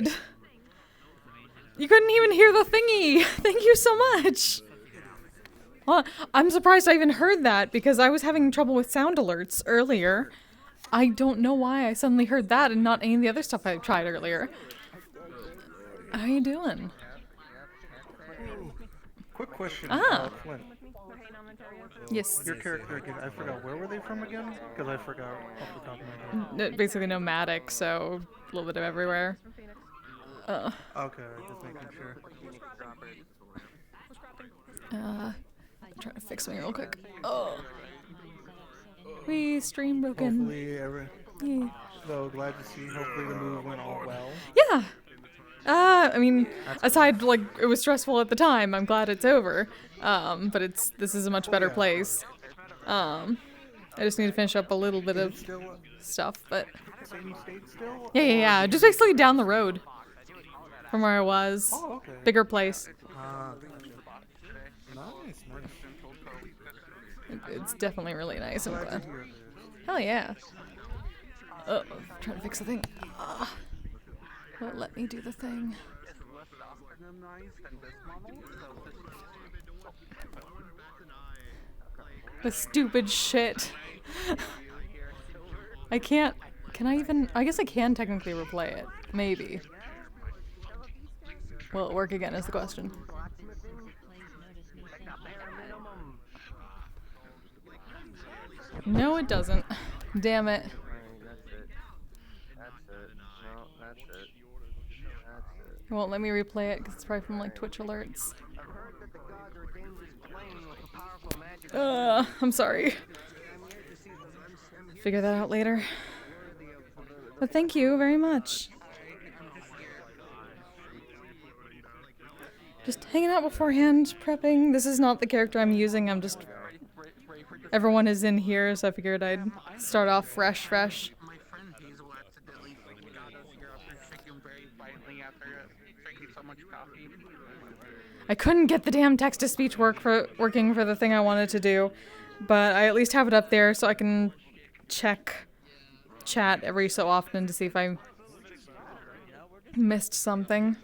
did! You couldn't even hear the thingy! Thank you so much! Well, I'm surprised I even heard that, because I was having trouble with sound alerts earlier. I don't know why I suddenly heard that and not any of the other stuff I tried earlier. How you doing? Quick question, Flint. Yes. Your character again, I forgot, where were they from again? Because I forgot off the top of my head. Basically nomadic, so a little bit of everywhere. Okay, just making sure. I'm trying to fix something real quick. Oh. Stream broken. Hopefully, so glad to see, hopefully the move went all well. Yeah. I mean, aside, like, it was stressful at the time, I'm glad it's over. But this is a much better place. I just need to finish up a little bit of stuff, but... Same state still? Yeah. Just basically down the road from where I was. Oh, okay. Bigger place. Nice. It's definitely really nice, I'm glad. Hell yeah. Trying to fix the thing. Won't let me do the thing. The stupid shit. I can't... Can I even... I guess I can technically replay it. Maybe. Will it work again is the question. No, it doesn't. Damn it. It won't let me replay it because it's probably from like Twitch alerts. I'm sorry. Figure that out later. But thank you very much. Just hanging out beforehand, prepping. This is not the character I'm using, I'm just... Everyone is in here, so I figured I'd start off fresh. I couldn't get the damn text-to-speech working for the thing I wanted to do, but I at least have it up there so I can check chat every so often to see if I missed something.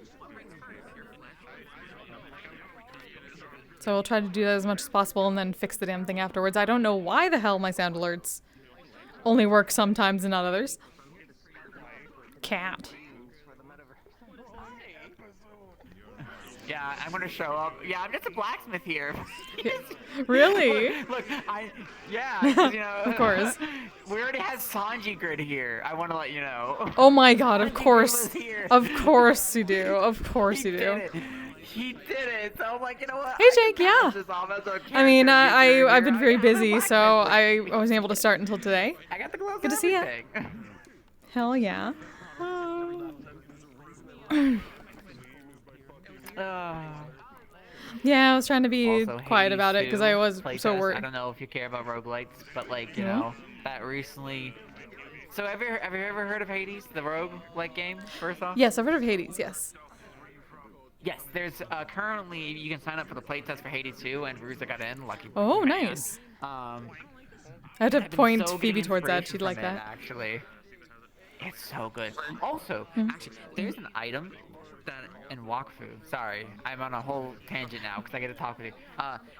So I'll try to do that as much as possible and then fix the damn thing afterwards. I don't know why the hell my sound alerts only work sometimes and not others. Cat. Yeah, I'm gonna show up. Yeah, I'm just a blacksmith here. Really? Look, yeah, you know. Of course. We already have Sanji Grid here. I want to let you know. Oh my god, of course. Of course you do. Of course you do. He did it. So I'm like, you know what? Hey Jake, yeah. I mean, I've been very busy, so I wasn't able to start until today. I got the gloves. Good to see ya. Hell yeah. Yeah, I was trying to be quiet about it because I was so worried. I don't know if you care about roguelites, but like, you know, that recently... So have you ever heard of Hades, the roguelike game, first off? Yes, I've heard of Hades, yes. Yes, there's currently, you can sign up for the playtest for Hades 2, and Ruza got in, lucky. Oh, man. nice. I had to point Phoebe towards that, she'd like that. Actually, it's so good. Also, actually, there's an item that in Wakfu, sorry, I'm on a whole tangent now because I get to talk with you.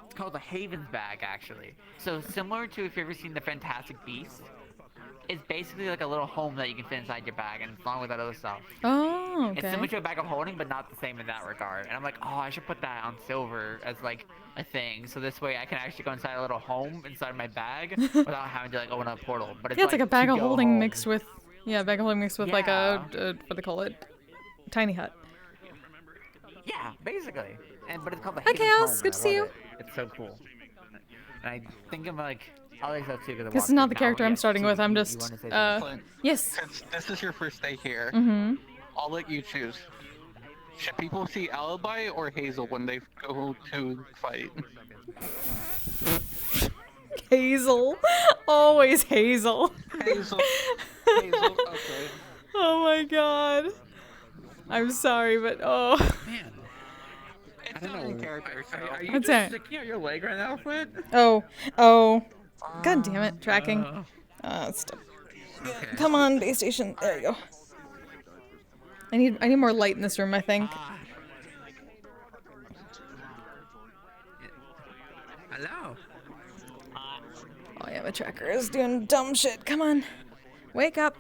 It's called the Haven's Bag, actually. So similar to if you've ever seen the Fantastic Beasts, it's basically like a little home that you can fit inside your bag, and along with that other stuff. Oh, okay. It's similar to a bag of holding, but not the same in that regard. And I'm like, oh, I should put that on silver as like a thing, so this way I can actually go inside a little home inside my bag without having to like open a portal. But it's like a bag of holding mixed with, bag of holding mixed with like a what do they call it? Tiny hut. Yeah, basically. But it's called the Hi Chaos, good to see you. It's so cool. And I think I'm like. This is not the character I'm starting with, I'm just, yes. Since this is your first day here, I'll let you choose. Should people see Alibi or Hazel when they go to fight? Hazel. Always Hazel. Hazel, okay. Oh my god. I'm sorry, but Man. It's not in character, so... Are you just sticking out your leg right now, Flint? Oh. God damn it, tracking. Stop. Okay. Come on, base station. There you go. I need more light in this room, I think. Hello. Oh yeah, the tracker is doing dumb shit. Come on. Wake up.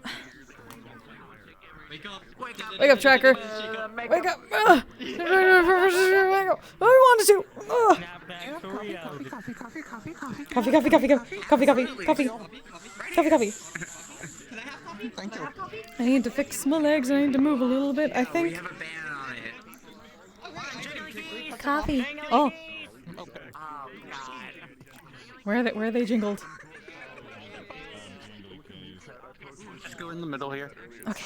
Wake up! Wake up! Wake up, tracker. Wake up. Ugh. Wake up. I wanted to. Ugh. Snap back to reality. Coffee, coffee, coffee, coffee, coffee, coffee. Thank you. I need to fix my legs. I need to move a little bit, I We think. have a ban on it. Coffee. Oh, Oh God. where are they jingled? Just go in the middle here. Okay.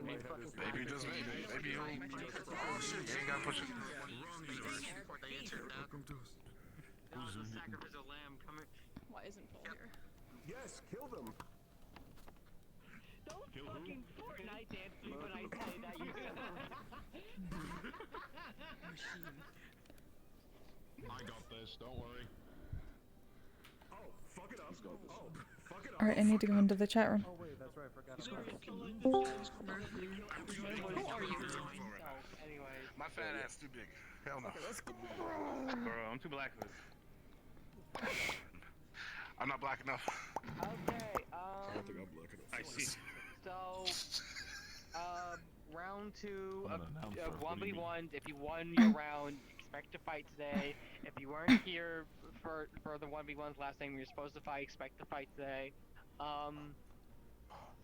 Maybe just maybe you. Oh shit, you ain't gotta push it. Why isn't Paul here? Yes, kill them. Don't fucking Fortnite dance me when I say that you I got this, don't worry. Oh, fuck it up. Oh, fuck it up. Alright, I need to go into the chat room. Oh wait, that's right. I forgot. My fat ass too big. Hell no. Bro, I'm too black for this. I'm not black enough. Okay, I don't think I'm black enough. I see. so, round 2 of What do you mean? 1v1s. If you won your round, expect to fight today. If you weren't here for the 1v1s last time, you're supposed to fight, expect to fight today.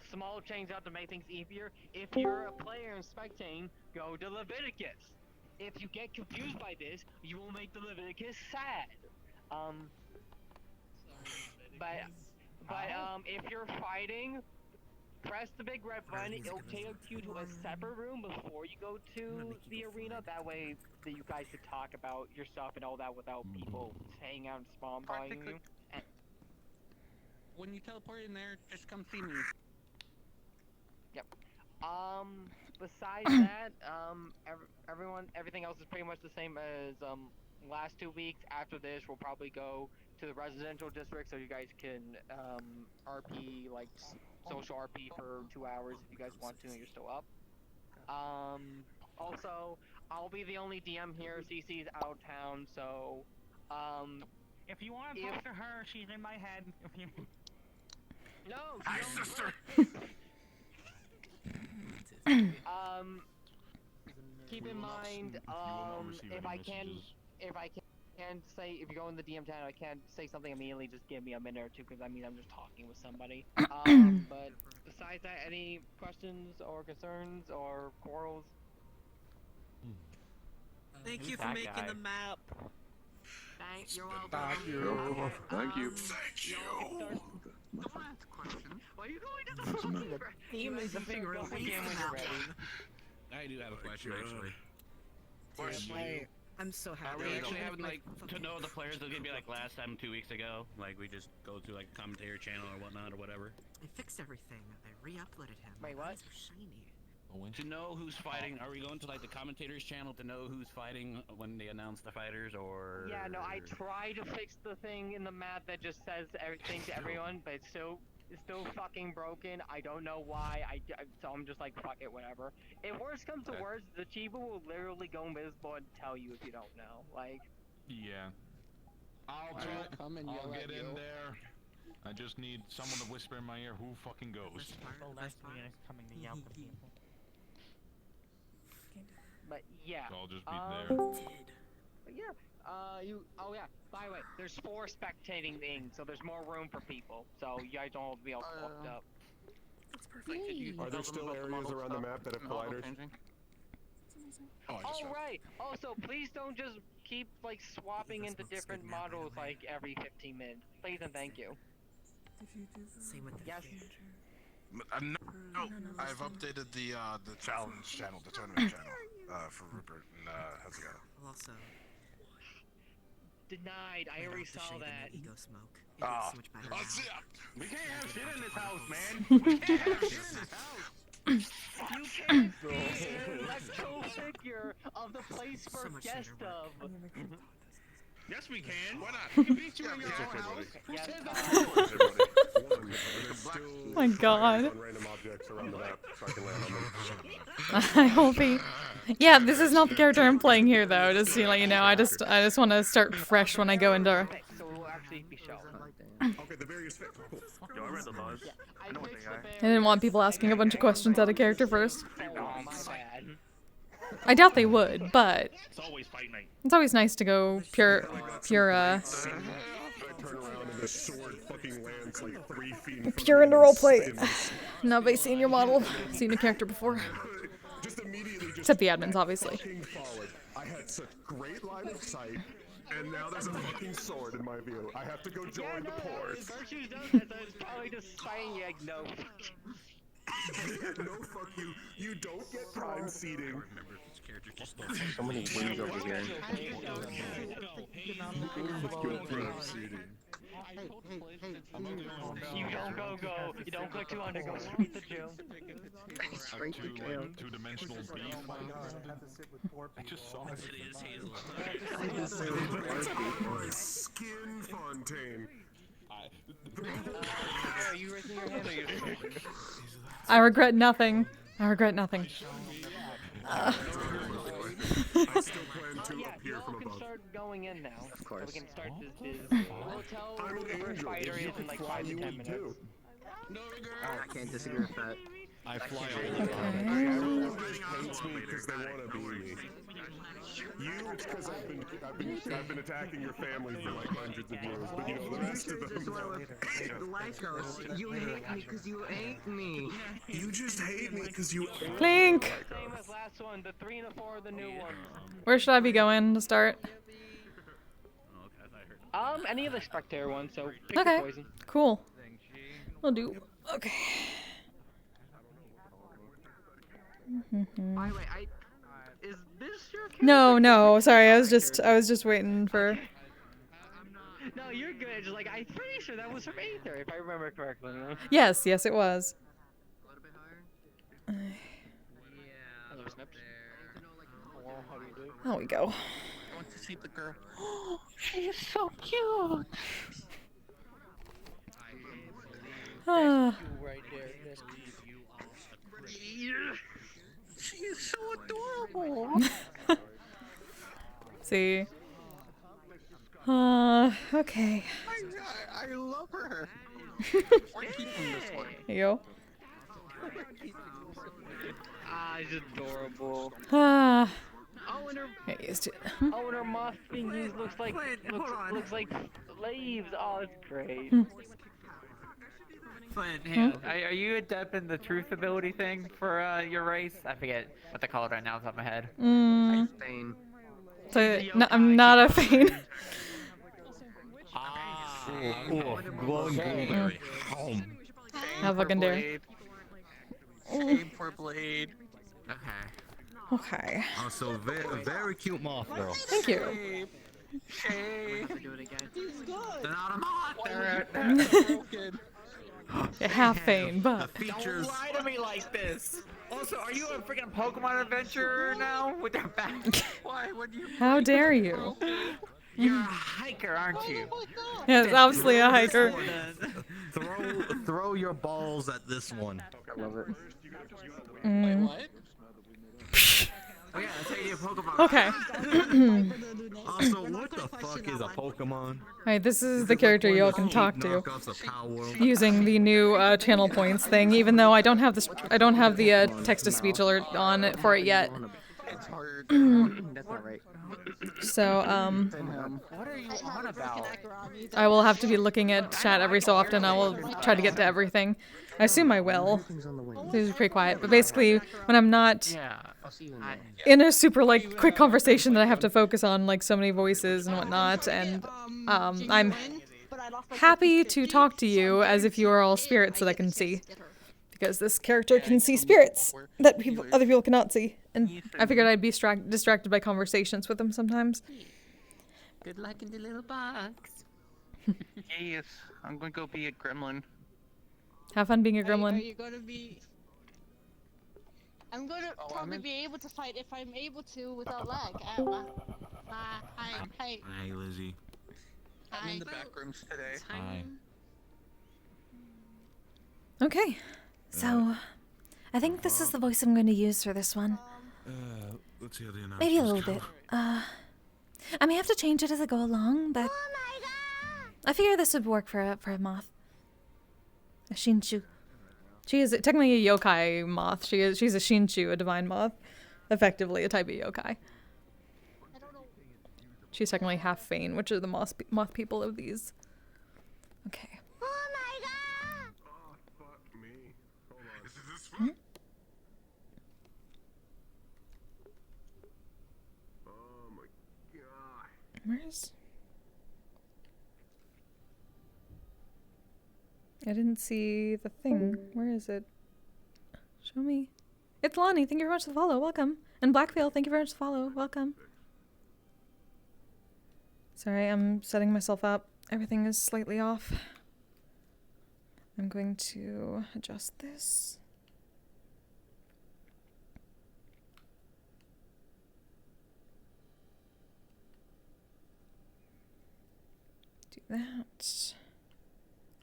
Small change out to make things easier. If you're a player and spectating, go to Leviticus. If you get confused by this, you will make the Leviticus sad. But if you're fighting, press the big red button. It'll take you to a separate room before you go to the arena. That way, that you guys could talk about your stuff and all that without people hanging out and spawn buying you. And When you teleport in there, just come see me. besides that, everything else is pretty much the same as last 2 weeks. After this, we'll probably go to the residential district so you guys can RP, like social RP for 2 hours if you guys want to and you're still up. Also, I'll be the only DM here. CC's out of town, so If you want to talk to her, she's in my head. no. Hi, sister. Keep in mind, if I can say, if you go in the DM channel, I can't say something immediately, just give me a minute or two, because I mean, I'm just talking with somebody. But besides that, any questions or concerns or quarrels? Thank you for that making guy? the map. You're welcome. Thank you. Thank you. Don't ask questions. Well, you're going to the fucking Theme is a big when release you're ready. I do have a question actually. I'm so Are happy. we actually having like to know the players? They're gonna be like last time 2 weeks ago. Like we just go to like commentator channel or whatnot or whatever. I fixed everything. I re-uploaded him. Wait, My what? eyes are shiny. To know who's fighting, are we going to like the commentators channel to know who's fighting when they announce the fighters, or? Yeah, no, I try to fix the thing in the map that just says everything to everyone, but it's still fucking broken. I don't know why. So I'm just like, fuck it, whatever. If worst comes to worst, the Chiba will literally go invisible and tell you if you don't know. Like, Yeah. I'll Come and yell get at in you. there. I just need someone to whisper in my ear who fucking goes. Best part, The best part. lesbian is coming to yell for people. but yeah. So I'll just be Um, there. But yeah. Oh yeah. By the way, there's 4 spectating things, so there's more room for people. So you guys don't have to be all fucked up. That's perfect. Are there still areas around the map that have colliders? Oh, I just Oh right. Also, please don't just keep like swapping into different models like every 15 minutes. Please and thank you. Same with the Yes. No, I've updated the challenge channel, the tournament channel, for Rupert and Hezekiah. I'll also Denied. I already have to saw shade in that. the ego smoke. It looks so much better now. We can't have shit in this house, man. You can't be an electro figure of the place So for much guest better of. Yes, we can. Why not? We can beat you in your It's own okay, house. buddy. Who said that? Oh my god. On random objects around the map so I can land on them. I hope he. Yeah, this is not the character I'm playing here, though. Just to let you know, I just want to start fresh when I go into. So it will actually be shown. Okay, the barrier's fixed. Cool. Yo, I read the laws. I know what they are. I didn't want people asking a bunch of questions out of character first. Oh, my bad. I doubt they would, but It's always fight night. it's always nice to go pure. I turn around and the sword fucking lands like 3 feet in front Pure of into me and roleplay. spins. Not by seen your model, seen a character before. Just immediately just Except the admins, obviously. fucking forward. I had such great line of sight, and now there's a fucking sword in my view. I have to go join the port. VRChat does that, so it's probably just saying like no. No, fuck you. You don't get prime seating. So many wings over here. You don't go. You don't click 200. Go straight to jail. Straight to jail. Two-dimensional beef. I just saw it. My skin fontaine. Are you raising your hand or you? I regret nothing. I regret nothing. I still plan to Yeah, appear y'all from can above. start going in now. Of course. So we can start this. We'll tell I'm who an the first angel. fighter If you is in can like fly, 5 to you 10 would minutes. too. I can't disagree with that. I fly Everyone just hates me because they want to be me. You, it's because I've been attacking your family for like hundreds of years, but you know the rest of them. Lycos, you hate me because you hate me. You just hate me because you. Clink! Same as last one. The 3 and the 4 are the new ones. Where should I be going to start? Any of the Spectator ones. So pick Okay. your poison. Cool. We'll do. Okay. By the way, is this your character? No. Sorry, I was just waiting for. No, you're good. Just like I'm pretty sure that was from Aether, if I remember correctly. Yes, it was. A little bit higher. Hello, Snips. Hello, how do you do? There we go. I want to see the girl. She is so cute. Ah. Right there. Yes. She is so adorable. See. Okay. I love her. We're keeping this one. Here you go. Ah, she's adorable. Ah. Oh, and her, Get used to it. oh, and her moth thingies looks like looks like leaves. Oh, it's great. Flint, hey, are you adept in the truth ability thing for your race? I forget what they call it right now off the top of my head. Thane. So, no, I'm not a fan. glowing Mm. How fucking dare. Shame for Blade. Okay. Okay. Also, very cute moth girl. Thank you. Shame. Do it again. They're not a moth. They're Broken. Yeah, half faint, but. Don't lie to me like this. Also, are you a freaking Pokemon adventurer now with your back? Why would you? How dare you? You're a hiker, aren't you? Yes, obviously a hiker. Throw your balls at this one. I love it. Mm. What? Oh yeah, that's how you do Pokemon. Okay. Also, what the fuck is a Pokemon? Alright, this is the character you all can talk to Knockoffs of Power World. using the new channel points thing. Even though I don't have the text to speech alert on it for it yet. It's hard. That's not right. So What are you on about? I will have to be looking at chat every so often. I will try to get to everything. I assume I will. Things on the way. This is pretty quiet, but basically when I'm not Yeah. I'll see you in I- there. in a super like quick conversation that I have to focus on like so many voices and whatnot, and I'm happy to talk to you as if you are all spirits that I can see, because this character can see spirits that other people cannot see, and I figured I'd be distracted by conversations with them sometimes. Good luck in the little box. Yes, I'm gonna go be a gremlin. Have fun being a Are gremlin. you gonna be? I'm gonna probably be able to fight if I'm able to without lag. Hi. Hi, Lizzie. I'm in the back rooms today. Hi. Okay, so I think this is the voice I'm going to use for this one. Let's hear the announcement. Maybe a little bit. I may have to change it as I go along, but I figure this would work for a moth. A Shinshu. She is technically a yokai moth. She's a Shinshu, a divine moth. Effectively a type of yokai. She's technically half Fane, which are the moth people of these. Okay. Hmm? Where's... I didn't see the thing. Where is it? Show me. It's Lonnie. Thank you very much for the follow. Welcome. And Blackveil, thank you very much for the follow. Welcome. Sorry, I'm setting myself up. Everything is slightly off. I'm going to adjust this. Do that.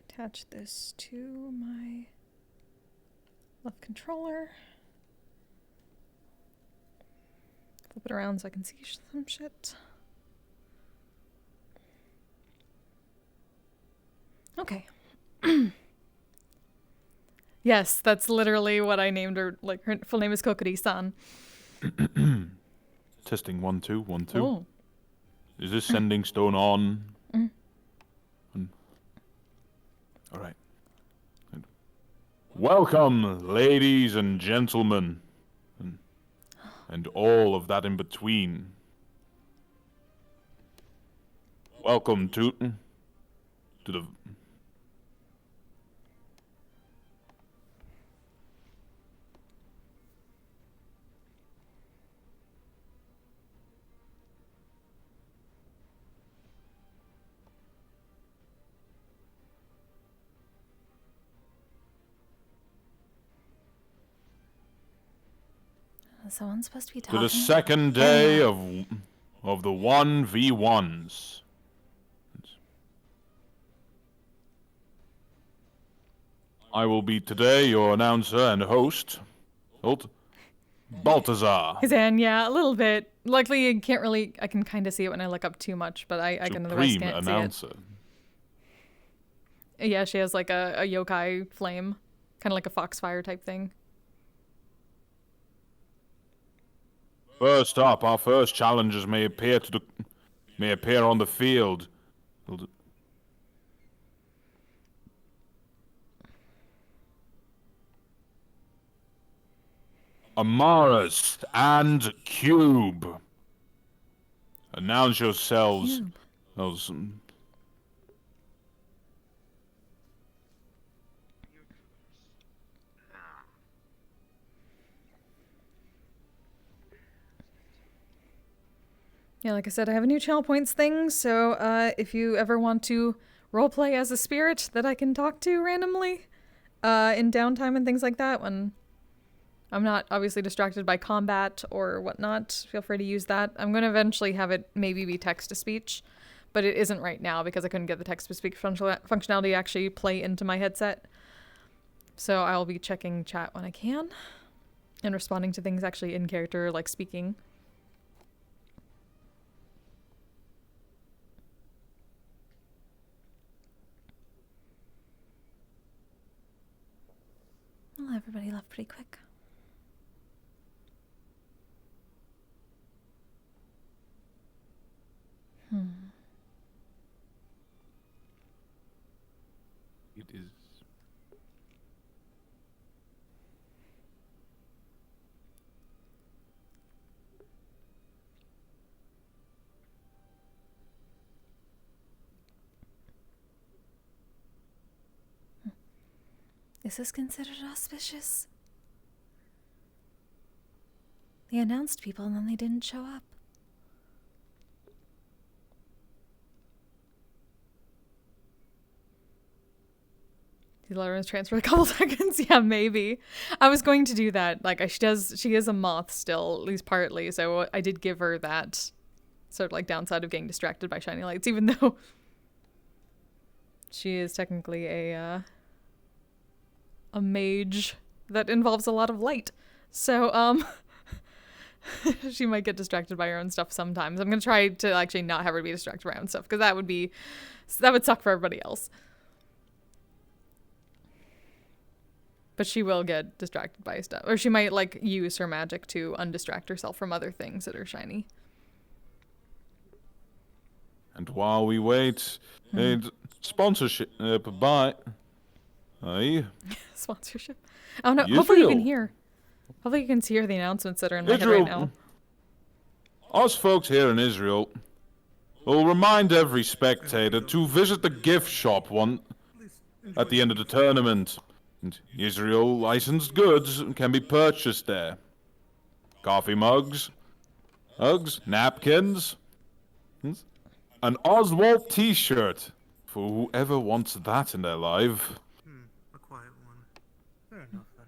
Attach this to my left controller. Flip it around so I can see some shit. Okay. Yes, that's literally what I named her. Like, her full name is Kokkuri-san. Testing 1 2 1 2. Oh. Is this sending stone on? All right. Welcome, ladies and gentlemen, and all of that in between. Welcome to the. Someone's supposed to be To talking. the second day of the 1v1s. I will be today your announcer and host, Baltazar. His hand, yeah, a little bit. Luckily, I can't really. I can kind of see it when I look up too much, but I can otherwise Supreme can't announcer. see it. Yeah, she has like a yokai flame, kind of like a foxfire type thing. First up, our first challengers may appear on the field. Amaris and Cube. Announce yourselves. Yeah, like I said, I have a new channel points thing, so if you ever want to roleplay as a spirit that I can talk to randomly in downtime and things like that, when I'm not obviously distracted by combat or whatnot, feel free to use that. I'm going to eventually have it maybe be text-to-speech, but it isn't right now because I couldn't get the text-to-speech functionality to actually play into my headset. So I'll be checking chat when I can and responding to things actually in character, like speaking. Well, everybody left pretty quick. It is. Is this considered auspicious? They announced people and then they didn't show up. Did Laura's transfer a couple seconds? Yeah, maybe. I was going to do that. Like, she is a moth still, at least partly, so I did give her that sort of like downside of getting distracted by shiny lights, even though she is technically a mage that involves a lot of light. So, she might get distracted by her own stuff sometimes. I'm gonna try to actually not have her be distracted by her own stuff, because that would suck for everybody else. But she will get distracted by stuff. Or she might, like, use her magic to undistract herself from other things that are shiny. And while we wait, sponsorship by... Aye. Sponsorship. Oh no, hopefully you can hear. Hopefully you can hear the announcements that are in my head right now. Us folks here in Israel will remind every spectator to visit the gift shop at the end of the tournament. And Israel licensed goods can be purchased there. Coffee mugs, napkins, an Oswald t-shirt for whoever wants that in their life. A quiet one. Fair enough then.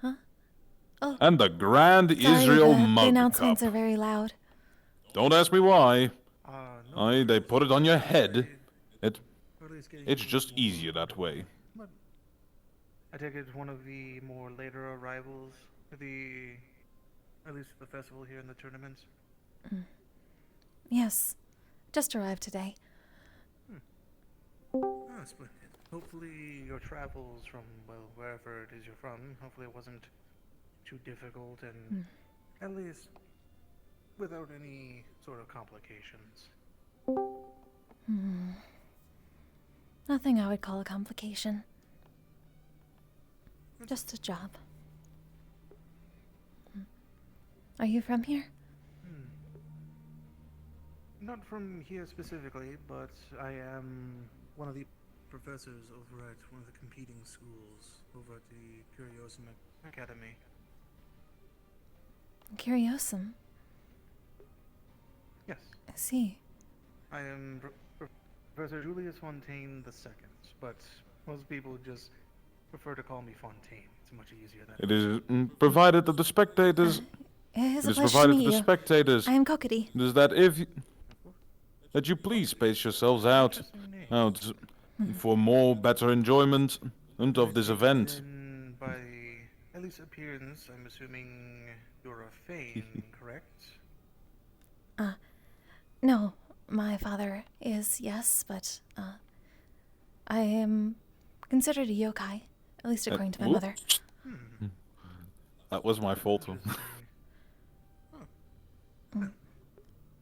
Huh? Oh. And the Grand Israel Mug The announcements Cup. are very loud. Don't ask me why. They put it on your head. It's just easier that way. I take it one of the more later arrivals at least the festival here in the tournaments. Yes, just arrived today. Oh, splendid. Hopefully your travels from, well, wherever it is you're from, hopefully it wasn't too difficult and at least without any sort of complications. Nothing I would call a complication. Just a job. Are you from here? Not from here specifically, but I am one of the professors over at one of the competing schools over at the Curiosum Academy. Curiosum? Yes. I see. I am Professor Julius Fontaine II, but most people just prefer to call me Fontaine. It's much easier that It is provided that the spectators... It is a it is pleasure to provided meet to the you. spectators... I am Kokkuri. Is that that you please space yourselves out for more better enjoyment of this event. And by at least appearance, I'm assuming you're a Fane, correct? No, my father is, yes, but I am considered a yokai, at least according to my mother. That was my fault.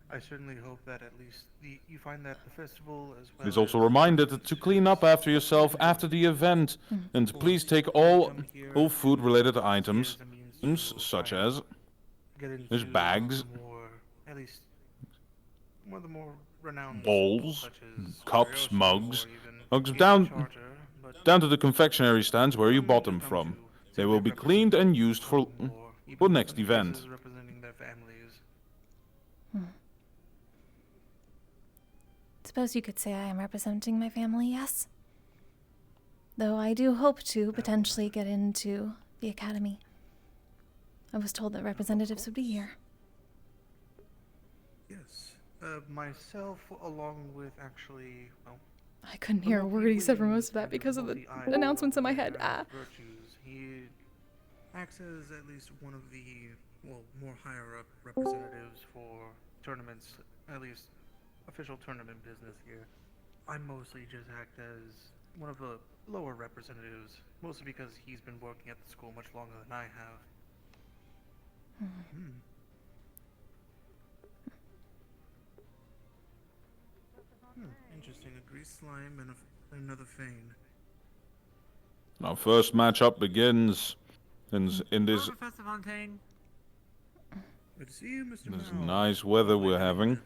I certainly hope that at least you find that the festival as well. It is also reminded to clean up after yourself after the event, and please take all food-related items, such as there's bags, at least one of the more renowned bowls, such as cups, Curiosum mugs, or even down to the confectionery stands where you bought them from. They will be cleaned and used for next event. representing their families. Suppose you could say I am representing my family, yes? Though I do hope to potentially get into the academy. I was told that representatives would be here. Yes. Myself, along with actually, well... I couldn't hear a word he said for most of that because of the announcements in my head. Virtues. He acts as at least one of the, well, more higher up representatives for tournaments, at least official tournament business here. I mostly just act as one of the lower representatives, mostly because he's been working at the school much longer than I have. Interesting. A grease slime and another Fane. Our first matchup begins in this Professor Fontaine. Good to see you, Mr. this Mao. nice weather we're having.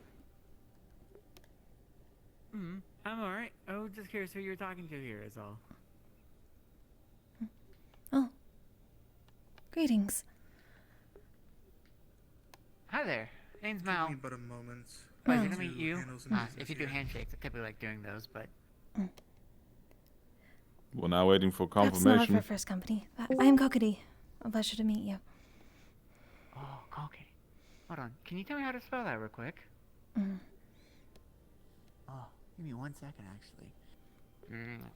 I'm alright. I was just curious who you're talking to here is all. Oh. Greetings. Hi there. Name's Mal. Give me but a moment. Pleasure to meet you. Handle some business If you do here. handshakes, I typically like doing those, but... We're now waiting for Perhaps not confirmation. our first company. I am Kokkuri. A pleasure to meet you. Oh, Kokkuri. Hold on. Can you tell me how to spell that real quick? Mm. Oh, give me 1 second, actually. I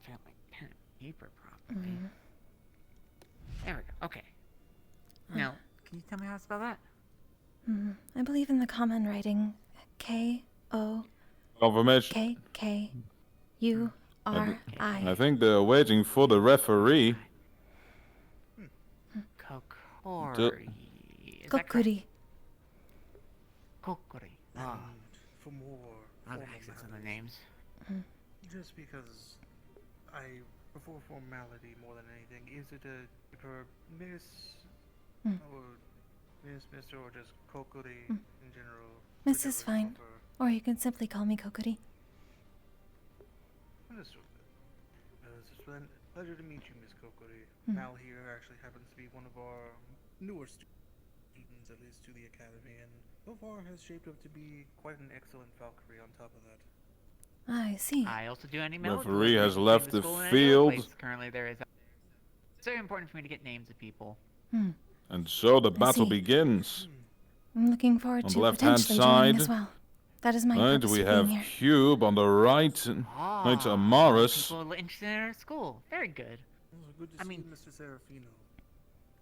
found my pen and paper properly. There we go. Okay. Now, can you tell me how to spell that? I believe in the common writing K-O... Confirmation. K-K-U-R-I. I think they're waiting for the referee. Kokkuri. Is that correct? Kokkuri. Kokkuri. And for more I'm formal accents on the matters, names. just because before formality more than anything, is it for Miss or Miss, Mr. or just Kokkuri in general? Miss is fine. Or you can simply call me Kokkuri. Understood. It's a pleasure to meet you, Miss Kokkuri. Mal here actually happens to be one of our newer students, at least to the academy, and so far has shaped up to be quite an excellent Valkyrie on top of that. I see. I also do any medical Referee has between left the the school and field. place. Currently, there is. It's very important for me to get names of people. And so the battle see. begins. I'm looking forward On to the left-hand potentially joining side, as well. That is my right, purpose we for have being here. Cube on the right. Right, Amaris. People interested in our school. Very good. Good to see Mr. Serafino.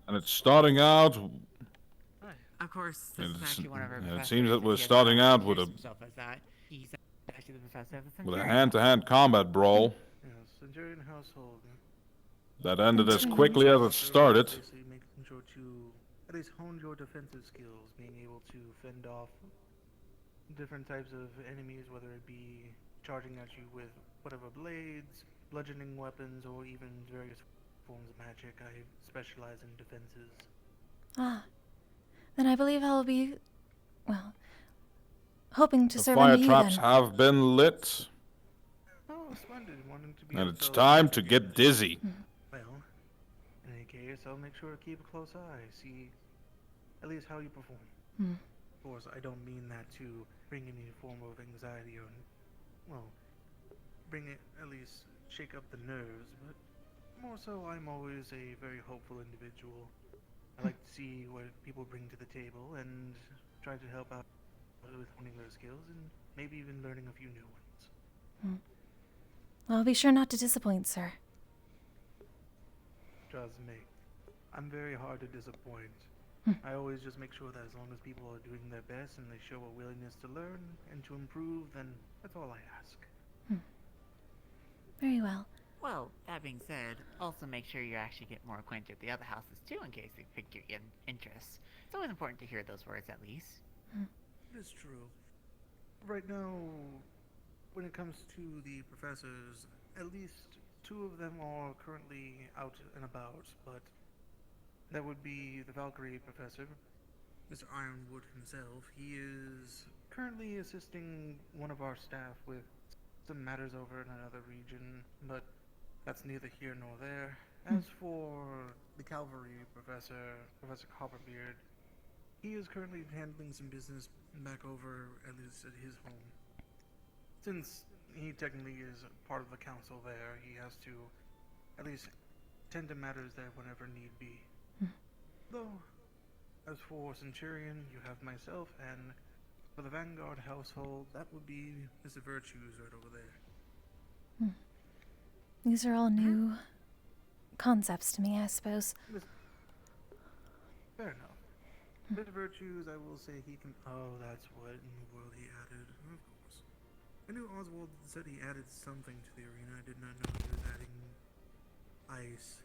And it's starting out. Of course, this is actually one of our It professors. seems that we're He has starting out with introduced a himself as that. He's actually the professor of the with a Centurion. hand-to-hand combat brawl Yes, Centurion household. that ended as quickly as it started. Basically making sure to at least hone your defensive skills, being able to fend off different types of enemies, whether it be charging at you with whatever blades, bludgeoning weapons, or even various forms of magic. I specialize in defenses. Ah. Then I believe I'll be, well, hoping to The serve fire under you traps then. have been lit, Oh, splendid. Wanting to be and of it's fellow time to champions. get dizzy. Well, in any case, I'll make sure to keep a close eye, see at least how you perform. Of course, I don't mean that to bring any form of anxiety or, well, bring it, at least shake up the nerves, but more so I'm always a very hopeful individual. I like to see what people bring to the table and try to help out with honing their skills and maybe even learning a few new ones. Well, I'll be sure not to disappoint, sir. Trust me, I'm very hard to disappoint. I always just make sure that as long as people are doing their best and they show a willingness to learn and to improve, then that's all I ask. Very well. Well, that being said, also make sure you actually get more acquainted with the other houses too, in case they pique your interest. It's always important to hear those words, at least. It is true. Right now, when it comes to the professors, at least 2 of them are currently out and about, but that would be the Valkyrie professor, Mr. Ironwood himself. He is currently assisting one of our staff with some matters over in another region, but that's neither here nor there. As for the cavalry professor, Professor Copperbeard, he is currently handling some business back over, at least at his home. Since he technically is part of the council there, he has to at least tend to matters there whenever need be. Though, as for Centurion, you have myself, and for the Vanguard household, that would be Mr. Virtues right over there. These are all new concepts to me, I suppose. Fair enough. Mr. Virtues, I will say he can... Oh, that's what in the world he added. Of course. I knew Oswald said he added something to the arena. I did not know he was adding ice.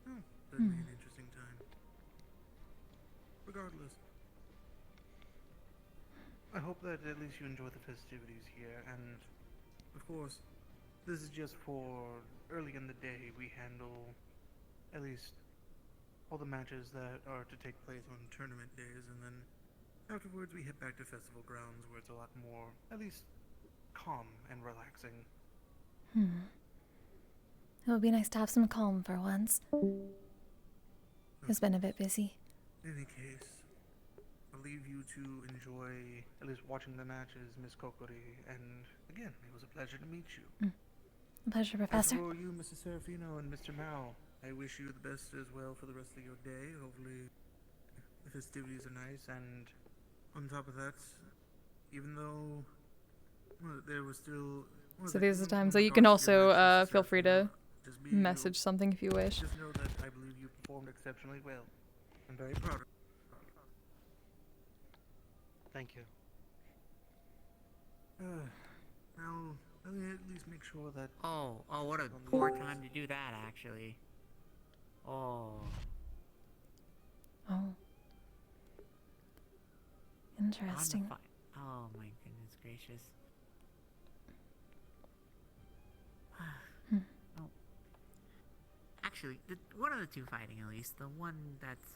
Oh, that'd be an interesting time. Regardless, I hope that at least you enjoy the festivities here, and of course, this is just for early in the day. We handle at least all the matches that are to take place on tournament days, and then afterwards we head back to festival grounds where it's a lot more, at least, calm and relaxing. It would be nice to have some calm for once. It's been a bit busy. In any case, I'll leave you to enjoy at least watching the matches, Miss Kokkuri, and again, it was a pleasure to meet you. A pleasure, Professor. As for you, Mr. Serafino and Mr. Mao, I wish you the best as well for the rest of your day. Hopefully, the festivities are nice, and on top of that, even though there was still... So these are the times that you can also feel free to message something if you wish. Just know that I believe you performed exceptionally well. I'm very proud of you. Thank you. Now, let me at least make sure that... Oh, what a poor time to do that, actually. Oh. Oh. Interesting. Oh my goodness gracious. Oh. Actually, one of the two fighting at least. The one that's,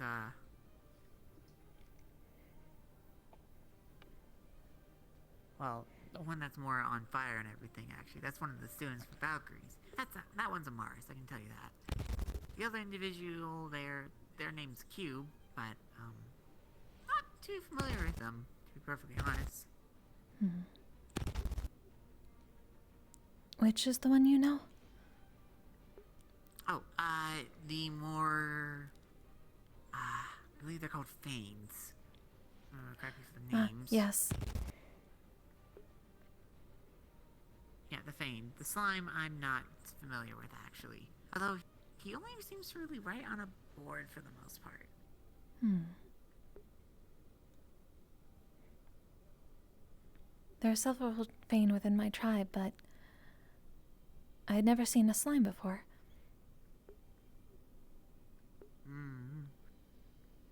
well, the one that's more on fire and everything, actually. That's one of the students for Valkyries. That one's a Mars, I can tell you that. The other individual there, their name's Cube, but, not too familiar with them, to be perfectly honest. Which is the one you know? Oh, the more, I believe they're called Fanes. Correctly for the names. Yes. Yeah, the Fane. The slime, I'm not familiar with, actually. Although, he only seems to really write on a board for the most part. There are several Fane within my tribe, but I had never seen a slime before.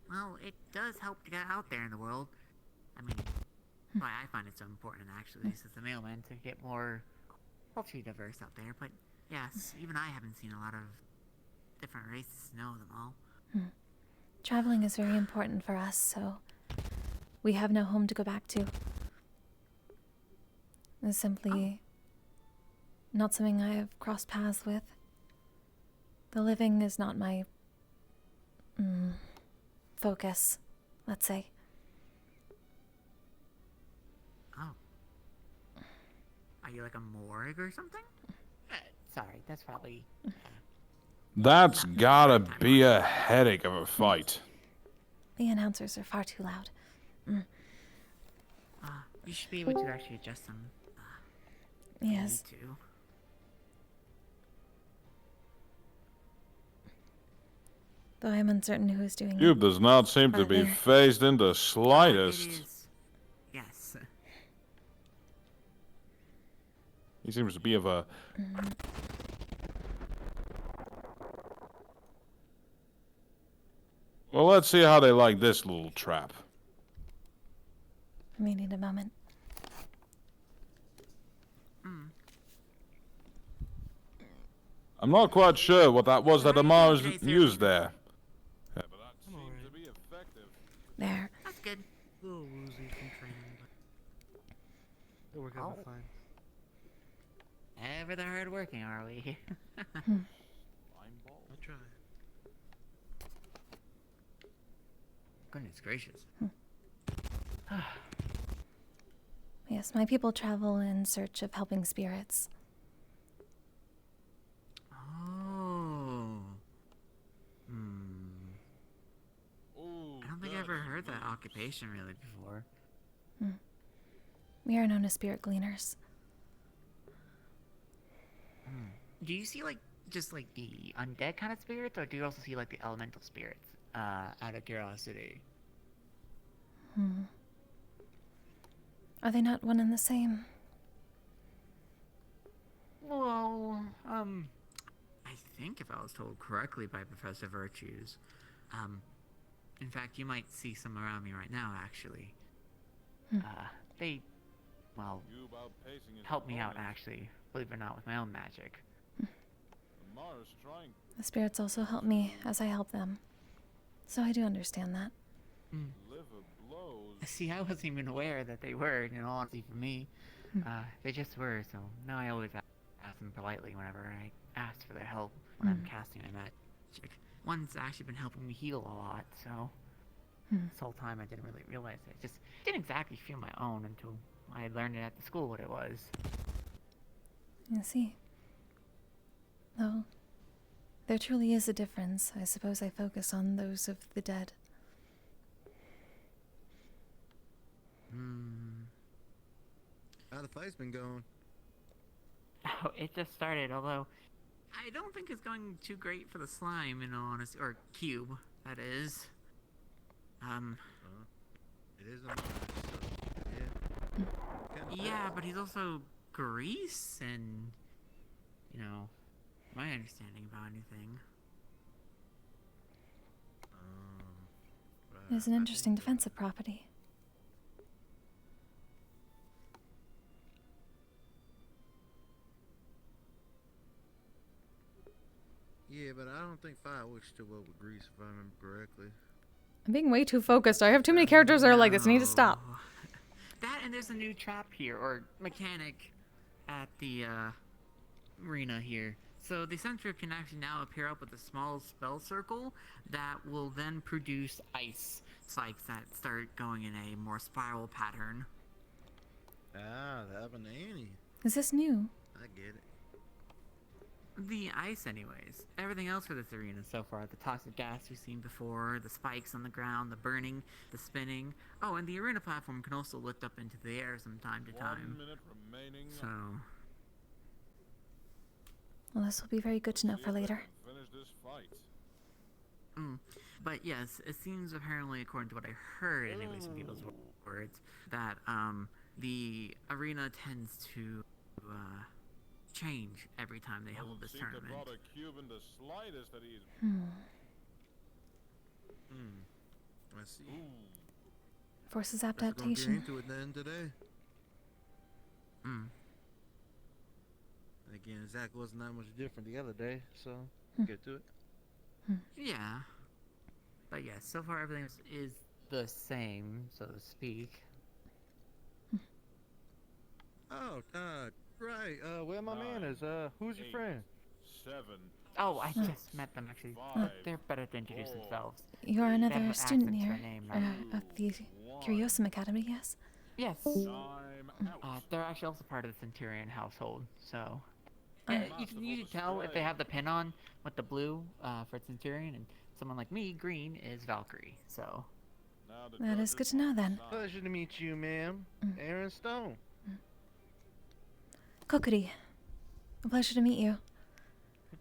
Well, it does help to get out there in the world. I mean, why I find it so important, actually, is as a mailman to get more culturally diverse out there. But, yes, even I haven't seen a lot of different races to know them all. Traveling is very important for us, so we have no home to go back to. It's simply not something I have crossed paths with. The living is not my focus, let's say. Oh. Are you like a morgue or something? Sorry, that's probably... That's gotta be a headache of a fight. The announcers are far too loud. You should be able to actually adjust them. Yes. You need to. Though I am uncertain who is doing it. Cube does not seem to be phased in the slightest. Yes. He seems to be of a... Well, let's see how they like this little trap. I may need a moment. I'm not quite sure what that was that Amara's used there. Yeah, but that seems to be effective. There. That's good. A little woozy from training, but it'll work out fine. Ever the hard working, are we? I'll try. Goodness gracious. Yes, my people travel in search of helping spirits. Oh. I don't think I ever heard that occupation really before. We are known as spirit gleaners. Do you see, like, just, like, the undead kind of spirits, or do you also see, like, the elemental spirits, out of curiosity? Are they not one and the same? Well, I think if I was told correctly by Professor Virtues, in fact, you might see some around me right now, actually. They, well, help me out, actually, believe it or not, with my own magic. The spirits also help me as I help them. So I do understand that. See, I wasn't even aware that they were, in all honesty, for me. They just were, so now I always ask them politely whenever I ask for their help when I'm casting my magic. One's actually been helping me heal a lot, so this whole time I didn't really realize it. Just didn't exactly feel my own until I had learned it at the school what it was. I see. Though, there truly is a difference. I suppose I focus on those of the dead. How the fight's been going? Oh, it just started, although I don't think it's going too great for the slime, in all honesty. Or cube, that is. It is a monster, so yeah. Yeah, but he's also grease and, you know, my understanding about anything. It is an interesting defensive property. Yeah, but I don't think fire works too well with grease, if I remember correctly. I'm being way too focused. I have too many characters that are like this. I need to stop. That, and there's a new trap here, or mechanic, at the arena here. So the sensor can actually now appear up with a small spell circle that will then produce ice spikes that start going in a more spiral pattern. Ah, the Habanani. Is this new? I get it. The ice, anyways. Everything else for this arena so far, the toxic gas we've seen before, the spikes on the ground, the burning, the spinning. Oh, and the arena platform can also lift up into the air from time to time. 1 minute remaining. So... Well, this will be very good to know for later. Finish this fight. But yes, it seems apparently, according to what I heard, anyways, from people's words, that the arena tends to change every time they hold this tournament. I see. Forces Let's go adaptation. get into it then today. Again, Zach wasn't that much different the other day, so get to it. Yeah. But yes, so far everything is the same, so to speak. Oh, right. Where my man is? Who's your friend? 7. Oh, I just met them actually. They're better to introduce themselves. You are They have another an student accent to here their name, of the Curiosum Academy, yes? Yes. They're actually also part of the Centurion household, so... you can usually tell if they have the pin on with the blue for Centurion, and someone like me, green, is Valkyrie, so... That is good to know then. Pleasure to meet you, ma'am. Aaron Stone. Kokkuri, a pleasure to meet you.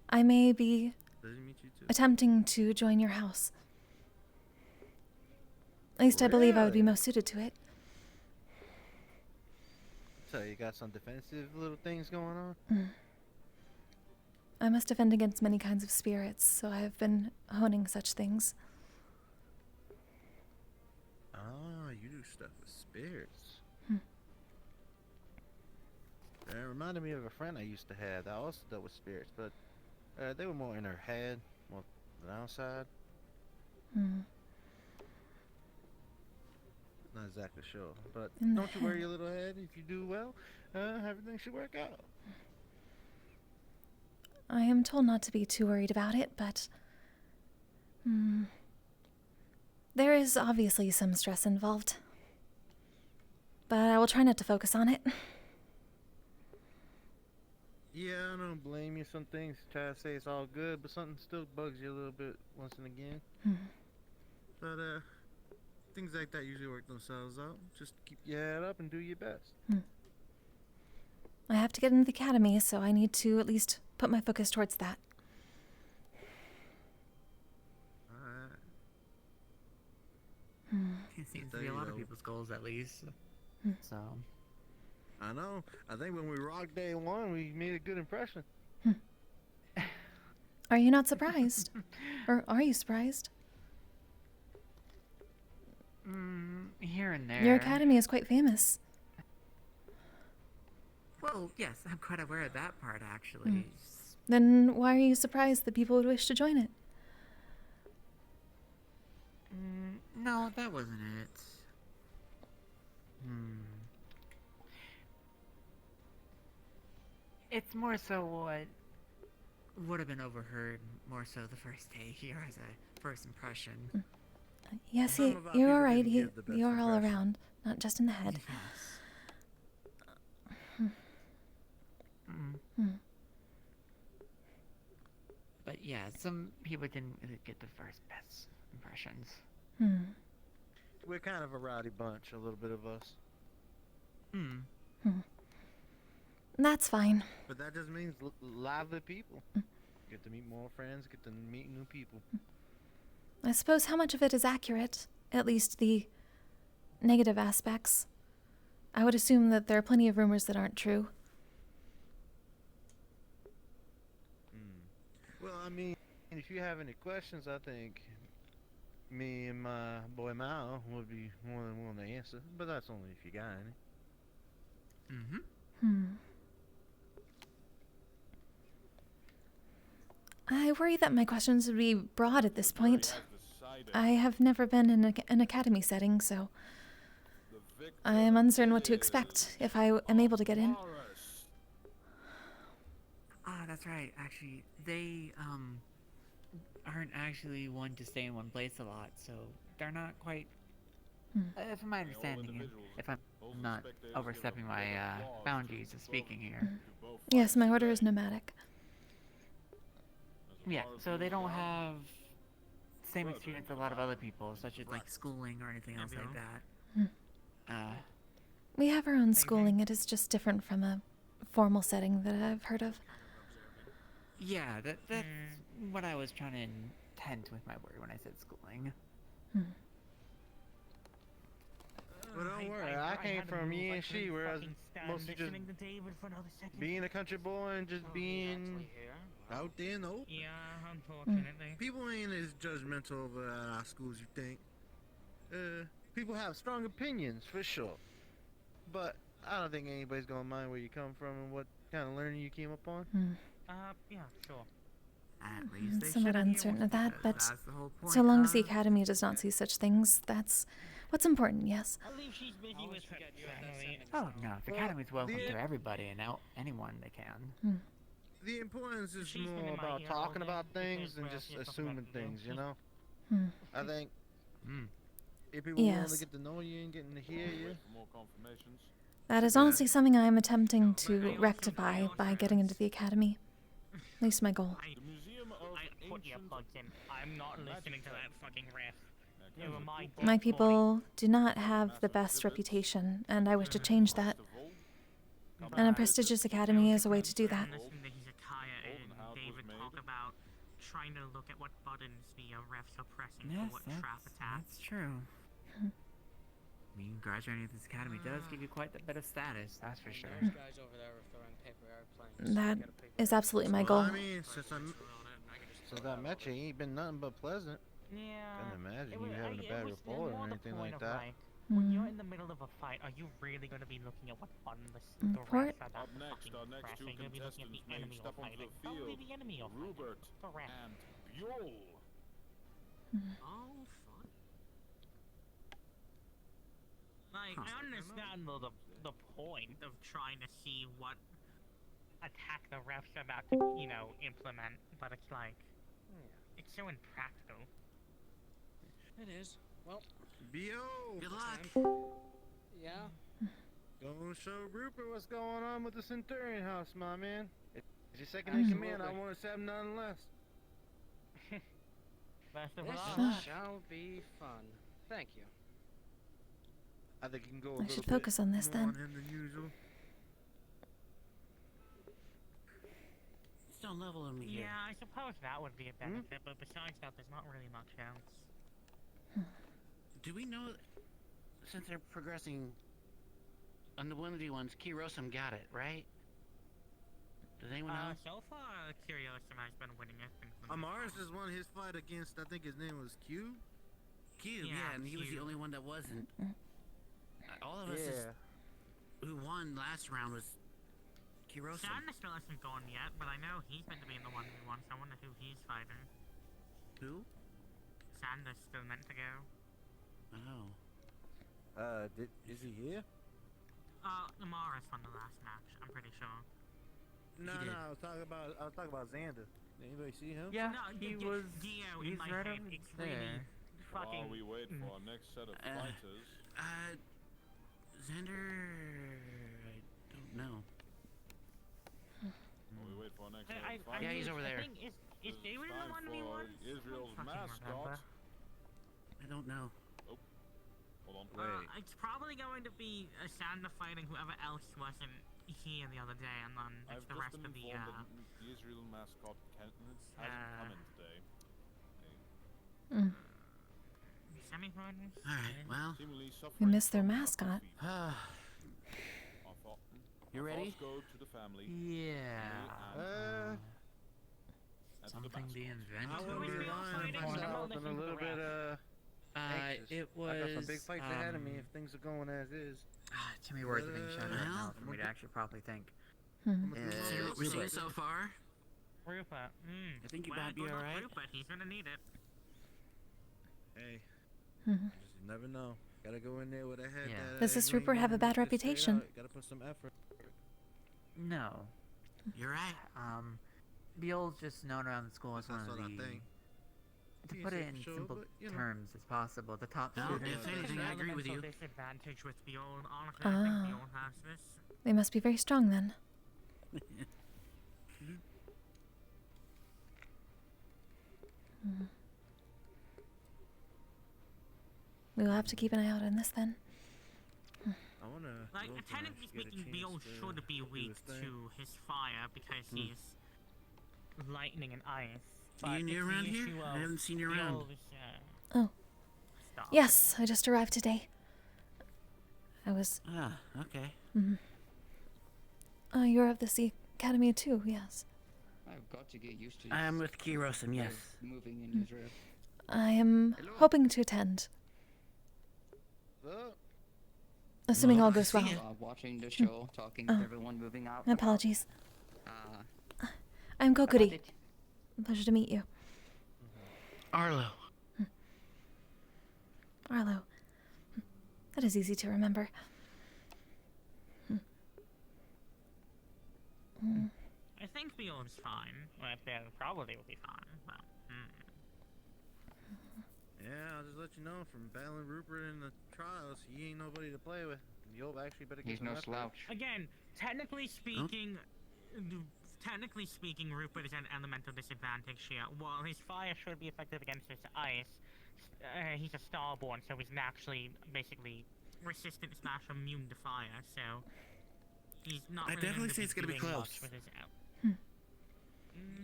I may be Pleasure to meet you too. attempting to join your house. At least I believe I would be most suited to it. So you got some defensive little things going on? I must defend against many kinds of spirits, so I have been honing such things. Ah, you do stuff with spirits. That reminded me of a friend I used to have that also dealt with spirits, but they were more in her head, more than outside. Not exactly sure, but don't you worry your little head. If you do well, everything should work out. I am told not to be too worried about it, but... there is obviously some stress involved. But I will try not to focus on it. Yeah, I don't blame you. Some things try to say it's all good, but something still bugs you a little bit once and again. But things like that usually work themselves out. Just keep your head up and do your best. I have to get into the academy, so I need to at least put my focus towards that. It seems to be a lot of people's goals, at least. So... I know. I think when we rocked day one, we made a good impression. Are you not surprised? Or are you surprised? Here and there. Your academy is quite famous. Well, yes, I'm quite aware of that part, actually. Then why are you surprised that people would wish to join it? No, that wasn't it. It's more so what would have been overheard more so the first day here as a first impression. Yes, you're all right. You're all around, not just in the head. But yeah, some people didn't really get the first best impressions. We're kind of a rowdy bunch, a little bit of us. That's fine. But that just means lively people. Get to meet more friends, get to meet new people. I suppose how much of it is accurate, at least the negative aspects. I would assume that there are plenty of rumors that aren't true. Well, I mean, if you have any questions, I think me and my boy Mao would be more than willing to answer. But that's only if you got any. I worry that my questions would be broad at this point. I have never been in an academy setting, so I am uncertain what to expect if I am able to get in. Ah, that's right. Actually, they aren't actually one to stay in one place a lot, so they're not quite. From my understanding, and if I'm not overstepping my boundaries of speaking here. Yes, my order is nomadic. Yeah, so they don't have the same experience a lot of other people, such as like schooling or anything else like that. We have our own schooling. It is just different from a formal setting that I've heard of. Yeah, that's what I was trying to intend with my word when I said schooling. But don't worry, I came from Yi and Shi, where I was mostly just being a country boy and just being out there in the open. Yeah, unfortunately. People ain't as judgmental over our schools you think. People have strong opinions, for sure. But I don't think anybody's gonna mind where you come from and what kind of learning you came up on. Yeah, sure. At least they Somewhat should. uncertain of that, but That's the whole point, so long as the Academy does not see such things, that's what's important, yes. I believe she's busy with her family. Oh no, the Academy's welcome to everybody and anyone they can. The importance is more about talking about things than just assuming things, you know? I think if people want to get to know you and getting to hear you. That is honestly something I am attempting to rectify by getting into the Academy. At least my goal. I put earplugs in. I'm not listening to that fucking riff. My people do not have the best reputation, and I wish to change that. And a prestigious academy is a way to do that. Listening to Hezekiah and David talk about trying to look at what buttons the refs are pressing for what trap attacks. That's true. I mean, graduating this academy does give you quite a bit of status, that's for sure. That is absolutely my goal. I mean, since I met you, ain't been nothing but pleasant. Yeah. Couldn't imagine you having a bad rapport or anything like that. When you're in the middle of a fight, are you really going to be looking at what button the refs are that fucking pressing? You're going to be looking at the enemy you're fighting. Probably the enemy you're fighting. The ref. Oh, fun. Like, I understand the point of trying to see what attack the refs are about to, implement, but it's like, it's so impractical. It is. Well, B.O. good luck. Yeah. Don't show Rupert what's going on with the Centurion House, my man. If you're second in command, I want to have none less. This shall be fun. Thank you. I think you can go I should focus on this then. Don't level on me here. Yeah, I suppose that would be a benefit, but besides that, there's not really much else. Do we know, since they're progressing on the Unity ones, Curiosum got it, right? Does anyone know? So far, Curiosum has been winning it. Amaris has won his fight against, I think his name was Q? Cube, yeah, and he was the only one that wasn't. All of us who won last round was Curiosum. Sandra still hasn't gone yet, but I know he's meant to be in the 1v1, so I wonder who he's fighting. Who? Sanders still meant to go. Oh. Is he here? Amaris won the last match, I'm pretty sure. No, I was talking about Xander. Did anybody see him? Yeah, No, he was. Dio He's in my right head. over It's really fucking. While we wait for our next set of fighters. Xander, I don't know. While we wait for our next set of Yeah, fighters. he's over there. Is David in the 1v1? Israel's mascot. I don't know. Hold on. It's probably going to be Sander fighting whoever else wasn't here the other day, and then I've the just rest been of the informed that the Israel mascot hasn't come in today. Semifinals. All right. Well, We missed their mascot. You ready? Go to the family. Yeah. Something being invented. I wouldn't be lying if I said I was a little bit anxious. It was. I got some big fights ahead of me if things are going as is. Too many words are being shown right now for me to actually properly think. We'll see so far. Rupert. I think you well, might be good luck, alright. Rupert. He's gonna need it. Hey. Just never know. Gotta go in there with a head. Does this Rupert have a bad reputation? Gotta put some effort. No. You're right. Beale's just known around the school as one of the. To put it in simple terms as possible, the top student. If anything, I agree with you. Disadvantage with Beale. Honestly, I think Beale has this. They must be very strong then. We'll have to keep an eye out on this then. I wanna. Like, technically speaking, Beale should be weak to his fire because he's lightning and ice. You new around here? I haven't seen you around. Oh. Yes, I just arrived today. I was. Ah, okay. You're of the Sea Academy too, yes. I've got to get used to. I'm with Curiosum, yes. Moving in Israel. I am hoping to attend. Assuming all goes well. Watching the show, talking to everyone, moving out. Apologies. I'm Kokkuri. Pleasure to meet you. Arlo. Arlo. That is easy to remember. I think Beale's fine. Well, they probably will be fine, but. Yeah, I'll just let you know from battling Rupert in the trials, he ain't nobody to play with. You'll actually better get He's no slouch. Again, technically speaking, Rupert is at an elemental disadvantage here. While his fire should be effective against his ice, he's a starborn, so he's naturally, basically, resistant / immune to fire. So he's not. I really definitely say it's gonna be doing close. much with his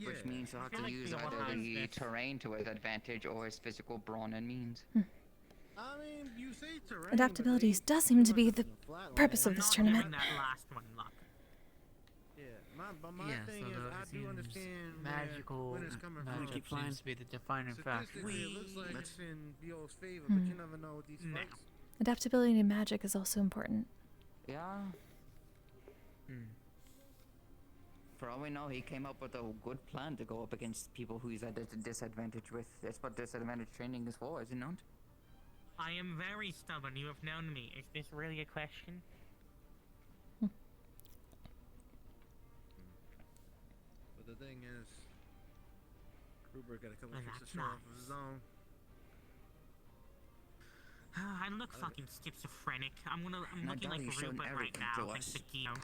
Which means he'll have to use either the terrain to his advantage or his physical brawn and means. I mean, you say terrain. Adaptability does seem to be the purpose of this tournament. That last one, luck. Yeah, my thing is, I do understand magical. when it's coming from. Magic seems to be the defining factor. Statistically, it looks like it's in Beale's favor, but you never know with these fights. Adaptability to magic is also important. Yeah. For all we know, he came up with a good plan to go up against people who he's at a disadvantage with. That's what disadvantage training is for, is it not? I am very stubborn. You have known me. Is this really a question? But the thing is, Rupert got a couple of tricks to show off of his own. I look fucking schizophrenic. I'm looking like Rupert right now. Thanks to Gio.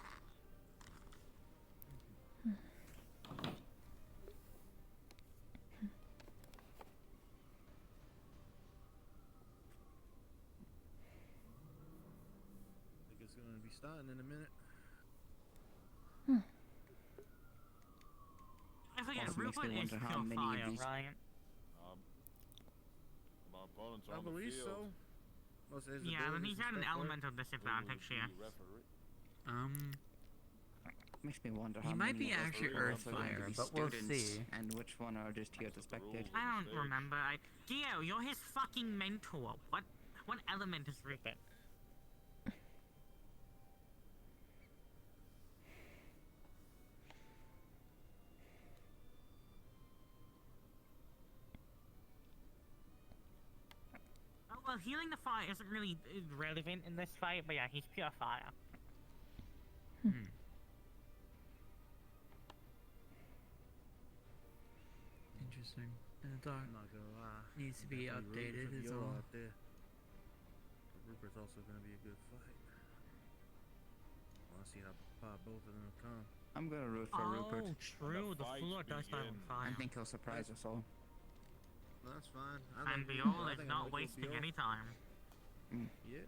I think it's going to be starting in a minute. I forget, Also makes me Rupert is wonder how pure many fire, of these- right? My opponent's I on the believe field. so. Most of his Yeah, then abilities he's at and an stuff work. elemental disadvantage here. Makes me wonder He how might many be of us actually are also going to Earthfire, be but we'll students, see. and which one are just here to spectate. I don't remember. Gio, you're his fucking mentor. What element is Rupert? Oh, well, healing the fire isn't really relevant in this fight, but yeah, he's pure fire. Interesting. And the dark I'm not gonna lie. needs to be Definitely rooting updated for is Viola all. out there. But Rupert's also gonna be a good fight. Wanna see how both of them come. I'm gonna root for Rupert. Oh, true. The floor does start on I fire. think he'll surprise us all. That's fine. And Viola is not wasting any time. Yeah.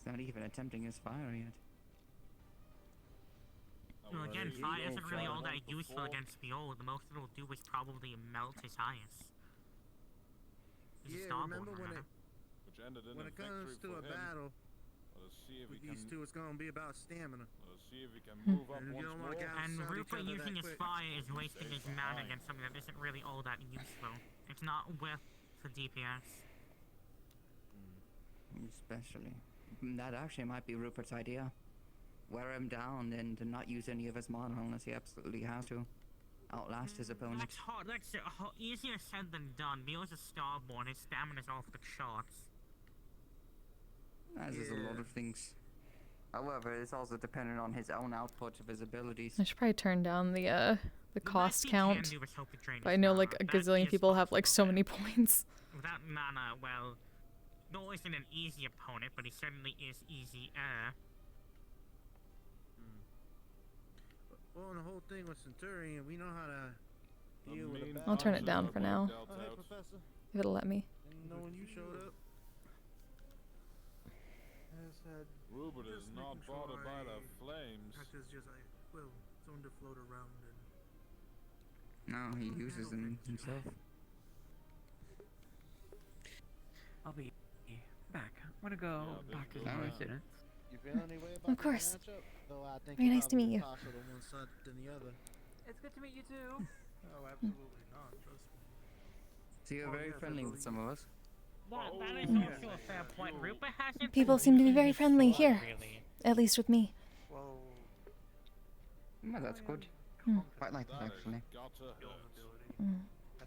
He's not even attempting his fire yet. Well, again, fire isn't really all that useful against Biol. The most it'll do is probably melt his ice. He's a starborn, remember? When it comes to a battle with these two, it's gonna be about stamina. See if we can move up once more. And Rupert using his fire is wasting his mana against something that isn't really all that useful. It's not worth the DPS. Especially. That actually might be Rupert's idea. Wear him down and to not use any of his mana unless he absolutely has to. Outlast his opponent. That's hard. That's easier said than done. Biel's a starborn. His stamina's off the charts. As is a lot of things. However, it's also dependent on his own output of his abilities. I should probably turn down the cost count. But I know like a gazillion people have like so many points. Without mana, well, Biel isn't an easy opponent, but he certainly is easier. Well, and the whole thing with Centurion, we know how to deal with a battle. I'll turn it down for now. Oh, hey, Professor. If it'll let me. Didn't know when you showed up. Rupert is not bothered by the flames. Actors just like, well, someone to float around and. No, he uses them himself. I'll be back. I'm gonna go back to the residence. You feel any way about Of course. the matchup? Though I think Very you nice to probably meet you. toss it on one side than the other. It's good to meet you too. Oh, absolutely not. Trust me. So you're very friendly with some of us. That is also a fair point. Rupert hasn't. People seem to be very friendly here. Really. At least with me. Well, That's good. Quite like that actually. at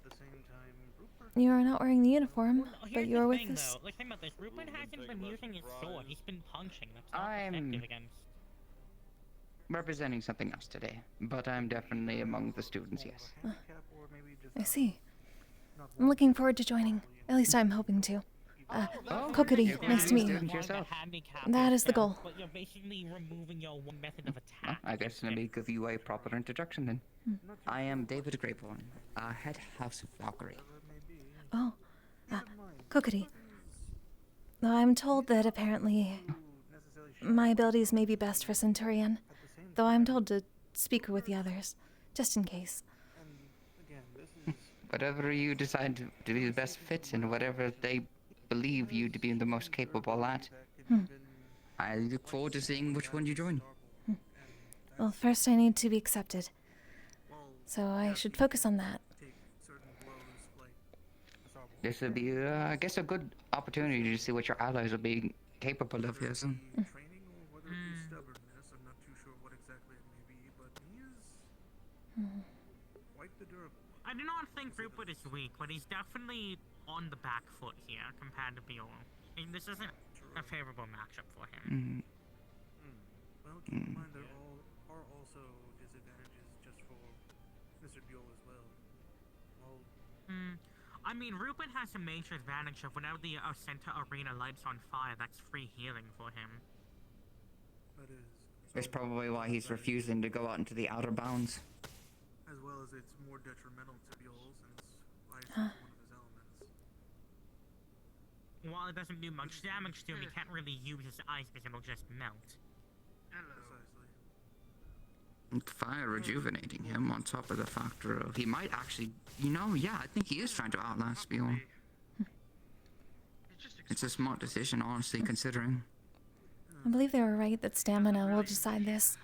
the same time, Rupert. You are not wearing the uniform, Well, but here's you are the with thing, us. though. Like, think about this. Rupert hasn't been using his sword. He's been punching. That's not I'm effective against. representing something else today, but I'm definitely among the students, yes. I see. I'm looking forward to joining. At least I'm hoping to. Kokkuri, nice to meet you. That is the goal. But you're basically removing your one method of attack. I guess let me give you a proper introduction then. I am David Greyborn, head house of Valkyrie. Oh, Kokkuri. Though I'm told that apparently my abilities may be best for Centurion, though I'm told to speak with the others, just in case. Whatever you decide to be the best fit and whatever they believe you to be the most capable at, I look forward to seeing which one you join. Well, first I need to be accepted. So I should focus on that. This would be, I guess, a good opportunity to see what your allies will be capable of, yes. I do not think Rupert is weak, but he's definitely on the back foot here compared to Biol. And this isn't a favorable matchup for him. Well, keep in mind there are also disadvantages just for Mr. Biol as well. I mean, Rupert has a major advantage of whenever the center arena lights on fire, that's free healing for him. That is. That's probably why he's refusing to go out into the outer bounds. As well as it's more detrimental to Biol since ice is one of his elements. While it doesn't do much damage to him, he can't really use his ice because it'll just melt. Precisely. And fire rejuvenating him on top of the factor of he might actually, yeah, I think he is trying to outlast Biol. It's a smart decision, honestly, considering. I believe they were right that stamina will decide this.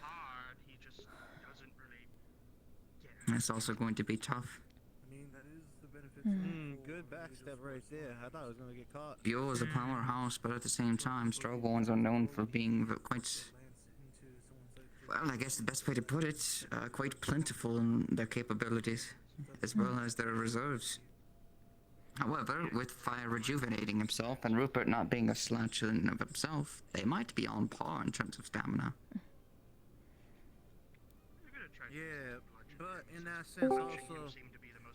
It's also going to be tough. I mean, that is the benefit. Good backstep right there. I thought I was gonna get caught. Biol is a powerhouse, but at the same time, Strogones are known for being quite, well, I guess the best way to put it, quite plentiful in their capabilities, as well as their reserves. However, with Fire rejuvenating himself and Rupert not being a slouch in of himself, they might be on par in terms of stamina. Yeah, but in that sense also,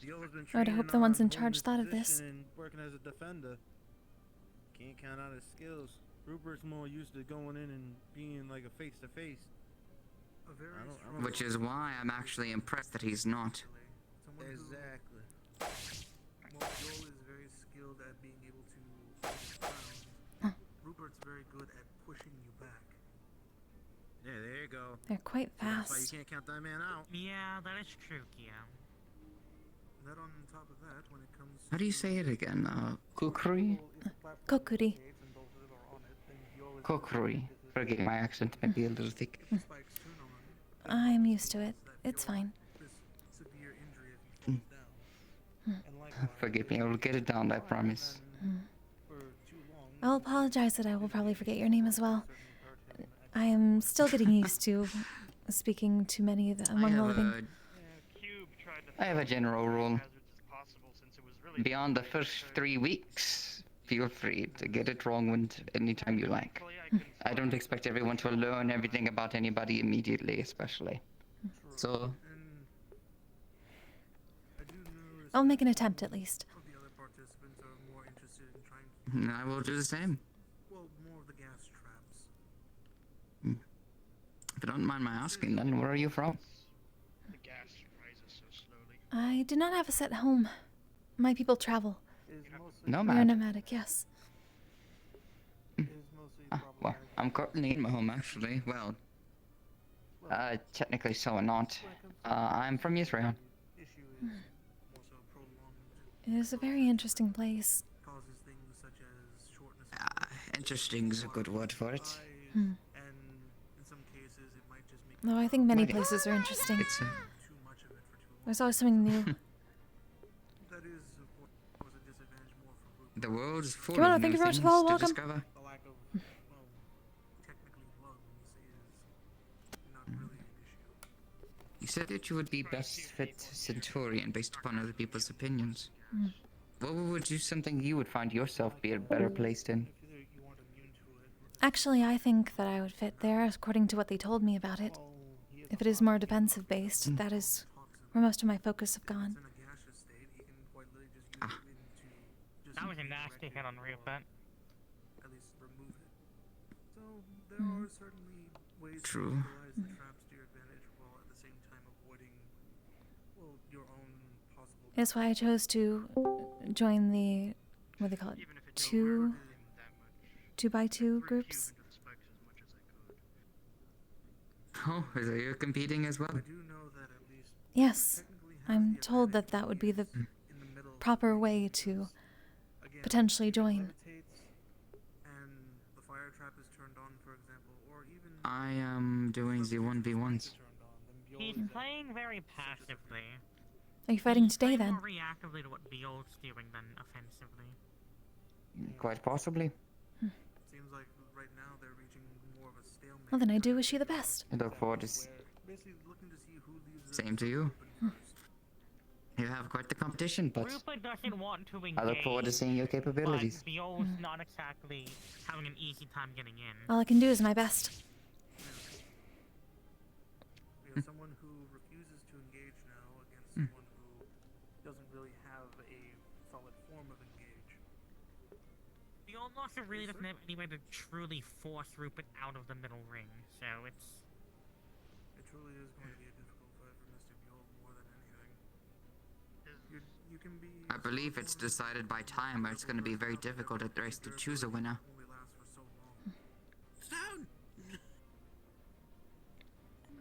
Biol's been I would hope the ones in charge thought of this. and working as a defender. Can't count out his skills. Rupert's more used to going in and being like a face-to-face. Which is why I'm actually impressed that he's not. Exactly. Well, Biol is very skilled at being able to hold his ground. Rupert's very good at pushing you back. Yeah, there you go. They're quite That's why you fast. can't count that man out. Yeah, that is true, yeah. And then on top of that, when it comes How do you say it again? Kokkuri? Kokkuri. Kokkuri. Forgive my accent, might be a little thick. I'm used to it. It's fine. Forgive me, I will get it down, I promise. I'll apologize that I will probably forget your name as well. I am still getting used to speaking to many of the among the living. I have a general rule. Beyond the first 3 weeks, feel free to get it wrong anytime you like. I don't expect everyone to learn everything about anybody immediately, especially. So, I'll make an attempt at least. I will do the same. Well, more of the gas traps. If you don't mind my asking, then where are you from? The gas rises so slowly. I do not have a set home. My people travel. Nomad? We are nomadic, yes. Well, I'm currently in my home, actually. Well, technically so or not. I'm from Israel. It is a very interesting place. Interesting is a good word for it. Though I think many places are interesting. There's always something new. The world is full Come on, of thank new you very much things for the to welcome. discover. You said that you would be best fit Centurion based upon other people's opinions. What would you something you would find yourself be better placed in? Actually, I think that I would fit there according to what they told me about it. If it is more defensive based, that is where most of my focus have gone. That was a nasty hit on Rupert. At least remove it. So there are certainly ways True. to utilize the traps to your advantage while at the same time avoiding, well, your own possible. That's why I chose to join the, what do they call it, two by two groups. Oh, so you're competing as well? Yes, I'm told that that would be the proper way to potentially join. I am doing the 1v1s. He's playing very passively. Are you fighting today then? More reactively to what Beel's doing than offensively. Quite possibly. Seems like right now they're reaching more of a stalemate. Well, then I do wish you the best. I look forward to Basically looking to see who leaves same to you. You have quite the competition, but Rupert doesn't want to engage. I look forward to seeing your capabilities. But Beel's not exactly having an easy time getting in. All I can do is my best. We have someone who refuses to engage now against someone who doesn't really have a solid form of engage. Beel also really doesn't have any way to truly force Rupert out of the middle ring, so it's... It truly is going to be a difficult fight for Mr. Beel more than anything. You can be... I believe it's decided by time, or it's going to be very difficult at the race to choose a winner.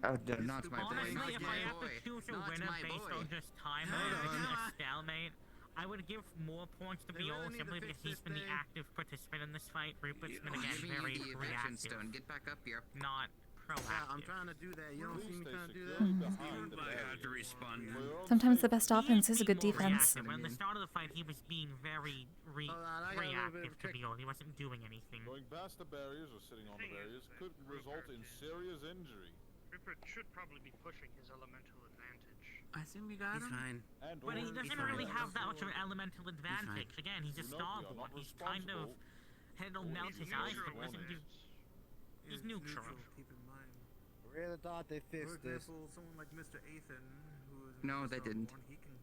Oh, not my boy. Honestly, if I have to choose a winner based on just time and a stalemate, I would give more points to Beel simply because he's been the active participant in this fight. Rupert's been again very reactive. Get back up here. Not proactive. Yeah, I'm trying to do that. You don't see me trying to do that? I had to respond. Sometimes the best offense is a good defense. When at the start of the fight, he was being very reactive to Beel. He wasn't doing anything. Going past the barriers or sitting on the barriers could result in serious injury. Rupert should probably be pushing his elemental advantage. I think we got him. Fine. But he doesn't really have that much of an elemental advantage. Again, he's a Starborn. He's kind of... He'll melt his eyes, but doesn't do... He's neutral. Keep in mind. Really thought they fixed For this. example, someone like Mr. Ethan, who is No, they didn't. he can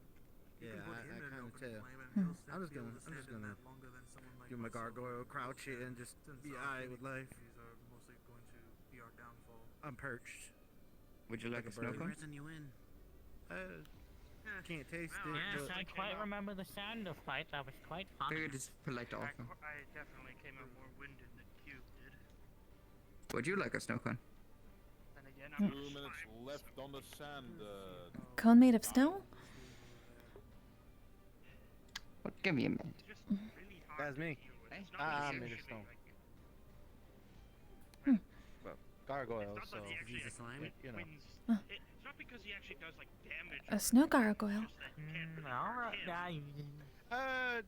Yeah, put I in an kind of open tell. flame and he'll I'm just be able gonna, to stand in that longer than someone like do my myself. gargoyle crouch it and just be alright with life. These are mostly going to be our downfall. I'm perched. Would you like a snow cone? You in. Can't taste it. Yes, but I quite remember the Sander fight. That was quite fun. Figured it's polite to offer. I definitely came out more winded than Cube did. Would you like a snow cone? 2 minutes left on the sand. Cone made of snow? What? Give me a minute. That's me. I'm made of stone. Well, gargoyle, so Jesus slime. you know. It's not because he actually does like damage. A snow gargoyle.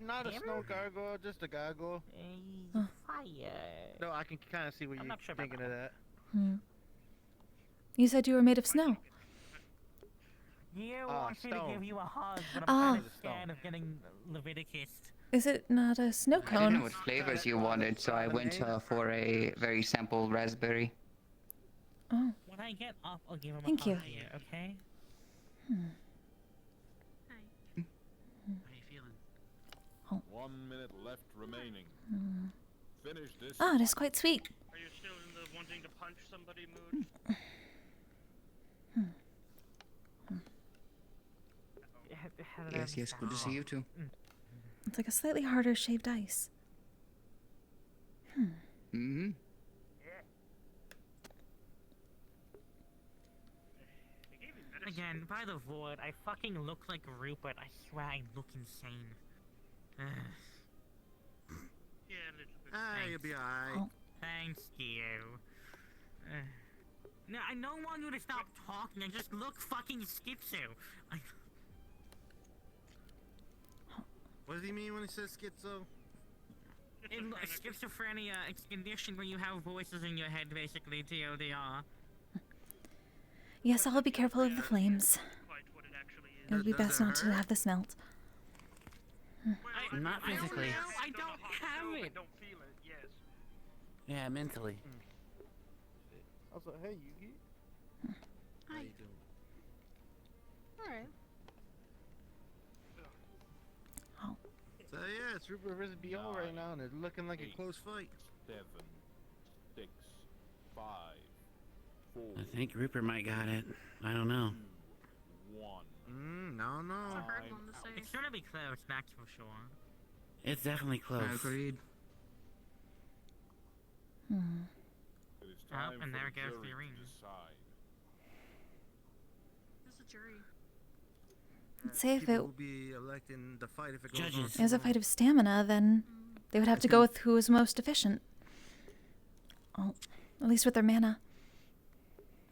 Not a snow gargoyle, just a gargoyle. Fire. No, I can kind of see what you're thinking of that. You said you were made of snow. You want me to give you a hug, but I'm Ah. kind of scared of getting Leviticus. Is it not a snow I didn't know cone? what flavors you wanted, so I went for a very simple raspberry. Oh. When I get up, I'll give him Thank a hug you. here, okay? How are you feeling? 1 minute left remaining. Finish this. Oh, it is quite sweet. Are you still in the wanting to punch somebody mood? Yes, good to see you too. It's like a slightly harder shaved ice. Mm-hmm. Again, by the void, I fucking look like Rupert. I swear I look insane. Yeah, a little bit. You'll be alright. Thanks, you. No, I don't want you to stop talking. I just look fucking schizo. What does he mean when he says schizo? Schizophrenia, it's a condition where you have voices in your head, basically, TLDR. Yes, I'll be careful of the flames. It would be best not to have this melt. Not physically. I don't have it. Don't feel it, yes. Yeah, mentally. I was like, hey, Yugi. Hi. How you doing? Alright. So yeah, it's Rupert versus BO right now, and it's looking like a close fight. 7, 6, 5, 4. I think Rupert might got it. I don't know. 1. No. It's a hard one to say. It's gonna be close, that's for sure. It's definitely close. Agreed. It is time and for there the goes jury the arena. to decide. There's a jury. Let's say if People it will be electing the fight if it goes Judges. on. is a fight of stamina, then they would have to go with who is most efficient. Oh, at least with their mana.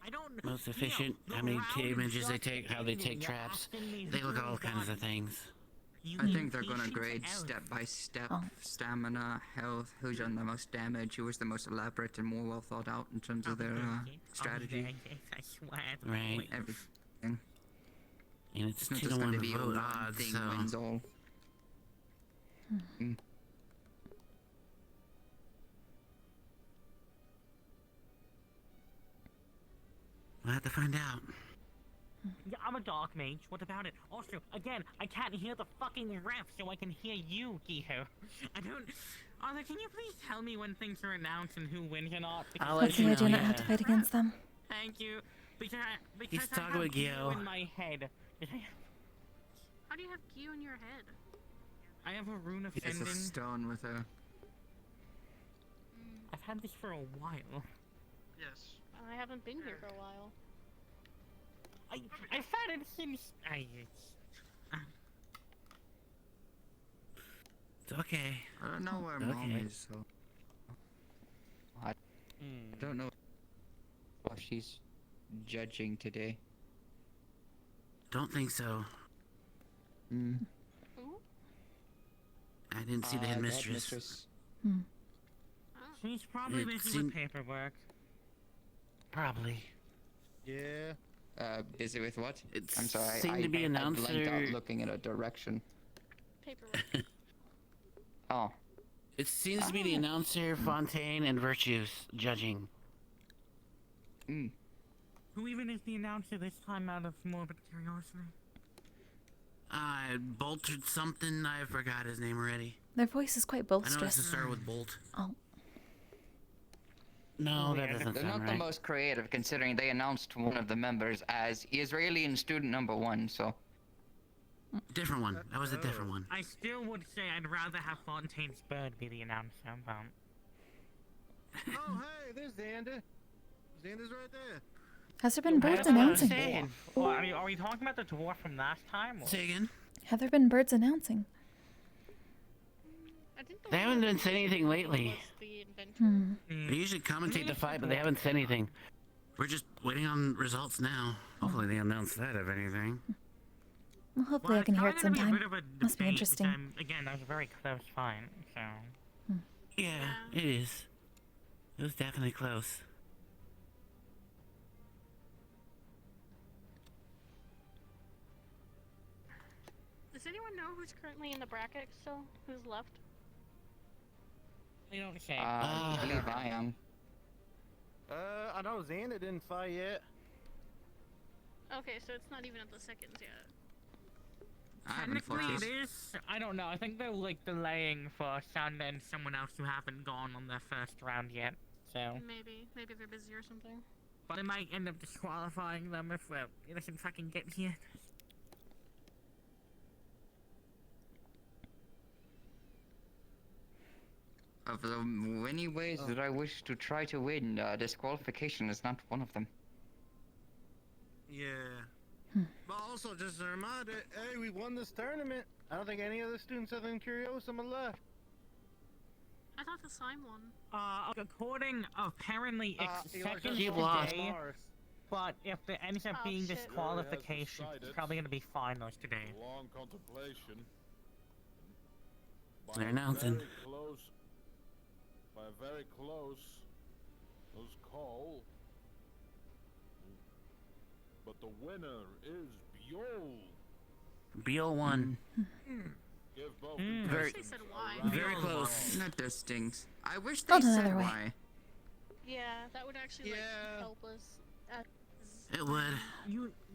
I don't Most efficient, how many images they take, how they take traps. They look at all kinds of things. I think they're gonna grade step by step. Stamina, health, who's done the most damage, who was the most elaborate and more well thought out in terms of their strategy. I swear. Right. Everything. And it's It's not 2 to just 1 gonna be a vote one odds, thing so. wins all. We'll have to find out. Yeah, I'm a dark mage. What about it? Also, again, I can't hear the fucking ref, so I can hear you, Giho. I don't. Arthur, can you please tell me when things are announced and who wins or not? I'll let Luckily, you I know, do not yeah. have to fight against them. Thank you. Because He's I talking have with you Gil. in my head. How do you have Q in your head? I have a rune of It's a sending. stone with a. I've had this for a while. Yes. I haven't been here for a while. I've had it since. It's okay. I don't know where Okay. Mom is, so. I don't know if she's judging today. Don't think so. Who? I didn't see the headmistress. She's probably It busy seemed- with paperwork. Probably. Yeah. Busy with what? It I'm sorry. seemed to be I blanked out announcer- looking in a direction. Paperwork. Oh. It seems to be the announcer, Fontaine, and Virtues judging. Who even is the announcer this time out of morbid curiosity? Bolted something. I forgot his name already. Their voice is quite I know it has to boisterous. start with Bolt. Oh. No, that doesn't They're sound not the right. most creative, considering they announced one of the members as Israeli student number 1. So. Different one. That was a different one. I still would say I'd rather have Fontaine's bird be the announcer, but... Oh, hey, there's Xander. Xander's right there. Has there been birds That's what I'm announcing? saying. Well, I mean, are we talking about the dwarf from last time? Or? Say again? Have there been birds announcing? They haven't been saying anything lately. They usually commentate the fight, but they haven't said anything. We're just waiting on results now. Hopefully they announce that, if anything. Well, hopefully I can hear it sometime. Must be interesting. Again, that was a very close fight, so... Yeah, it is. It was definitely close. Does anyone know who's currently in the bracket still? Who's left? They don't say. I believe I am. I know Xander didn't fight yet. Okay, so it's not even at the seconds yet. Technically it is. I don't know. I think they're like delaying for Sanda and someone else who haven't gone on their first round yet. So. Maybe they're busy or something. But it might end up disqualifying them if innocent fucking get here. Of the many ways that I wish to try to win, disqualification is not one of them. Yeah. But also, just a reminder, hey, we won this tournament. I don't think any other students other than Curiosum are left. I thought the slime won. According, apparently it's second Keep today, lost. but if there ends up being disqualification, it's probably gonna be finals today. Long contemplation. They're announcing. By a very close call. But the winner is Bjol. Beal won. Give both Very, They said why. very close. That does stings. I wish they Hold said another way. why. Yeah, that would actually like help us. It would.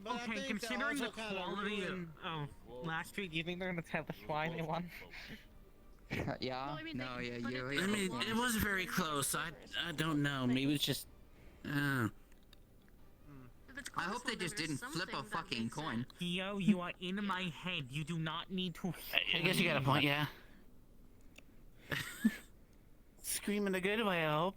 But I Okay, think they're considering the also kinda quality ruined- of last week, do you think they're gonna tell us why they won? Yeah? Well, I mean, No, they yeah, put you. it I mean, it was very close. I don't know. Maybe it's just. I hope they just didn't flip a fucking coin. Yo, you are in my head. You do not need to. I guess you got a point, yeah. Scream in a good way, I hope.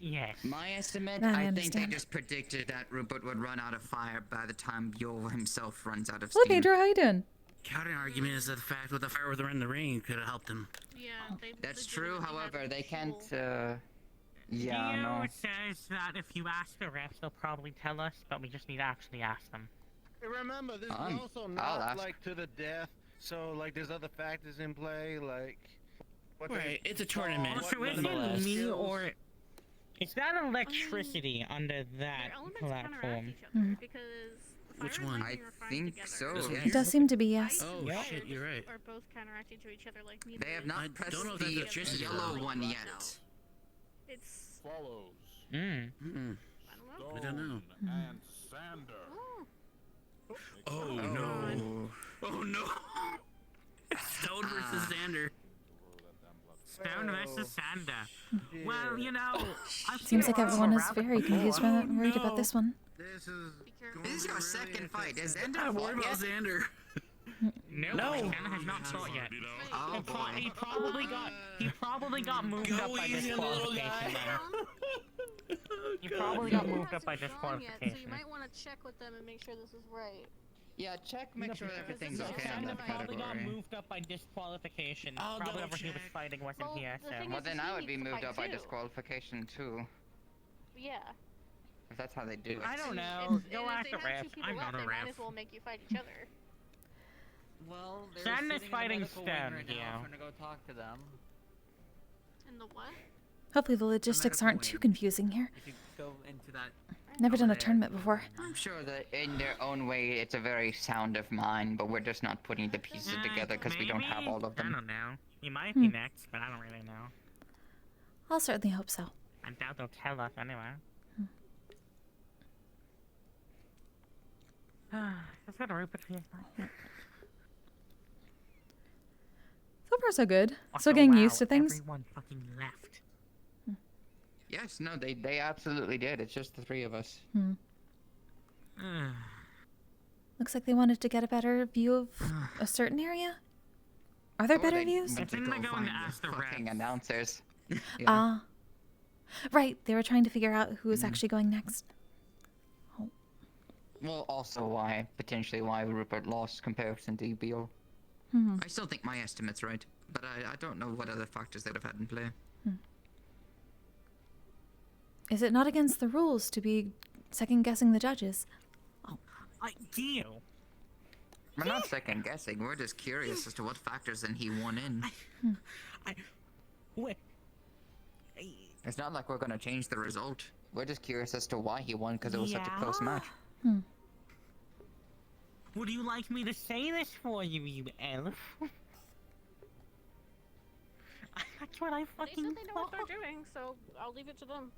Yes. My estimate, I I think they understand. just predicted that Rupert would run out of fire by the time Bjol himself runs out of Look, steam. Adra, how you doing? Counter argument is that the fact with the fire with her in the ring could have helped him. Yeah, That's true, however, they can't, yeah, Theo no. says that if you ask the refs, they'll probably tell us, but we just need to actually ask them. Remember, this is also I'll not ask. like to the death, so like there's other factors in play, like what Right, they it's a saw, tournament. what So is nonetheless. it me skills. or is that electricity under that Their elements counteract platform? each other because fire Which and one? lightning I are fine think together. so, This one yes. It does seem to be, yes. Ice Oh, and shit, fire you're right. Are both counteracting to each other like neither They have is- not I pressed don't know if that's the electricity, yellow though. one No. yet. It's Follows Mm. I don't know. I don't know. and Sander. Oh no. Oh no. Stone versus Xander. Stone versus Sander. Well, you know, I Seems like feel everyone is rabbit very confused hole. and worried about this one. This is This is your second fight. Is Xander I'm worried fought about yet? Xander. No, Xander has not fought yet. Oh boy. He probably got moved Go up by easy on the little disqualification. guy. Though. He probably got moved up by Yet, so you disqualification. might want to check with them and make sure this is right. Yeah, check, make sure everything's this is okay in Xander that Probably got category. moved up by disqualification. I'll Probably double whoever he was check. fighting wasn't Well, here, the so. thing Well, is, then he I would be needs to moved fight up by too. disqualification too. Yeah. If that's how they do it. I don't know. And Go if ask they the have two ref. people I'm left, not a they might ref. as well make you fight each other. Well, they're Sand is sitting in the fighting medical wing Stone, right now. yeah. I'm gonna go talk to them. And the what? Hopefully the logistics aren't too confusing here. If you go into that. Never done a over there. tournament before. I'm sure that in their own way it's a very sound of mine, but we're just not putting the pieces together because we don't have Maybe? all of I them. don't know. He might be next, but I don't really know. I'll certainly hope so. I doubt they'll tell us anyway. Let's go to Rupert here. So far so good. Also, Still getting wow, used to things. Everyone fucking left. Yes, no, they absolutely did. It's just the three of us. Looks like they wanted to get a better view of a certain area. Are there Or better they views? went to think go they're going to find the ask the fucking refs. announcers. Ah. Right, they were trying to figure out who was actually going next. Well, also potentially why Rupert lost comparison to Beal. I still think my estimate's right, but I don't know what other factors they'd have had in play. Is it not against the rules to be second-guessing the judges? Gio. We're not second-guessing, we're just curious as to what factors then he won in. Wait. It's not like we're gonna change the result. We're just curious as to why he won, because it was such a close match. Would you like me to say this for you, you elf? That's what I fucking They said they know what they're doing, so I'll leave it to them.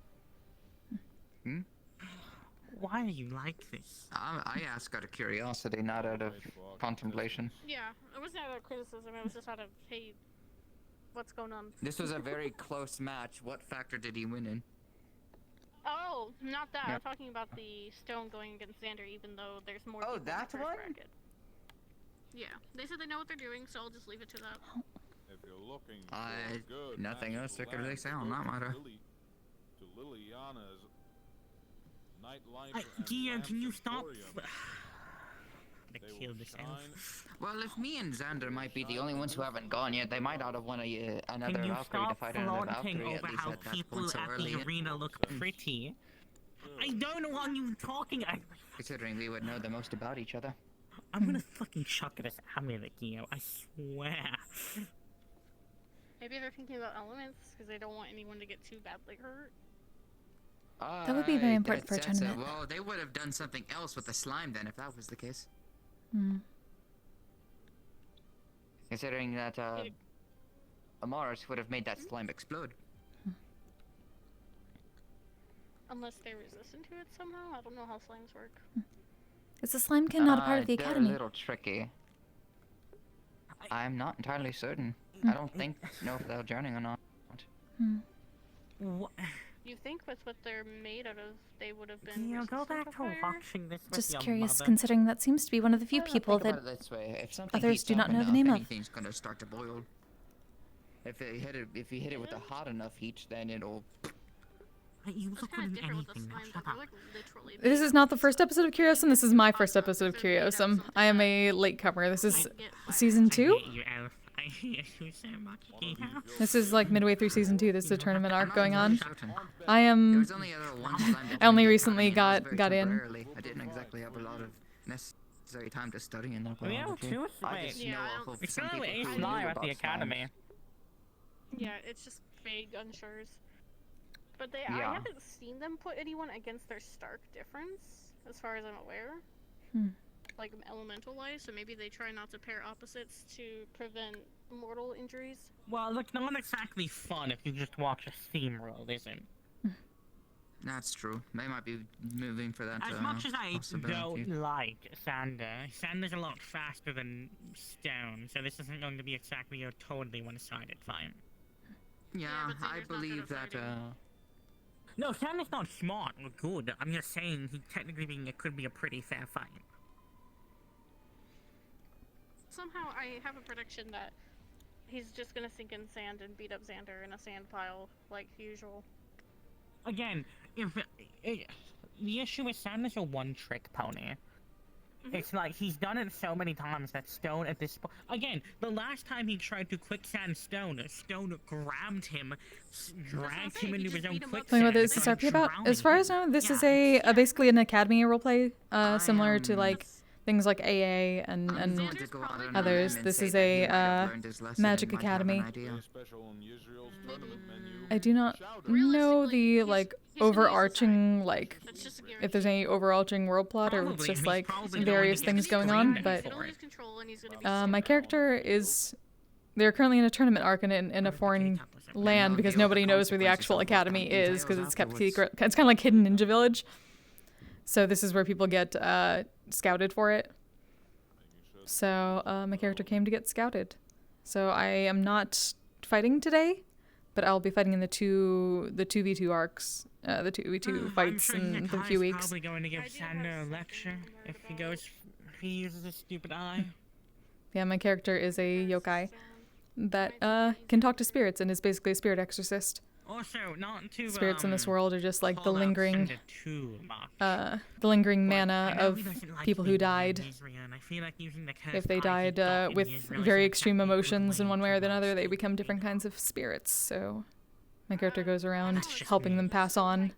Why are you like this? I ask out of curiosity, not out of contemplation. Yeah, it wasn't out of criticism, it was just out of, hey, what's going on? This was a very close match. What factor did he win in? Oh, not that. Yep. I'm talking about the Stone going against Xander, even though there's more Oh, people that in the one? first bracket. Yeah, they said they know what they're doing, so I'll just leave it to that. If you're looking Nothing else I could really say on that matter. To Liliana's nightlife. Gio, can you stop? To kill this elf. Well, if me and Xander might be the only ones who haven't gone yet, they might not have won another Can you Valkyrie to stop fight another flaunting Valkyrie, at over least how at that people point so at early. the arena look pretty? I don't want you talking. Considering we would know the most about each other. I'm gonna fucking chuck this amulet, Gio. I swear. Maybe they're thinking about elements, because they don't want anyone to get too badly hurt. That would be very important for a tournament. Well, they would have done something else with the slime then, if that was the case. Considering that Amaris would have made that slime explode. Unless they're resistant to it somehow? I don't know how slimes work. Is the Slimekin not a part of the they're academy? a little tricky. I'm not entirely certain. I don't know if they're joining or not. What? You think with what they're made out of, they would have been. Gio, go back to watching this with Just your curious, mother. considering that seems to be one of the few people Think that about it this way. If something others heats do up not know the enough, name of. anything's gonna start to boil. If you hit it with a hot enough heat, then it'll. You look at anything now. Shut up. This is not the first episode of Curiosum. This is my first episode of Curiosum. I am a latecomer. This is season 2. I hate you so much, Gio. This is like midway through season 2. This is a tournament arc going on. I am. I only recently got in. I didn't exactly have a lot of necessary time to study and that. We have two. We still have Ace Live at the academy. Yeah, it's just vague unsures. But I haven't seen them put anyone against their stark difference, as far as I'm aware. Like elemental-wise, so maybe they try not to pair opposites to prevent mortal injuries. Well, look, not exactly fun if you just watch a steamroll, isn't? That's true. They might be moving for that. As much as I possibility. don't like Sander's a lot faster than Stone, so this isn't going to be exactly a totally one-sided fight. Yeah, I believe that. No, Sander's not smart or good. I'm just saying he technically could be a pretty fair fight. Somehow I have a prediction that he's just gonna sink in sand and beat up Xander in a sand pile like usual. Again, the issue with Sander's a one-trick pony. It's like he's done it so many times that Stone at this point. Again, the last time he tried to quicksand Stone grabbed him, dragged him into his own quicksand. Talking about this SRP about. As far as I know, this is a basically an academy roleplay, similar to like things like AA and others. This is a magic academy. I do not know the like overarching like if there's any overarching world plot or it's just like various things going on, but my character is they're currently in a tournament arc in a foreign land because nobody knows where the actual academy is because it's kept secret. It's kind of like hidden Ninja Village. So this is where people get scouted for it. So my character came to get scouted. So I am not fighting today, but I'll be fighting in the 2v2 arcs, the 2v2 fights in a few weeks. Probably going to give Sander a lecture if he uses a stupid eye. Yeah, my character is a yokai that can talk to spirits and is basically a spirit exorcist. Also, not to spirits in this world are just like the call out lingering, Cinder too much. the lingering mana I know of he doesn't like people who being died. Yizrian, and I feel like using the If cursed they eye he died got in with Yizriel very is extreme exactly emotions in way one way or too another, much. they become different kinds of spirits. So my character goes around helping them pass on,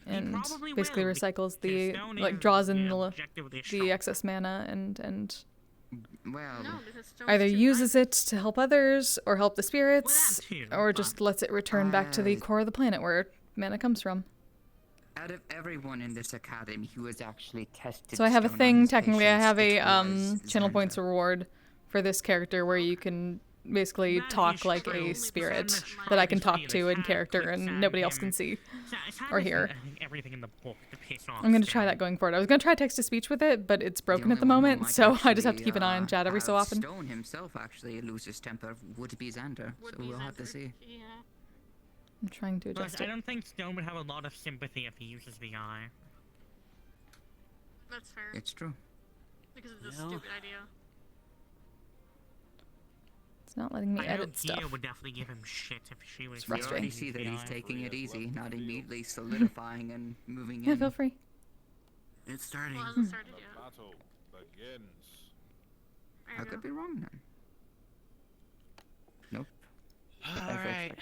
and probably basically will, recycles the Stone like is draws in the the objectively excess mana and Well, either uses it to help others or help the spirits, too, or just lets it return back to the core of the planet where mana comes from. Out of everyone in this academy who has actually tested So I have a stone on thing, his technically I patients, have a it was channel Xander. points reward for this character where you can basically talk like true. a spirit Xander that I can tried talk to to in steal character it, and Quicksand nobody else him. can see Xander's or hear. I think everything in the book to piss off I'm gonna try Stone. that going forward. I was gonna try text to speech with it, but it's broken The at the only one who moment, might so I just have to actually, keep an eye on chat every so have often. Stone himself actually lose his temper would be Xander, so we'll have to see. Yeah. I'm trying to Plus, adjust I it. don't think Stone would have a lot of sympathy if he uses the eye. That's fair. It's true. Because it's a Well. stupid idea. It's not letting me I know edit Gia stuff. would definitely give him shit if she was. We already frustrating. see that he's taking it easy, not immediately solidifying and moving Yeah, in. feel free. It's starting. Well, it hasn't started yet. Battle begins. I could be wrong then. Nope. Alright.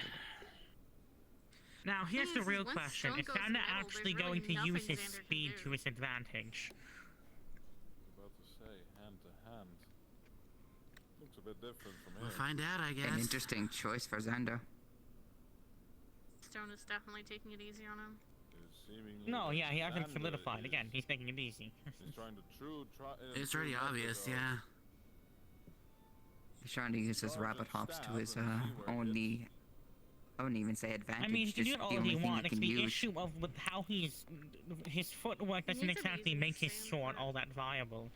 Now, here's the is, real once question. Stone Is goes Xander metal, actually there's going really to use nothing his Xander can speed do. to his advantage? About to say hand to hand. Looks a bit different from here. We'll find out, I An guess. interesting choice for Xander. Stone is definitely taking it easy on him. No, yeah, he hasn't Xander solidified. is- Again, he's taking it easy. He's trying to It's already obvious, yeah. He's trying to use his rabbit hops to his only. I wouldn't even say advantage. I mean, he can do just it all the only he thing he wants. It's can the use. issue of with how his footwork doesn't Needs to be exactly using make his sand sword all that viable.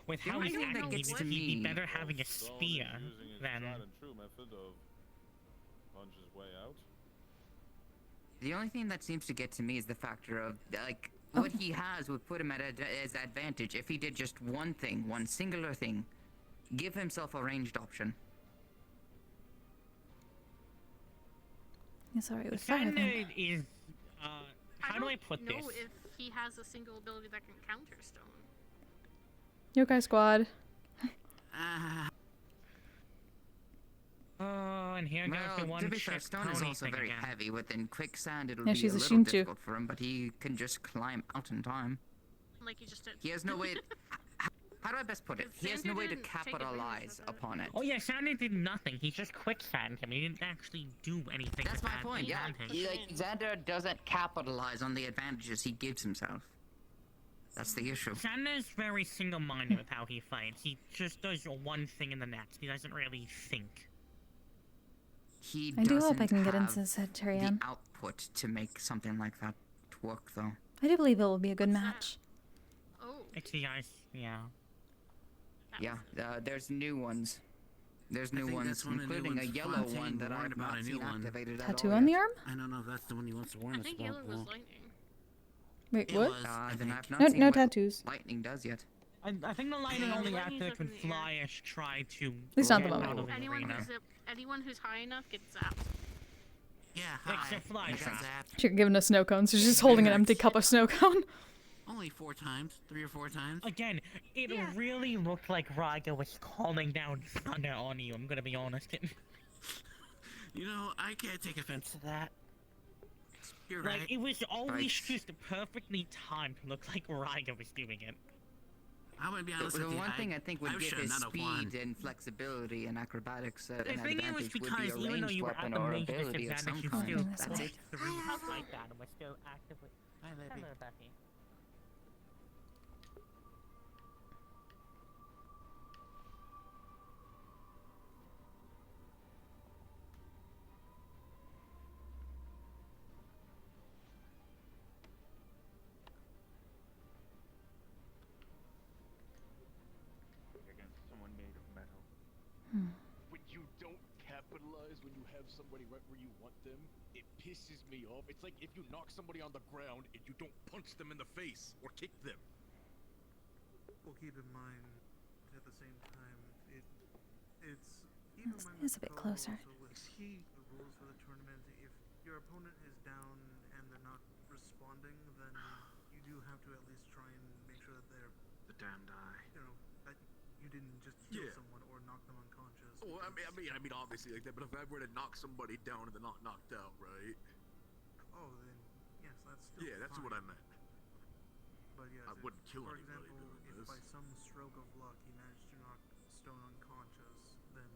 With The how only he's thing that acting, gets to he'd be me- better having a spear than. True method of punch his way out. The only thing that seems to get to me is the factor of like Oh. what he has would put him at his advantage if he did just one thing, one singular thing. Give himself a ranged option. Yeah, sorry, with fire then. Standard is. How do I put know this? if he has a single ability that can counter Stone. Yokai Squad. Oh, and here goes the Well, one to be fair, trick Stone is pony also thing very again. heavy. Within quicksand, it'll Yeah, be she's a a little Shinju. difficult for him, but he can just climb out in time. Like you just did. He has no way. How do I best put it? He has no Xander way to didn't take advantage capitalize of it. upon it. Oh yeah, Sander did nothing. He just quicksand him. He didn't actually do anything. That's to my add point. Yeah, advantage. like Xander doesn't capitalize on the advantages he gives himself. That's the issue. Sander's very single-minded with how he fights. He just does one thing in the next. He doesn't really think. He I do hope I doesn't can get have into Sagittarian. the output to make something like that work, though. I do believe it will be a good match. Oh. It's the ice, yeah. Yeah, there's new ones. There's I new think ones, that's one of the new including a ones. yellow Fontaine one that warned I've about not a new seen one. activated at Tattoo all on the yet. arm? I don't know if that's the one he wants to warn I us think about. yellow was Well, lightning. Wait, it what? was, I Then think. I've not No, seen no what tattoos. lightning does yet. I think the lightning only lightning's activates up when in the air. Flyers try to least not get the moment. out of the Anyone arena. anyone who's high enough gets zapped. Yeah, Like hi. the fly Makes trap. sense. She's giving a snow cone, so she's just holding an empty cup of snow cone. Only 4 times, 3 or 4 times. Again, it Yeah. really looked like Ryga was calling down thunder on you, I'm gonna be honest. You know, I can't take offense to that. You're Like, right. it was always Right. just perfectly timed to look like Ryga was doing it. I'm gonna be The, honest the with you. one thing I think would give should his not have won. speed and flexibility and acrobatics The an thing is, advantage would be because a even though ranged you were at weapon the or major ability of some disadvantage, you kind. still That's pushed it. through stuff like that and was still actively... Hi, Libby. Hello, Becky. Against someone made of metal. When you don't capitalize when you have somebody right where you want them, it pisses me off. It's like if you knock somebody on the ground and you don't punch them in the face or kick them. We'll keep in mind at the same time it's It's a bit closer. the rules for the tournament tournament, if your opponent is down and they're not responding, then you do have to at least try and make sure that they're The damned eye. you know, that you didn't just kill someone or knock them unconscious. Oh, I mean, obviously like that. But if I were to knock somebody down and they're not knocked out, right? Oh, then yes, that's still That's fine. what I meant. But yes, I wouldn't kill for anybody example, doing if this. by some stroke of luck he managed to knock Stone unconscious, then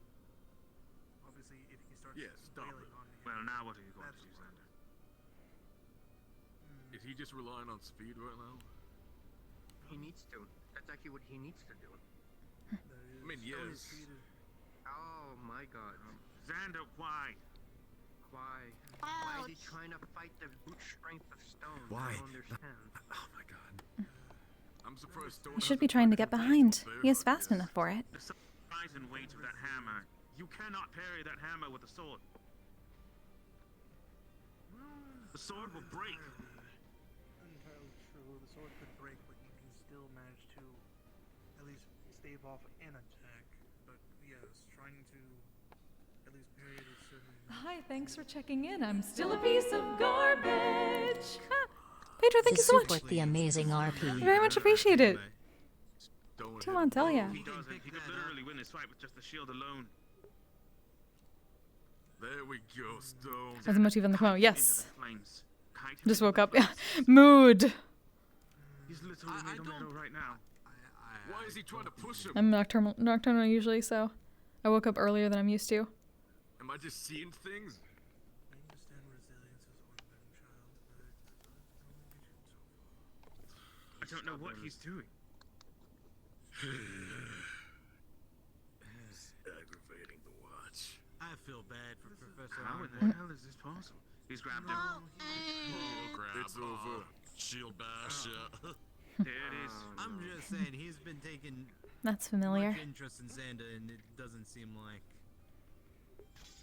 obviously if he starts wailing on him, Well, now what are you going to that's do, fine. Xander? Is he just relying on speed right now? He needs to. That's actually what he needs to do. I mean, yes. Oh my god. Xander, why? Why? Why is he trying to fight the brute strength of Stone? Why? I don't understand. Oh my god. I'm surprised Stone He should be trying to get behind. He is fast enough for it. The size and weight of that hammer. You cannot parry that hammer with a sword. The sword will break. Entirely true. The sword could break, but you can still manage to at least stave off an attack. But yes, trying to at least parry it is certainly. Hi, thanks for checking in. I'm still a piece of garbage. Pedro, thank you so much. Support the amazing RP. Very much appreciate it. Come on, tell ya. He doesn't. He could literally win this fight with just the shield alone. There we go, Stone. As a motif on the Komo, yes. Flames. Just woke up. Mood. He's literally made a meadow right now. Why is he trying to push him? I'm nocturnal usually, so I woke up earlier than I'm used to. Am I just seeing things? I don't know what he's doing. It's aggravating to watch. I feel bad for Professor How in Arnold. the hell is this possible? He's grabbed him. It's over. Shield bash, yeah. There it is. I'm just saying, he's been taking That's familiar. much interest in Xander, and it doesn't seem like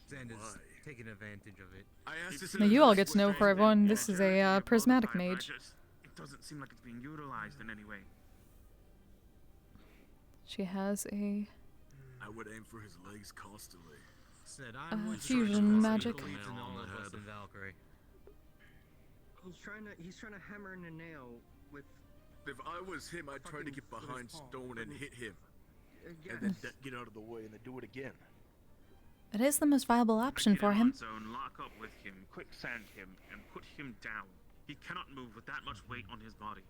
Xander's taking advantage of it. I asked this Now you all get to know for everyone, this is a prismatic I mage. just, it doesn't seem like it's being utilized in any way. She has a I would aim for his legs constantly. Said I'm with fusion magic. believes in all of us in Valkyrie. He's trying to hammer in a nail with. If I was him, I'd try to get behind Stone and hit him. And then get out of the way and then do it again. It is the most viable option for him. Zone, lock up with him, quicksand him, and put him down. He cannot move with that much weight on his body.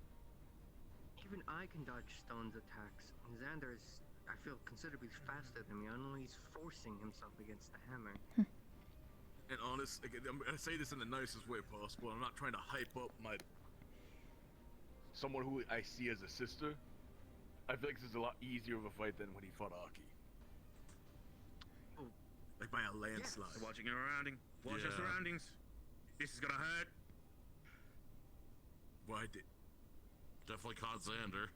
Even I can dodge Stone's attacks. And Xander is, I feel, considerably faster than me. Only he's forcing himself against the hammer. And honest, again, I say this in the nicest way possible. I'm not trying to hype up someone who I see as a sister. I feel like this is a lot easier of a fight than when he fought Aki. Oh. Like by a landslide. So watching your surrounding. Watch your surroundings. This is gonna hurt. Why did? Definitely caught Xander.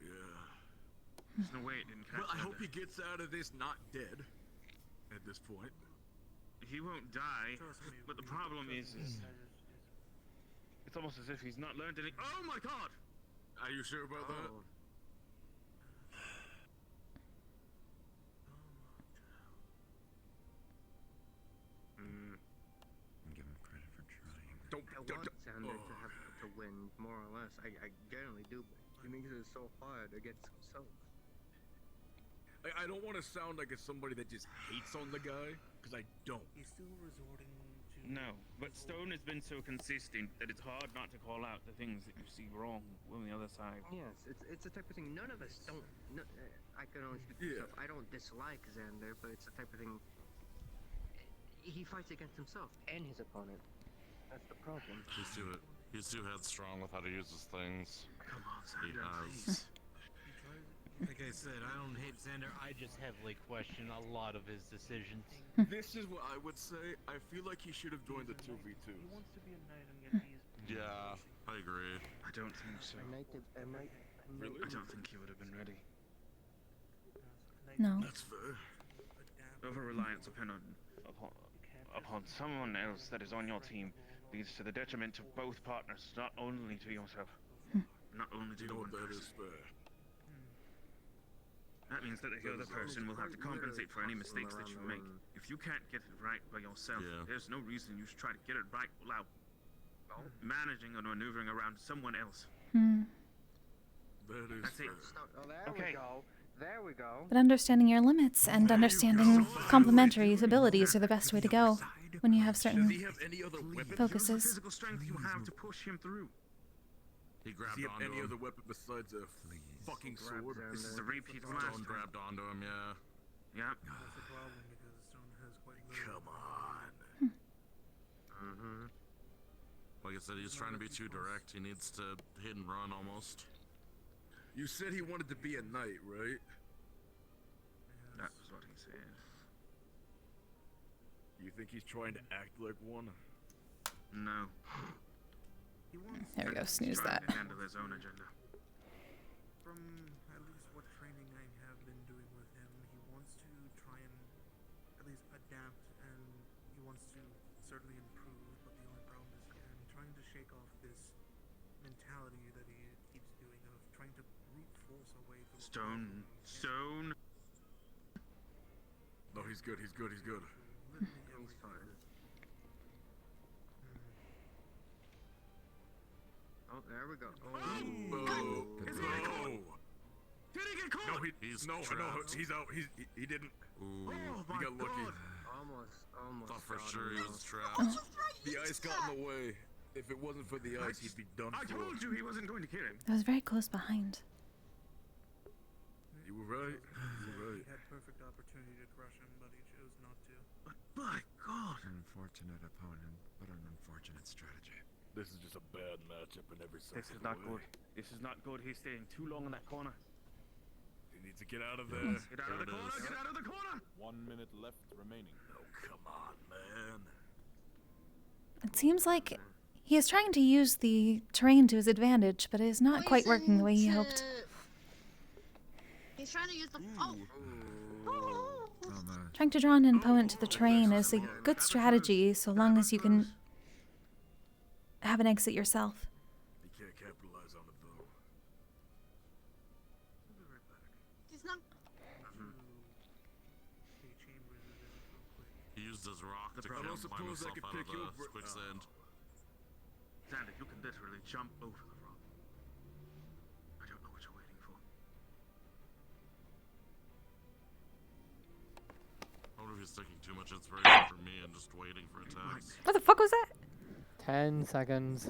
Yeah. There's no way it didn't catch Well, I Xander. hope he gets out of this not dead. At this point. He won't die, but the problem is it's almost as if he's not learned any. Oh my god! Are you sure about that? Give him credit for trying. I want Xander to win, more or less. I generally do, but he makes it so hard against himself. I don't want to sound like it's somebody that just hates on the guy, because I don't. He's still resorting to. No, but Stone has been so consistent that it's hard not to call out the things that you see wrong on the other side. Yes, it's the type of thing. None of us don't. No, I can only speak for myself. I don't dislike Xander, but it's the type of thing. He fights against himself and his opponent. That's the problem. He's too headstrong with how to use his things. Come on, He Xander, has. Like I said, I don't hate Xander. I just heavily question a lot of his decisions. This is what I would say. I feel like he should have joined the 2v2. He wants to be a knight and get these. Yeah, I agree. I don't think so. Really? I don't think he would have been ready. No. That's fair. Over-reliance upon someone else that is on your team leads to the detriment of both partners, not only to yourself. Not only to You know one what that person. is fair. That means that the other person will have to compensate for any mistakes that you make. If you can't get it right by yourself, there's no reason you should try to get it right without managing or maneuvering around someone else. That's it. Oh, there we go. There we go. But understanding your limits and understanding complementary abilities are the best way to go when you have certain focuses. Physical strength you have to push him through. He grabbed Does he have onto any him. other weapon besides a fucking sword? This is a repeat of last Stone grabbed onto him, yeah. Yeah. That's a problem because Stone has quite Come on. Like I said, he's trying to be too direct. He needs to hit and run almost. You said he wanted to be a knight, right? That was what he said. You think he's trying to act like one? No. There we go, snooze Trying that. to handle his own agenda. From at least what training I have been doing with him, he wants to try and at least adapt, and he wants to certainly improve, but the only problem is I'm trying to shake off this mentality that he keeps doing of trying to brute force away from Stone. No, he's good, he's good, he's good. He's fine. Oh, there we go. Oh. Did he get caught? No, he's out. He didn't. Ooh, he got lucky. Almost. Thought for sure he was trapped. The ice got in the way. If it wasn't for the ice, he'd be done for. I told you he wasn't going to kill him. I was very close behind. You were right. You were right. He had perfect opportunity to crush him, but he chose not to. My God. An unfortunate opponent, but an unfortunate strategy. This is just a bad matchup in every sense. This is not good. This is not good. He's staying too long in that corner. He needs to get out of there. Get out of the corner. Get out of the corner. 1 minute left remaining. Oh, come on, man. It seems like he is trying to use the terrain to his advantage, but it is not quite working the way he hoped. He's trying to use the. Trying to draw an opponent to the terrain is a good strategy so long as you can have an exit yourself. You can't capitalize on it, though. He's not. He used his rock to climb himself out of the quicksand. Xander, you can literally jump over the rock. I don't know what you're waiting for. I wonder if he's taking too much inspiration from me and just waiting for attacks. What the fuck was that? 10 seconds.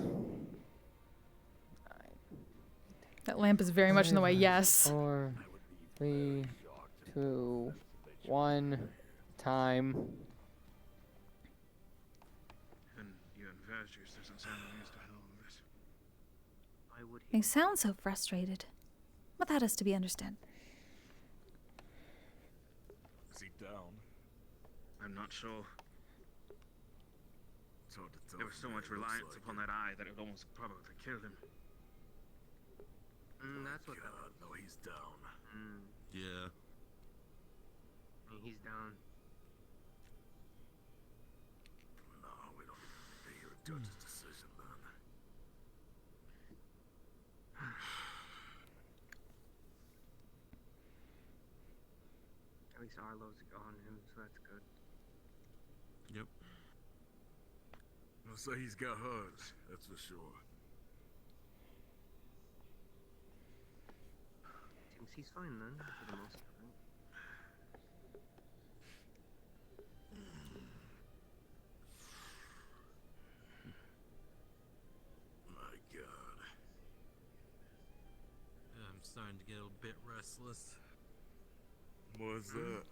That lamp is very much in the way, yes. 4, 3, 2, 1, time. You and VRChat doesn't sound amused at all of this. I would. They sound so frustrated. But that is to be understood. Is he down? I'm not sure. It's hard to tell. There was so much reliance upon that eye that it would almost probably kill him. That's what. God, no, he's down. Yeah. He's down. No, we don't need to hear a judge's decision then. At least Arlo's on him, so that's good. Yep. I'll say he's got hurt, that's for sure. Seems he's fine then, for the most part. My God. I'm starting to get a bit restless. What's that?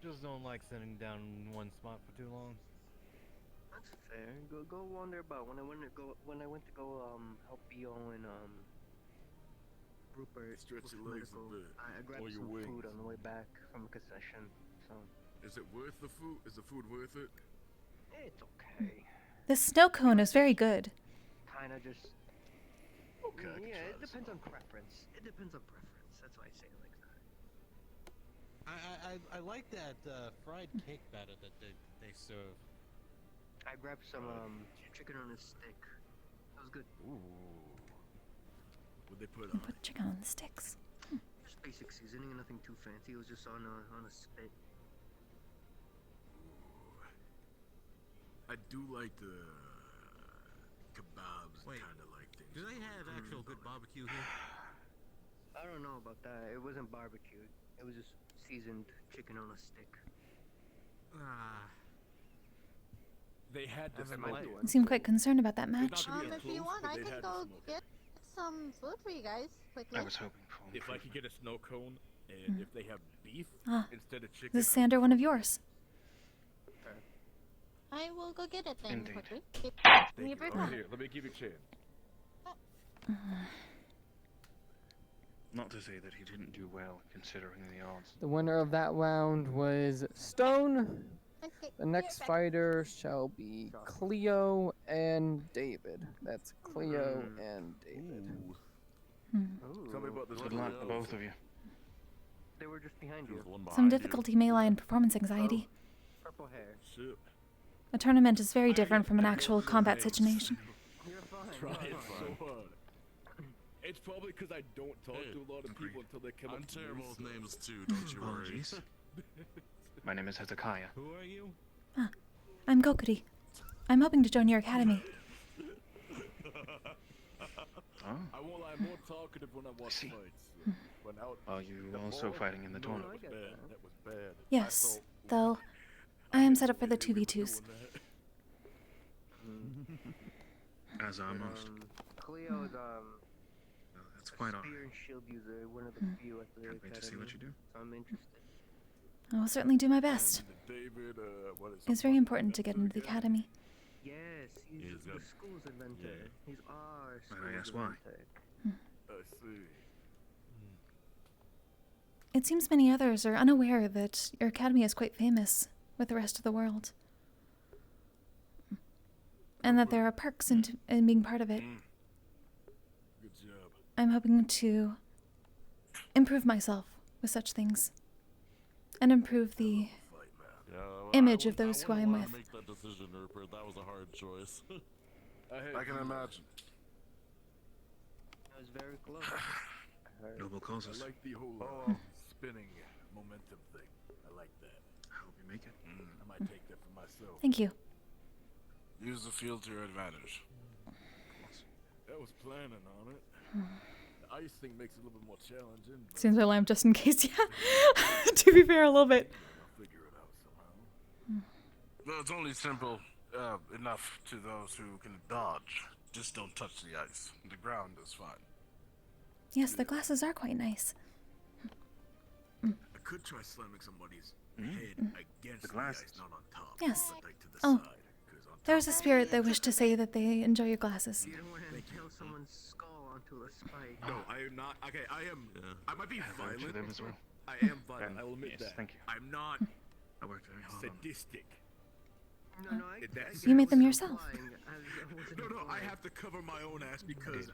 Just don't like sitting down in one spot for too long. That's fair. Go wander about. When I went to go help Eo and Rupert Stretch with your legs medical, a bit. I Or grabbed your some wings. food on the way back from a concession. So Is it worth the food? Is the food worth it? it's okay. The snow cone is very good. Kind of just. Okay. I can Yeah, try it this depends one. on preference. It depends on preference. That's why I say it like that. I like that fried cake batter that they serve. I grabbed some chicken on a stick. That was good. Ooh. What'd they put You on? put chicken on the sticks. Just basic seasoning, nothing too fancy. It was just on a spit. I do like the kebabs, kind of like things. Do they have actual good barbecue here? I don't know about that. It wasn't barbecued. It was just seasoned chicken on a stick. They had this You seem quite concerned about that match. If you want, I can go get some food for you guys quickly. I was hoping for. If I could get a snow cone, and if they have beef instead of chicken. Is Sander one of yours? I will go get it then quickly. Thank Give me you. a break Oh, moment. here, let me give you a chance. Not to say that he didn't do well, considering the odds. The winner of that round was Stone. The next fighter shall be Cleo and David. That's Cleo and David. Tell me about this. Good luck to both of you. They were just behind you. Some difficulty may lie in performance anxiety. Purple hair. Shit. A tournament is very different from an actual combat situation. Trying so hard. It's probably because I don't talk to a lot of people until they come up. I'm terrible with names too, don't you worry. Apologies. My name is Hezekiah. Who are you? I'm Kokkuri. I'm hoping to join your academy. Oh. I won't lie, I'm more talkative when I watch fights. When out, Are you also fighting in the tournament? That was bad. Yes, though I am set up for the 2v2s. As are most. Cleo's That's quite all. spear and shield user, one of the few at the Can't wait to see what you do. So I'm interested. I will certainly do my best. David, what is It's very important to get into the academy. Yes, he's the school's inventor. He's our school's Might I ask why? inventor. I see. It seems many others are unaware that your academy is quite famous with the rest of the world. And that there are perks in being part of it. Good job. I'm hoping to improve myself with such things. And improve the image of those who I'm with. Make that decision, Rupert. That was a hard choice. I can imagine. That was very close. Noble causes. I like the whole spinning momentum thing. I like that. I hope you make it. I might take that for myself. Thank you. Use the field to your advantage. That was planning on it. The ice thing makes it a little bit more challenging. But Seems my lamp just in case, yeah. To be fair, a little bit. I'll figure it out somehow. Well, it's only simple enough to those who can dodge. Just don't touch the ice. The ground is fine. Yes, the glasses are quite nice. I could try slamming somebody's head against the ice, not on top. Yes. But like to the Oh, side. 'Cause on there's a spirit that wished to say that they enjoy your glasses. You don't want to kill someone's skull onto a spike. No, I am not. Okay, I am. I might be I worked violent. with them as well. I am violent. I will admit Yes, that. thank you. I'm not I worked very hard on them. sadistic. No, You made them yourself. No, I have to cover my own ass because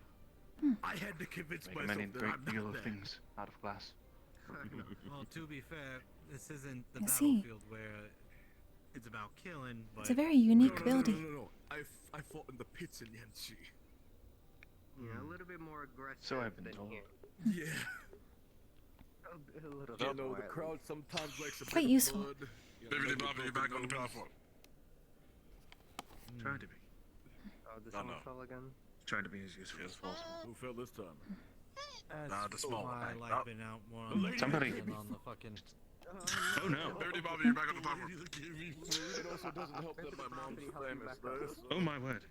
I had to convince Make a myself many that great I'm deal not of that. things out of glass. Well, to be fair, this isn't the I see. battlefield where it's about killing, but It's a very unique No, ability. No. I fought in the pits in Yanxi. Yeah, a little bit more aggressive. So I've been than told. here. Yeah. A little You bit know, more the at crowd least. sometimes likes a Quite bit useful. of blood. David, Bobby, you're back on the platform. Try to be. Oh, this Oh, one no. fell again. Try to be as useful as possible. Who fell this time? Nah, the small my one. life been out more on the Somebody. than on the fucking. Oh no. Dirty Bobby, you're back on the platform. It also doesn't help that my mom's famous, though. Oh my word.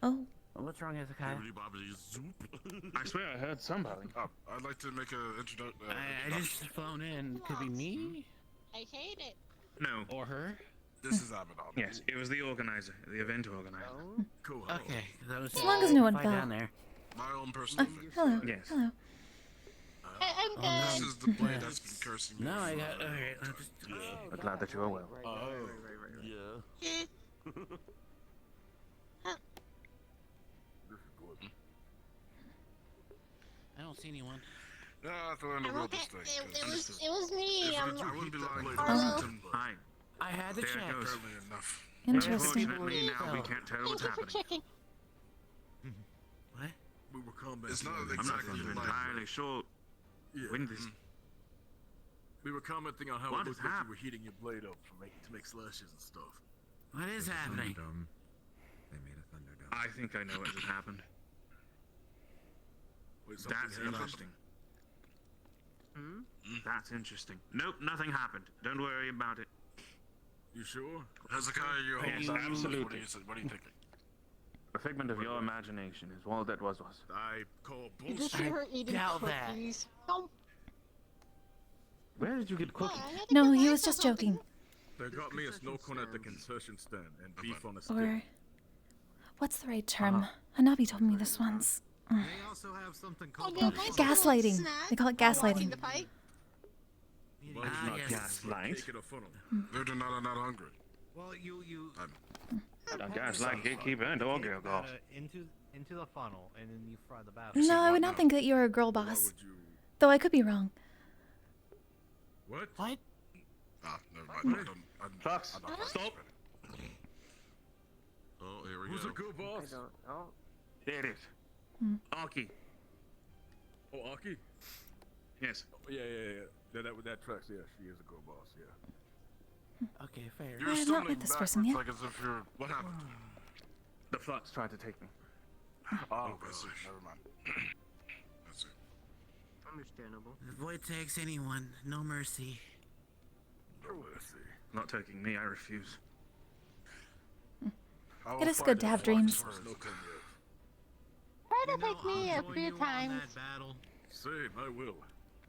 Oh, What's wrong, Hezekiah? Dirty Bobby, zoop. I swear I heard somebody. Oh, I'd like to make an introduction. I just flown in. Could be me I hate it. No. or her. This is Abaddon. Yes, it was the organizer, the event organizer. Cool. Okay, that was as long as no one fight fell. down there. My own personal fix. Hello. Yes. Hello. I'm Oh, good. This is the blade that's been cursing me. No, I for- got. Okay, let's just. I'm glad that you are well. Yeah. I don't see anyone. Yeah, I thought I I'm wrote okay. this thing. 'cause It was me. I wouldn't be lying if I Hello. wasn't Hi. I had the There it check. goes. early enough. Interesting. Unfortunately, now we can't tell what's Thank you for happening. checking. What? We were combat. It's not I'm not exactly even like. entirely sure. Yeah. When this. We were commenting on how What it is looked like you happening? were heating your blade up to make slashes and stuff. What is happening? They made a Thunderdome. I think I know what just happened. Wait, something That's happened? interesting. Hmm? That's interesting. Nope, nothing happened. Don't worry about it. You sure? Hezekiah, you're Yes, holding absolutely. What are you thinking? A figment of your imagination is all that was. I call Did you see her eating cookies? Don't. Where did you get cookies? No, he was just joking. They got me a snow cone at the concession stand and beef on a stick. Or, what's the right term? Hanabi told me this once. They also have something called Gaslighting. They call it gaslighting. Well, it's Ah, not yes. gaslight. Take it a funnel. They're not hungry. Well, you. Don't gaslight gatekeeper and all girl golf. Into the funnel, and then you fry the basket. No, I would not think that you're a girl boss. Though I could be wrong. What? What? Ah, never mind. Fox, stop. Oh, here we Who's go. a good boss? I don't know. There it is. Aki. Oh, Aki? Yes. Oh, yeah. That tracks. Yeah, she is a good boss. Yeah. Okay, fair. You're I'm still not with this person yet. like as if you're. What happened? The Flux tried to take me. Oh, gosh. Never mind. That's it. Understandable. The void takes anyone, no mercy. No mercy. Not taking me, I refuse. It is good to have dreams. Try to take me a few times. Same, I will.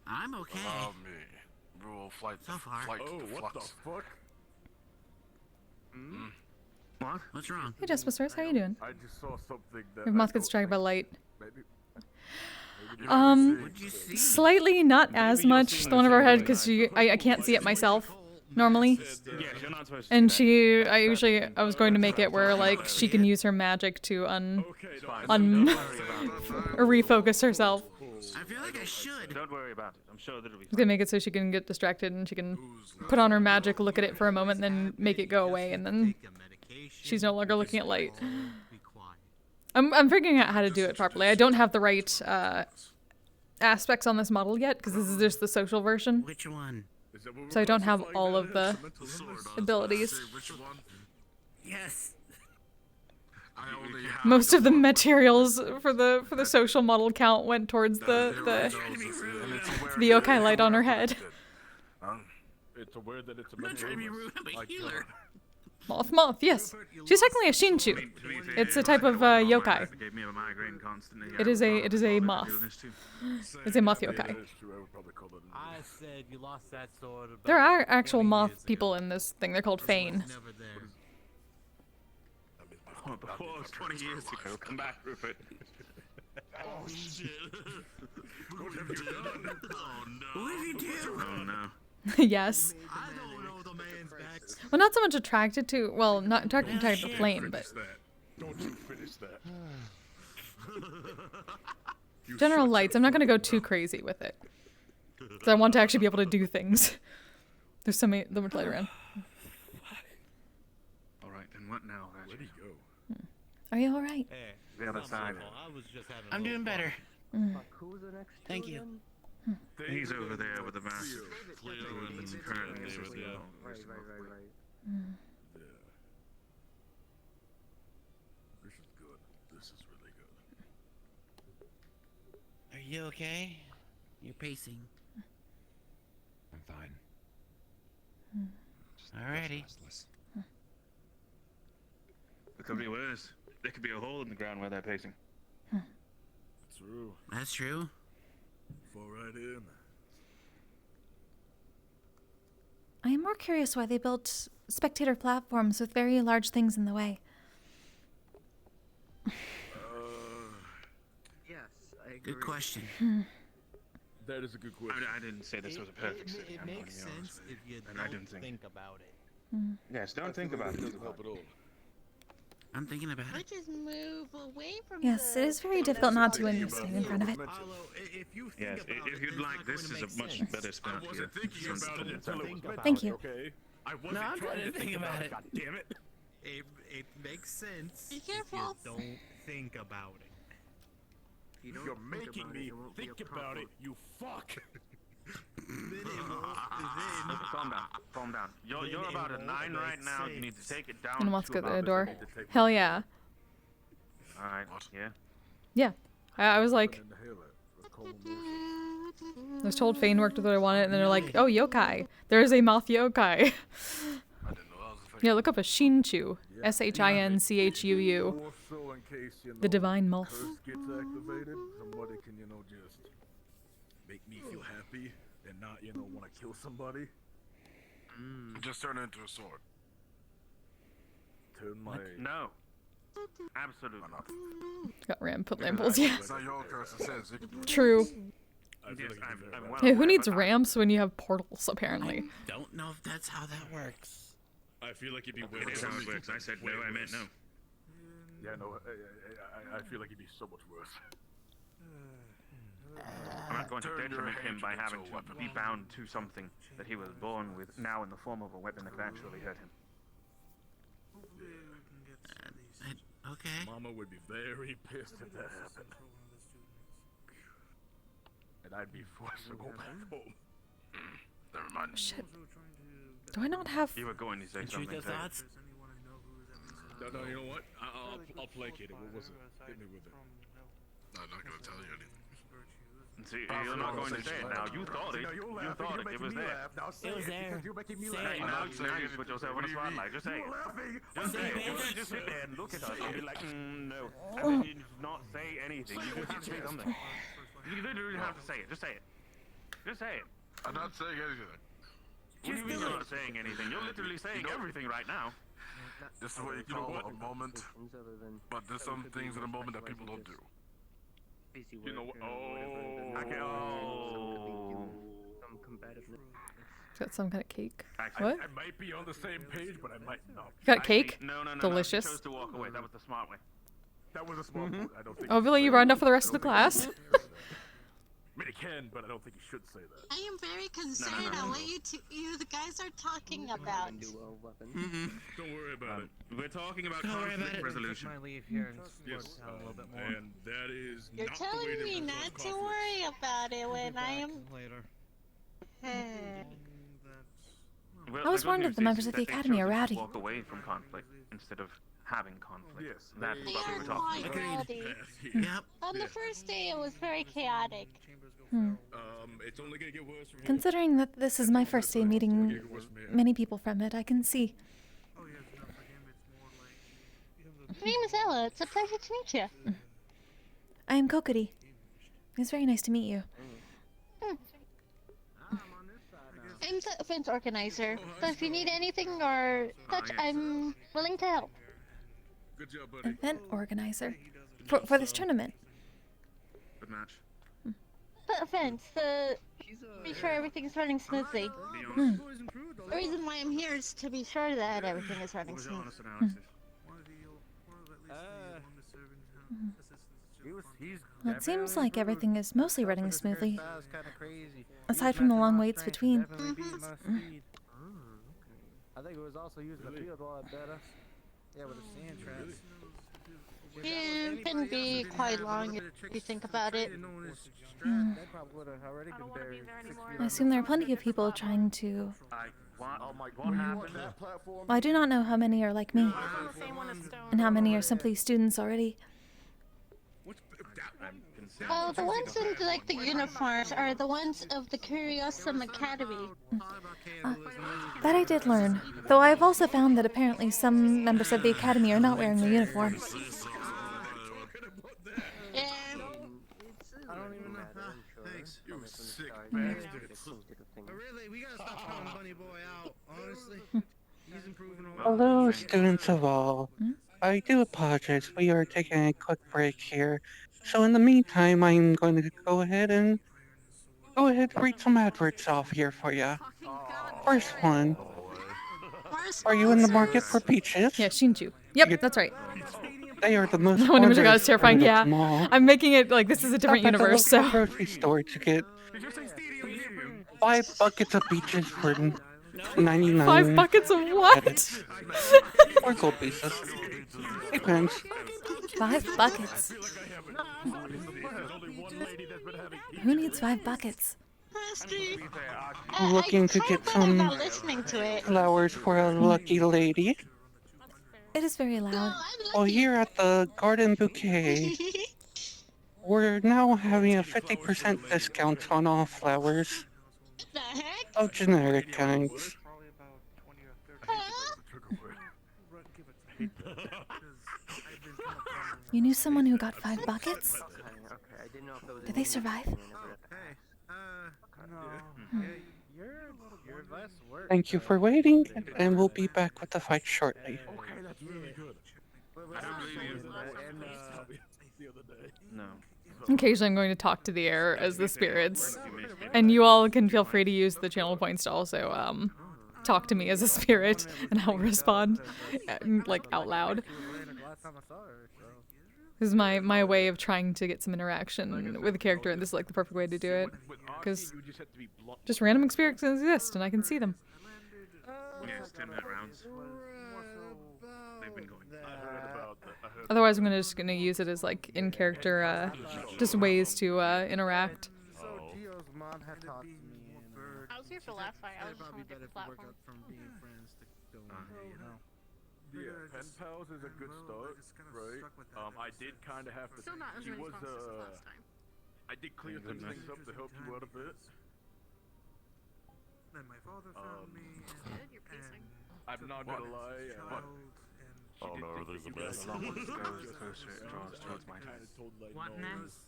I'm okay. Allow me. Rule flight. So far. Flight Oh, to what the flux. fuck? What? What's wrong? Hey, Just Whispers, how you doing? I just saw something that. Your mouth gets dragged by light. Maybe. What'd you see? Slightly, not as much. The one of her head, because I can't see it myself normally. Yeah, you're not supposed to. And I was going to make it where like she can use her magic to or refocus herself. I feel like I should. Don't worry about it. I'm sure that'll be I was gonna make it so she can get distracted and she can put on her magic, look at it for a moment, and then make it go away, and then she's no longer looking at light. I'm figuring out how to do it properly. I don't have the right aspects on this model yet because this is just the social version. Which one? So I don't have all of the abilities. Yes. Most of the materials for the social model count went towards the yokai light on her head. It's aware that it's a I'm not trying to be rude, I'm a healer. Moth, yes. She's technically a Shinshu. It's a type of yokai. Gave me a migraine constantly. It is a moth. It's a moth yokai. I said you lost that sword. About There are actual 20 moth years people in this thing. They're called Fane. Never there. Oh, before it was 20 years ago. Come back, Rupert. Oh shit! What have you done? Oh no! What did you do? Oh no. Yes. I don't know the man's back. Well, not so much attracted to, well, not attracted to the flame, but Don't you finish that. general lights. I'm not going to go too crazy with it. So I want to actually be able to do things. There's so much light around. Alright, then what now, Where'd he go? Are you alright? Hey, The other side. I was just having I'm doing better. Who's the next Thank two you. then? He's over there with the massive. Cleo and currently David, associated. yeah. Right. Yeah. This is good. This is really good. Are you okay? You're pacing. I'm fine. Alrighty. It could be worse. There could be a hole in the ground where they're pacing. True. That's true. Fall right in. I am more curious why they built spectator platforms with very large things in the way. Yes, I agree. Good question. That is a good question. I didn't say this was a perfect city. It I'm gonna makes be honest sense with if you And I don't didn't think. about it. Yes, don't think about it. Doesn't help at all. I'm thinking about I it. just move away from Yes, it is very difficult not to when you stand in front of it. Yes, if you'd like, this is a much better spot here. wasn't thinking about it until it was Thank you. Okay. I wasn't No, I'm trying to think about it. God damn it. It makes sense Be if careful. you don't think about it. You're making me think about it, you fuck. Calm down. Calm down. You're about a 9 right now. You need to take it down. And wants to to go to the about door. a 7. Hell yeah. Alright, yeah. Yeah. I was like, I was told Fane worked with what I wanted, and then they're like, oh, yokai. There's a moth yokai. Yeah, look up a Shinchu. Shinchuu. The divine moth. Curse gets activated, somebody can, just make me feel happy and not, want to kill somebody. Just turn it into a sword. Turn my... No. Absolutely not. Got Ram put lamples, yeah. It's not your curse, it says you can do it. True. I'm well Hey, who aware, needs but ramps when you have portals, apparently? Don't know if that's how that works. I feel like it'd be It is how it works. I said no, I meant no. Yeah, no, I feel like it'd be so much worse. I'm not going to detriment him by having to be bound to something that he was born with, now in the form of a weapon that could actually hurt him. Okay. Mama would be very pissed if that happened. And I'd be forced to go back home. Never mind. Shit. Do I not have... You were going to say something. Thoughts? No, you know what? I'll placate it. What was it? Hit me with it. I'm not gonna tell you anything. See, you're not going to say it now. You thought it. You thought it. It was there. It was there. You're making me Hey, laugh. now you put yourself on the spotlight. Just say it. Just say it. You can't just sit there and look at us and be like, no. And then you not say anything. You just say something. You literally have to say it. Just say it. Just say it. I'm not saying anything. What do you mean you're not saying anything? You're literally saying everything right now. This is what you call a moment, but there's some things in a moment that people don't do. You know what? Got some kind of cake. What? What? I might be on the same page, but I might not. You got cake? No. Delicious. You chose to walk away. That was the smart way. That was a smart move. I don't think. Oh, Billy, you brought enough for the rest of the class? I mean, it can, but I don't think you should say that. I am very concerned on what you the guys are talking about. Don't worry about it. We're talking about Don't worry conflict about it. resolution. I leave here and Yes, a little bit more. and that is You're not the telling way to me resolve not to conflicts. worry about it when I am. Later. Well, I was the good warned news of the is members of that the they Academy chose are to rowdy. Walk away from conflict instead of having conflict. Yes, That's They what we are were talking quite about. rowdy. Yep. On the first day, it was very chaotic. It's only gonna get worse from here. Considering that this is my first day meeting many people from it, I can see. My name is Ella. It's a pleasure to meet you. I am Kokkuri. It's very nice to meet you. I'm the event organizer, so if you need anything or such, I'm willing to help. Good job, buddy. Event organizer. For this tournament. Good match. The events, be sure everything's running smoothly. Hmm. The reason why I'm here is to be sure that everything is running smooth. Well, it seems like everything is mostly running smoothly. Aside from the long waits between. I think it was also using the field a lot better. Yeah, with the sand traps. It can be quite long if you think about it. Hmm. They probably would have already been buried 6 feet I assume there are plenty of people trying to... What happened? Well, I do not know how many are like me. And how many are simply students already. Well, the ones in the uniforms are the ones of the Curiosum Academy. That I did learn. Though I have also found that apparently some members of the Academy are not wearing the uniforms. Yeah. I don't even know. Thanks. You sick bastards. But really, we gotta stop calling Bunny Boy out, honestly. He's improving a lot. Hello, students of all. I do apologize. We are taking a quick break here. So in the meantime, I'm going to go ahead and read some adverts off here for you. First one. Are you in the market for peaches? Yeah, Shinchu. Yep, that's right. They are the most That one image I got is wondrous terrifying. fruit of Yeah, them all. I'm making it like this is a different Stop at the universe. local So grocery store to get 5 buckets of peaches for 99. 5 buckets of what? credits. Or gold pieces. Depends. 5 buckets. Who needs 5 buckets? I'm looking to get some listening to it. flowers for a lucky lady. It is very loud. Well, here at the Garden Bouquet, we're now having a 50% discount on all flowers. The heck? Of generic kinds. You knew someone who got 5 buckets? Did they survive? Your advice worked. Thank you for waiting, and we'll be back with the fight shortly. Okay, that's really good. No. Occasionally I'm going to talk to the air as the spirits. And you all can feel free to use the channel points to also talk to me as a spirit, and I'll respond like out loud. This is my way of trying to get some interaction with a character, and this is like the perfect way to do it. Because just random experiences exist, and I can see them. Yeah, it's 10-minute rounds. They've been going. Otherwise, I'm just gonna use it as like in character, just ways to interact. I was here for the last fight. I was just on a different platform. Yeah, pen pals is a good start, right? I did kind of have to. Still not as He many was responses as last time. I did clear some things up to help you out a bit. Then my father found me. Good, you're pacing. I'm not gonna lie. Oh no, everything's a mess. What next?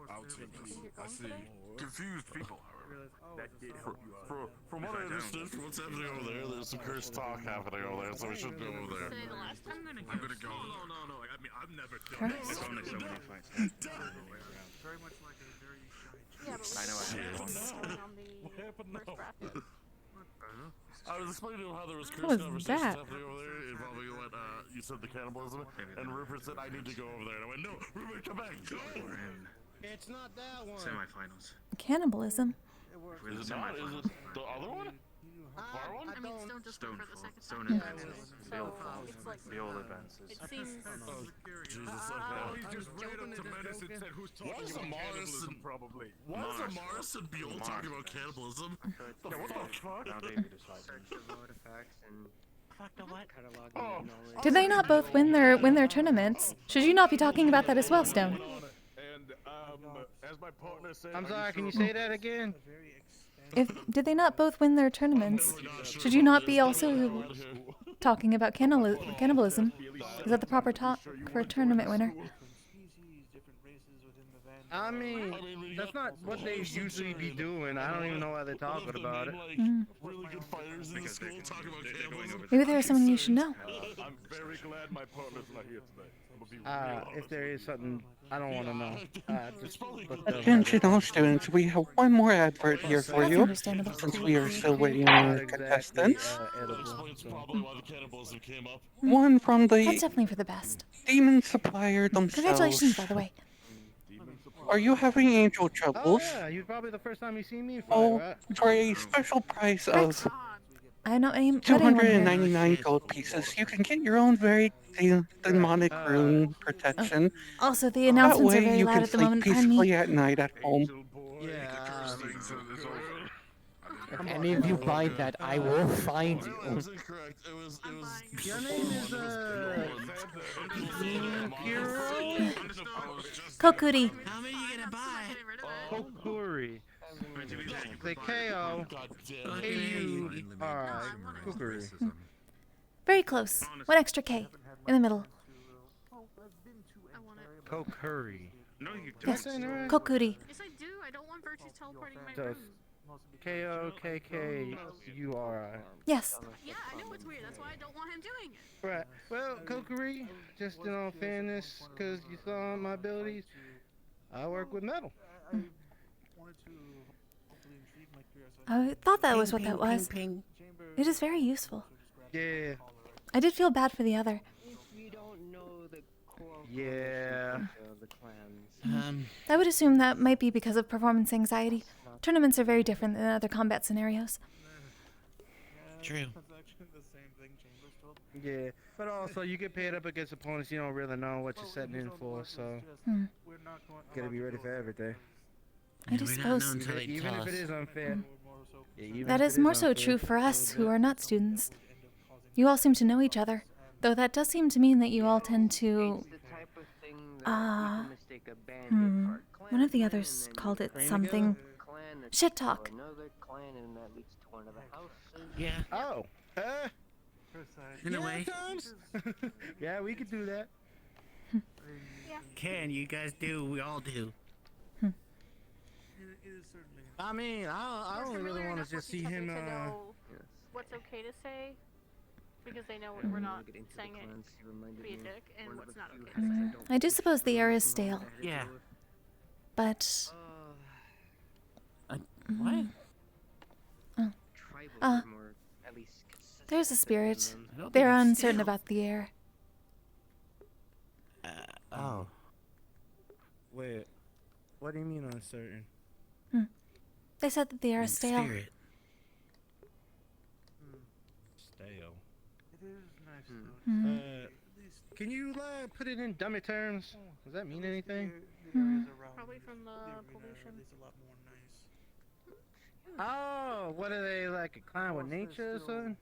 I see confused people, however. That did help you out. From what I understood, from what's happening over there, there's some cursed talk happening over there, so we shouldn't go over there. I'm gonna go. No. I mean, I've never done There's only so many fights. Very much like a very shy Yeah, but I know what happened on the first bracket. I was explaining to him how there was What cursed was conversations that? happening over there involving what you said the cannibalism, and Rupert said I need to go over there, and I went, no, Rupert, come back. We're in It's not that one. semifinals. Cannibalism. We're in Is the it not? Is semifinals. it the other one? Far one? I mean, Stone just went for the second Stone time. advances. So, it's like, The old advances. it seems... Oh, Jesus. He just ran up to Menace and said, "Who's talking Why is about Amaris cannibalism?" and Probably. Why is Amaris and Beal talking about cannibalism? Yeah, what the fuck? Now David is fighting. Search of artifacts and cataloging Oh. knowledge. Did they not both win their tournaments? Should you not be talking about that as well, Stone? And as my partner said, I'm sorry, can you say that again? Did they not both win their tournaments? Should you not be also talking about cannibalism? Is that the proper talk for a tournament winner? I mean, that's not what they usually be doing. I don't even know why they're talking about it. Really good fighters in the school talking about cannibalism. Maybe there's someone you should know. I'm very glad my partner's not here today. I'm gonna be real If there is something, I don't want to know. Just let them Attention all students, we have one more advert here for That's you, understandable. since we are still waiting on our contestants. Explains probably why the cannibalism came up. One from That's the definitely for the best. demon supplier Congratulations, by themselves. the way. Are you having angel Oh troubles? yeah, you're probably the first time you see me fight, Oh, right? for a special price of I know not anyone here. 299 gold pieces, you can get your own very demonic rune protection. Also, the That announcements are way very you loud can at the sleep moment. Pardon peacefully me. at night at home. If any of you buy that, I will find you. It was incorrect. It was Your name is Kokkuri. How many you gonna buy? Kokkuri. The K-O-K-U-R-I. Kokkuri. Very close. One extra K in the middle. Kokkuri. No, you Yes. don't. Kokkuri. Yes, I do. I don't want Virtue's teleporting my So room. it's K-O-K-K-U-R-I. Yes. Yeah, I know it's weird. That's why I don't want him doing it. Right. Well, Kokkuri, just in all fairness, because you saw my abilities, I work with metal. I thought that was what that was. It is very useful. Yeah. I did feel bad for the other. If you don't know the core Yeah. the clans. I would assume that might be because of performance anxiety. Tournaments are very different than other combat scenarios. True. Yeah. But also, you get paired up against opponents you don't really know what you're setting in for, so Hmm. gotta be ready for everything. I do we're suppose not known till they Even tell if it us. is unfair. Yeah, even that if is it more so unfair, true for us so who that- are not students. You all seem to know each other, though that does seem to mean that you all tend to. One of the others called it something. Shit talk. Yeah. Oh. In a way. Times? Yeah, we could do that. Can you guys do? We all do. I mean, I only really want to just see him. To know what's okay to say, because they know we're not saying it to be a dick, and what's not okay to say. I do suppose the air is stale, Yeah. but. What? There's a spirit. They're uncertain about the air. Oh. Wait. What do you mean uncertain? They said that the air is stale. Spirit. Stale. It is nice though. Can you put it in dummy terms? Does that mean anything? Probably from the pollution. Oh, what are they, like a clown with nature or something?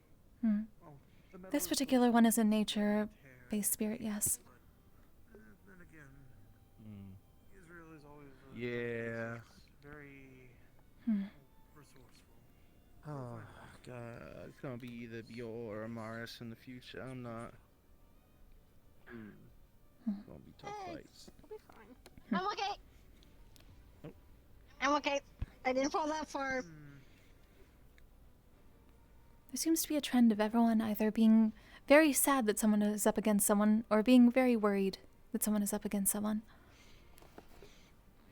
This particular one is a nature-based spirit, yes. Israel is always Yeah. very resourceful. Oh god, it's gonna be either Bior or Amaris in the future. I'm not. It's gonna be tough fights. It'll be fine. I'm okay. I'm okay. I didn't fall that far. There seems to be a trend of everyone either being very sad that someone is up against someone, or being very worried that someone is up against someone.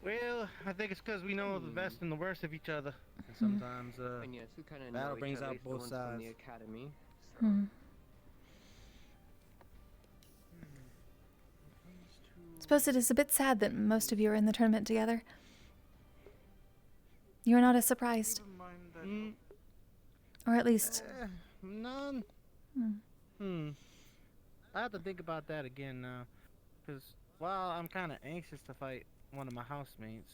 Well, I think it's because we know the best and the worst of each other. And sometimes, And yes, we kind of know battle each brings other, out at least the both ones from sides. the academy. Suppose it is a bit sad that most of you are in the tournament together. You are not as surprised. Or at least... None. I have to think about that again now. Because while I'm kind of anxious to fight one of my housemates,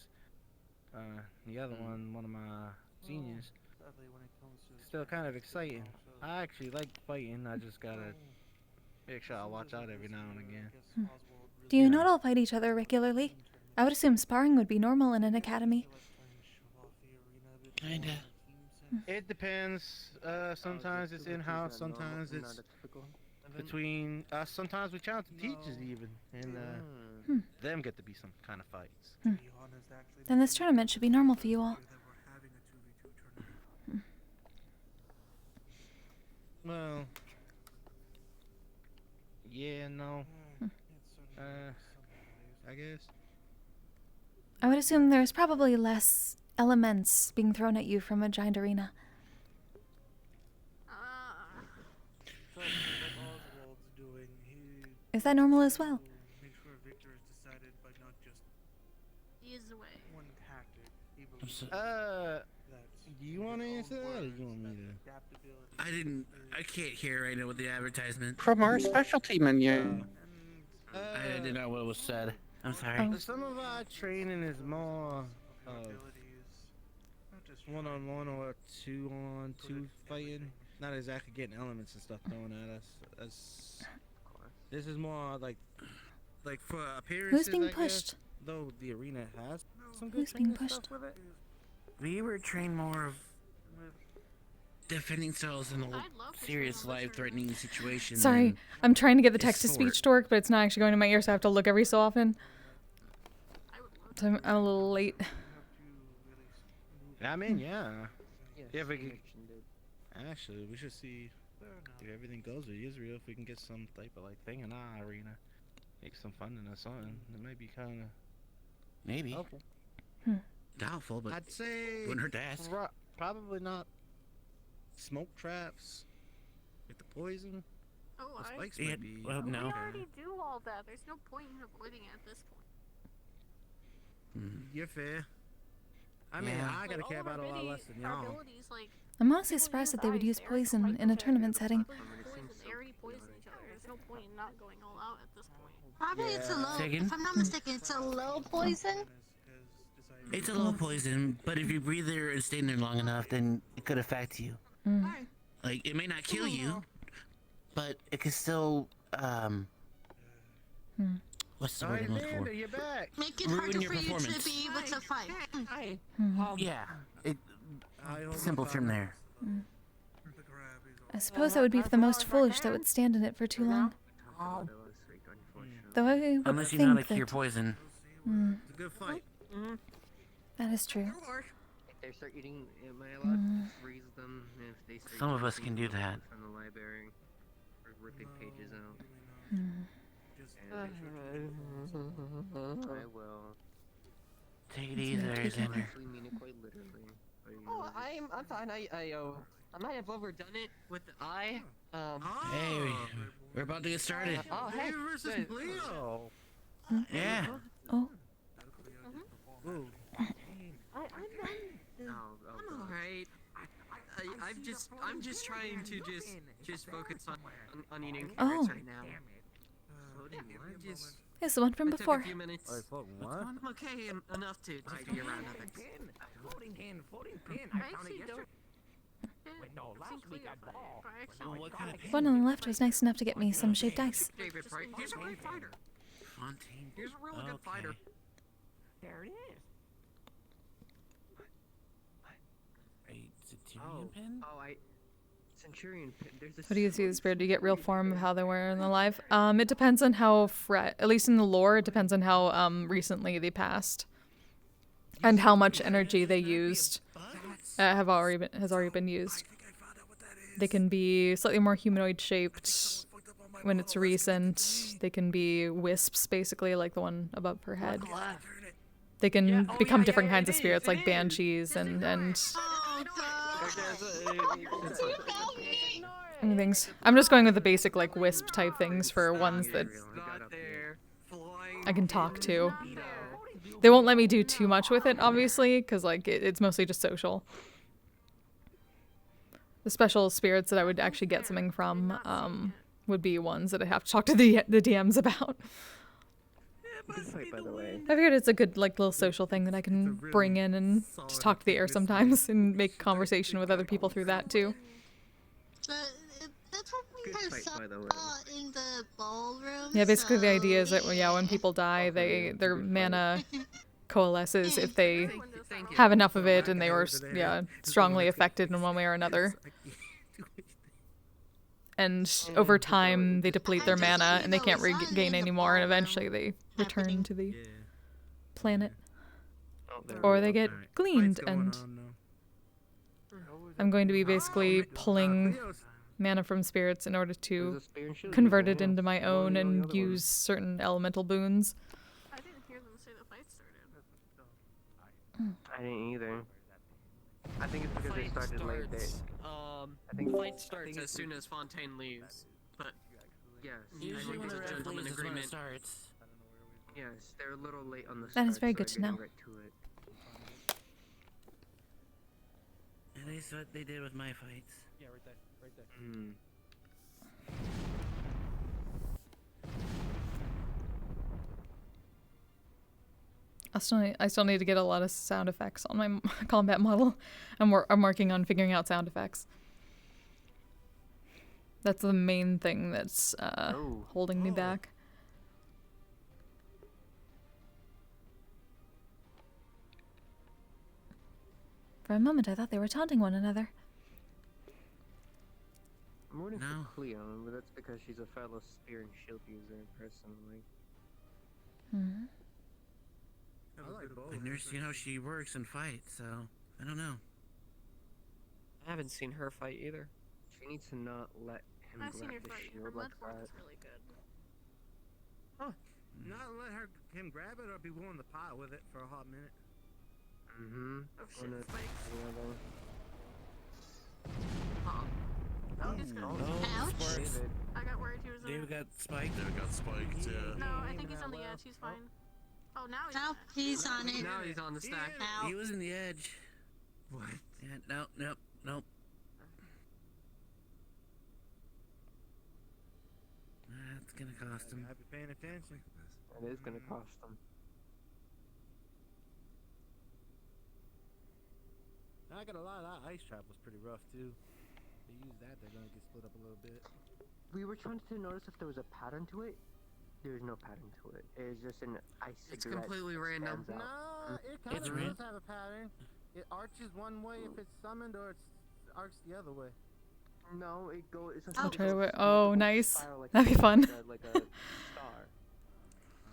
the other one of my seniors, still kind of exciting. I actually like fighting, I just gotta make sure I watch out every now and again. Do you not all fight each other regularly? I would assume sparring would be normal in an academy. Kinda. It depends. Sometimes it's in-house, sometimes it's between us. Sometimes we challenge the teachers even, and them get to be some kind of fights. Then this tournament should be normal for you all. Well, yeah, no. I guess. I would assume there's probably less elements being thrown at you from a giant arena. Is that normal as well? Make sure Victor is decided by not just Ease away. one tactic. He believes Do you want to answer that, or you want me to? I can't hear right now with the advertisement. From our specialty menu. I did not know what was said. I'm sorry. Some of our training is more one-on-one or two-on-two fighting. Not exactly getting elements and stuff thrown at us. This is more like for appearances. Who's being I guess, pushed? though the arena has some good Who's being training pushed? stuff with it. We were trained more of defending ourselves in a serious life-threatening situation. Sorry, I'm trying to get the text-to-speech to work, but it's not actually going to my ear, so I have to look every so often. So I'm a little late. I mean, yeah. Yeah, actually, we should see if everything goes with Israel, if we can get some type of thing in our arena, make some funding or something. It might be kind of maybe helpful. Doubtful, but I'd say wouldn't hurt to ask. Probably not smoke traps with the poison. Oh, The I. spikes Yeah, might be. well, no. We already do all that. There's no point in avoiding it at this point. You're fair. I mean, Yeah. I gotta care about it a lot less than y'all. Abilities, like, I'm honestly surprised that they would use poison in a tournament setting. they already poison each other. There's no point in not going all out at this point. Probably it's a low. Say again? If I'm not mistaken, it's a low poison. It's a low poison, but if you breathe there and stay in there long enough, then it could affect you. Like, it may not kill you, but it could still, what's the word I'm looking for? You're back. Make it Ruin harder your for you to performance. be able to fight. Hi. Yeah, simple term there. I suppose that would be for the most foolish that would stand in it for too long. Though I would Unless you think know how to cure that... poison. It's a good fight. That is true. If they start eating, am I allowed to freeze them if they start Some of us eating can do that. from the library? Or ripping pages out? I will. Take it easy there, I Xander. actually mean it quite literally. But, you Oh, know, I'm fine. I might have overdone it with the eye. Hey, we're about to get started. Oh, hey. versus good. Leo. Yeah. Oh. I'm alright. I'm just trying to just focus on eating carrots right now. It's the one from It took before. a few minutes. I'm okay enough to be around others. One on the left was nice enough to get me some shaved ice. David, right? He's a great fighter. Fontaine. He's a really good fighter. There it is. A Centurion pin? Centurion pin. There's a What do you see the spirit? Do you get real form of how they were in the live? It depends on how at least in the lore, it depends on how recently they passed. And how much energy they used has already been used. They can be slightly more humanoid shaped when it's recent. They can be wisps, basically, like the one above her head. They can become different kinds of spirits, like banshees and things. I'm just going with the basic like wisp type things for ones that I can talk to. They won't let me do too much with it, obviously, because like it's mostly just social. The special spirits that I would actually get something from would be ones that I have to talk to the DMs about. Good fight, by the way. I figured it's a good like little social thing that I can bring in and just talk to the air sometimes and make conversation with other people through that too. That's what we saw in the ballroom. Yeah, basically the idea is that when people die, their mana coalesces if they have enough of it and they were strongly affected in one way or another. And over time they deplete their mana and they can't regain anymore, and eventually they return to the planet. Or they get gleaned, and I'm going to be basically pulling mana from spirits in order to convert it into my own and use certain elemental boons. I didn't hear them say the fight started. I didn't either. I think it's because they started late. I think fight starts as soon as Fontaine leaves. But yes, Usually when the there's a ref gentleman leaves is when it agreement. starts. Yes, they're a little late on the That start. is very so good they're to know. getting right to it. At least what they did with my fights. Yeah, right there. Right there. I still need to get a lot of sound effects on my combat model. I'm working on figuring out sound effects. That's the main thing that's holding me back. For a moment, I thought they were taunting one another. I'm rooting for Cleo, but that's because she's a fellow spear and shield user, personally. Hmm. I never seen how she works and fights, so I don't know. I haven't seen her fight either. She needs to not let him I've seen her grab the fight. Her shield mud like form that. is really good. Not let him grab it or be willing to pot with it for a hot minute. Mm-hmm. Oh shit, spikes. He's good. Sparks. I got worried he was David got spiked. David got spiked, yeah. No, I think he's on the edge. He's fine. Oh, now he's on it. Now he's on the stack. He was in the edge. What? Yeah, nope. That's gonna cost him. I've been paying attention. It is gonna cost them. not gonna lie, that ice trap was pretty rough too. They use that, they're gonna get split up a little bit. We were trying to notice if there was a pattern to it. There's no pattern to it. It's just an ice It's cigarette completely that random. stands out. No, it kind of does have a pattern. It arches one way if it's summoned, or it arcs the other way. No, it goes. It's I'll a try to. Oh, nice. That'd be fun. Like a star.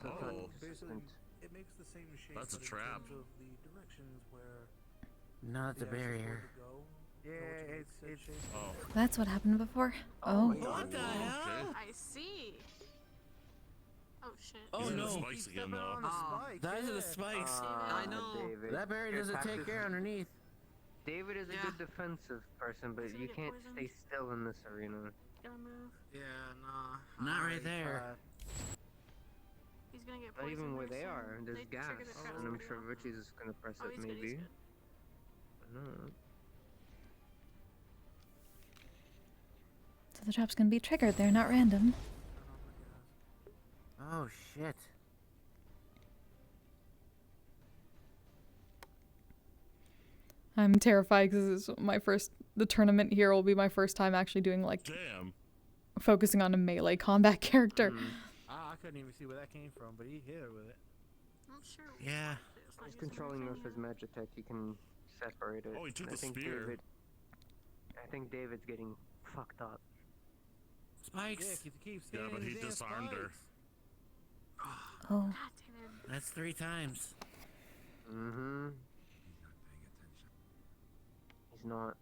So it's not consistent. It makes the same shape. That's a but in trap. terms of the directions where Not the actual barrier. board would go, Yeah, it's. Oh. That's what happened before. Oh. What the hell? I see. Oh shit. Oh He's in no. the spikes again, though. Those are the spikes. I know. David. That barrier doesn't take care underneath. David is a good defensive person, but you can't stay still in this arena. Gonna move. Yeah, nah. Not right there. He's gonna get Not poisoned. even where very they soon. are. There's They gas, triggered the crowd and I'm already sure off. Richie's is gonna press Oh, it he's good, he's maybe. good. But no. So the trap's gonna be triggered. They're not random. Oh shit. I'm terrified because this is my first. The tournament here will be my first time actually doing like focusing on a melee combat character. I couldn't even see where that came from, but he hit her with it. I'm sure. Yeah. He's controlling this as Magitech. He can separate it. Oh, he took And the spear. I think David's getting fucked up. Spikes. Yeah, keep Yeah, but he standing his disarmed her. Oh. God damn it. That's 3 times. Mm-hmm. He's not.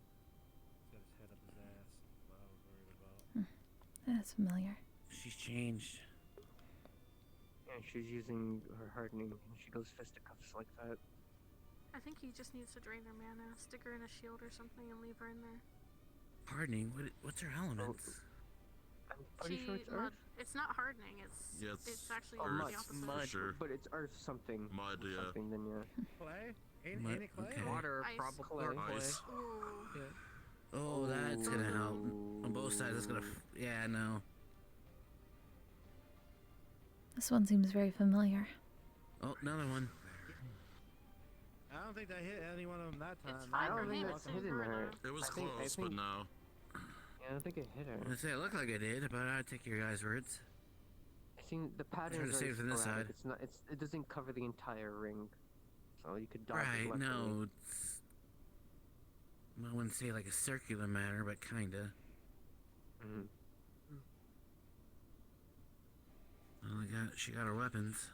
Got his head up his ass. What I was worried about. That's familiar. She's changed. Yeah, she's using her hardening. She goes fisticuffs like that. I think he just needs to drain her mana, stick her in a shield or something, and leave her in there. Hardening? What's her elements? I'm pretty sure it's Earth. It's not hardening. It's Yeah, it's actually Earth, the opposite. for sure. But it's Earth something. Mud, yeah. Something, then yeah. Clay? Ain't Mud, it clay? okay. Water, Ice. probably. Or clay. Ice. Ooh. Yeah. Oh, that's gonna help. On both sides, that's gonna. Yeah, no. This one seems very familiar. Oh, another one. I don't think that hit any one of them that time. It's fine I don't for think him, that's it's hitting over her. It was I think- close, but no. Yeah, I don't think it hit her. I'd say it looked like it did, but I'd take your guys' words. I think the pattern to is save it from this sporadic. side. It's not. It doesn't cover the entire ring, so you could dodge it Right, left and no, right. it's... I wouldn't say like a circular matter, but kinda. Mhm. Well, she got her weapons.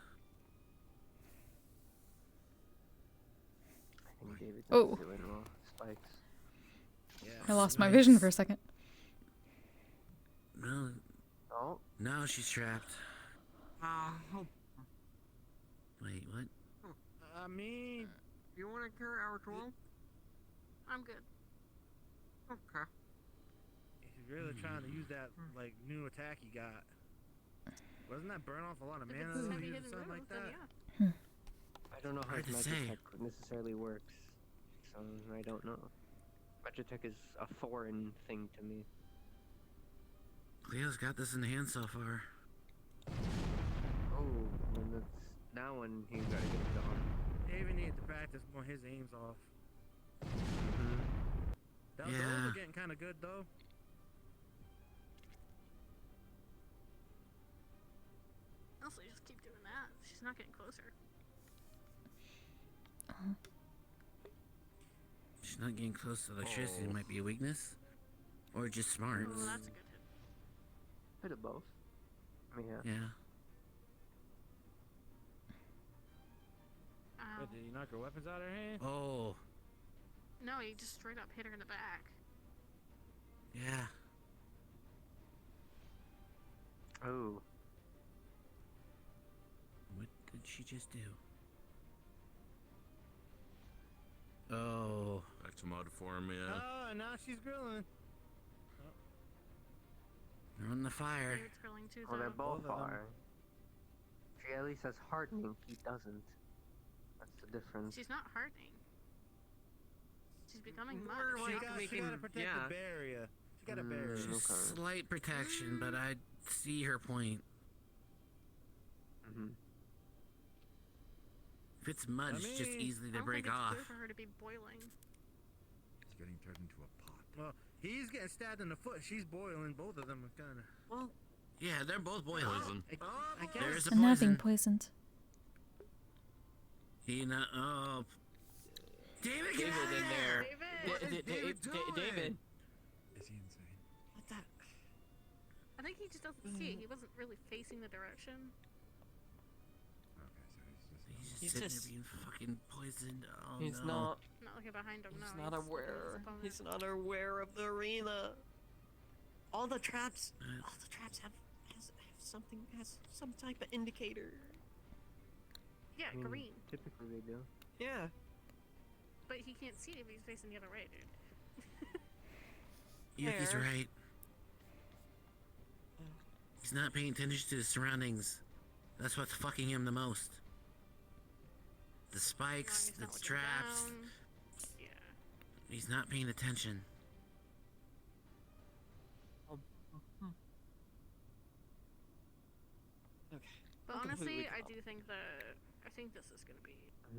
I think David's Oh. not doing well. Spikes. Yeah. I lost my vision for a second. No, Oh. now she's trapped. Wait, what? I mean, You want to carry our 12? I'm good. Okay. he's really trying to use that like new attack he got. Wasn't that burn off a lot of If mana it's though? heavy Use hitting something move, like then that? yeah. I don't know how Hard his to say. Magitech necessarily works, so I don't know. Magitech is a foreign thing to me. Cleo's got this in hand so far. Oh, and that's now when he's got to get it on. He even needed to practice more his aims off. Mm-hmm. Those Yeah. are getting kind of good though. Honestly, just keep doing that. She's not getting closer. She's not getting close to electricity. Might be a weakness, or just smarts. Oh, that's a good hit. Bit of both. I mean, yeah. Yeah. What, did you knock her weapons out of her hand? Oh, No, he just straight up hit her in the back. yeah. Oh. What did she just do? Oh. Back to mud form, yeah. Oh, and now she's grilling. They're on the fire. David's grilling too, Well, they're though. both are. She at least has hardening. He doesn't. That's the difference. She's not hardening. She's becoming mud. She gotta protect the barrier. She got a barrier. Just slight protection, but I see her point. Mm-hmm. If it's mud, it's just easy I to don't break think it's off. clear for her to be boiling. getting turned into a pot. Well, he's getting stabbed in the foot. She's boiling. Both of them are kind of. Well, Yeah, they're both boiling. I guess. There's a I'm not being poison. poisoned. Oh. David, get David out of in there. David! David. Is he insane? What the? I think he just doesn't see it. He wasn't really facing the direction. He's just sitting there being fucking poisoned. Oh, He's no. Not looking behind him, no. He's not aware. He's not aware of the arena. All the traps have some type of indicator. Yeah, green. Typically they do. Yeah. But he can't see it if he's facing the other way, dude. Yuki's right. He's not paying attention to his surroundings. That's what's fucking him the most. The spikes, the traps. Yeah. He's not paying attention. Okay. But honestly, I do think I think this is gonna be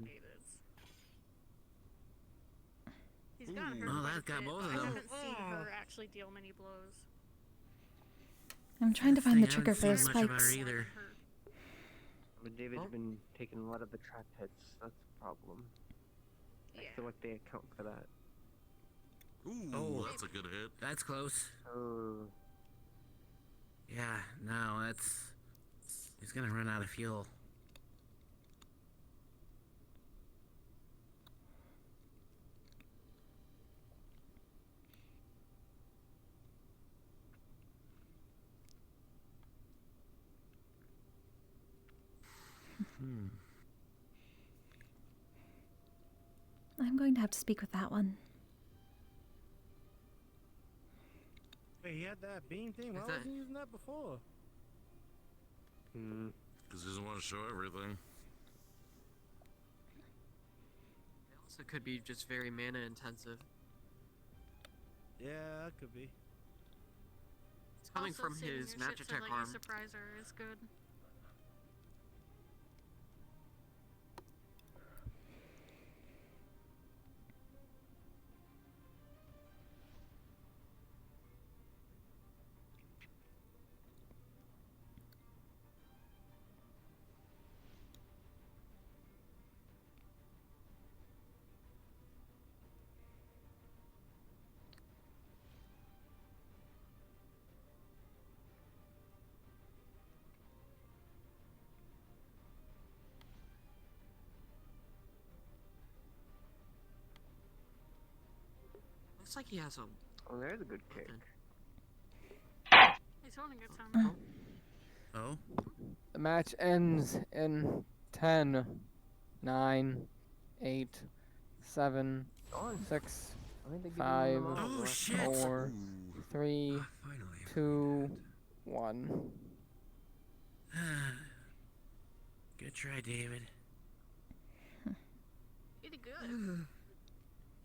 David's. He's gotten hurt. Oh, quite a that got bit, both but of I them. haven't seen her actually deal many blows. I'm trying to find the I trigger haven't for those seen much of her spikes. either. But David's been taking a lot of the trap hits. That's the problem. Yeah. I feel like they account for that. Oh, That's a good hit. That's close. Oh. Yeah, no, that's... He's gonna run out of fuel. I'm going to have to speak with that one. Wait, he had that beam thing. Why wasn't he using that before? Because he doesn't want to show everything. It also could be just very mana intensive. Yeah, that could be. It's coming Also, from saving his your match shit to attack let you arm. surprise her is good. Looks like he has a. Oh, there's a good kick. He's holding good time. Oh? The match ends in 10, 9, 8, 7, 6, 5, Oh, shit. 4, 3, 2, 1. Good try, David. He did good.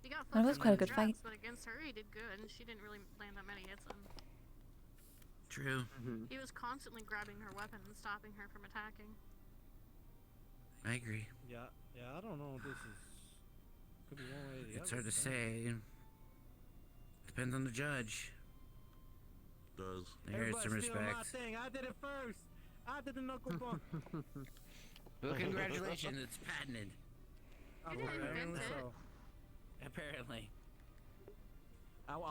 He got That was flipped quite a on good traps, fight. But against her, he did good, and she didn't really land that many hits on. True. He was constantly grabbing her weapon and stopping her from attacking. I agree. Yeah, I don't know if this is. Could be one way or the It's other. hard to say. Depends on the judge. Does. There's some Everybody steal my respect. thing. I did it first. I did the knuckle bump. Well, congratulations, it's patented. I didn't invent apparently it. so. Apparently.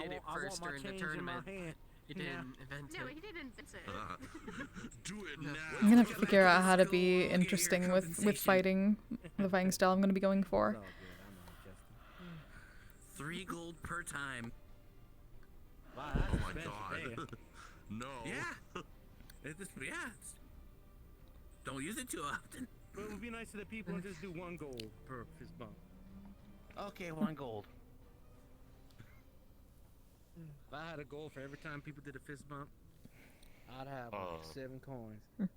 Did it first during the tournament. He didn't invent No, it. he didn't invent it. Do it now. I'm gonna have to figure out how to be interesting with fighting, the fighting style I'm gonna be going for. 3 gold per time. Wow, Oh that's my expensive god. Oh. No. Yeah. Don't use it too often. But it would be nice to the people and just do 1 gold per fist bump. Okay, 1 gold. If I had a goal for every time people did a fist bump, I'd have like 7 coins.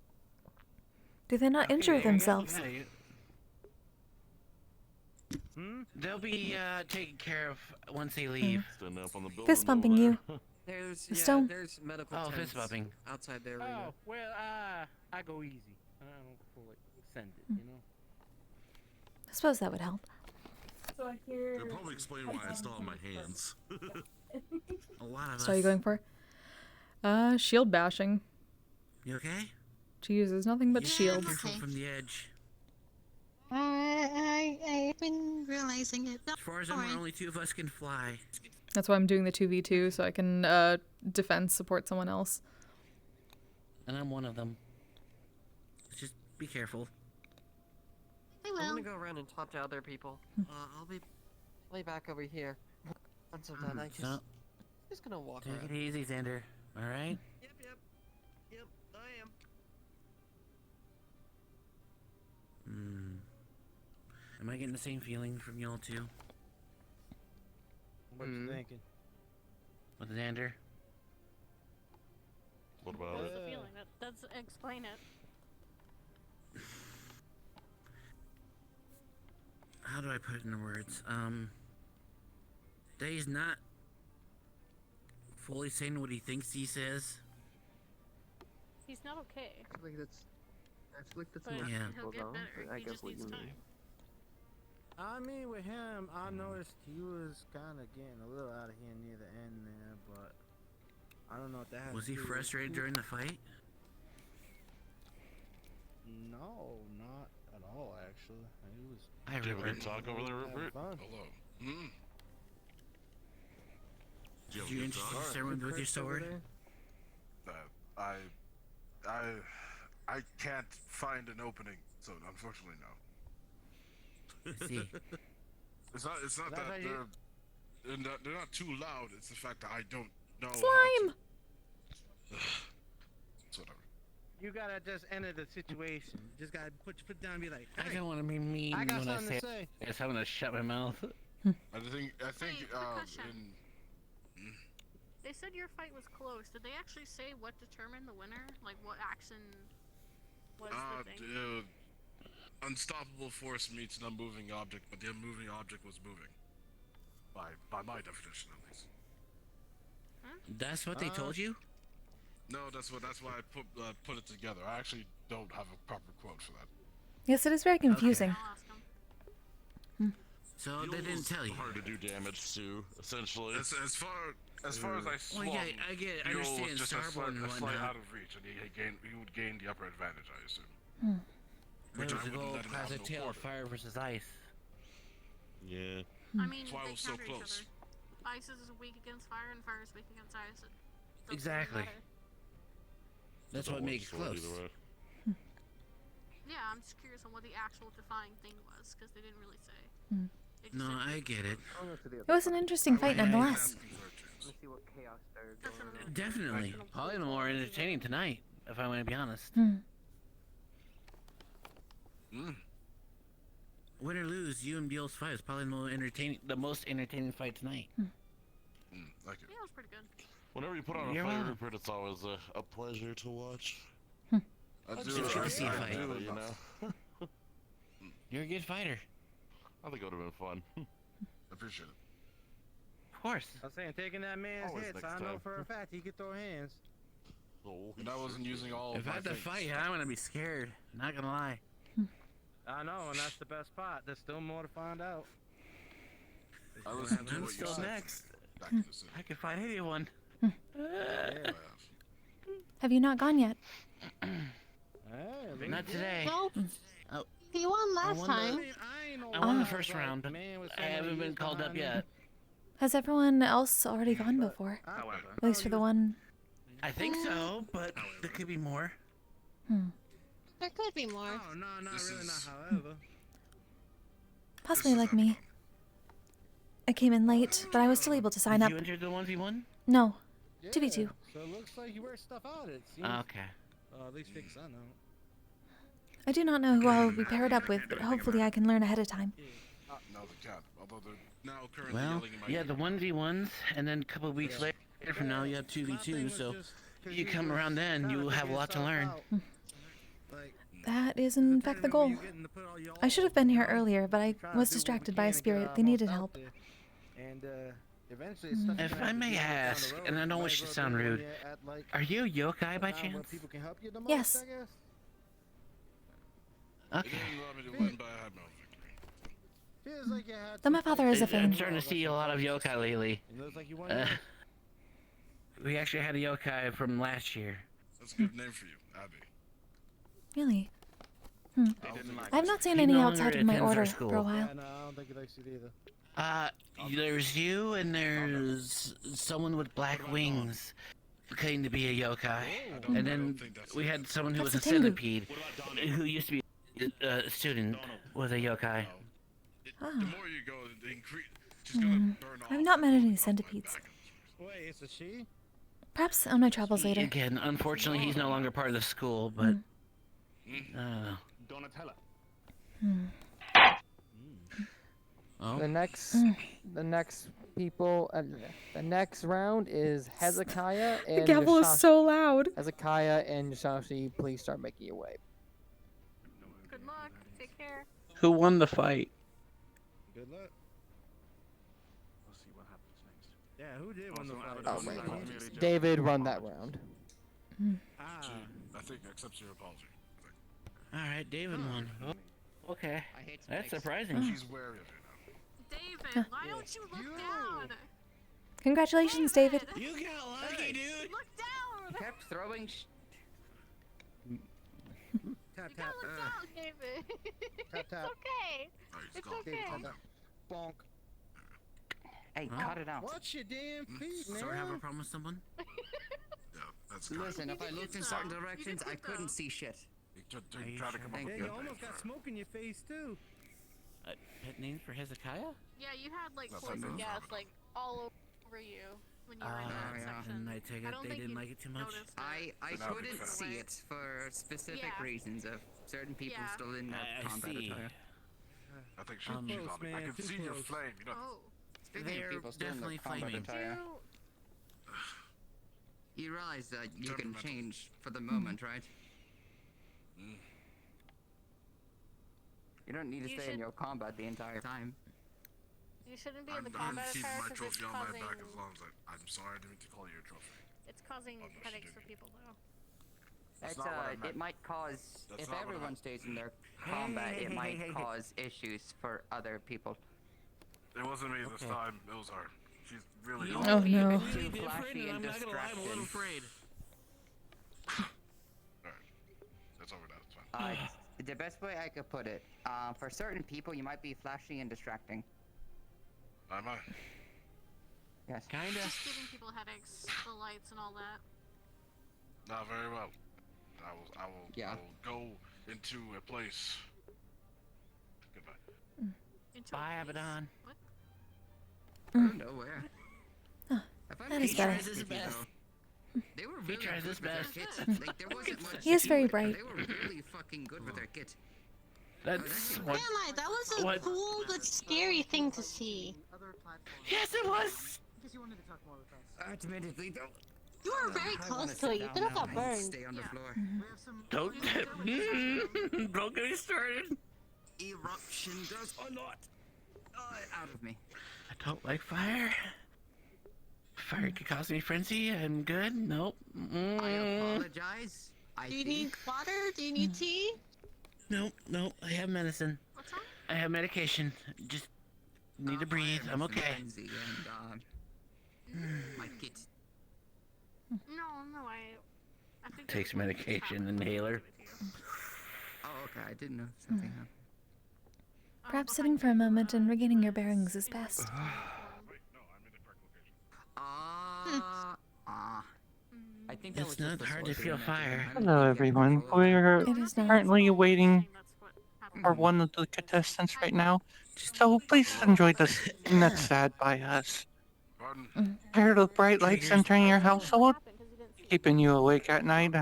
Do they not injure Okay, themselves? yeah, They'll be taken care of once they leave. Stand up on the building. Fist bumping you. There's Stone. there's medical Oh, tents fist bumping. outside the arena. Oh, well, I go easy. I don't pull it, send it, you know? I suppose that would help. It'll probably explain why I still have my hands. A lot of So are you going for? Shield bashing. You okay? She uses nothing but shield. Careful from the edge. I've been realizing it. As far as I know, only 2 of us can fly. That's why I'm doing the 2v2 so I can defense support someone else. And I'm one of them. Just be careful. I will. I'm gonna go around and talk to other people. I'll be way back over here. Once I'm done, I just gonna walk Take around. it easy, Xander. All right? Yep, I am. Am I getting the same feeling from y'all too? What you thinking? With Xander? What about What was the feeling? That does explain it. How do I put it into words? Dave's not fully saying what he thinks he says. He's not okay. I feel like that's But not Yeah. he'll get though, better. but I He get just what needs you time. mean. I mean, with him, I noticed he was kind of getting a little out of hand near the end there, but I don't know if that has Was to he do with frustrated who- during the fight? No, not at all, actually. He was. Hi, Did you have a Rupert. good talk over there, having Rupert? fun. Hello. Hmm? Did you introduce someone with your sword? I can't find an opening, so unfortunately no. I see. It's not That's that how you- they're not too loud. It's the fact that I don't know. Slime! It's whatever. You gotta just enter the situation. You just gotta put your foot down and be like, I hey, don't want to be mean I got when I something say to it. say. I guess I'm gonna shut my mouth. I think Hey, quick question. They said your fight was close. Did they actually say what determined the winner? Like what action was the thing? Unstoppable force meets an unmoving object, but the unmoving object was moving. By my definition, at least. That's what they told you? No, that's why I put it together. I actually don't have a proper quote for that. Yes, it is very confusing. So they didn't tell you. Hard to do damage to, essentially. As far as I swung, Well, yeah, I get it. I Yule was understand just Starborn and a slight whatnot. out of reach, and he would gain the upper advantage, I assume. There Which was I a wouldn't little let him have classic no tale of quarter. fire versus ice. Yeah. I mean, That's why I they was so counter each close. other. Ice is weak against fire, and fire is weak against ice. It doesn't really Exactly. matter. That's what makes it close. Yeah, I'm just curious on what the actual defining thing was, because they didn't really say. They just No, said I get it. It was an interesting fight nonetheless. Let's see what chaos started going on. Definitely. Probably more entertaining tonight, if I want to be honest. Win or lose, you and Beal's fight is probably the most entertaining fight tonight. Like it. Yeah, it was pretty good. Whenever you put on a You're fight, welcome. Rupert, it's always a pleasure to watch. It's good to see a fight. You know? You're a good fighter. I think it would have been fun. Appreciate it. Of course. I was saying, taking that man's Always hits, next I know time. for a fact he could throw hands. And I wasn't using all If of I my had to things. fight, I'm gonna be scared. Not gonna lie. I know, and that's the best part. There's still more to find out. I listened to I'm what you still said next. back in the city. I can fight anyone. Have you not gone yet? Not today. Nope. Oh, He won last won time. I won the first round, but I haven't been called up yet. Has everyone else already gone before? However, At least for the one. I think so, but there could be more. There could be more. Oh, no, not really, not however. Possibly like me. I came in late, but I was still able to sign Did up. you enter the 1v1? No. Yeah, 2v2. So it looks like you worked stuff out, it seems. Okay. At least fix that out. I do not know who I will be paired up with, but hopefully I can learn ahead of time. No, they can't. Although they're now currently Well, yelling in my yeah, ear. the 1v1s, and then a couple of weeks later from now you have 2v2, so you come around then, you will have a lot to learn. That is in fact the goal. I should have been here earlier, but I was distracted by a spirit. They needed help. And eventually, If I may ask, and I don't wish to sound rude, are you a yokai by chance? people can help you the most, Yes. I guess. Okay. They didn't allow me to win, but I had my own victory. Feels like you had Though my father is a I'm fan. starting to see a lot of yokai lately. It looks like you won Uh, we actually had a yokai from last year. That's a good name for you, Abby. Really? like I've not seen He any no longer outside of my attends our order school. for a while. Yeah, no, I don't think he likes it either. There's you and there's someone with black wings claimed to be a yokai. And then we had someone who was a That's a Tengu. centipede who used to be a student was a yokai. Oh. The more you go, the increase. She's gonna burn off. I've not met any centipedes. Wait, it's a she? Perhaps on my travels later. Again, unfortunately, he's no longer part of the school, but Donatella. Oh. The next people, the next round is Hezekiah and The gavel is Yashashi. so loud. Hezekiah and Yashashi, please start making your way. Good luck. Take care. Who won the fight? Good luck. We'll see what happens next. Yeah, who did win the fight? Oh, wait. David, run that round. I think accepts your apology. All right, David won. Oh, okay, that's surprising. She's wary of you now. David, why don't you look down? Congratulations, David. You got lucky, dude. Look down. Kept throwing. Tap, You tap. gotta look down, David. Tap, tap. It's okay. It's okay. Bonk. Hey, cut it out. Watch your damn feet, man. Sorry, have a problem with someone? Yeah, that's Listen, if I looked in certain directions, I couldn't see shit. Try to come up Yeah, with you good almost names got for smoke in your face, too. Pet names for Hezekiah? Yeah, you had like That's poison not gas good. like all over you when you were in that section. And I take it don't they think didn't you like it too much? noticed it. I Now couldn't it's see it for specific Yeah. reasons of certain people Yeah. still in that I combat see. attire. I think she's Too on close, it. I man, can too see your close. flame. You know. Oh. Speaking They're of people still in definitely the combat flaming. attire, You you realize that you can Temperamental. change for the moment, right? You don't need to You stay in should- your combat the entire time. You shouldn't be in I'm the combat keeping attire my because it's trophy on my causing back as long as I'm sorry I didn't mean to call you a trophy. it's causing Oh, no, headaches she for didn't. people though. That's It's, not what I meant. it might cause, That's if not what I everyone meant. stays in their combat, it might cause issues for other people. It wasn't me this time. It was her. She's really. You old. Oh, you're no. clearly Too different, flashy and and I'm not gonna lie, I'm a little distracting. afraid. Alright. That's over now. It's fine. The best way I could put it, for certain people, you might be flashy and distracting. Am I? Yes. Kinda. Just giving people headaches, the lights and all that. Not very well. I will Yeah. go into a place. Goodbye. Into Bye, a place. Abaddon. What? I don't know where. Oh, If I'm that being is better. honest with you, though, they were really tries good his with their best. kit. Like, there wasn't much He is to very it, but bright. They were really fucking good with their kit. That's Man, what. That was a What? cool but scary thing to see. Yes, it was. Admittedly, though. You were very I close wanna to sit it. You down could have now got and burned. Stay on the floor. Don't don't get me started. Eruption does a lot. Out of me. I don't like fire. Fire could cause me frenzy. I'm good. Nope. I apologize. Do you need water? Do you need tea? Nope. I have medicine. What's wrong? I have medication. Just need to breathe. I'm Fireman's okay. frenzy and, my kit. No, I think Takes that's what medication, happened. inhaler. Oh, okay. I didn't know something happened. Perhaps sitting for a moment and regaining your bearings is best. I think that was It's not just a hard to source feel of fire. magic. Hello, everyone. We're It is not. currently waiting for one of the contestants right now, so please enjoy this next ad by us. Pardon? Tired of bright lights entering your household, keeping you awake at night?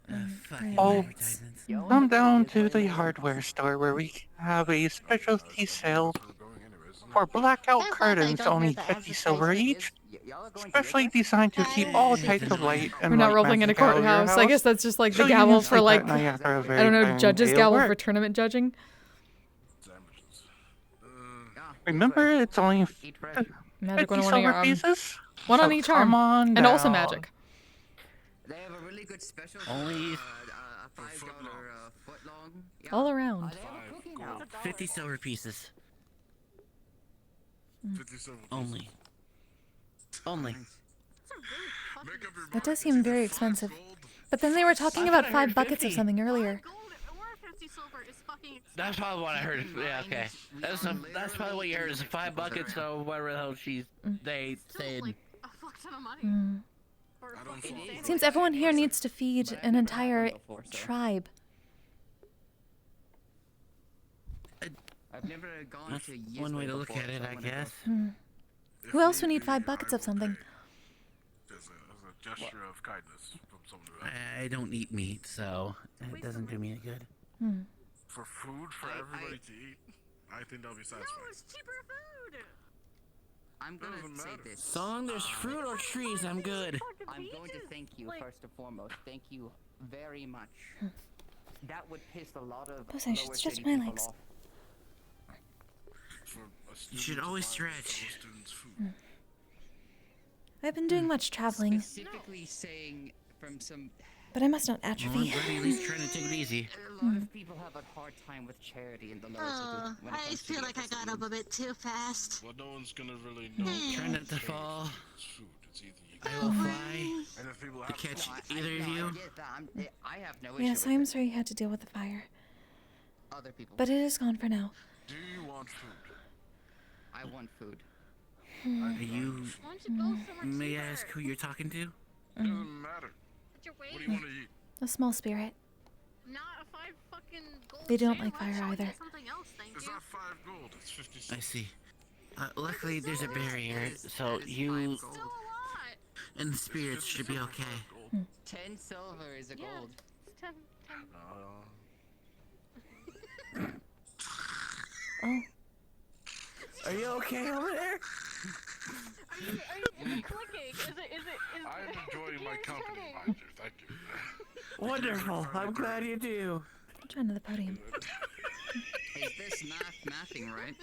Fucking Oh, advertisements. come down to the hardware store where we have a specialty sale for blackout I'm glad I curtains, don't only hear the 50 silver each. Y'all are going Specially designed to keep all types of light and We're not light role-playing in a magic out of your courthouse. I house, guess that's just like so the you can gavel for sleep like, at night after a I very don't know, tiring judge's day of gavel work. for tournament judging. Remember, it's only Magic 50 one on silver your arm. pieces. One on So each come arm. on And also down. magic. They have a really good special. Only $5 foot long. Yeah. All around. They have a cooking house. 50 silver pieces. 50 silver. Only. Only. That does seem very expensive. But then they were talking about 5 buckets of something earlier. That's probably what I heard. Yeah, okay. That's probably what you heard is 5 buckets, so whatever the hell they said. A fuck ton of money. For a fucking stand. Seems everyone here needs to feed an entire tribe. I've never gone That's to one way to look before, at it, so I I'm gonna guess. Who else would need 5 buckets of something? As a gesture of kindness from someone who I don't eat meat, so it doesn't do me any good. For food for everybody to eat, I think that'll be satisfying. No, it's cheaper food. I'm gonna say this. So long there's fruit or trees, I'm good. I'm going to thank you first and foremost. Thank you very much. That would piss a lot of Suppose I should lower stretch city my people legs. off. You should always stretch. I've been doing much traveling, Specifically saying from some. but I must not atrophy. Well, I'm at least trying to take it easy. A lot of people have a hard time with charity in the lower city. When it I comes to feel the like I got up a bit too fast. Well, no one's gonna really know. Try not to fall. It's food. It's either you I will fly and if people to have catch No, either of no, you. I get that. I have no issue Yes, with I'm sorry you had to deal with the fire. other people. But it is gone for now. Do you want food? I want food. Are you? Why don't you go somewhere May I cheaper? ask who you're talking to? Doesn't matter. But you're What do waiting. you want to eat? A small spirit. Not a 5 fucking gold. They don't sandwich. like fire I'll either. get something else, thank It's you. not 5 gold. It's 50 I silver. see. Luckily, there's a barrier, so you Still a lot. and the spirits should be okay. 10 silver is a Yeah. gold. It's 10. Oh. Are you okay over there? Are you clicking? Is it? I'm enjoying my Gears company, turning. mind you. Thank you. Wonderful. I'm glad you do. I'm trying to the podium. Is this mathing right?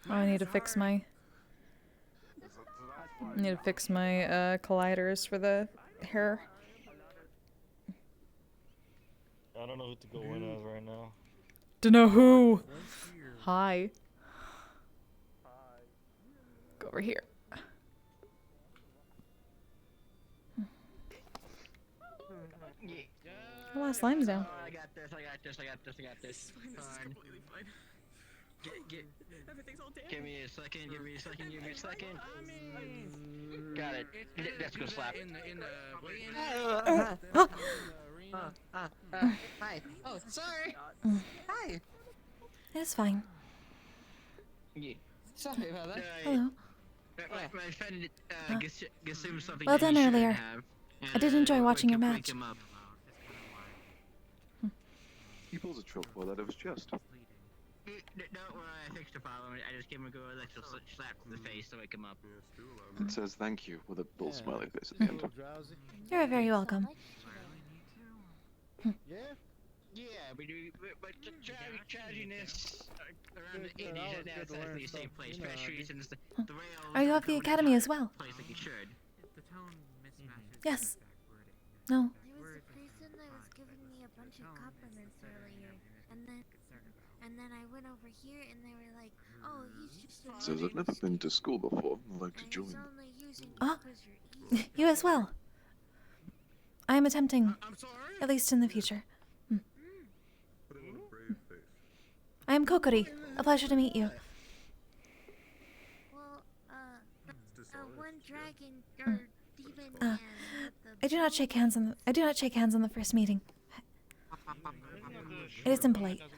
Oh, I need to fix my... I need to fix my colliders for the hair. I don't know who to go in as right now. Dunno who. Hi. Go over here. A lot of slimes down. I got this. I got this. Fine. Everything's all damaged. Give me a second. Got it. Let's go slap. Hi. Oh, sorry. Hi. It's fine. Yeah. Sorry about that. Hello. My friend assumed something Well that done he shouldn't earlier. have, I did enjoy watching your wake match. him up. He pulls a trope for that, it was just. No, I fixed the problem. I just gave him a good electrical slap to the face to wake him up. It says thank you with a little smiley face at the end. You're very welcome. Yeah? Yeah, but tragediness around the 80s, that's actually a safe place. Pedestrians, the rails. Are you of the academy as well? Place like you should. The tone mismatches Yes. the exact wording. No. There was a person that was giving me a bunch of compliments earlier, and then I went over here and they were like, "Oh, he's just a Says I've never been to school before. I'd like to join. only using Ah, because you're easy." you as well. I am attempting, at least in the future. I am Kokkuri. A pleasure to meet you. Well, one dragon or demon man with the I do not shake hands on the first meeting. It is impolite. Whatever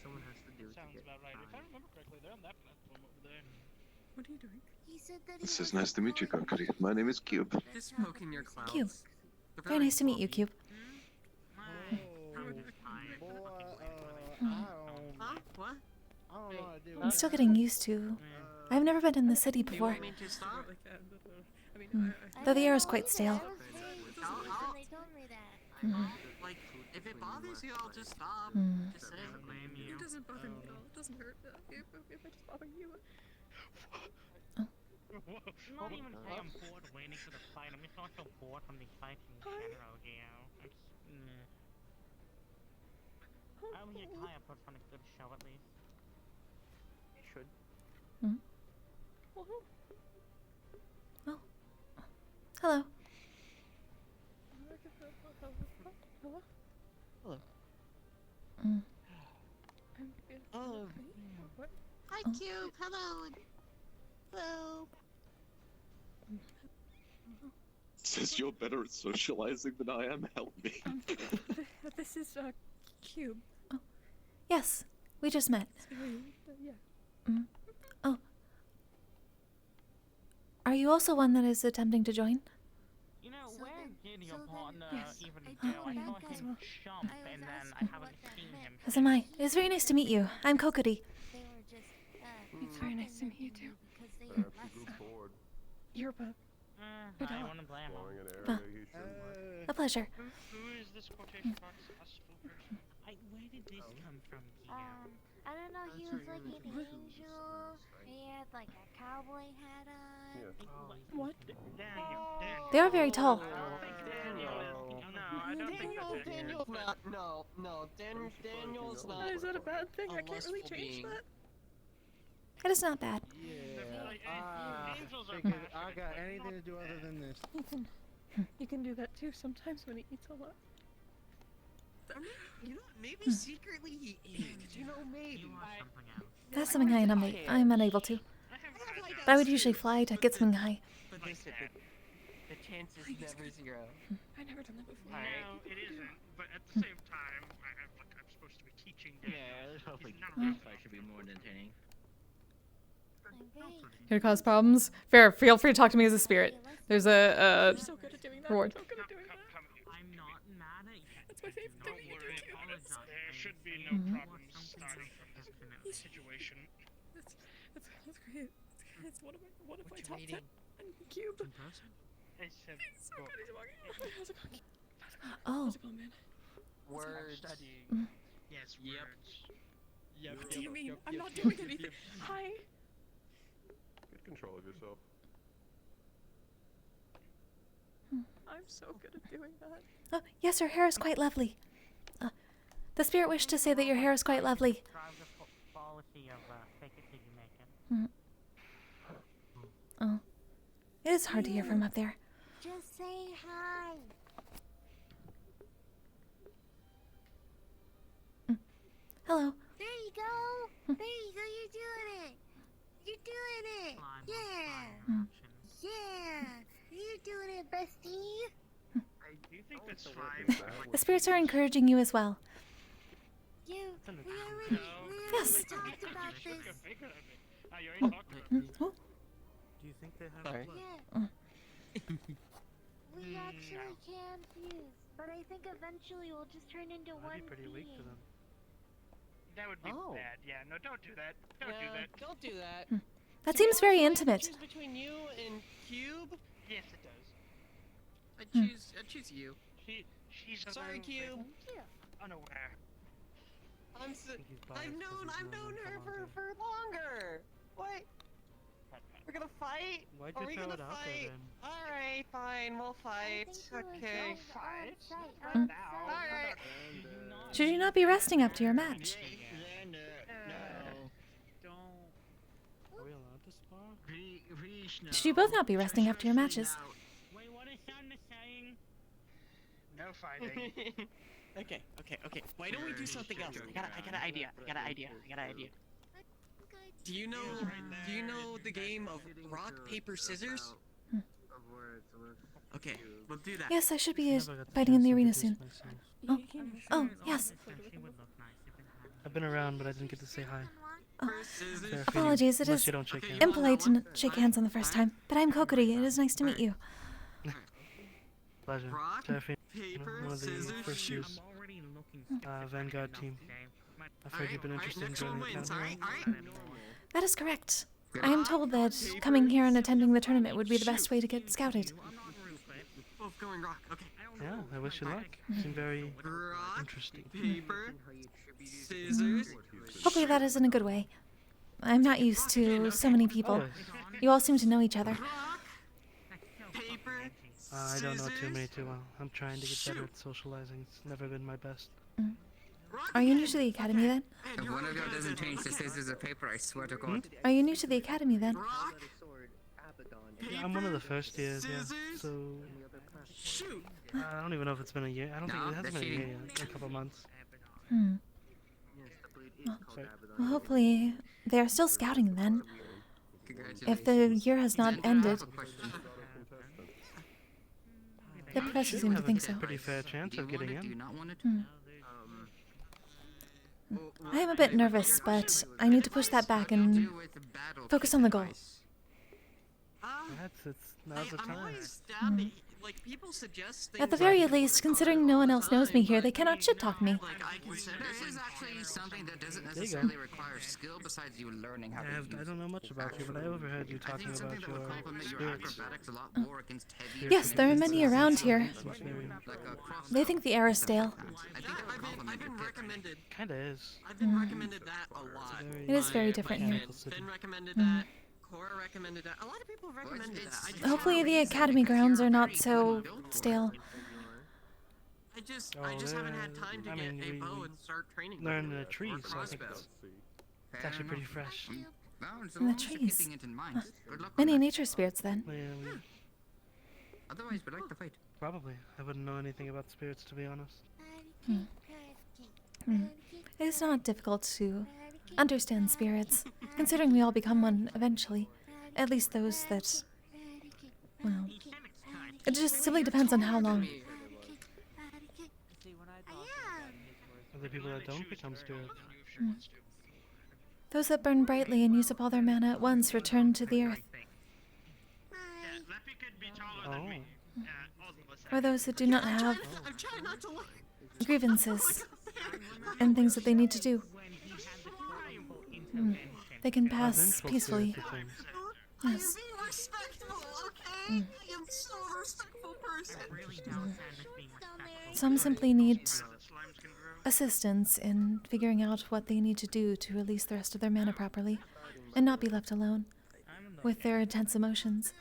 someone has to do to get About right. If I remember correctly, they're on that platform over there. What are you doing? He said that It says nice to meet you, Kokkuri. My name is Cube. Just smoking your clouds. Cube. Very nice to meet you, Cube. What? I'm still getting used to... I've never been in the city before. You want me to stop? Though the air is quite stale. they told me that. Like, if it bothers you, I'll just stop. Just say. It doesn't bother me at all. It doesn't hurt if I just bother you. Not even say I'm bored waiting for the fight. I'm just also bored from the fights in general, you know. Kaya puts on a good show at least. Should. Oh. Hello. Hello. Mm. Oh. Hi, Cube. Hello. Hello. Says you're better at socializing than I am. Help me. This is Cube. Yes, we just met. Yeah. Oh. Are you also one that is attempting to join? You know, where did your partner even I go? do I that saw guy. him jump, and then I haven't seen him. As am I. It is very nice to meet you. I'm Kokkuri. It's very nice to meet you too. You're both. I want to blame him. A pleasure. Who is this quotation box possible person? Where did this come from, Kia? I don't know, he was like an angel, he had like a cowboy hat on. What? They are very tall. Daniel's not. No, Daniel's not. Is that a bad thing? I can't really lustful change being. that. It is not bad. Figured I got anything to do other than this. You can do that too sometimes when he eats a lot. You know, maybe secretly he is. You know, maybe. That's something I am unable to. But I would usually fly to get something high. But listen, the chance is never zero. I never done that before. No, it isn't. But at the same time, I'm supposed to be teaching. Yeah, hopefully this fight should be more entertaining. Here to cause problems. Fair. Feel free to talk to me as a spirit. There's a You're so good at doing that. reward. You're so good at doing that. I'm not mad at you. That's my favorite thing that you do too. There should be no problems starting from this situation. That's great. It's one of my top 10. Cube. I said, He's so good. He's walking. How's it going? Oh. How's it going, man? Words. Yes, words. What do you mean? I'm not doing anything. Hi. Get control of yourself. I'm so good at doing that. Oh, yes, your hair is quite lovely. The spirit wished to say that your hair is quite lovely. Policy of fake it till you make it. Oh. It is hard to hear from up there. Just say hi. Hello. There you go. There you go. You're doing it. You're doing it. Yeah. Yeah. You're doing it, bestie. Do you think that's fine? The spirits are encouraging you as well. We already Yes. talked about this. You already talked about it. Oh. Do you think they have Sorry. blood? We actually can fuse, but I think eventually we'll just turn into one That'd be pretty weak to being. them. That would be bad. Yeah, no, don't do that. Don't do that. Don't do that. That To be seems very honest, if I had to intimate. choose between you and Cube, Yes, it does. I'd choose you. She's Sorry, Cube. unaware. I've known her for longer. What? We're gonna fight? Why'd Are you we throw gonna it out there fight? then? Alright, fine, we'll fight. Okay. Alright. Should you not be resting up to your match? Are we allowed to spar? Should you both not be resting after your matches? Wait, what is Sound saying? No fighting. Okay. Why don't we do something else? I got an idea. Do you know the game of rock, paper, scissors? Okay, we'll do that. Yes, I should be fighting in the arena soon. Oh, yes. I've been around, but I didn't get to say hi. Fair Apologies, it unless is you don't shake hands. impolite to shake hands on the first time. But I'm Kokkuri. It is nice to meet you. Pleasure. Rock, Seraphine, paper, one of the scissors, first shoot. years Vanguard team. I've heard you've been interested in next one joining the wins, academy. alright? That is correct. I am told that coming here and attending the tournament would be the best way to get scouted. Both going rock, okay. Yeah, I wish you luck. Seem very interesting. Paper, scissors. Hopefully that is in a good way. I'm not used to so many people. You all seem to know each other. Paper, I don't know too many too well. I'm trying to get better at socializing. It's never been my best. Are you new to the academy then? If one of y'all doesn't change the scissors of paper, I swear to God. Are you new to the academy then? Yeah, I'm one of the first years, yeah. So Shoot! I don't even know if it's been a year. I don't think No, it hasn't they're been a year cheating. yet. A couple months. Hmm. Sorry. Well, hopefully they are still scouting then. If the year has not ended. The professor seemed to think so. Pretty fair chance of getting in. Hmm. I am a bit nervous, but I need to push that back and focus on the goal. Now's the time. Like, people suggest things At the very least, considering no one else knows me here, they cannot shit-talk me. This is actually something that doesn't necessarily require skill besides you learning how to use it. I don't know much about you, but I overheard you talking about your spirits. Yes, there are many around here. They think the air is stale. I've been recommended. Kinda is. I've been recommended that a lot. It is very different here. Been recommended that. Cora recommended that. A lot of people have recommended that. Hopefully the academy grounds are not so stale. I just haven't had time to get a bow and start training. Learn the trees, so I think it's actually pretty fresh. And the trees. Many nature spirits then. Otherwise, we'd like to fight. Probably. I wouldn't know anything about spirits, to be honest. It is not difficult to understand spirits, considering we all become one eventually. At least those that... Well... It just simply depends on how long. Are there people that don't become spirits? Those that burn brightly and use up all their mana at once return to the earth. Oh. Or those that do not have grievances and things that they need to do. They can pass peacefully. Yes. Be respectful, okay? I am so a respectful person. Some simply need assistance in figuring out what they need to do to release the rest of their mana properly and not be left alone with their intense emotions.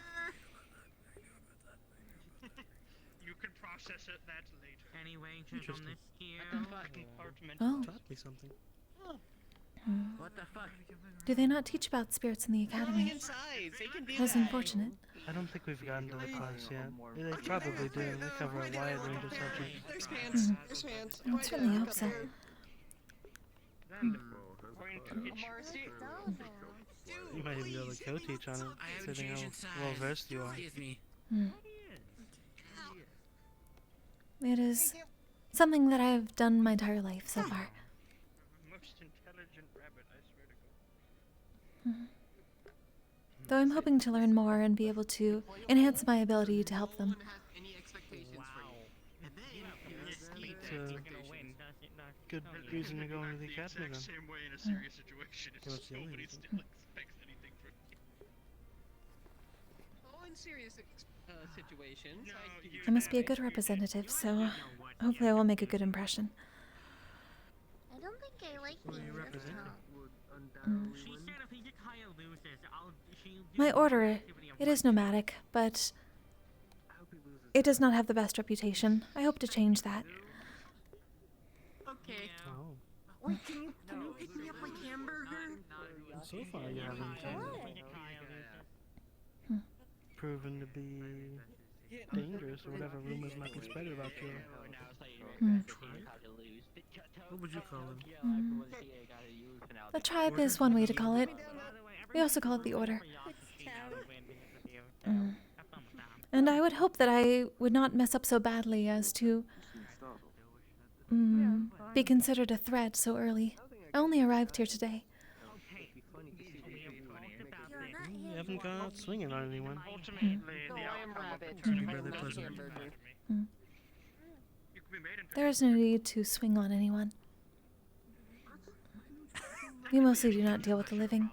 You can process it that later. Anyway, just on this here compartment. Oh. Taught me something. What the fuck? Do they not teach about spirits in the academy? That's unfortunate. I don't think we've gotten to the class yet. They probably do. They cover a wide range of subjects. There's pants. There's pants. I certainly hope so. You might even be able to co-teach on it, considering how well versed you are. It is something that I have done my entire life so far. Most intelligent rabbit, I swear to God. Though I'm hoping to learn more and be able to enhance my ability to help them. Good reason to go into the academy then. Same way in a serious situation. It's nobody still expects anything from you. Oh, in serious situations. I must be a good representative, so hopefully I will make a good impression. I don't think I like being My order, it is nomadic, but it does not have the best reputation. I hope to change that. Okay. Oh. Wait, can you pick me up like hamburger? So far you haven't proven to be dangerous or whatever rumors might be spread about you. What would you call him? The tribe is one way to call it. We also call it the order. And I would hope that I would not mess up so badly as to be considered a threat so early. I only arrived here today. You haven't gone out swinging on anyone. There is no need to swing on anyone. We mostly do not deal with the living.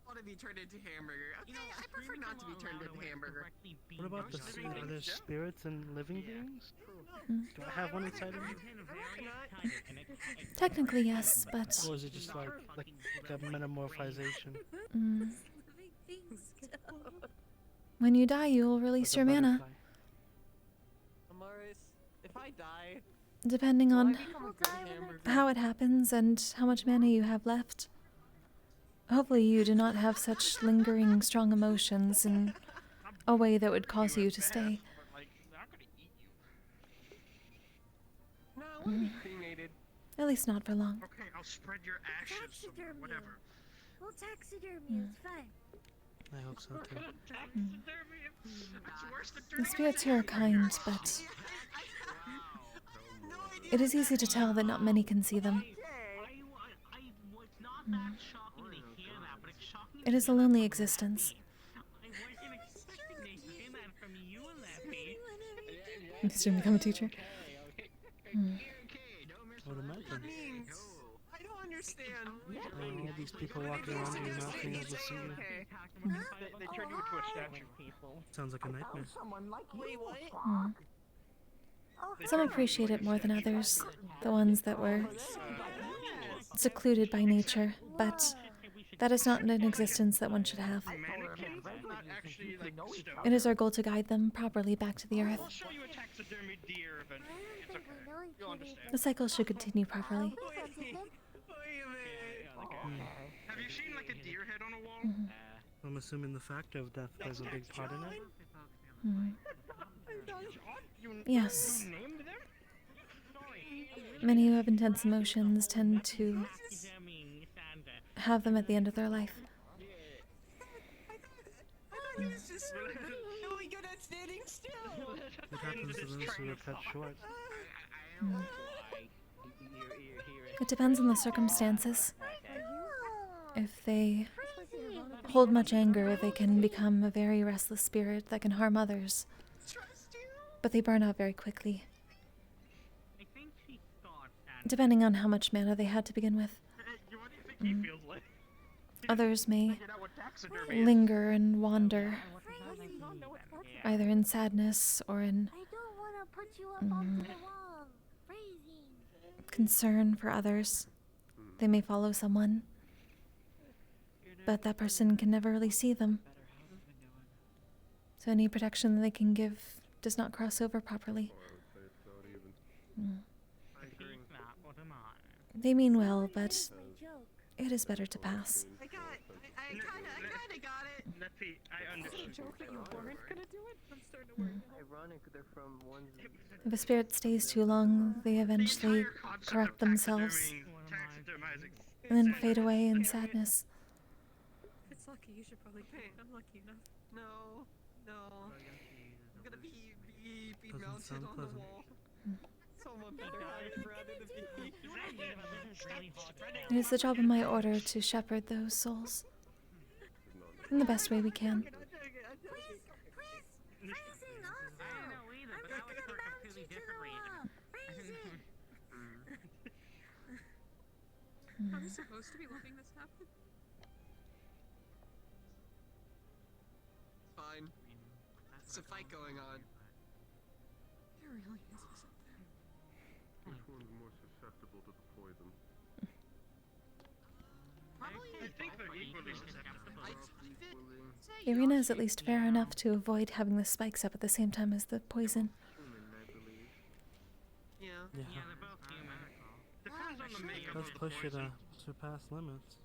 Want to be turned into hamburger? Okay, I prefer not to be turned into hamburger. What about are there spirits and living beings? Do I have one inside of me? Technically, yes, but... Or is it just like a metamorphization? When you die, you will release your mana. Amaris, if I die, Depending on how it happens and how much mana you have left. Hopefully you do not have such lingering strong emotions in a way that would cause you to stay. At least not for long. Okay, I'll spread your ashes somewhere, whatever. We'll taxidermy you. It's fine. I hope so too. The spirits here are kind, but it is easy to tell that not many can see them. It is a lonely existence. You soon become a teacher? What imagine? I don't understand. All these people walking around you not being able to see you. They turn you into a statue. Sounds like a nightmare. Wait, what? Some appreciate it more than others, the ones that were secluded by nature, but that is not an existence that one should have. It is our goal to guide them properly back to the earth. I'll show you a taxidermy deer eventually. It's okay. You'll understand. The cycle should continue properly. Have you seen like a deer head on a wall? I'm assuming the factor of death plays a big part in it. Yes. Many who have intense emotions tend to have them at the end of their life. He's just really good at standing still. What happens to those who are cut short? It depends on the circumstances. If they hold much anger, they can become a very restless spirit that can harm others. But they burn out very quickly. Depending on how much mana they had to begin with. Others may linger and wander, either in sadness or in concern for others. They may follow someone, but that person can never really see them. So any protection that they can give does not cross over properly. They mean well, but it is better to pass. I kinda got it. I understand. You weren't gonna do it? I'm starting to worry. Ironic, they're from one. If a spirit stays too long, they eventually corrupt themselves and then fade away in sadness. If it's lucky, you should probably get it. I'm lucky enough. No. I'm gonna be Doesn't mounted sound on the pleasant. wall. Someone better hide it rather than me. It is the job of my order to shepherd those souls in the best way we can. Are we supposed to be letting this happen? Fine. It's a fight going on. There really is something. Which one's more susceptible to the poison? I think they're equally susceptible. The arena is at least fair enough to avoid having the spikes up at the same time as the poison. Yeah. They're both human. Depends on the makeup Let's of the push it poison. surpass limits.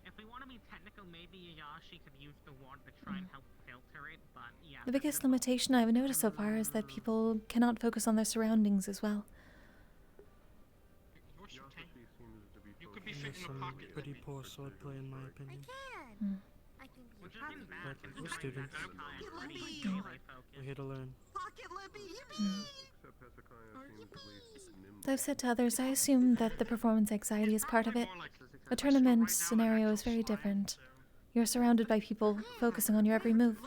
If we want to be technical, maybe Yayashi could use the water to try and help filter it, but yeah. The biggest limitation I've noticed so far is that people cannot focus on their surroundings as well. You could be There's fit in a some pocket. pretty poor swordplay in my opinion. I can be Which happy. isn't bad, But we're students. We're here to learn. Pocket lippy, yippee! Except Hezekiah seems at least nimble. As I've said to others, I assume that the performance anxiety is part of it. A tournament scenario is very different. You're surrounded by people focusing on your every move.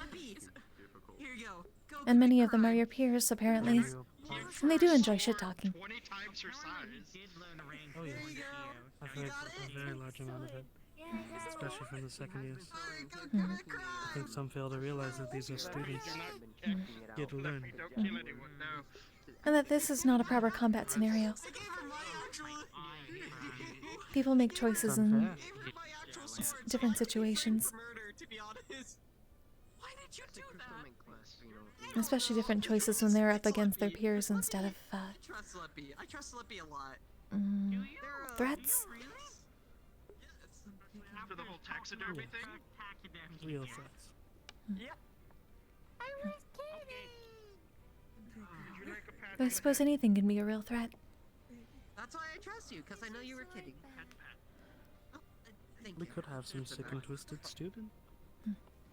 Here you go. And many of them are your peers, apparently. And they do enjoy shit-talking. 20 times her size. Oh yeah. I've heard a very large amount of it. Especially from the second years. I think some fail to realize that these are students. Here to learn. Don't kill anyone, no. And that this is not a proper combat scenario. People make choices in different situations. Why did you do that? Especially different choices when they're up against their peers instead of, I trust Lippy. I trust Lippy a lot. threats. After the whole taxidermy thing? Real threats. Yep. I was kidding. I suppose anything can be a real threat. That's why I trust you, because I know you were kidding. Oh, thank We you. could have some sick and twisted student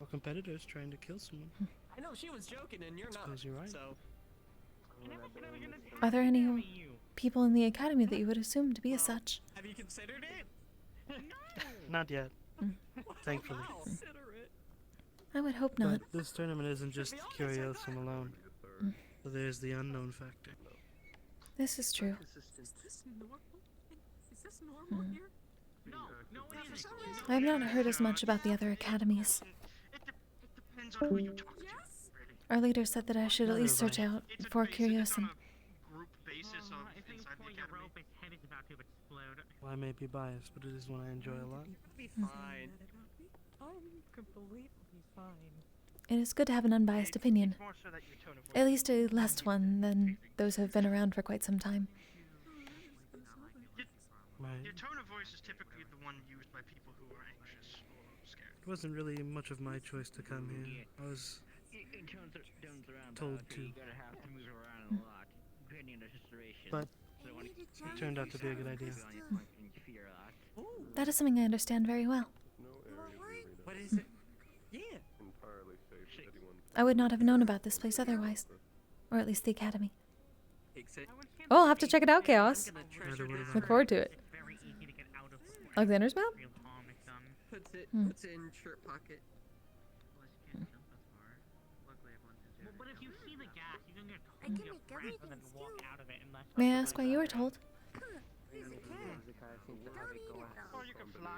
or competitors trying to kill someone. I know she was joking and you're not. Suppose you're right. So. Are there any people in the academy that you would assume to be as such? Have you considered it? Not yet. Thankfully. I would hope not. But this tournament isn't just Curiosum alone. So there's the unknown factor. This is true. Is this normal? Is this normal here? No, it isn't. I have not heard as much about the other academies. Depends on who you talk to. Our leader said that I should at least search out for Curiosum. Group basis of inside the academy. Well, I may be biased, but it is one I enjoy a lot. Be fine. Completely fine. It is good to have an unbiased opinion. At least a less one than those who have been around for quite some time. Your tone of voice is typically the one used by people who are anxious or scared. It wasn't really much of my choice to come here. I was told to. But it turned out to be a good idea. That is something I understand very well. What is it? Yeah. I would not have known about this place otherwise. Or at least the academy. Oh, I'll have to check it out, Chaos. Look forward to it. Alexander's map? Puts it in shirt pocket. But if you see the gas, you can get I can make everything and walk out of it unless May I ask why you were told?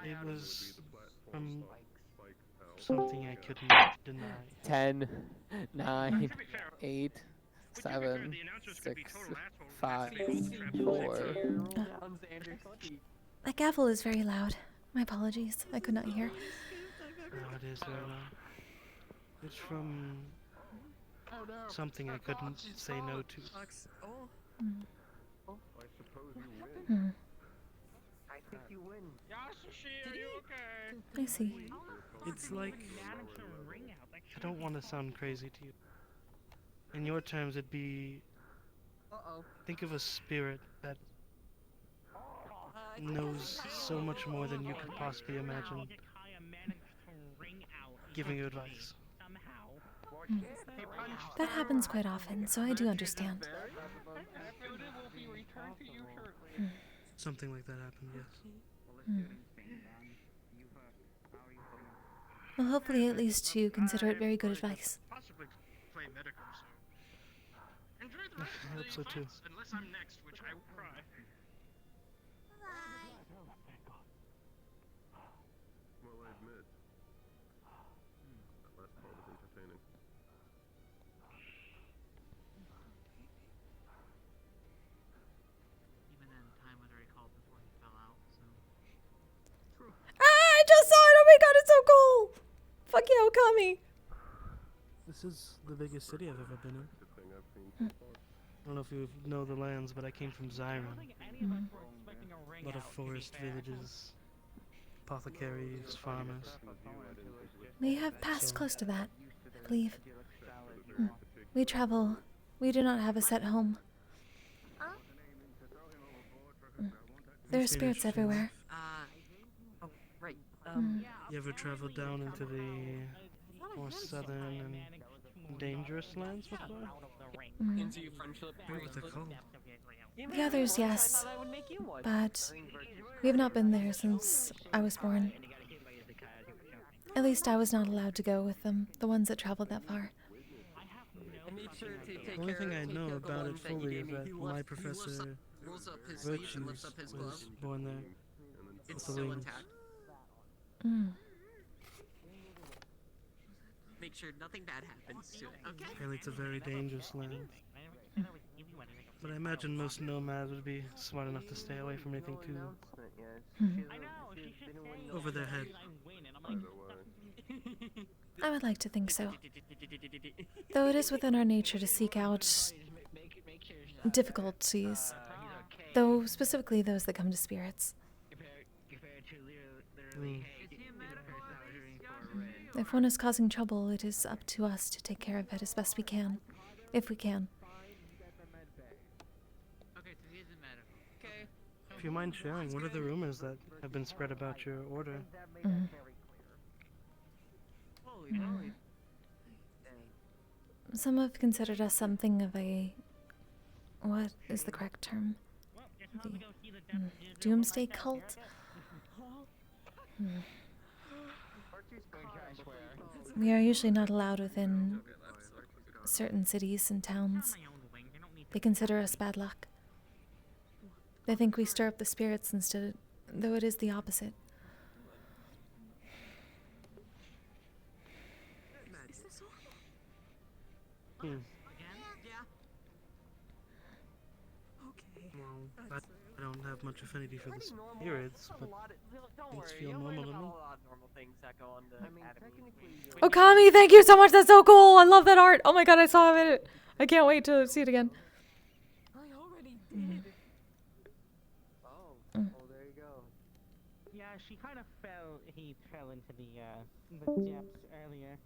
It was from something I couldn't deny. 10, 9, 8, 7, 6, 5, 4. That gavel is very loud. My apologies. I could not hear. Oh, it is very loud. It's from something I couldn't say no to. I think you win. Yasushi, are you okay? I see. It's like, I don't want to sound crazy to you. In your terms, it'd be, think of a spirit that knows so much more than you could possibly imagine, giving you advice. That happens quite often, so I do understand. Something like that happened, yes. Well, hopefully at least you consider it very good advice. Possibly play medical, so enjoy the I rest of hope the so too. months, unless I'm next, which I will cry. Well, I admit, that last part was entertaining. Even then, time was already called before he fell out, so. Ah, I just saw it! Oh my god, it's so cool! Fuck yeah, Okami! This is the biggest city I've ever been in. Good thing I've seen so far. I don't know if you know the lands, but I came from Zyron. A lot of forest villages, apothecaries, farmers. We have passed close to that, I believe. We travel. We do not have a set home. There are spirits everywhere. Oh, right. You ever traveled down into the more southern and dangerous lands before? Into your friendship. What were they called? The others, yes. But we have not been there since I was born. At least I was not allowed to go with them, the ones that traveled that far. The only thing I know about it fully is that my professor, Virtues, was born there with the wings. Make sure nothing bad happens to it, okay? Apparently it's a very dangerous land. But I imagine most nomads would be smart enough to stay away from anything too over their head. I would like to think so. Though it is within our nature to seek out difficulties, though specifically those that come to spirits. If one is causing trouble, it is up to us to take care of it as best we can, if we can. If you mind sharing, what are the rumors that have been spread about your order? Some have considered us something of a... what is the correct term? The doomsday cult? We are usually not allowed within certain cities and towns. They consider us bad luck. They think we stir up the spirits instead, though it is the opposite. Hmm. Yeah. Well, I don't have much affinity for the spirits, but things feel normal to me. Okami, thank you so much. That's so cool. I love that art. Oh my god, I saw it. I can't wait to see it again. I already did. Oh, there you go. Yeah, she kind of he fell into the depths earlier.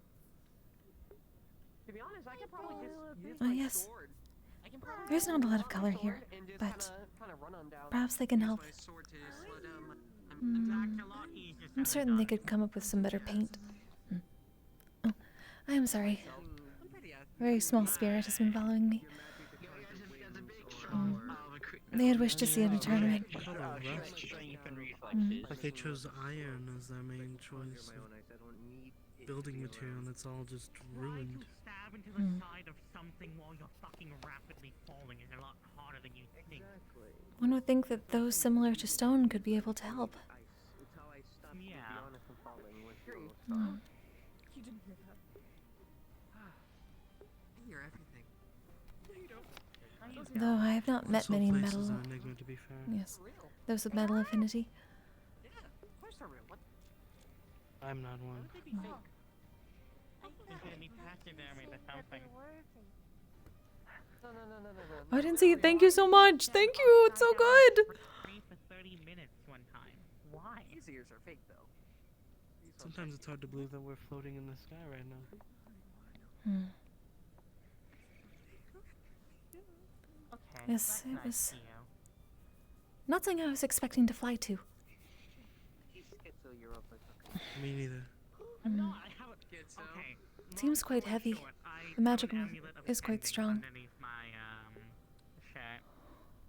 To be honest, I could probably just use Oh my yes. sword. I can probably There's not a lot of color here, and just but kinda run on down. perhaps they can help. Use my sword to slow down my I'm certain they could come up with some better paint. Oh, I am sorry. A very small spirit has been following me. They had wished to see it in a tournament. Like they chose iron as their main choice of building material, and it's all just ruined. Stab into the side of something while you're fucking rapidly falling is a lot harder than you think. One would think that those similar to stone could be able to help. Yeah. You didn't hear that. I hear everything. No, you don't. Though I have not met This whole many place metal... is an enigma, to be fair. Yes. Those with metal affinity. Yeah, of course they're real. What? I'm not one. Oh, I didn't see it. Thank you so much. Thank you. It's so good. For 30 minutes one time. Why? These ears are fake though. Sometimes it's hard to believe that we're floating in the sky right now. Okay. Yes, it was not something I was expecting to fly to. Me neither. Okay. Seems quite heavy. The magic is quite strong.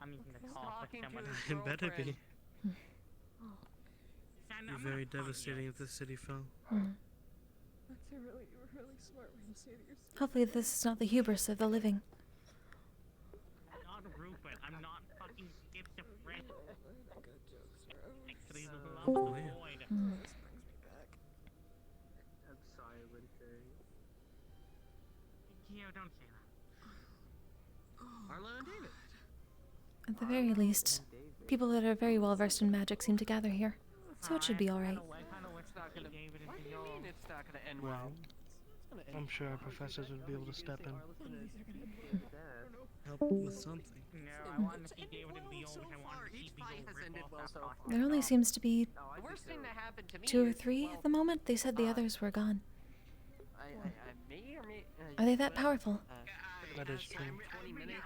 I'm using the call for someone. It better be. It'd be very devastating if the city fell. That's a really smart way to say it yourself. Hopefully this is not the hubris of the living. Not Rupert. I'm not fucking schizophrenic. Actually, the love of the void. This brings me back. I'm silent. Gio, don't say that. Arlo and David. At the very least, people that are very well versed in magic seem to gather here, so it should be alright. What do you mean it's not gonna end Well, I'm sure our professors would be able to step in. Help with something. No, I want to see David and Leo, which I want to see There only seems to be The worst thing that happened to me 2 or is, 3 at the moment. They said the others were gone. me or me? Are they that powerful? That is true. 20 minutes.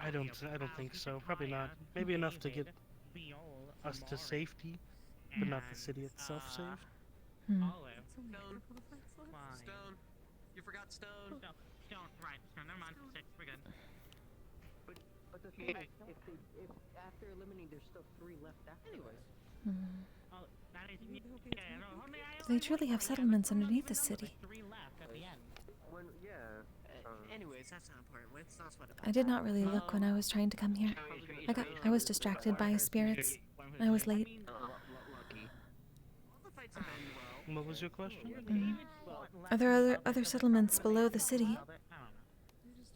I don't think so. Probably not. Maybe enough to get us to safety, but not the city itself safe. Stone. Stone. You forgot Stone. Stone, right. Stone, never mind. 6, we're good. But the thing is, if after eliminating, there's still 3 left anyways. Oh, that is... Yeah, no, Do they truly have settlements underneath the city? 3 left at the end. Anyways, that's not important. Let's not sweat about I did not really look when I was trying to come here. I was distracted by spirits. I was late. What was your question? Are there other settlements below the city?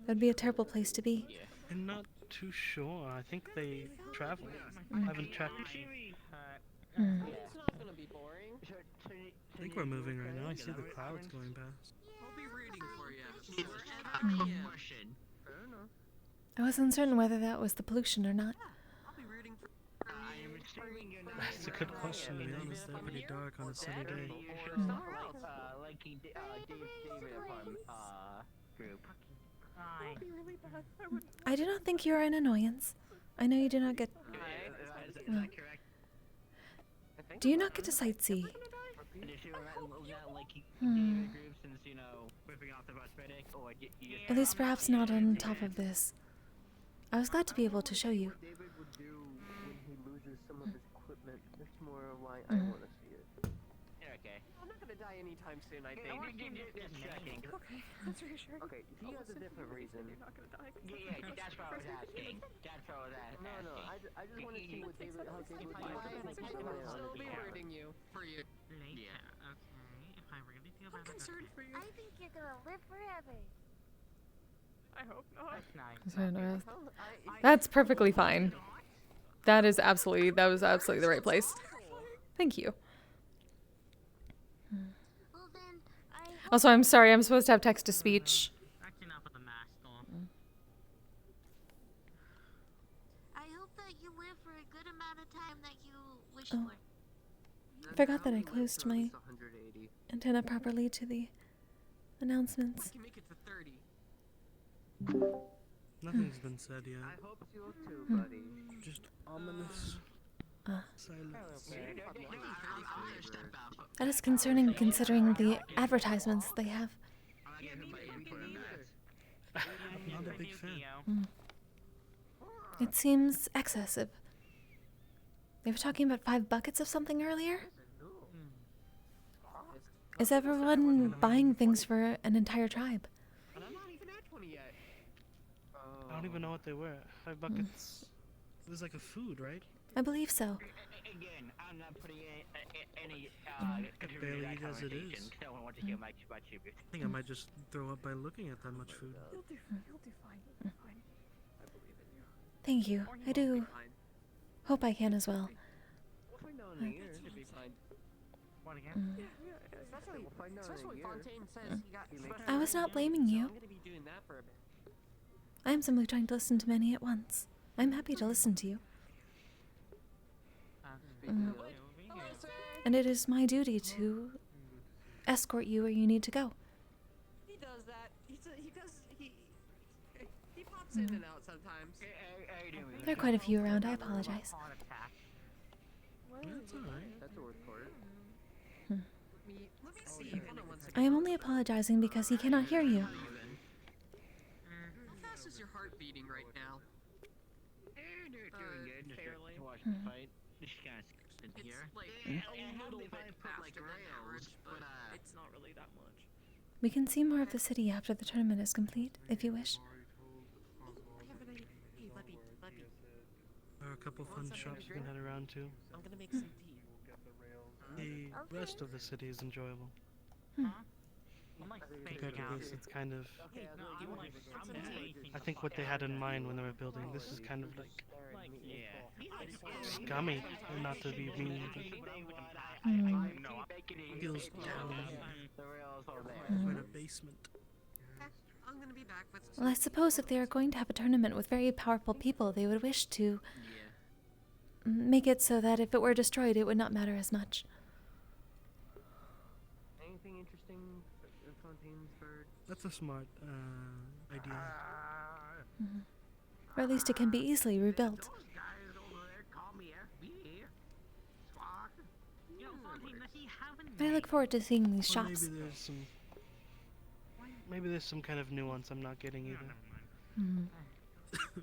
That'd be a terrible place to be. I'm not too sure. I think they travel. I haven't checked. It's not gonna be boring. I think we're moving right now. I see the clouds going past. I'll be reading for you. Question. I don't know. I was uncertain whether that was the pollution or not. I'll be reading for That's a good question, to be honest. They're pretty dark on a sunny day. Like David group. That'd be really bad. I would. I do not think you are an annoyance. I know you do not get... Is that correct? Do you not get to sightsee? And if you're not like Hmm. David group since, you know, whipping off the prosthetic, or you just... At least perhaps not on top of this. I was glad to be able to show you. David would do when he loses some of his equipment. That's more why I want to see it. Yeah, okay. I'm not gonna die anytime soon, I think. Just checking. Okay, that's reassuring. Okay, he has a different reason. You're not gonna die. Yeah, that's what I was asking. That's what I was asking. No, I just want to see what David, how David would I'll still be rooting you for you. Yeah, okay. If I really feel I'm concerned for you. I think you're gonna live forever. I hope not. That's perfectly fine. That was absolutely the right place. Thank you. Well then, I hope Also, I'm sorry, I'm supposed to have text to speech. I hope that you live for a good amount of time that you wish Oh. for. I forgot that I closed my 180. antenna properly to the announcements. We can make it to 30. Nothing's been said yet. I hope so too, buddy. Just ominous Ah. silence. That is concerning considering the advertisements they have. I'm not a big fan. It seems excessive. They were talking about 5 buckets of something earlier? Is everyone buying things for an entire tribe? And I'm not even at 20 yet. I don't even know what they were. 5 buckets. It was like a food, right? I believe so. Again, I'm not putting any Barely eat as it is. No one wants to hear my tribute. I think I might just throw up by looking at that much food. You'll do fine. You'll do fine. Thank you. I do hope I can as well. We'll find out in a year. It'll be fine. What again? Especially, We'll find out in especially a year. Fontaine says he got I was not blaming you. I'm gonna be doing that for a bit. I am simply trying to listen to many at once. I'm happy to listen to you. And it is my duty to escort you where you need to go. He does that. He pops in and out sometimes. There are quite a few around. I apologize. That's alright. That's a word for it. Let me see. Hold on one second. I am only apologizing because he cannot hear you. How fast is your heart beating right now? Doing good. Just fairly. to watch the fight. This guy in It's here. like Yeah. a little bit like faster than average, rails, but It's not really that much. We can see more of the city after the tournament is complete, if you wish. I have an idea. Hey, Leppy. There are a couple fun shops you can head around to. I'm gonna make some tea. The rest of the city is enjoyable. Compared to this, it's kind of... I think what they had in mind when they were building this is kind of like scummy, and not to be mean, but feels down in a basement. I'm gonna be back with Well, I suppose if they are going to have a tournament with very powerful people, they would wish to make it so that if it were destroyed, it would not matter as much. Anything interesting? Fontaine's bird. That's a smart idea. Or at least it can be easily rebuilt. I look forward to seeing these Or shops. Maybe there's some kind of nuance I'm not getting either. Mhm.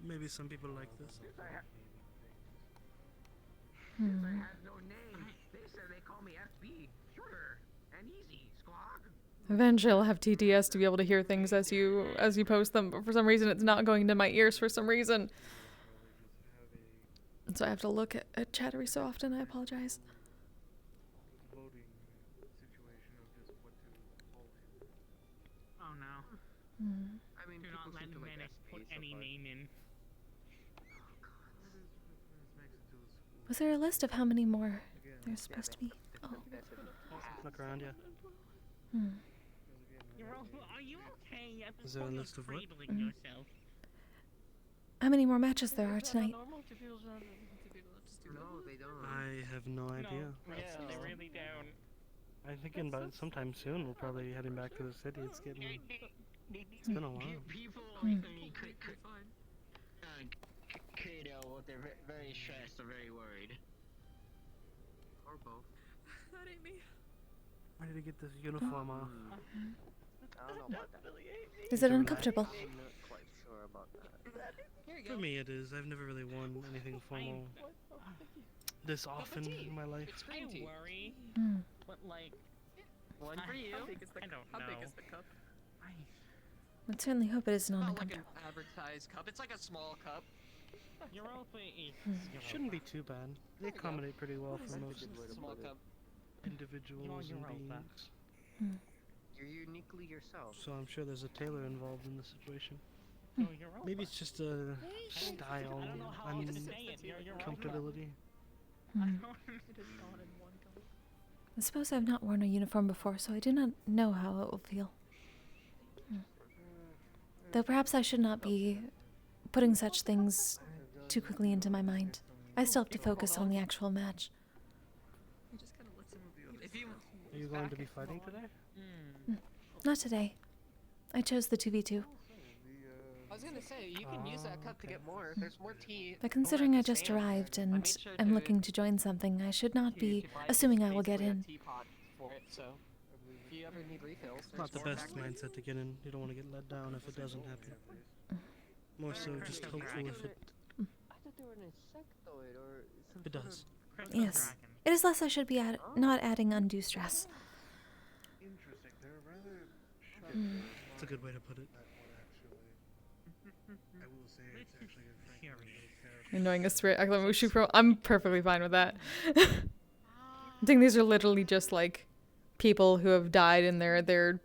Maybe some people like this. Hmm. Eventually I'll have TTS to be able to hear things as you post them, but for some reason it's not going to my ears for some reason. And so I have to look at chat every so often. I apologize. Oh no. Hmm. I mean, Do people not let seem to like Menace put SP so any far. name in. Was there a list of how many more there's supposed to be? Oh. look around you. Are you okay? At Is there a list of what? yourself. How many more matches there are tonight? Normal to people not just do that? No, they don't. I have no idea. Yeah, they really don't. I'm thinking about sometime soon. We're probably heading back to the city. It's been a while. People like me could they're very stressed or very worried. Or both. That ain't me. Why did he get this uniform off? I don't know about that. Is it uncomfortable? I'm not quite sure about that. For me, it is. I've never really worn anything formal this often in my life. I worry, but like, One for you. How big is the cup? I'd certainly hope it isn't Not like an uncomfortable. advertised cup. It's like a small cup. Europa is. Shouldn't be too bad. They accommodate pretty well for most Small cup. individuals and beings. You're uniquely yourself. So I'm sure there's a tailor involved in the situation. Maybe it's just a style uncomfortability. I suppose I've not worn a uniform before, so I do not know how it will feel. Though perhaps I should not be putting such things too quickly into my mind. I still have to focus on the actual match. Are you going to be fighting today? Not today. I chose the 2v2. I was gonna say, you can use that cup to get more. There's more tea. But considering I just arrived and am looking to join something, I should not be assuming I will get in. For it, so if you ever need refills, Not the best mindset to get in. You don't want to get let down if it doesn't happen. More so just hopeful if it... I thought they were an insectoid or some It does. Yes. It is less I should be not adding undue stress. Interesting. They're rather. That's a good way to put it. I will say it's actually a frankly little character. Annoying us threat. I'm perfectly fine with that. I think these are literally just like people who have died and their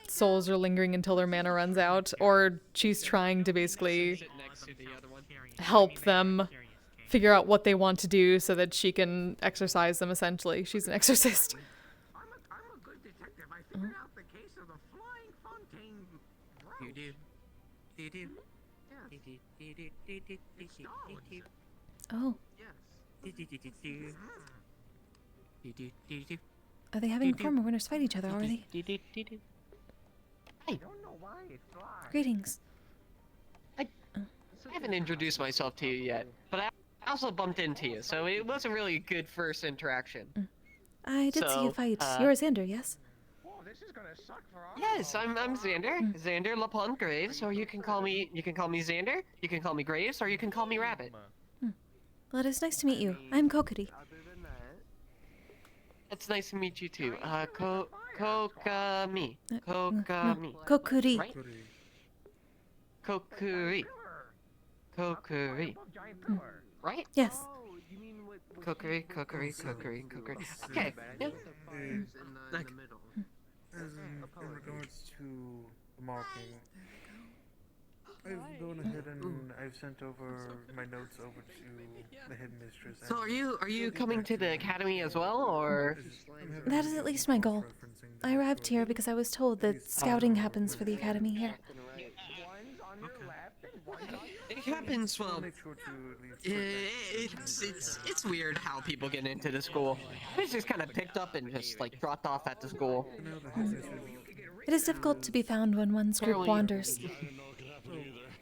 souls are lingering until their mana runs out, or she's trying to basically help them figure out what they want to do so that she can exorcise them, essentially. She's an exorcist. I'm a good detective. I figured out the case of the flying fontaine. You do. You do. Oh. Yes. Are they having former winners fight each other already? I don't know why it flies. Greetings. I haven't introduced myself to you yet, but I also bumped into you, so it wasn't really a good first interaction. I did see you So, fight. You're Xander, yes? This is gonna suck for all. Yes, I'm Xander. Xander LaPont Graves, or you can call me Xander, you can call me Graves, or you can call me Rabbit. Well, it is nice to meet you. I'm Kokkuri. It's nice to meet you too. Kokami. Kokami. Kokkuri. Right? Kokkuri. Kokkuri. Right? Yes. Kokkuri. Okay. Yeah. In regards to the marking, I've gone ahead and I've sent over my notes over to the head mistress. So are you coming to the academy as well, or? That is at least my goal. I arrived here because I was told that scouting happens for the academy here. It happens, well, it's weird how people get into the school. It's just kind of picked up and just like dropped off at the school. It is difficult to be found when one's group wanders.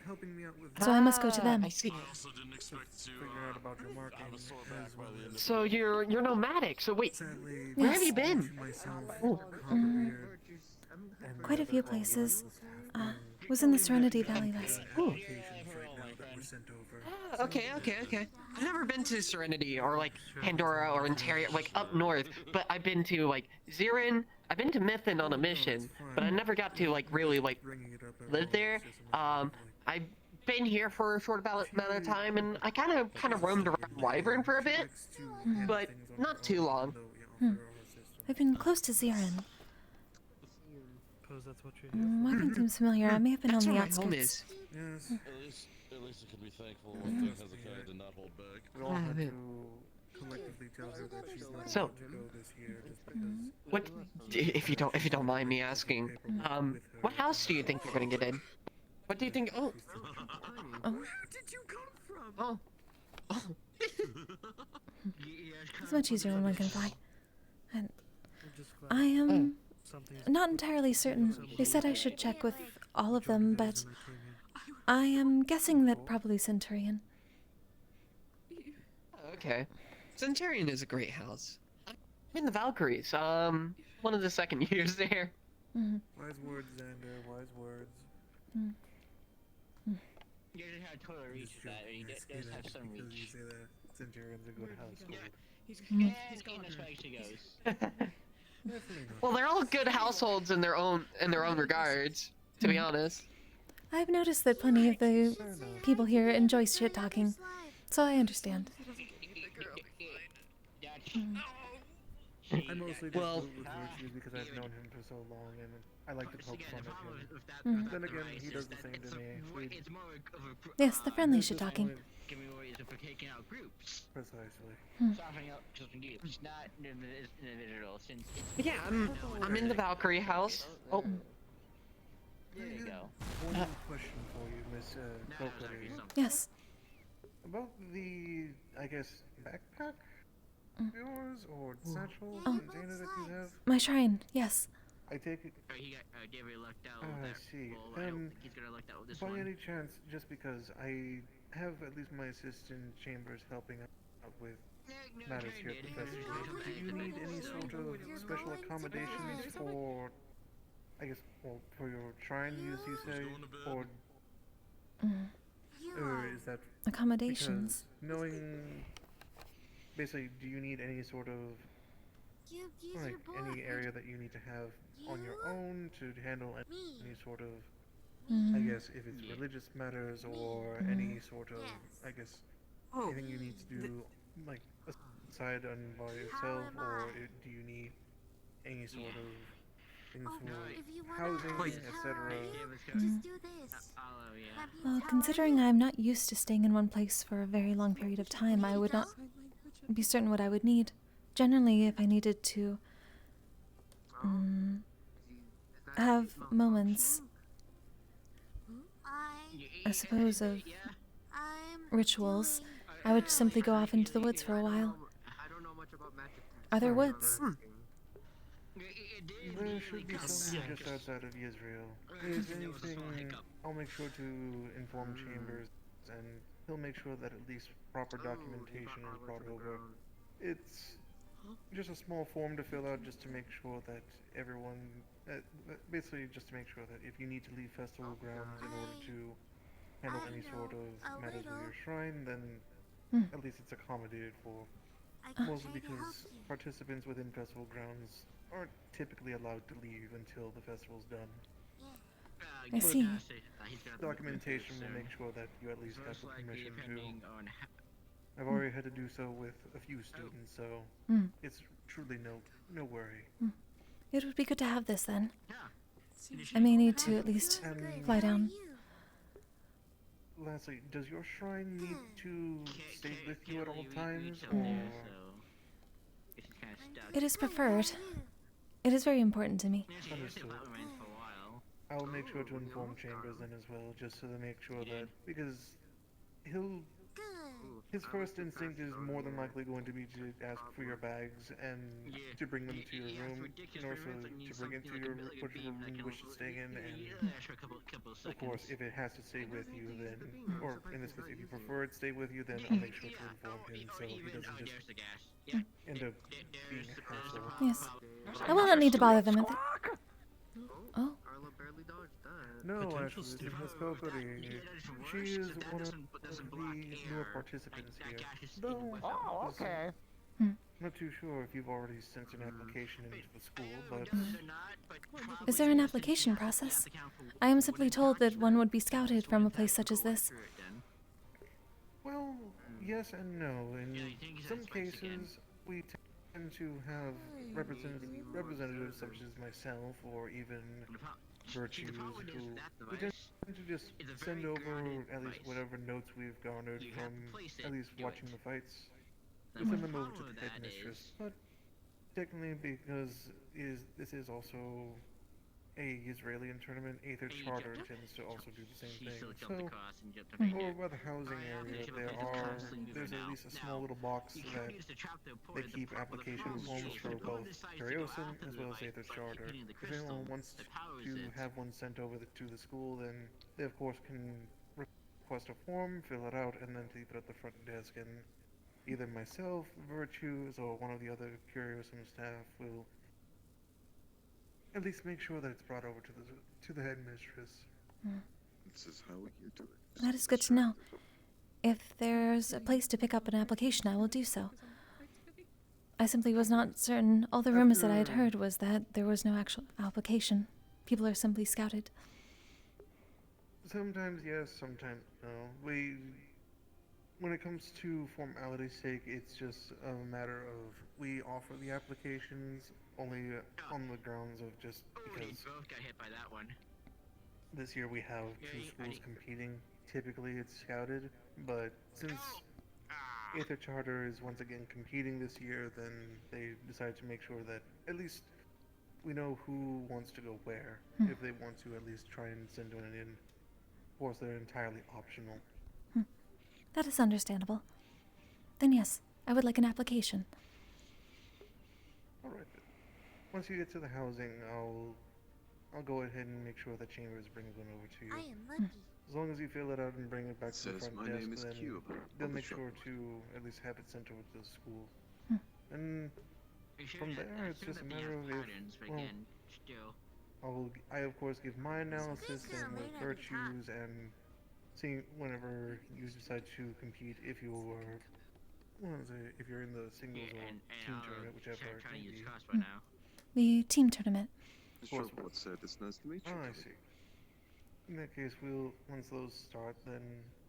Helping me out with So I must go to them. I see. figure out about your marking as well as So you're nomadic. So wait, where have you been? Oh. Quite a few places. Was in the Serenity Valley last. Okay. I've never been to Serenity or like Pandora or Ontario, like up north, but I've been to like Zirin. I've been to Mythin on a mission, but I never got to like really like live there. I've been here for a short amount of time, and I kind of roamed around Wyvern for a bit, but not too long. I've been close to Zirin. Suppose that's what you're Wyvern seems familiar. I may have been on the outskirts. Yes. At least you can be thankful one thing Hezekiah did not hold back. We all had to collectively tell her that she's not So- allowed to go this year just because. What, if you don't mind me asking, what house do you think you're gonna get in? What do you think? Oh. Oh. Where did you come from? Oh. It's much easier when one can fly. And I am not entirely certain. They said I should check with all of them, but I am guessing that probably Centurion. Okay. Centurion is a great house. I'm in the Valkyries. One of the second years there. Wise words, Xander. Wise words. You just had total reach with that, and he does have some Because you reach. say that Centurion's a good household. He's gone as far as she goes. Well, they're all good households in their own regards, to be honest. I've noticed that plenty of the people here enjoy shit talking, so I understand. I mostly just root with virtues because I've known him for so long and I like to poke fun at him. Then again, he does the same to me. Yes, the friendly shit talking. For taking out groups. Precisely. Swapping out groups, not individual. Since Yeah, I'm in the Valkyrie house. Oh. There you go. One question for you, Miss Kokkuri. Yes. About the, I guess, backpack of yours or satchel Oh. container that you have. My shrine, yes. I take it. He got Gabriel lucked out I with that. see. Well, I don't think he's gonna luck out with this By one. any chance, just because I have at least my assistant Chambers helping out with matters here at the festival, do you need any sort of special accommodations for, I guess, well, for your shrine use, you say, or is that Accommodations. because knowing, basically, do you need any sort of like any area that you need to have on your own to handle any sort of, I guess, if it's religious matters or any sort of, I guess, anything you need to do, like, aside on by yourself, or do you need any sort of things for housing, etc.? Well, considering I'm not used to staying in one place for a very long period of time, I would not be certain what I would need. Generally, if I needed to have moments, I suppose, of rituals, I would simply go off into the woods for a while. Are there woods? There should be some just outside of Israel. If anything, I'll make sure to inform Chambers, and he'll make sure that at least proper documentation is brought over. It's just a small form to fill out just to make sure that everyone, basically just to make sure that if you need to leave festival grounds in order to handle any sort of matters with your shrine, then at least it's accommodated for. Mostly because participants within festival grounds aren't typically allowed to leave until the festival's done. I see. Documentation will make sure that you at least have the permission to. I've already had to do so with a few students, so it's truly no worry. It would be good to have this then. I may need to at least fly down. Lastly, does your shrine need to stay with you at all times, or? It is preferred. It is very important to me. Understood. I'll make sure to inform Chambers then as well, just to make sure that, because his first instinct is more than likely going to be to ask for your bags and to bring them to your room, in order to bring it to your whichever room you wish to stay in, and of course, if it has to stay with you, then, or in this case, if you prefer it stay with you, then I'll make sure to inform him so he doesn't just end up being a hassle. Yes. I will not need to bother them with it. Oh. No, actually, this is Miss Kokkuri. She is one of the newer participants here. Though, okay. Not too sure if you've already sent an application into the school, but... Is there an application process? I am simply told that one would be scouted from a place such as this. Well, yes and no. In some cases, we tend to have representatives such as myself, or even virtues, who we tend to just send over at least whatever notes we've garnered from at least watching the fights. we send them over to the headmistress. But technically, because this is also a Israeli tournament, Aether Charter tends to also do the same thing. So, over by the housing area, there's at least a small little box that they keep application forms for both Curiosum as well as Aether Charter. If anyone wants to have one sent over to the school, then they of course can request a form, fill it out, and then leave it at the front desk, and either myself, Virtues, or one of the other Curiosum staff will at least make sure that it's brought over to the headmistress. This is how you do it. That is good to know. If there's a place to pick up an application, I will do so. I simply was not certain. All the rumors that I had heard was that there was no actual application. People are simply scouted. Sometimes yes, sometimes no. When it comes to formality's sake, it's just a matter of we offer the applications only on the grounds of just because both got hit by that one. This year we have two schools competing. Typically it's scouted, but since Aether Charter is once again competing this year, then they decided to make sure that at least we know who wants to go where, if they want to at least try and send one in. Of course, they're entirely optional. That is understandable. Then yes, I would like an application. Alright. Once you get to the housing, I'll go ahead and make sure that Chambers brings one over to you. I am lucky. As long as you fill it out and bring it back to the front my desk, name is then Cube. they'll make sure to at least have it sent over to the school. And from there, it's just a matter of I of course give my analysis and with Virtues and seeing whenever you decide to compete, if you are, if you're in the singles or team tournament, whichever it may be. The team tournament. Of course. It's nice to meet you. I see. In that case, once those start, then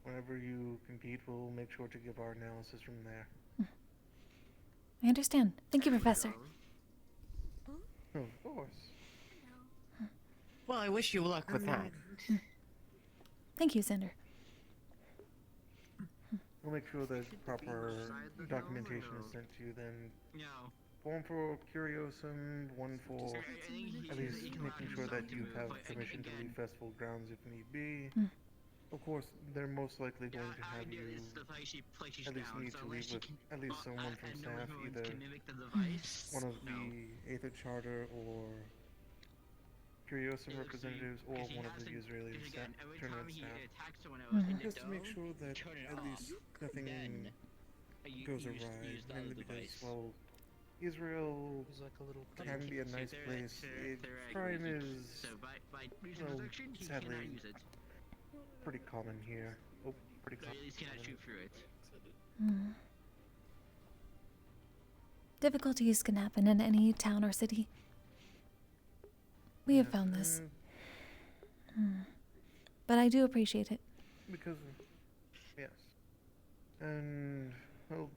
whenever you compete, we'll make sure to give our analysis from there. I understand. Thank you, Professor. Of course. Well, I wish you luck with that. Thank you, Xander. We'll make sure that proper documentation is sent to you then. One for Curiosum, one for at least making sure that you have permission to leave festival grounds if need be. Of course, they're most likely going to have you at least need to leave with at least someone from staff, either one of the Aether Charter or Curiosum representatives or one of the Israeli tournament staff. Just to make sure that at least nothing goes awry, mainly because, well, Israel can be a nice place. Crime is, well, sadly, pretty common here. Oh, pretty common. At least can't shoot through it. Difficulties can happen in any town or city. We have found this. But I do appreciate it. Because, yes. And, well,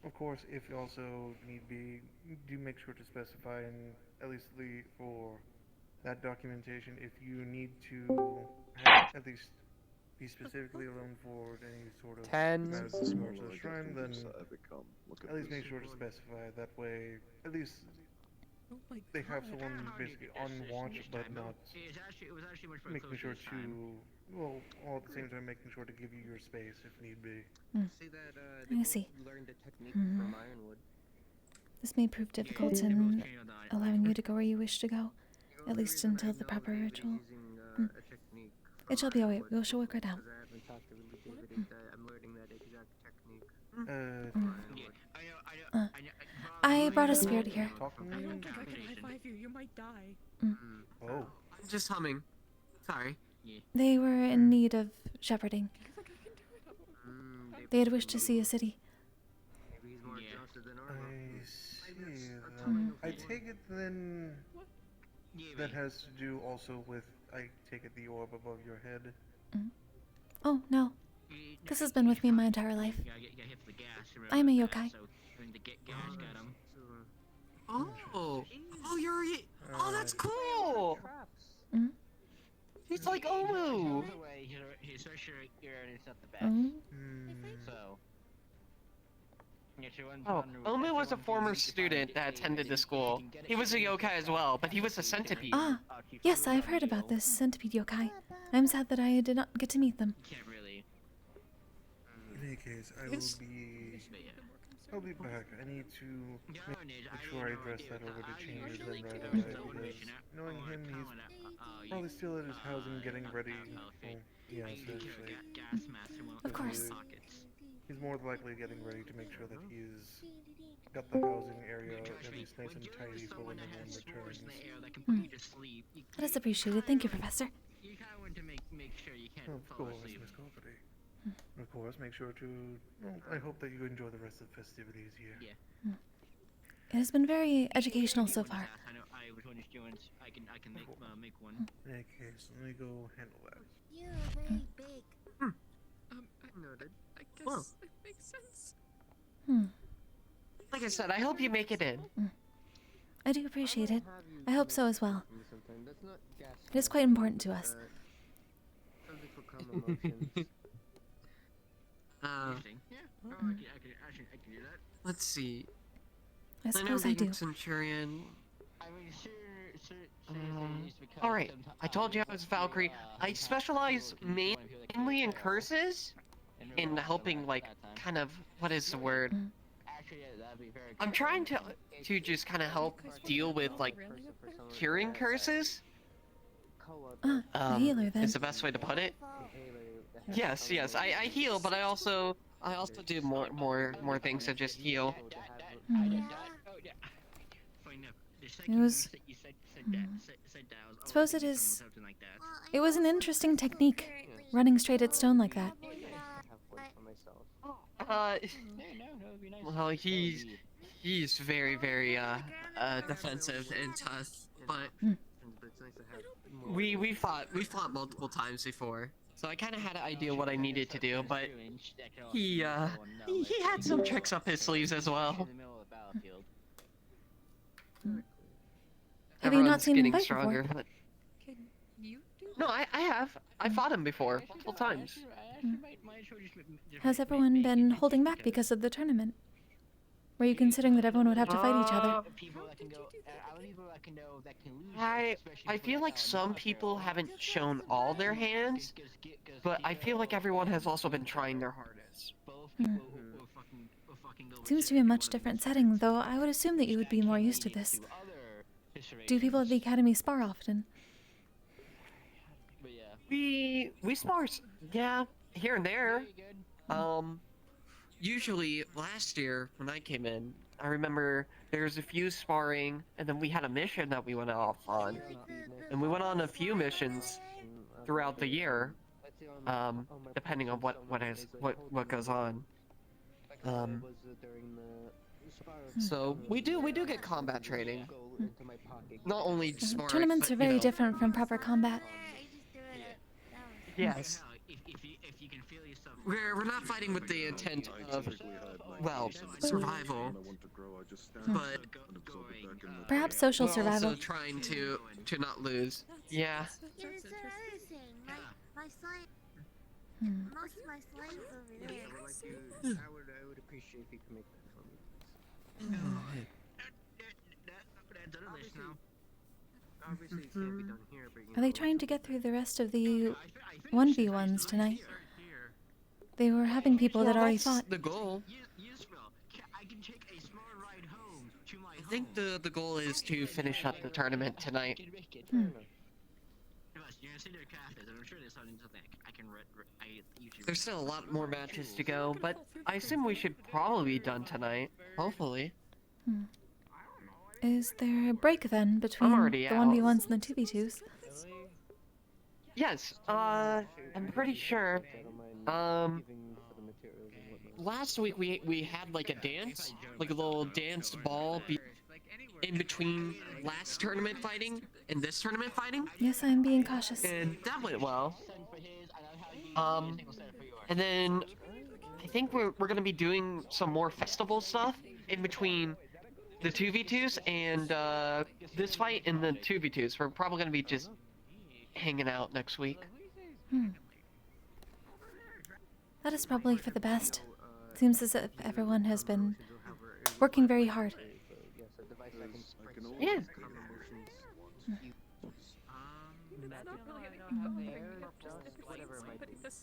of course, if also need be, do make sure to specify, and at least for that documentation, if you need to have at least be specifically alone for any sort of 10 matters to the shrine, then at least make sure to specify. That way, at least they have someone basically on watch, but not making sure to, well, all at the same time making sure to give you your space if need be. I see. Learned the technique from Ironwood. This may prove difficult in allowing you to go where you wish to go, at least until the proper ritual. It shall be alright. We shall work it out. I'm learning that exact technique. I brought a spirit here. I don't think I can high-five you. You might die. Oh. I'm just humming. Sorry. They were in need of shepherding. They had wished to see a city. I take it then that has to do also with, I take it, the orb above your head. Oh, no. This has been with me my entire life. I am a yokai. Oh, that's cool. He's like Omu. He's so sure Uranus is not the best. So. Oh, Omu was a former student that attended the school. He was a yokai as well, but he was a centipede. Ah, yes, I've heard about this centipede yokai. I'm sad that I did not get to meet them. In any case, I'll be back. I need to make sure I address that over to Chambers and right away, because knowing him, he's probably still at his housing getting ready. Well, yes, actually. Of course. He's more likely getting ready to make sure that he's got the housing area at least nice and tidy for when everyone returns. That is appreciated. Thank you, Professor. Of course, Miss Kokkuri. Of course, make sure to... Well, I hope that you enjoy the rest of the festivities here. It has been very educational so far. In any case, let me go handle that. You're very big. Noted. I guess Well. it makes sense. Like I said, I hope you make it in. I do appreciate it. I hope so as well. It is quite important to us. Something for calm emotions. Let's see. I suppose I do. Centurion. Alright, I told you I was Valkyrie. I specialize mainly in curses, in helping, like, kind of, what is the word? I'm trying to just kind of help deal with, like, curing curses. A healer then. Is the best way to put it. Yes, I heal, but I also do more things than just heal. It was... Suppose it is... It was an interesting technique, running straight at stone like that. Well, he's very, defensive and tough, but we fought multiple times before, so I kind of had an idea what I needed to do, but he had some tricks up his sleeves as well. Have you not seen him getting fight stronger, before? but... No, I have. I fought him before, multiple times. Has everyone been holding back because of the tournament? Were you considering that everyone would have to fight each other? I feel like some people haven't shown all their hands, but I feel like everyone has also been trying their hardest. Seems to be a much different setting, though I would assume that you would be more used to this. Do people at the academy spar often? We spar, yeah, here and there. Usually last year when I came in, I remember there was a few sparring, and then we had a mission that we went off on, and we went on a few missions throughout the year, depending on what goes on. So we do get combat training. Not only sparring, Tournaments but, are very you know, different from proper combat. Yes. We're not fighting with the intent of, well, survival, but Perhaps social we're survival. also trying to not lose. Yeah. It is everything. My slime. Most of my slime's over there. I would appreciate if you could make that for me. Obviously, it can't be done here, but Are they trying to get through the rest of the 1v1s tonight? They were having people that already fought. The goal. I think the goal is to finish up the tournament tonight. There's still a lot more matches to go, but I assume we should probably be done tonight. Hopefully. Is there a break then between the already out. 1v1s and the 2v2s? Yes, I'm pretty sure. Last week we had like a dance, like a little dance ball in between last tournament fighting and this tournament fighting. Yes, I'm being cautious. And that went well. And then I think we're gonna be doing some more festival stuff in between the 2v2s and this fight and the 2v2s. We're probably gonna be just hanging out next week. That is probably for the best. Seems as if everyone has been working very hard. Yeah.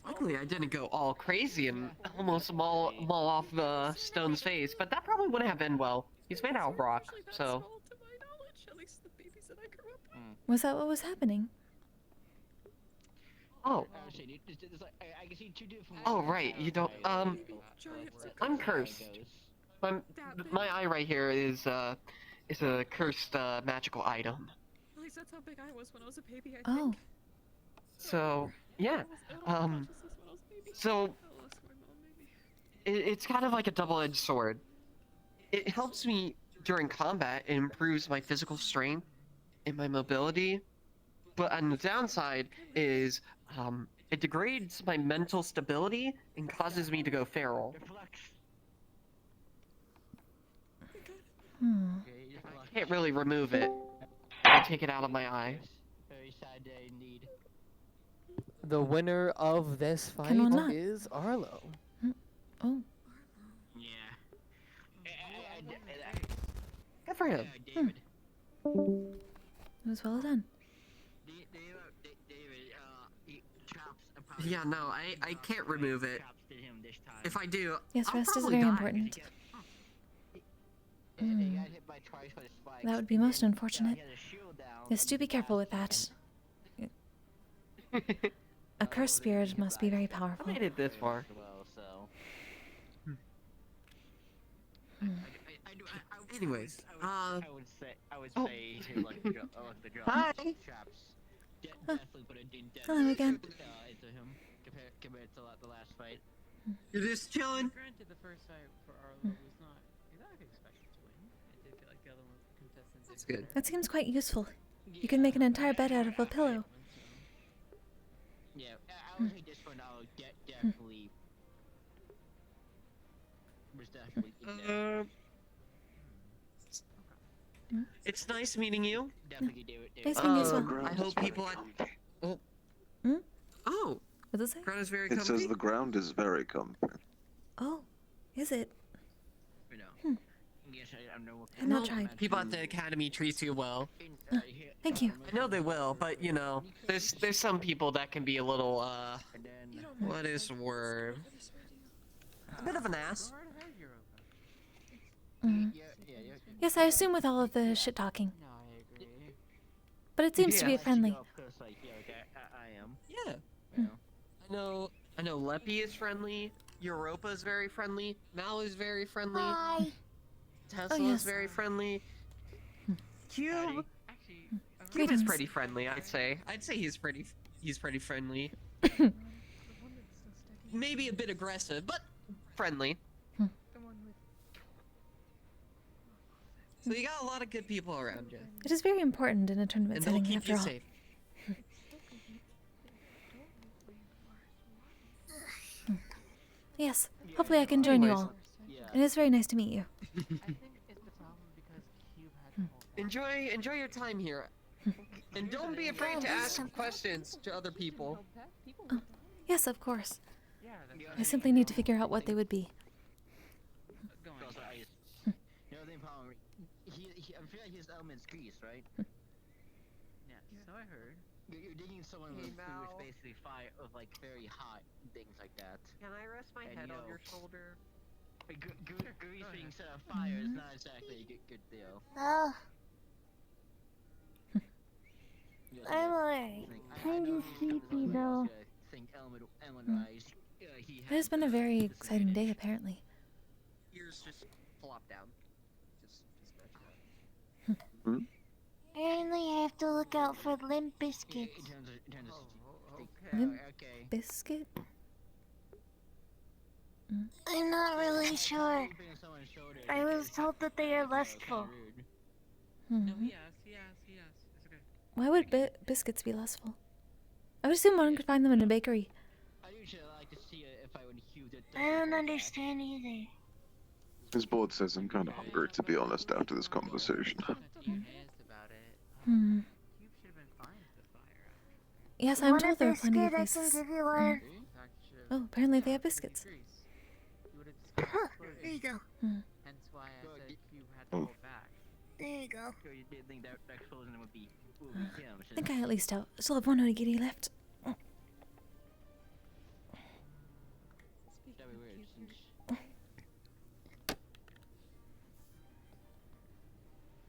Luckily, I didn't go all crazy and almost maul off Stone's face, but that probably wouldn't have been well. He's made out of rock, so. Was that what was happening? Oh. Oh, right. You don't. I'm cursed. My eye right here is a cursed magical item. At least that's how big I was when I was a baby, I Oh. think. So, yeah. So, it's kind of like a double-edged sword. It helps me during combat. It improves my physical strength and my mobility. But on the downside is, it degrades my mental stability and causes me to go feral. I can't really remove it. I take it out of my eye. The winner of this fight Can one not? is Arlo. Oh. Good for him. It was well done. Yeah, no, I can't remove it. If I do, Yes, I'll rest is probably very die. important. That would be most unfortunate. Yes, do be careful with that. A cursed spirit must be very powerful. I made it this far. Anyways, I would say to like the job. Hi. Hello again. Into him compared to the last fight. You're just chilling. Granted, the first fight for Arlo was not exactly expected to win. I did feel like the other contestants. That's good. That seems quite useful. You can make an entire bed out of a pillow. Yeah, I would say this one I'll definitely was definitely in there. It's nice meeting you. Definitely do it. Nice meeting you as well. I hope people. Oh. Oh. What does it say? Ground is very It comfy. says the ground is very comfy. Oh, is it? Yes, I know. I've not tried. People at the academy treat you well. Thank you. I know they will, but you know, there's some people that can be a little what is the word? A bit of an ass. Yes, I assume with all of the shit talking. But it seems to be friendly. I am. Yeah. I know Leppy is friendly. Europa is very friendly. Mal is very friendly. Hi. Tesla Oh, yes. is very friendly. Cube. Cube Greetings. is pretty friendly, I'd say. I'd say he's pretty friendly. Maybe a bit aggressive, but friendly. So you got a lot of good people around you. It is very important in a tournament And they'll setting, keep after you all. safe. Yes, hopefully I can join you all. It is very nice to meet you. Enjoy your time here. And don't be afraid to ask questions to other people. Oh, yes, of course. I simply need to figure out what they would be. You know the problem. I'm feeling his element's grease, right? Yeah, so I heard. You're digging someone with basically fire of like very hot things like that. Can I rest my And, head you on know, your shoulder? Grease being set on fire is not exactly a good deal. Oh. I'm alright. Kind of sleepy though. It has been a very exciting day, apparently. Ears just flop down. Just Apparently I have to look out for limp biscuits. Limp biscuit? I'm not really sure. I was told that they are lustful. No, he asked. It's okay. Why would biscuits be lustful? I would assume one could find them in a bakery. I usually like to see if I would hew the. I don't understand either. His board says I'm kind of hungry, to be honest, after this conversation. Hmm. Yes, I'm Want a told there are plenty of biscuit? I can places. give you one. Oh, apparently they have biscuits. There you go. Hence why I said you had to hold back. There you go. So you didn't think that explosion would be him? I think I at least still have one onigiri left. That'd be weird.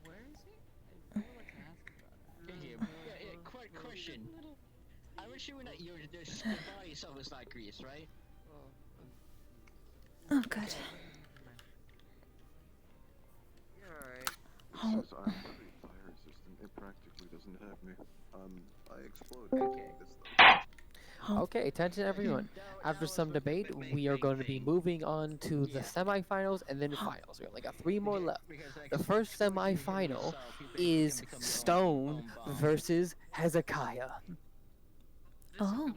Where is he? I would like to ask about it. Yeah, quick question. I'm assuming that your body itself is not grease, right? Oh, good. You're alright. Oh. Since I'm pretty fire resistant, it practically doesn't have me. I exploded. Okay, attention everyone. After some debate, we are going to be moving on to the semifinals and then finals. We only got 3 more left. The first semifinal is Stone versus Hezekiah. Oh.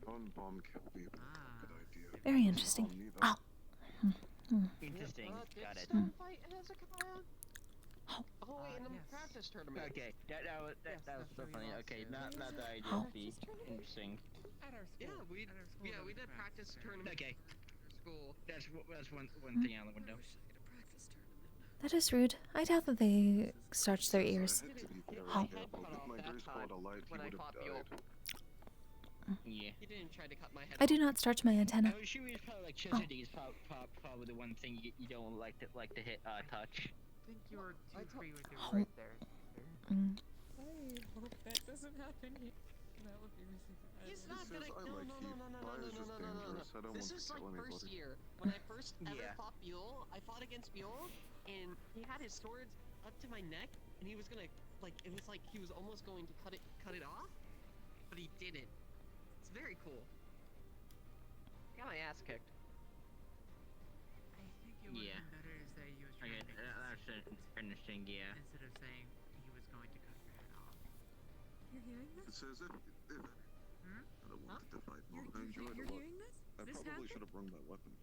One bomb kill would be a good idea. Very interesting. Oh. Interesting. Got it. Oh wait, in the practice tournament. Okay, that was so funny. Okay, not the idea to be interesting. Yeah, we did practice tournament. Okay. School. That's one thing out the window. That is rude. I doubt that they starched their ears. Oh. When I fought Bjorn. Yeah. He didn't try to cut my head I do not starch my antenna. I was sure it's probably like Chesity is probably the one thing you don't like to hit touch. I think you were too free with your Oh. right there. Mm. I hope that doesn't happen. That would be really bad. He's not gonna. No. This is like first year. When I first ever fought Buell, I fought against Buell, and he had his swords up to my neck, and he was gonna it was like he was almost going to cut it off, but he didn't. It's very cool. Got my ass kicked. I think it would have been better to say he was trying to That's interesting, yeah. instead of saying he was going to cut your head off. You're hearing It this? says if I don't want to fight more. I enjoyed You're a lot. hearing this? I This probably happened? should have brought my weapon.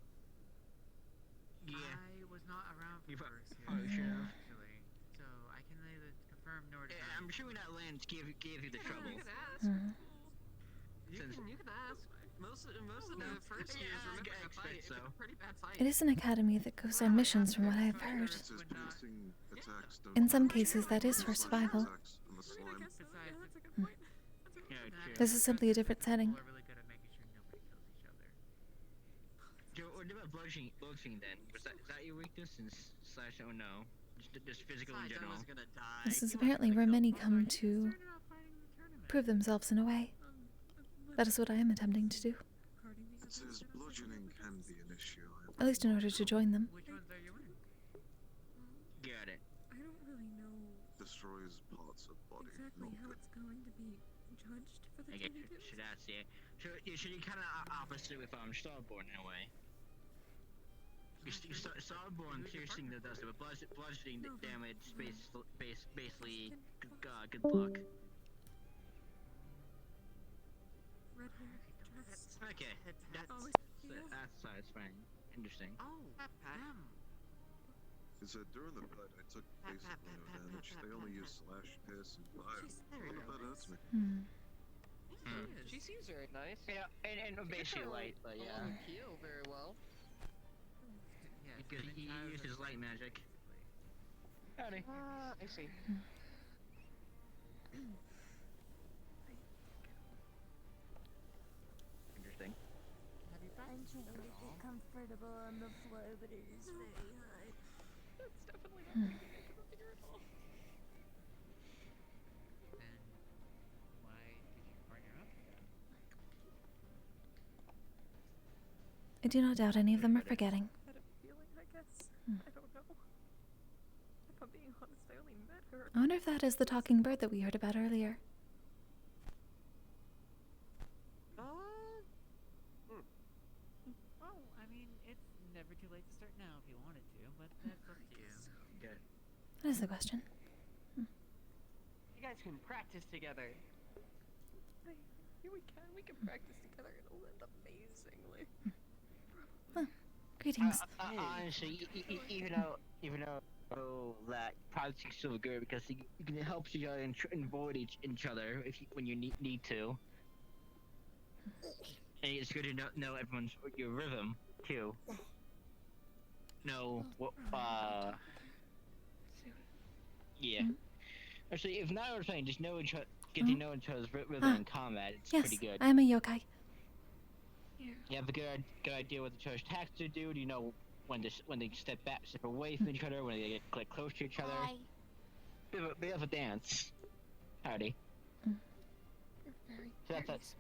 Yeah. I was not around for first year, Oh, sure. actually, so I can neither confirm nor deny. I'm sure that Lance gave you the trouble. You can ask. Since You can ask. Most of the first years, I remember that fight? expect so. It's a pretty bad fight. It is an academy that goes on missions from what I have heard. It says piercing attacks don't In some cases, that is for survival. attacks on the slime. Yeah, that's a good point. Yeah, true. This is simply a different setting. People are really good at making sure nobody kills each other. Joe, what about bludgeoning then? Is that your weakness? Slash, oh no. Just physical in general. This is apparently where many come to prove themselves in a way. That is what I am attempting to do. It says bludgeoning can be an issue. At least in order to join them. Which ones are you in? Got it. I don't really know Destroys parts of body. exactly Not how good. it's going to be judged for the I guess TV so that's it. So you kind of opposite with Starborn in a way. Starborn piercing that does it, but bludgeoning damage basically good luck. red hair dress. Okay, that's fine. Interesting. Oh, them. It said during the fight I took basically no damage. They only use slash, pierce, and fire. None of that hurts me. She seems very nice. Yeah, and basically light, but yeah. Heal very well. Because he uses light magic. Howdy. I see. Interesting. I'm trying to get comfortable on the floor, but it is very hard. That's definitely not making it comfier at all. Then why did you partner up with them? I do not doubt any of them are forgetting. I had a feeling, I guess. I don't know. If I'm being honest, I only met her. I wonder if that is the talking bird that we heard about earlier. Oh, I mean, it's never too late to start now if you wanted to, but that's up to you. Good. That is the question. You guys can practice together. Here we can practice together. It'll end amazingly. Greetings. Honestly, even though that practicing is so good because you can help each other and avoid each other when you need to. And it's good to know everyone's your rhythm too. know what. Yeah. Actually, if not, I was saying just know each other, get to know each other's rhythm in combat. It's Yes, pretty good. I am a yokai. You have a good idea what the choice attacks to do. Do you know when they step away from each other, when they get close to each other? Bit of a dance. Howdy. So that's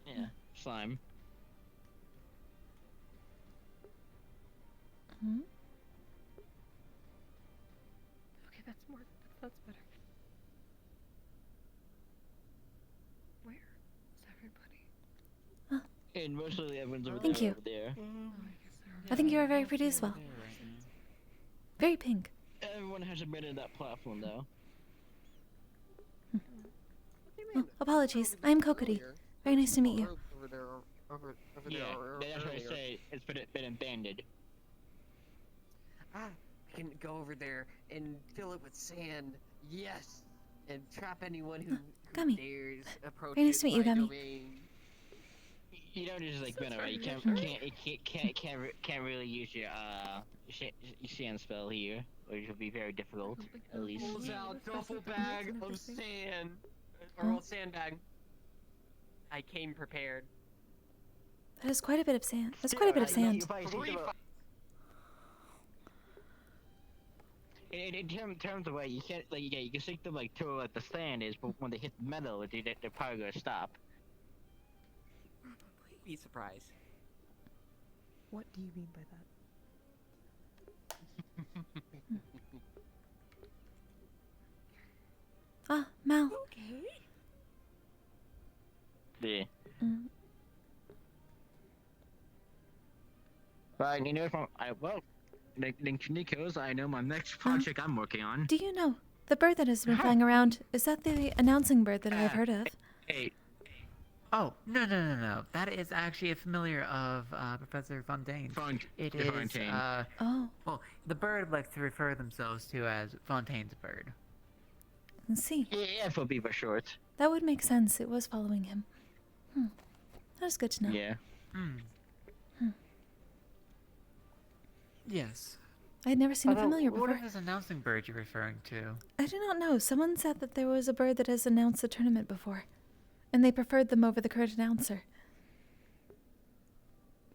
yeah, slime. Hmm? Okay, that's more. That's better. Where is everybody? And mostly everyone's over Thank you. there. I think you are very pretty as well. Very pink. Everyone hasn't been in that platform though. Oh, apologies. I am Kokkuri. Very nice to meet you. Yeah, that's what I say. It's been abandoned. I can go over there and fill it with sand. Yes, and trap anyone who Gummy. dares approach. Very nice to meet you, my Gummy. domain. You don't just like run away. You can't really use your sand spell here, which will be very difficult. At least. Pulls out duffel bag of sand, or a sandbag. I came prepared. That is quite a bit of sand. That's quite a bit of sand. In terms of you can't you can sink them to where the sand is, but when they hit the metal, they're probably gonna stop. Be surprised. What do you mean by that? Ah, Mal. Okay. Yeah. Mm. Right, you know, Nico's, I know my next project I'm working on. Do you know the bird that has been flying around? Is that the announcing bird that I've heard of? Hey. Oh, no. That is actually a familiar of Professor Fontaine's. It is, Fontaine. Oh. Well, the bird likes to refer themselves to as Fontaine's bird. Let's see. Yeah, for be for short. That would make sense. It was following him. That is good to know. Yeah. Yes. I had never seen a Although, familiar what before. is this announcing bird you're referring to? I do not know. Someone said that there was a bird that has announced the tournament before, and they preferred them over the current announcer.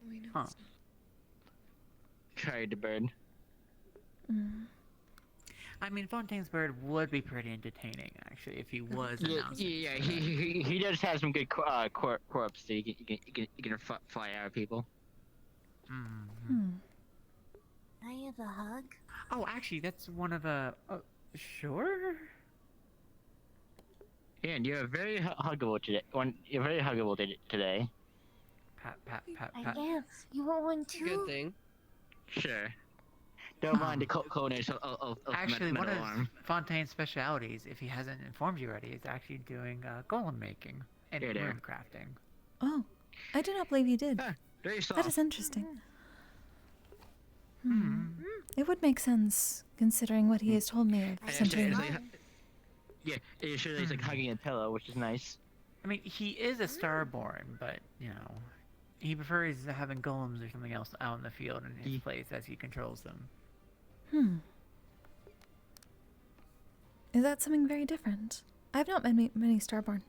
We know Huh. Try the bird. I mean, Fontaine's bird would be pretty entertaining, actually, if he was announcing. Yeah, he does have some good corpse that you can fly out of people. I have a hug. Oh, actually, that's one of the. Sure. Yeah, and you're very huggable today. You're very huggable today. Pat. I am. You want one too? Good thing. Sure. Don't mind the coldness of Actually, metal one of arm. Fontaine's specialities, if he hasn't informed you already, is actually doing golem making and Hey there. rune crafting. Oh, I do not believe you did. Very That soft. is interesting. It would make sense, considering what he has told me of centuries. Yeah, it sure is like hugging a pillow, which is nice. I mean, he is a starborn, but, you know, he prefers having golems or something else out in the field in his place as he controls them. Is that something very different? I have not met many starborn.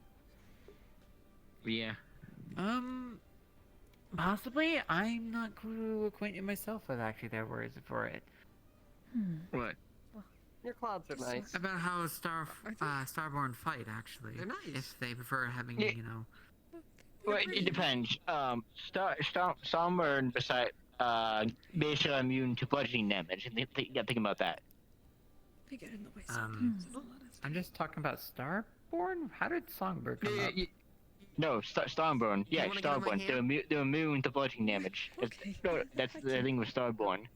Yeah. Possibly. I'm not too acquainted myself with actually their words for it. What? Your clouds are nice. About how starborn fight, actually. They're nice. If they prefer having, Yeah. you know... Well, it depends. Stormburn beside basically immune to bludgeoning damage. You gotta think about that. They get in the way. I'm just talking about starborn? How did Songbird come up? No, Stormburn. Yeah, wanna get on my Starborn. hand? They're immune to bludgeoning damage. That's the thing with Starborn.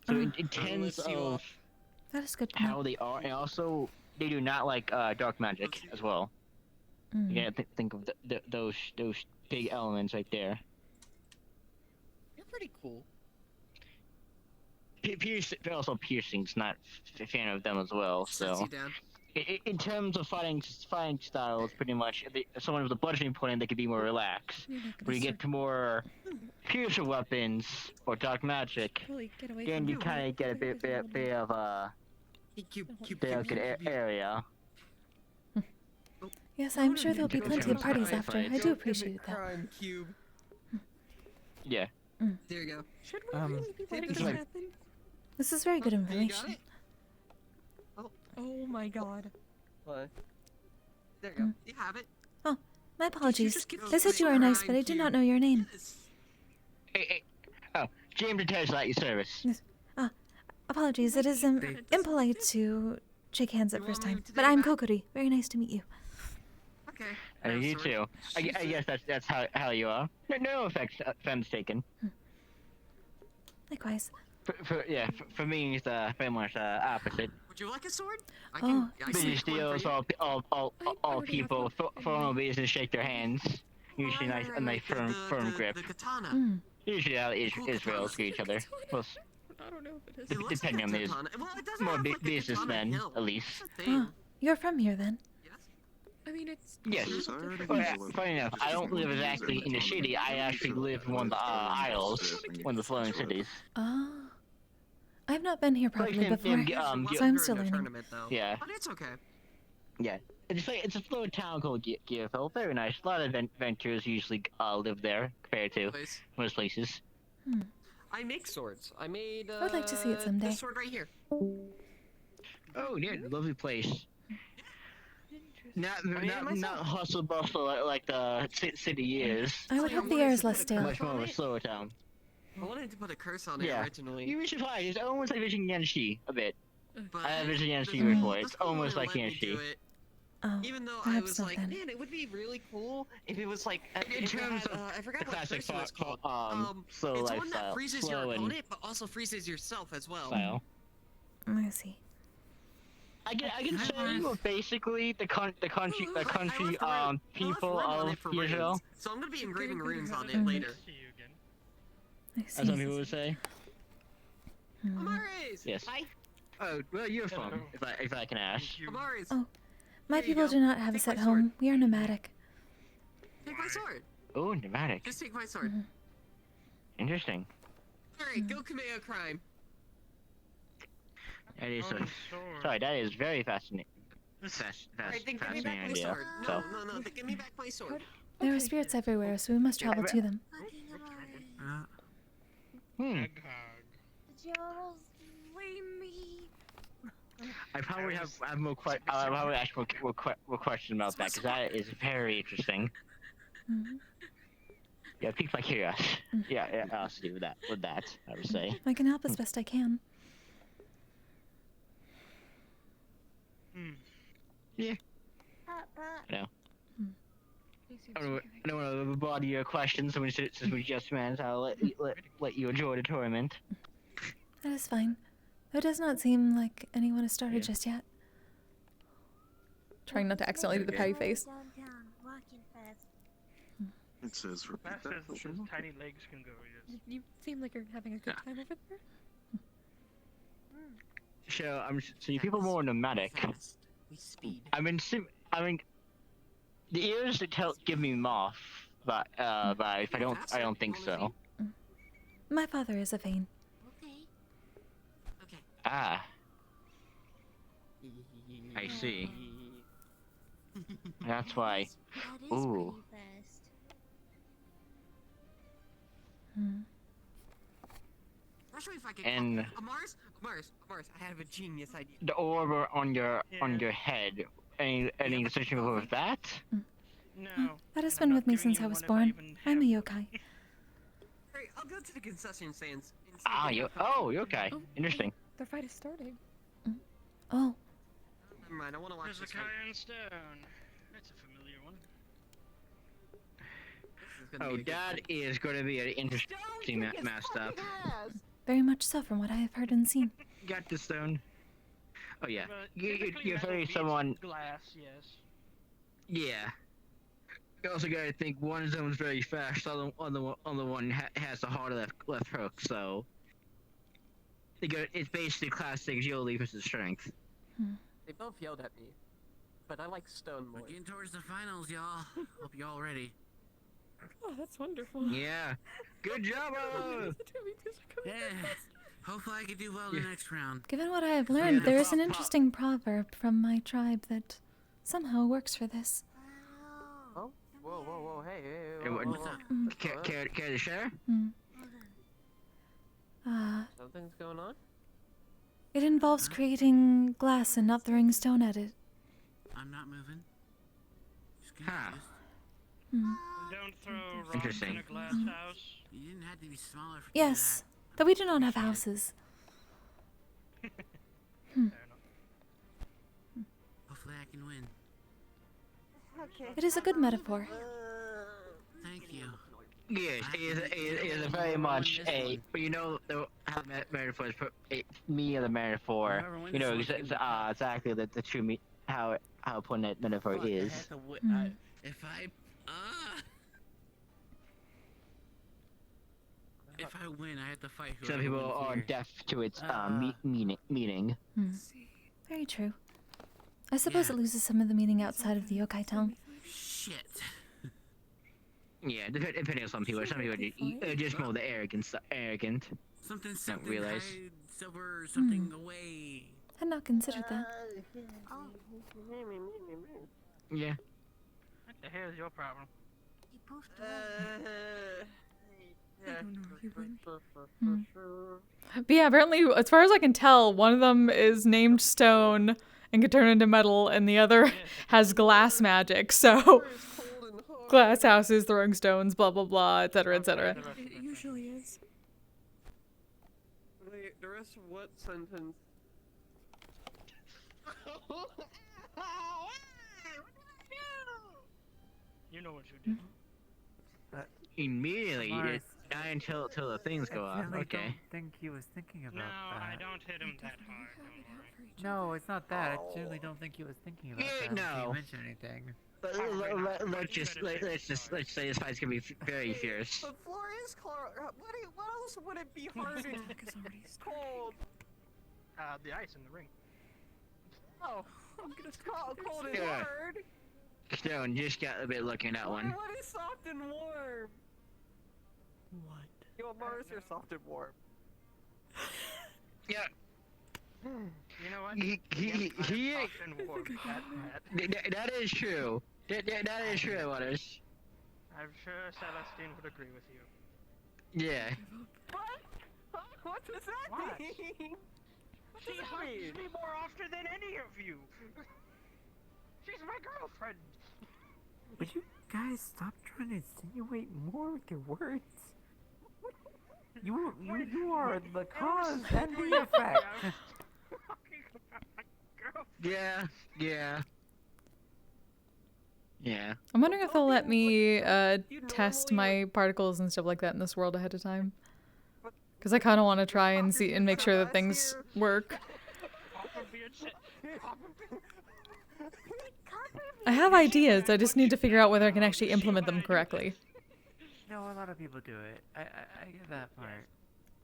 So it tends of That is good to know. how they are, and also they do not like dark magic as well. You gotta think of those big elements right there. You're pretty cool. Also piercing's not a fan of them as well. Shuts So you down. in terms of fighting styles, pretty much someone with a bludgeoning point, they could be more relaxed. When you get to more future weapons or dark magic, Really, get away then from you me. kind of get a bit of a delicate area. Yes, I'm sure there'll be plenty of parties after. I do appreciate that. Crime cube. Yeah. There you go. Should we really be letting this happen? This is very good information. Oh my god. What? There you go. You have it. Oh, my apologies. They said you were nice, but I did not know your name. Hey. Oh, James Deters at your service. Yes. Apologies. It is impolite to shake hands at first time. But I'm Kokkuri. Very nice to meet you. Okay. You too. I guess that's how you are. No offense taken. Likewise. For me, it's very much opposite. Would you like a sword? Busy steals, all people, formal business shake their hands. Usually a nice firm grip. The katana. Usually how Israel's to each other. Well, I don't know if it is. depending on these more businessmen, at least. Oh, you're from here then? I mean, it's... Yes. Funny enough, I don't live exactly in the city. I actually live in one of the isles, one of the flowing cities. Oh. I've not been here properly before, so I'm still learning. Yeah. But it's okay. Yeah. It's a floating town called Gearfell. Very nice. A lot of adventurers usually live there compared to most places. I make swords. I made. I would like to see it someday. This sword right here. Oh, yeah, lovely place. Not hustle bustle like the city is. I would hope the air is less stale. Much more of a slower town. I wanted to put a curse on it originally. You'd be surprised. It's almost like Vision Yanshi a bit. But I have Vision Yanshi before. It's almost like Yanshi. Oh, even though I perhaps was not like, then. man, it would be really cool if it was like In terms of I forgot the what classic curse it was called. slow it's lifestyle. one that freezes Slow your and opponent, but also freezes yourself as well. style. I see. I can say well, basically the country people of Israel. So I'm gonna be engraving runes on it later. I see. As some people would say. Amaris! Yes. Hi. Oh, well, you're from, if I can ask. Amaris! Oh, my people do not have a set home. We are nomadic. Take my sword. Oh, nomadic. Just take my sword. Interesting. Alright, go commit a crime. That is sorry, that is very fascinating. Alright, then give me back my idea. sword. So. No, give me back my sword. There are spirits everywhere, so we must travel to them. Charles, leave me. I probably have more questions about that because that is very interesting. Yeah, piques my curiosity. Yeah, I'll do with that. I would say. I can help as best I can. Yeah. No. I don't want to bother your questions since we just met. I'll let you enjoy the tournament. That is fine. Though it does not seem like anyone has started just yet. Trying not to accidentally do the patty face. Downtown, walking fast. It says repeat Fast that. as his tiny legs can go, yes. You seem like you're having a good time over there. So you people more nomadic. We speed. I mean, the ears give me moth, but if I don't think so. My father is a Vane. Okay. Ah. I see. That's why. That is Ooh. pretty fast. Especially if I could. And Amaris, I have a genius idea. the orb on your head. Any association with that? No. That has been with me since I was born. I'm a yokai. Alright, I'll go to the concession stands. You're okay. Interesting. The fight is starting. Oh. Never mind, I want to watch There's this a fight. Iron Stone. That's a familiar one. That is going to be an interesting matchup. Very much so from what I have heard and seen. Got the stone. Oh yeah. Typically You're metal very beats someone. Glass, yes. Yeah. You also gotta think one zone's very fast, on the one has the harder left hook, so it's basically classic agility versus strength. They both yelled at me, but I like stone more. We're getting towards the finals, y'all. Hope y'all ready. Oh, that's wonderful. Yeah. Good job, The 2v2s are coming Yeah. fast. Hopefully I can do well the next round. Given what I have learned, there is an interesting proverb from my tribe that somehow works for this. Oh, whoa, hey, Hey, whoa, what's whoa. up? Care to share? Something's going on? It involves creating glass and not throwing stone at it. I'm not moving. Don't throw rocks Interesting. in a glass house. You didn't have to be smaller for Yes, though we do not have houses. Hopefully I can win. It is a good metaphor. Thank you. Yes, it is very much a. You know how the metaphor is me as a metaphor. You know exactly the true how important that metaphor is. If I win, I have to fight whoever Some people wins are here. deaf to its meaning. Very true. I suppose it loses some of the meaning outside of the yokai tongue. Shit. Yeah, depending on some people are just more the arrogant. Something Don't realize. hide silver something away. Had not considered that. Yeah. What the hell is your problem? I don't know if you win. But yeah, apparently, as far as I can tell, one of them is named Stone and can turn into metal, and the other has glass magic. So, glass houses, throwing stones, blah blah blah, etc. etc. It usually is. Wait, the rest of what sentence? You know what you did. Immediately, Mars. die until the things go off. I Okay. don't think he was thinking about No, that. I don't hit him that hard. Don't worry. No, it's not that. I generally don't think he was thinking about that. no. Until you mention anything. But let's say this fight's gonna be very fierce. The floor is cold. What else would it be hard? It's cold. The ice in the ring. Oh, it's cold and Yeah. hard. Stone just got a bit lucky in that one. What is soft and warm? What? Yo, Mars, you're soft and warm. Yeah. You know what? That is true. That is true, Waters. I'm sure Celestine would agree with you. Yeah. What? What does that What? mean? What She does that hugs mean? me more often than any of you. She's my girlfriend. Would you guys stop trying to insinuate more with your words? You are the cause and the effect. Yeah. I'm wondering if they'll let me test my particles and stuff like that in this world ahead of time. Because I kind of want to try and see and make sure that things work. I have ideas, I just need to figure out whether I can actually implement them correctly. No, a lot of people do it. I get that part.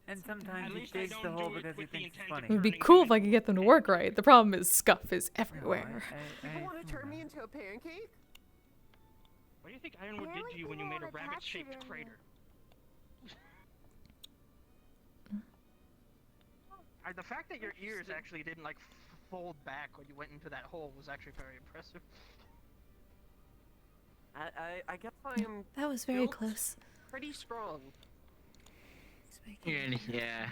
And sometimes he digs the hole because he thinks it's funny. It would be cool if I could get them to work right. The problem is scuff is everywhere. You want to turn me into a pancake? What do you think Ironwood did to you when you made a rabbit-shaped crater? The fact that your ears actually didn't like fold back when you went into that hole was actually very impressive. I guess I am. That was very close. Pretty strong. Yeah.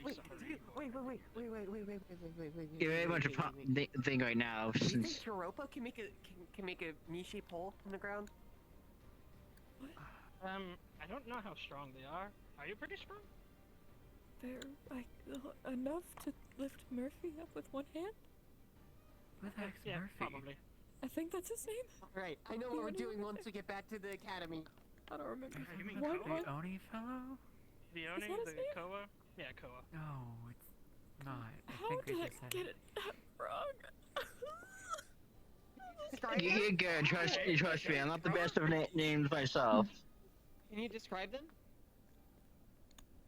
Wait. You're very much a thing right now. Do you think Since Europa can make a knee-shaped hole in the ground? I don't know how strong they are. Are you pretty strong? They're like enough to lift Murphy up with one hand? Yeah, probably. I think that's his name. Alright, I know what we're doing once we get back to the academy. I don't remember. You mean What? Koa? The Oni fellow? The Is Oni? that his The name? Koa? Yeah, Koa. No, it's not. I How think we did I just said get it that wrong? you're good. Trust me. I'm not the best of names myself. Can you describe them?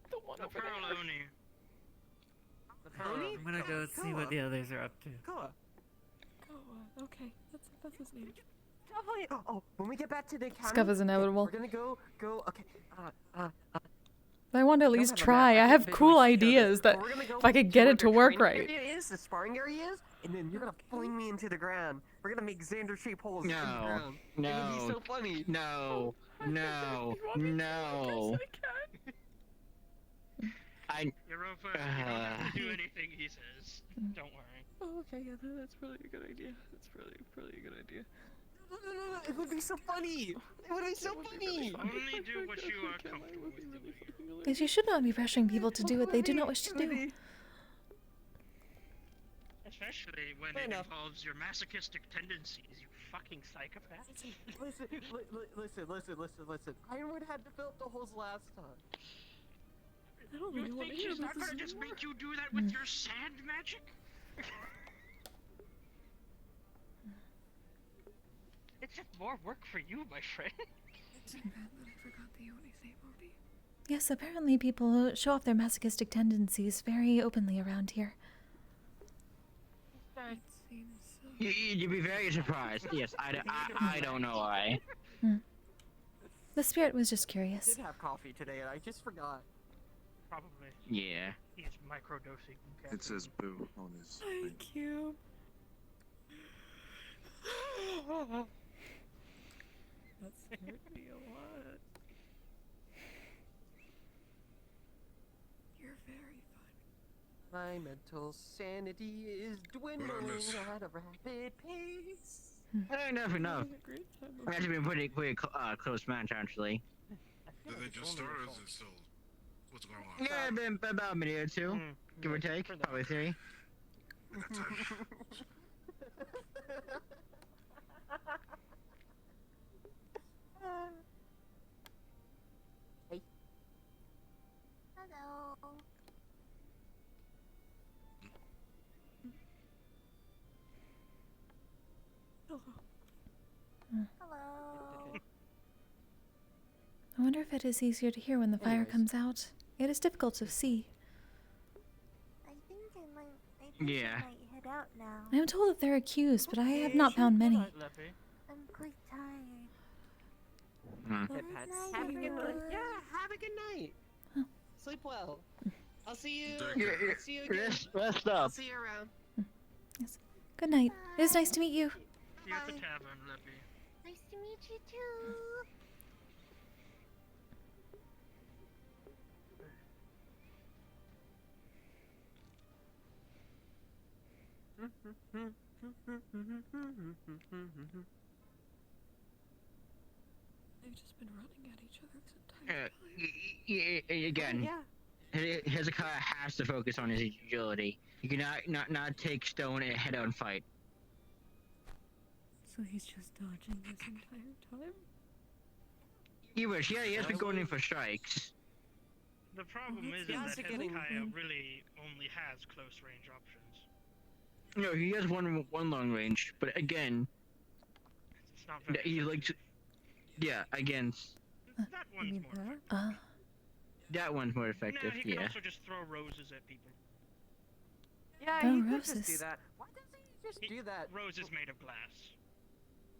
The one The over there. Pearl Oni. The pony? I'm gonna go see what the others are up to. Koa. Koa. Okay, that's his name. Definitely. Oh, when we get back to the academy, Scuff is inevitable. We're gonna go. Okay. But I want to at least don't have a try. map. I I have can't cool visually show this, ideas that but we're gonna go if I could to get where it to the work training right. area is, the sparring area is, and then you're gonna fling me into the ground. We're gonna make Xander shape holes in the ground. It would be so funny. No. Europa, you don't have to do anything he says. Don't worry. Oh, okay, yeah, that's probably a good idea. That's probably a good idea. No, it would be so funny. It would be so funny. Only do what you are comfortable with doing. Yes, you should not be pressuring people to do what they do not wish to do. Especially when it involves your masochistic tendencies, you fucking psychopath. Listen. Ironwood had to fill up the holes last time. You think she's not gonna just make you do that with your sand magic? It's just more work for you, my friend. It's too bad that I forgot the only thing, Bobby. Yes, apparently people show off their masochistic tendencies very openly around here. It seems so. You'd be very surprised. Yes, I don't know why. The spirit was just I curious. did have coffee today, and I just forgot. Probably. Yeah. He's microdosing. It says boo on his thing. Thank you. That scared me a lot. You're very My mental sanity is dwindling at a rapid pace. Enough. We've actually been pretty close match, actually. Did they just start or is it still... What's going on? Yeah, been about a minute or two, give or take, probably 3. Hey. Hello. Hello. I wonder if it is easier to hear when the fire comes out. It is difficult to see. I think I might head out now. I am told that there are queues, but I have not found many. I'm quite tired. Have a good night. Yeah, have a good night. Sleep well. I'll see you. I'll see you again. Rest up. I'll see you around. Yes. Good night. It is nice to meet you. See you at the tavern, Leppy. Nice to meet you too. They've just been running at each other this entire time. Again, Hezekiah has to focus on his agility. You cannot not take stone and head on fight. So he's just dodging this entire time? He has been going in for strikes. The problem is that Hezekiah really only has close range options. No, he has one long range, but again, it's not very he likes. Yeah, again. That one's more effective. That one's more effective. He can also just throw roses at people. Yeah, Oh, he could just do roses. that. Why doesn't he just do that? Roses made of glass.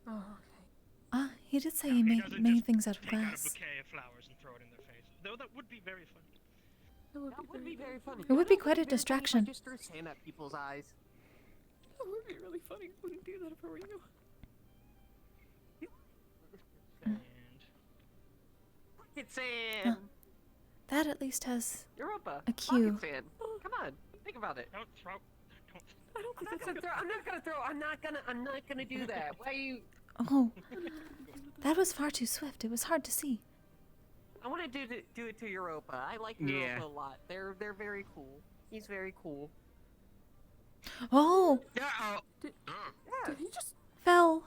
Oh, okay. He did say he made things out of Take out a glass. bouquet of flowers and throw it in their face. Though that would be very funny. That would be very funny. It would be quite a distraction. Just threw sand at people's eyes. That would be really funny. I wouldn't do that if I were you. Pocket sand! That at least has Europa! a queue. Pocket sand! Come on, think about it. Don't throw. I don't think that's throw. I'm not gonna throw. I'm not gonna do that. Why are you? Oh, that was far too swift. It was hard to see. I want to do it to Europa. I like Europa a lot. They're very cool. He's very cool. Oh! Did he just Fell.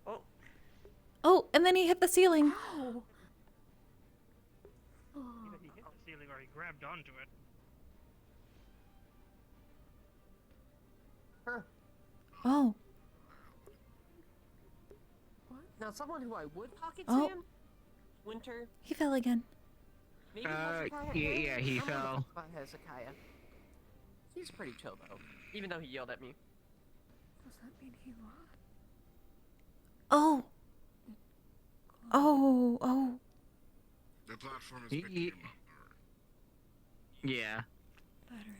Oh. Oh, and then he hit the ceiling. Oh. Either he hit the ceiling or he grabbed onto it. Oh. What? Now, someone who I would pocket Oh. sand. Winter. He fell again. Maybe Hezekiah? yeah, he I'm gonna fell. talk about Hezekiah. He's pretty chill though, even though he yelled at me. Does that mean he lost? Oh. Oh. The platform is picking him up. Yeah.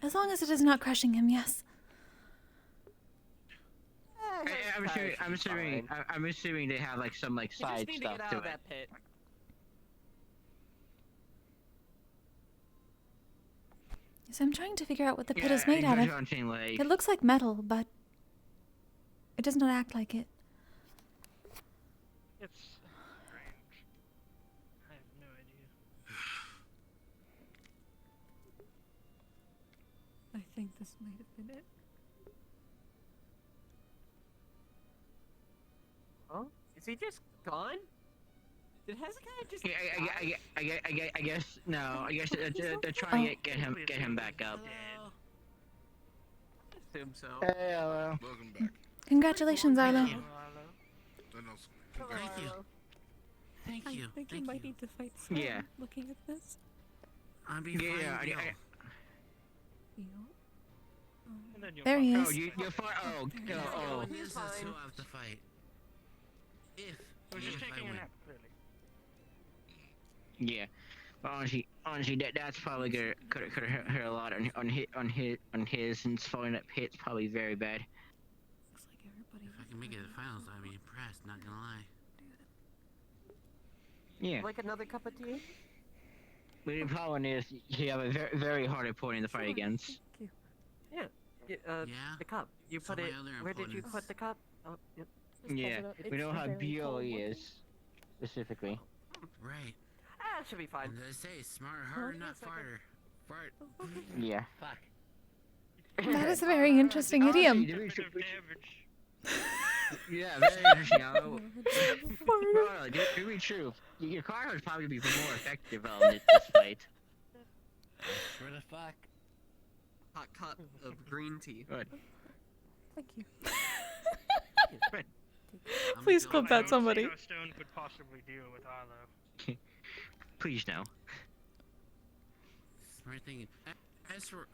As long as it is not crushing him, yes. I'm assuming they have like some like You just side need to stuff get out to of it. that pit. So I'm trying to figure out what the pit is made out of. It looks like metal, but it does not act like it. It's strange. I have no idea. I think this might have been it. Huh? Is he just gone? Did Hezekiah just? I guess no. I guess they're trying to get him back up. Assume so. Hey, hello. Welcome back. Congratulations, Arlo. And also, congratulations. Thank you. I think you might need to fight Sam looking at this. I'll be fine. There he is. Oh, you're fine. Oh. This is who I have to fight. We're just If I taking a win. nap, clearly. Yeah. But honestly, that's probably could hurt a lot on his, since falling that pit's probably very bad. If I can make it to the finals, I'd be impressed. Not gonna lie. Yeah. Like another cup of tea? But the problem is, you have a very, very hard opponent to fight against. Yeah. The cup. You So put my it. other Where did you opponents- put the cup? Oh, yep. Yeah. We know how BO he is, specifically. Right. Ah, it should be fine. And they say, smart harder, not farther. Fart. Yeah. Fuck. That is a very interesting idiom. Yeah, very interesting. To be true, your car would probably be more effective on this fight. Sure the fuck. Hot cup of green tea. Good. Thank you. Please clip that, somebody. I don't see how Stone could possibly deal with Arlo. Please no. Smart thing. As for...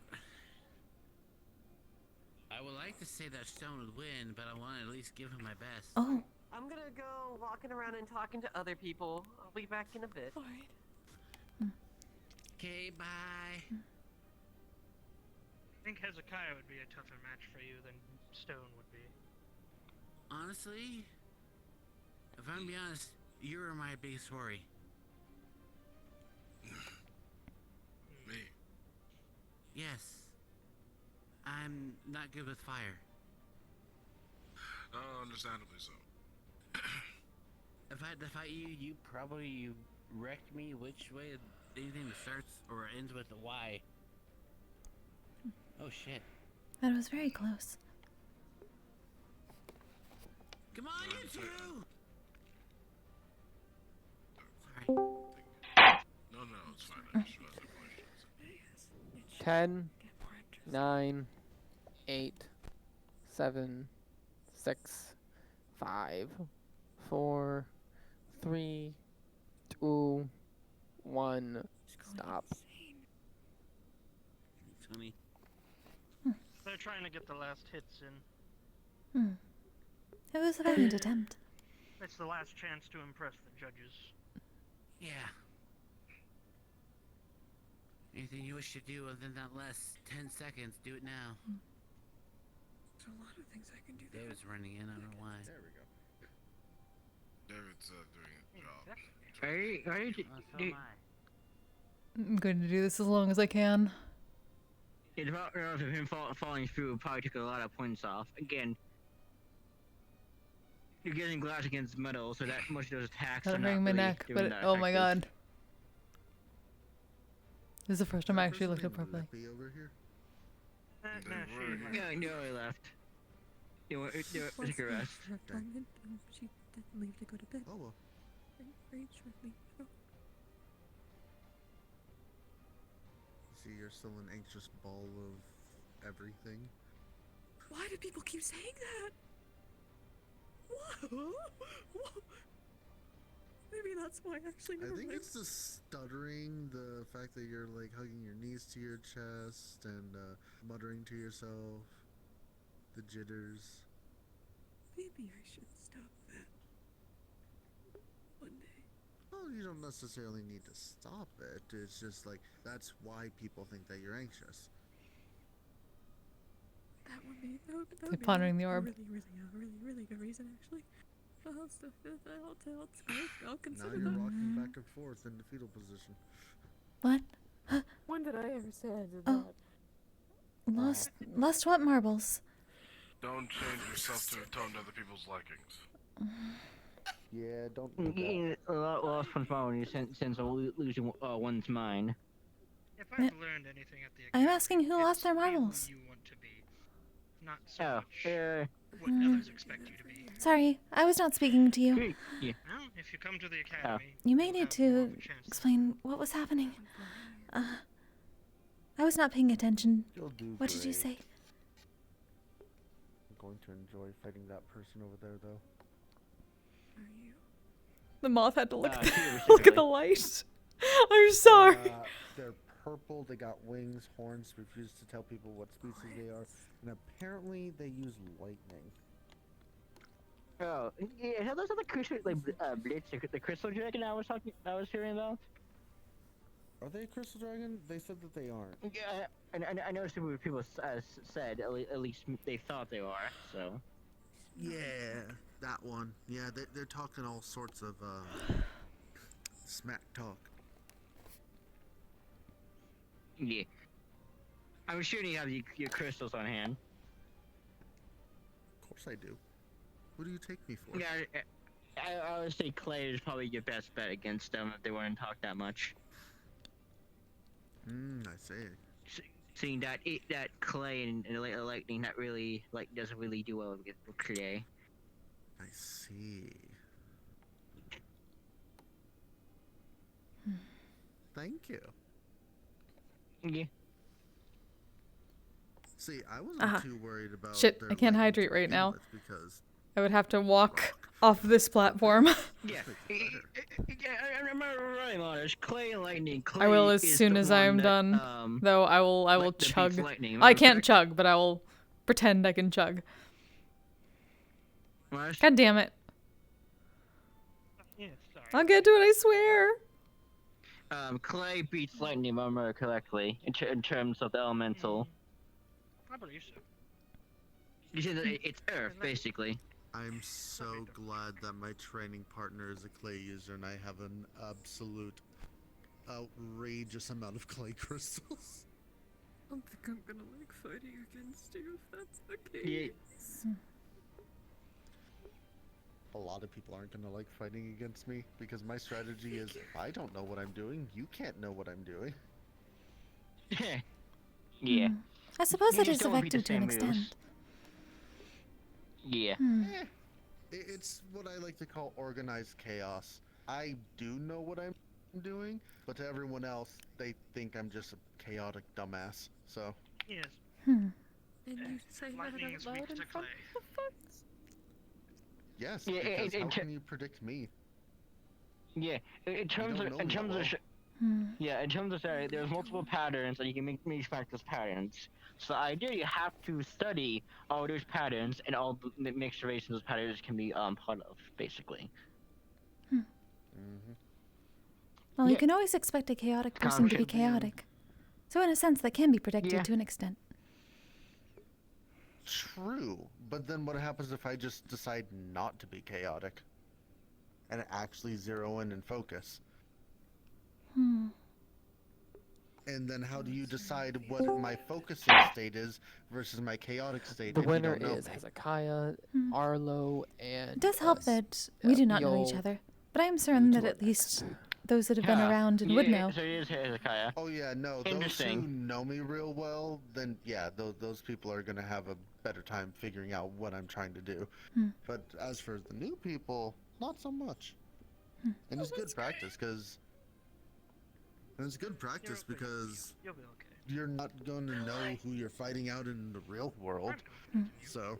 I would like to say that Stone would win, but I want to at least give him my best. Oh. I'm gonna go walking around and talking to other people. I'll be back in a bit. Okay, bye. I think Hezekiah would be a tougher match for you than Stone would be. Honestly, if I'm gonna be honest, you were my biggest worry. Me. Yes. I'm not good with fire. Oh, understandably so. If I had to fight you, you probably wrecked me which way anything that starts or ends with a Y. Oh shit. That was very close. Come on, you two! Sorry. No, it's fine. I just realized my 10, 9, 8, 7, 6, 5, 4, 3, 2, 1. Stop. Tony. They're trying to get the last hits in. It was a valiant attempt. It's the last chance to impress the judges. Yeah. Anything you wish to do within that last 10 seconds, do it now. There's a lot of things I can do. David's running in, I don't know why. There we go. David's doing a job. I'm going to do this as long as I can. It's about him falling through probably took a lot of points off. Again, you're getting glass against metal, so that much of those attacks Not are not hurting my really neck, doing but that oh my effective. god. This is the first time I actually looked up properly. Over here. No, he left. You want to take a rest. Her appointment, she didn't leave to go to bed. Oh well. Very shortly. See, you're still an anxious ball of everything. Why do people keep saying that? Whoa. Maybe that's why I actually never I think mind. it's the stuttering, the fact that you're like hugging your knees to your chest and muttering to yourself, the jitters. Maybe I should stop that. you don't necessarily need to stop it. It's just like, that's why people think that you're anxious. That would be Pondering the orb. really good reason, actually. I'll consider Now you're that. rocking back and forth in the fetal position. What? When did I ever say I did Oh. that? Lost what marbles? Don't change yourself to tone to other people's likings. Yeah, don't. A lot lost one's mind sense of losing one's mind. If I've learned anything at the I'm asking who lost their marbles. you want to be, not so much what Hmm. others expect you to be. Sorry, I was not speaking to you. Yeah. Well, if you come to the academy, You may need to explain what was happening. I was not paying attention. You'll do What did you great. say? I'm going to enjoy fighting that person over there, though. The moth had to look, Here, look at the light. I'm sorry. They're purple, they got wings, horns, refuse to tell people what species they are, and apparently they use lightning. Oh, yeah, those are the crystal, like Blitz, the crystal dragon I was hearing about. Are they a crystal dragon? They said that they aren't. Yeah, and I know some people said at least they thought they are. So. Yeah, that one. Yeah, they're talking all sorts of smack talk. Yeah. I'm sure you have your crystals on hand. Of course I do. Who do you take me for? Yeah, I would say Clay is probably your best bet against them if they wouldn't talk that much. I see. Seeing that Clay and lightning that really doesn't really do well with Clay. I see. Thank you. Yeah. See, I wasn't too worried about. Shit, their I can't lightning hydrate to right begin now. with because I would have to walk off this platform. Yeah. I'm really honest. Clay and lightning. I will as soon as I am done. Though I will chug. I can't chug, but I will pretend I can chug. God damn it. Yeah, sorry. I'll get to it, I swear. Clay beats lightning, if I remember correctly, in terms of the elemental. I believe so. It's Earth, basically. I'm so glad that my training partner is a clay user and I have an absolute outrageous amount of clay crystals. I don't think I'm gonna like fighting against you if that's the case. A lot of people aren't gonna like fighting against me because my strategy is if I don't know what I'm doing, you can't know what I'm doing. Yeah. I suppose it is Don't repeat the effective to an same moves. extent. Yeah. It's what I like to call organized chaos. I do know what I'm doing, but to everyone else, they think I'm just a chaotic dumbass. So. Yes. And you say that Lightning out is loud weak in to front clay. of folks? Yes, Yeah, because how can you predict me? Yeah. In terms don't of know me that well. yeah, in terms of sorry, there's multiple patterns and you can make practice patterns. So the idea you have to study all those patterns and all the mixturations of those patterns can be part of, basically. Well, you can always expect a chaotic person to be chaotic. So in a sense, that can be predicted to an extent. True, but then what happens if I just decide not to be chaotic? And actually zero in and focus? And then how do you decide what my focusing state is versus my chaotic state? The if you winner don't know is me? Hezekiah, Arlo, and It does help that we do not know each Yo. other, but I am certain that at least those that have been around and would know. So it is Hezekiah. Oh yeah, no, those who Interesting. know me real well, then yeah, those people are gonna have a better time figuring out what I'm trying to do. But as for the new people, not so much. And it's good practice because you'll be okay. You're not going to know who you're fighting out in the real world. So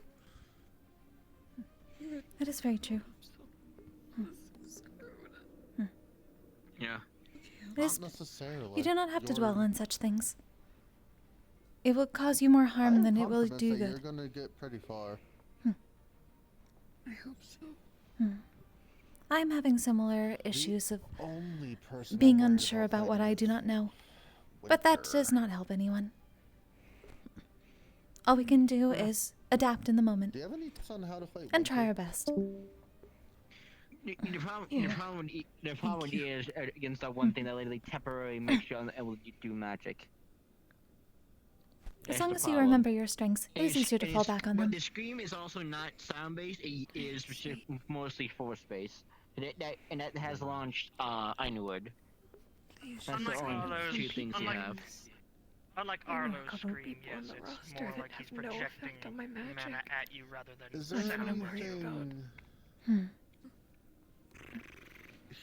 That is very true. Yeah. It is- not necessarily. You do not have to You're- dwell on such things. It will cause you more harm than it will confidence do that You're good. gonna get pretty far. I hope so. I'm having similar issues of Only person being I'm worried unsure about what I do not know. But that does not help anyone. All we can do is adapt in the moment Do you have any tips on how to fight and try winter? our best. The problem is against that one thing that literally temporarily makes you unable to do magic. As That's long the as you problem. remember your strengths, it is easier to fall back on But them. the scream is also not sound based. It is mostly force based. And that has launched Inuwood. That's the Unlike only Arlo's, two things you have. Unlike I know a Arlo's couple of scream, people on yes, the it's roster more that like he's have no projecting effect on my magic. mana at you rather than Is there sending it anything?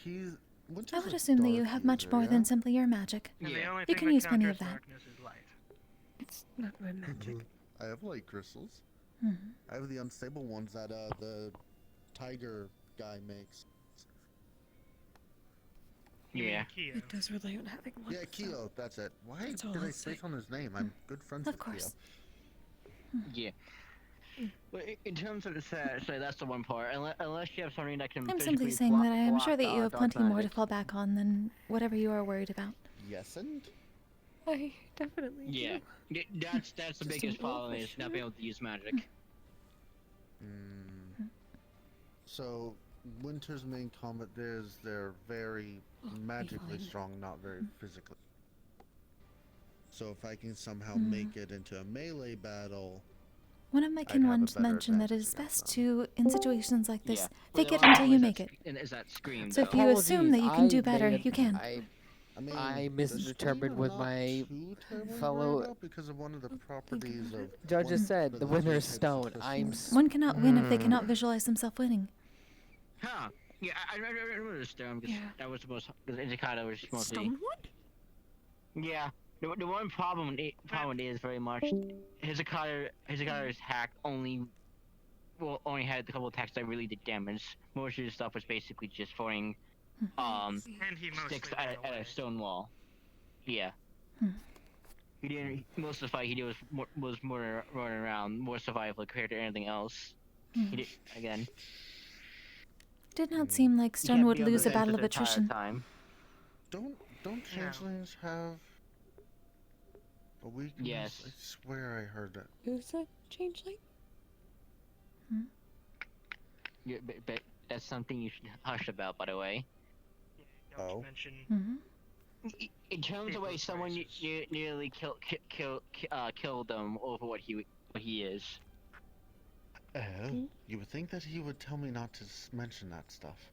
He's. I Winter's would a assume that you dark have much user, more yeah? than simply your magic. And the only You thing can that use plenty counters of that. darkness is light. It's not my magic. I have light crystals. Mhm. I have the unstable ones that the tiger guy makes. Yeah. It does rely on having luck. Yeah, Keo, that's it. Why That's all did I'll I say. space on his name? I'm good friends Of with course. Yeah. But in terms of the set, so that's the one part. Unless you have something that can. I'm physically simply saying that I am block, sure that you have dark plenty more to magic. fall back on than whatever you are worried about. Yes, and I definitely Yeah, do. that's the Just biggest an problem is elfish not one. being able to use magic. So, Winter's main combat is they're very magically fine. strong, not very physically. So if I can somehow Hmm. make it into a melee battle, One of my I'd kin have a once better mentioned that it advantage is against best to, in situations like this, Yeah. fake Well, it the until one you is make that it. Is that scream? So if though. you assume that you can do better, you can. I the misdetermined scream with I'm my not too terribly fellow worried about because of one of the properties of judge one has said of the three winner is types of stone. crystals. I'm One cannot win if they cannot visualize themselves winning. Huh. Yeah, I remember the stone because that was the most. Because Indicata was mostly. Stonewood? Yeah. The one problem is very much Hizakata's hack only had a couple attacks that really did damage. Most of his stuff was basically just throwing And he mostly sticks ran at a stone wall. Yeah. He didn't. Most of the fight he did was more running around, more survival compared to anything else. He did again. Did not seem like He Stone kept would the lose a defense battle the of entire attrition. time. Don't changelings have a weakness? Yes. I swear I heard that. Who's a changeling? Yeah, but that's something you should hush about, by the way. Don't mention. In terms of way someone nearly killed him over what he is. You would think that he would tell me not to mention that stuff.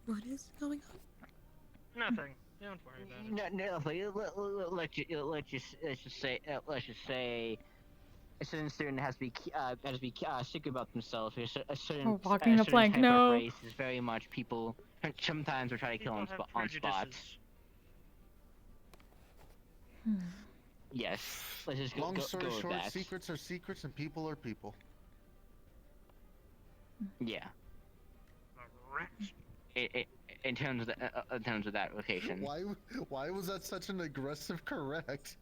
What is going on? Nothing. Don't worry about it. Let's just say a certain student has to be secret about themselves. A certain Oh, walking a certain plank, type no. of race is very much people. Sometimes we try to kill on spots. Yes. Let's just Long go story with short, that. secrets are secrets and people are people. Yeah. In terms of that location. Why was that such an aggressive correct?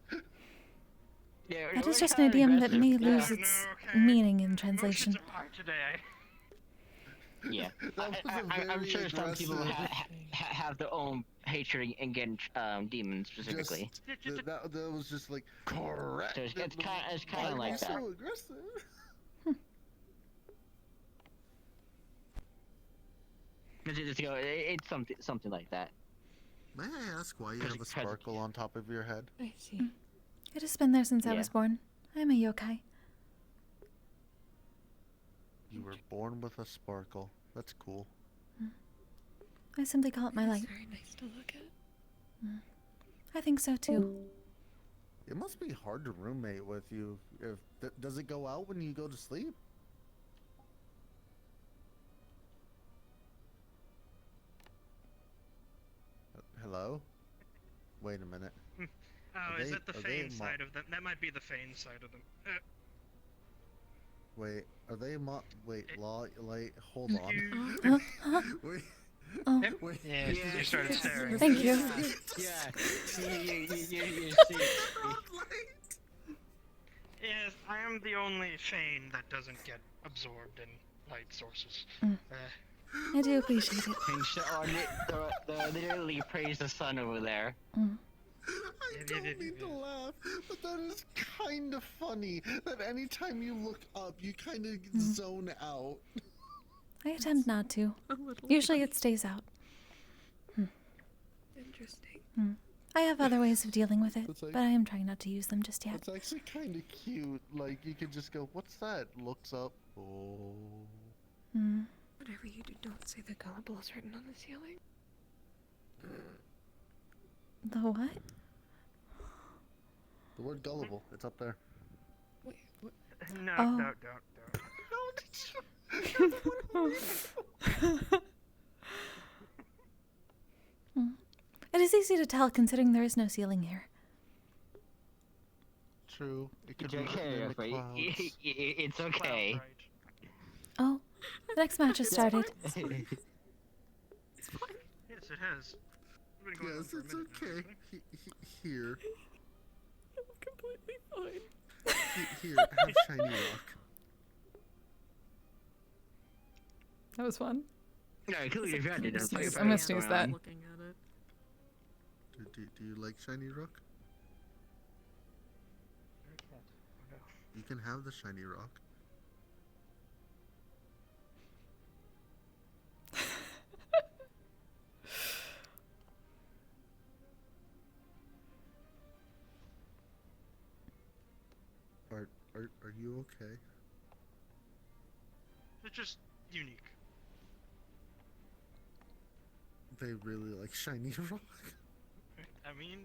That is just an idiom that may lose its meaning in translation. Yeah, I'm sure some people have their own hatred against demons specifically. That was just like correct. So it's kind of like that. So aggressive. It's something like that. May I ask why you have a sparkle on top of your head? I see. It has been there since I Yeah. was born. I'm a yokai. You were born with a sparkle. That's cool. I simply call it my light. Very nice to look at. I think so too. It must be hard to roommate with you. Does it go out when you go to sleep? Hello? Wait a minute. Oh, is that the Fane side of them? That might be the Fane side of them. Wait, are they wait, hold on. Wait. Oh. Wait. Yeah, you started staring. Thank you. Yeah. You see. Yes, I am the only Fane that doesn't get absorbed in light sources. I do appreciate it. They literally praise the sun over there. I don't mean to laugh, but that is kind of funny that anytime you look up, you kind of zone out. I attempt not to. Usually it stays out. Interesting. I have other ways of dealing with it, It's like- but I am trying not to use them just yet. It's actually kind of cute. Like, you could just go, what's that? Looks up. Oh. Whatever you do, don't say the gullible is written on the ceiling. The what? The word gullible. It's up there. Wait, what? No, Oh. no, It is easy to tell considering there is no ceiling here. True. It could It's be written in the okay, clouds. it's okay. Oh, the next match has started. Yes, it has. It's been going on Yes, for a it's minute now, okay. hasn't Here. I'm completely fine. Here, have shiny rock. That was fun. No, clearly you've had it. I'm gonna snooze that. Looking at it. Do you like shiny rock? You can have the shiny rock. Are you okay? It's just unique. They really like shiny rock. I mean,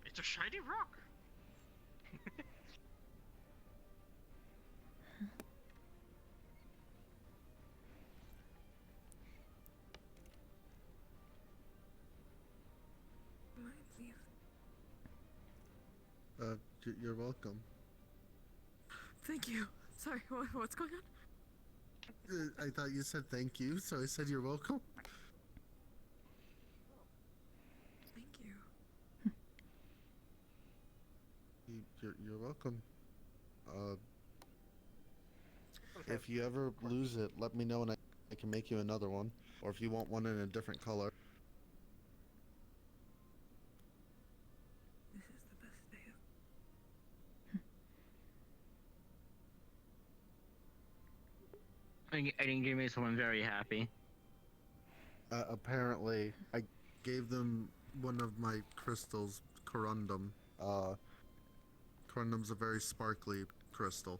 it's a shiny rock. You're welcome. Thank you. Sorry, what's going on? I thought you said thank you, so I said you're welcome. Thank you. You're welcome. If you ever lose it, let me know and I can make you another one. Or if you want one in a different color. This is the best day of. I think you made someone very happy. Apparently, I gave them one of my crystals, corundum. Corundum's a very sparkly crystal.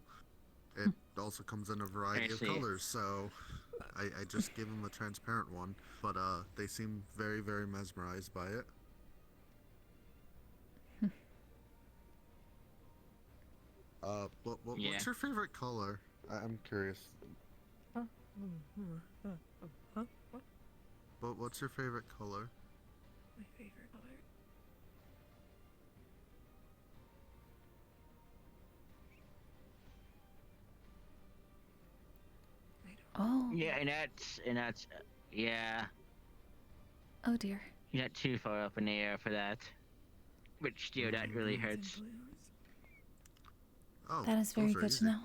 It also comes in a variety of colors, so I just gave them a transparent one. But they seem very, very mesmerized by it. What's your favorite color? I'm curious. But what's your favorite color? My favorite color. Oh. Yeah, and that's yeah. Oh dear. You're not too far up in the air for that. Which still, that really hurts. Oh, That is very good to know.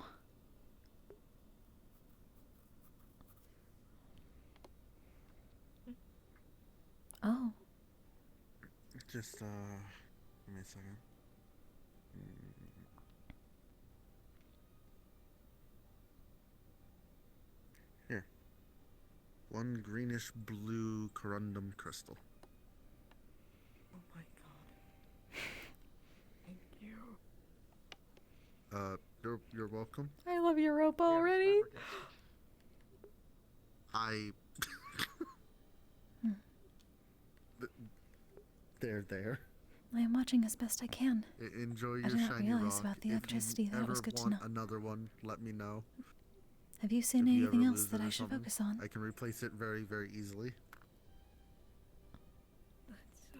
Oh. Just, give me a second. Here. One greenish blue corundum crystal. Oh my god. Thank you. You're welcome. I love Europa already. They're there. I am watching as best I can. Enjoy your I did not shiny realize rock. about the If electricity. you That ever was good to want know. another one, let me know. Have you seen If you anything ever else lose that it or I should something, focus on? I can replace it very, very easily.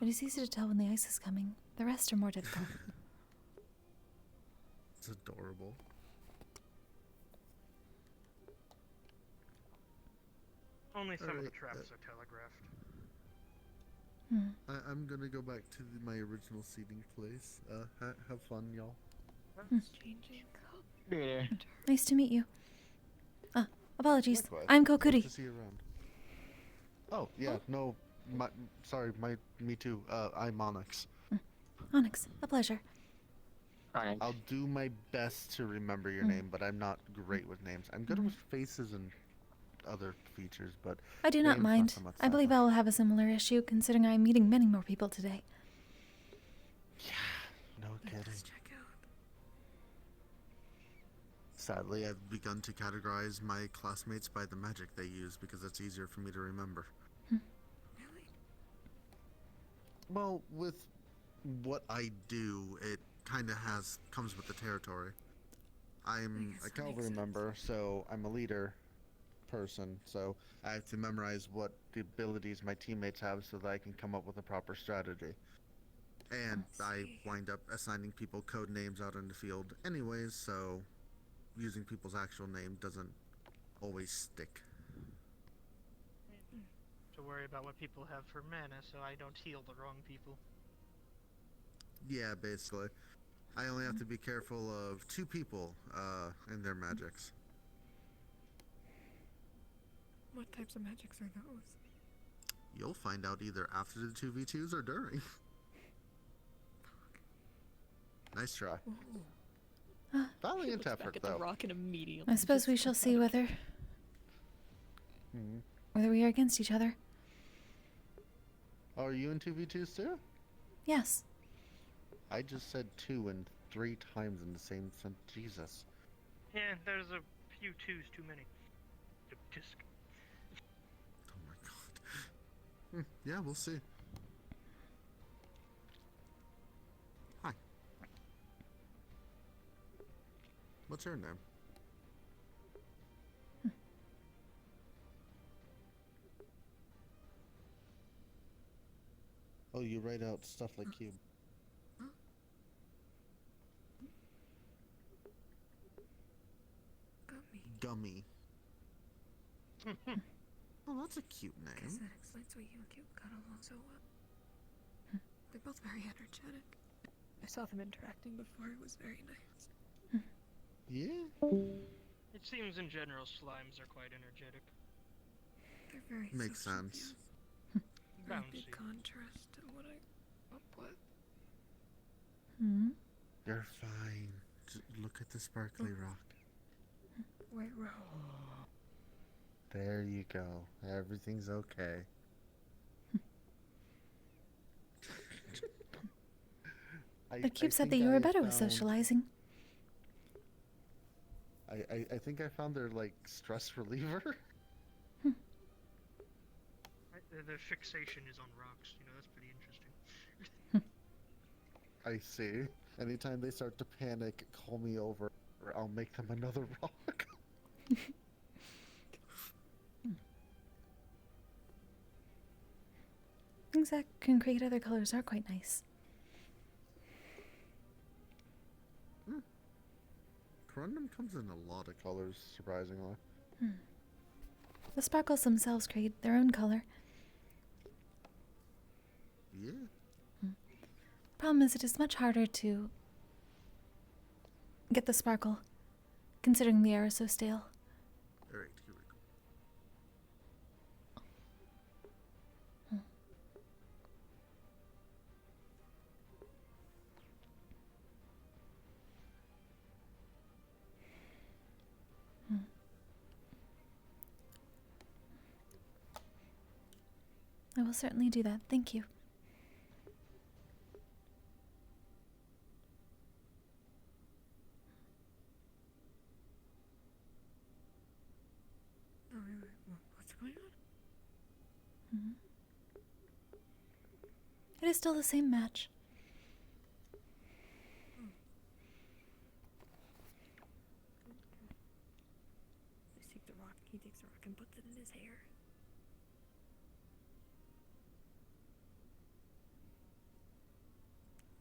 It is easy to tell when the ice is coming. The rest are more difficult. It's adorable. Only some of the Alright, traps are telegraphed. I'm gonna go back to my original seating place. Have fun, y'all. Changing. Yeah. Nice to meet you. Apologies. Likewise. I'm Hope Kokkuri. to see you around. Oh, yeah, no, me too. I'm Onyx. Onyx, a pleasure. I'll do my best to remember your name, but I'm not great with names. I'm good with faces and other features, but I do not names, mind. so much I believe I will have a similar issue, considering I am meeting many more people today. No kidding. Sadly, I've begun to categorize my classmates by the magic they use because it's easier for me to remember. Well, with what I do, it kind of comes with the territory. I'm a cavalry member, so I'm a leader person, so I have to memorize what the abilities my teammates have so that I can come up with a proper strategy. And I wind up assigning people code names out in the field anyways, so using people's actual name doesn't always stick. To worry about what people have for mana, so I don't heal the wrong people. Yeah, basically. I only have to be careful of 2 people, and their magics. What types of magics are those? You'll find out either after the 2v2s or during. Nice try. Valiant effort, though. I suppose we shall see whether we are against each other. Are you in 2v2s too? Yes. I just said 2 and 3 times in the same sentence. Jesus. Yeah, there's a few 2s too many. Just... Oh my god. Yeah, we'll see. Hi. What's your name? Oh, you write out stuff like cube. Gummy. Oh, that's a cute Guess name. that explains why you and Cube got along so well. They're both very energetic. I saw them interacting before. It was very nice. Yeah. It seems in general slimes are quite energetic. They're very Makes social sense. cues. Very big contrast to what I grew up with. You're fine. Just look at the sparkly rock. Wait, Ro. There you go. Everything's okay. The cube said that you were better with socializing. I think I found their, like, stress reliever. Their fixation is on rocks. You know, that's pretty interesting. I see. Anytime they start to panic, call me over, or I'll make them another rock. Things that can create other colors are quite nice. Corundum comes in a lot of colors, surprisingly. The sparkles themselves create their own color. Yeah. Problem is, it is much harder to get the sparkle, considering the air is so stale. Alright, here we go. I will certainly do that. Thank you. Oh, wait, what's going on? It is still the same match. He takes the rock and puts it in his hair.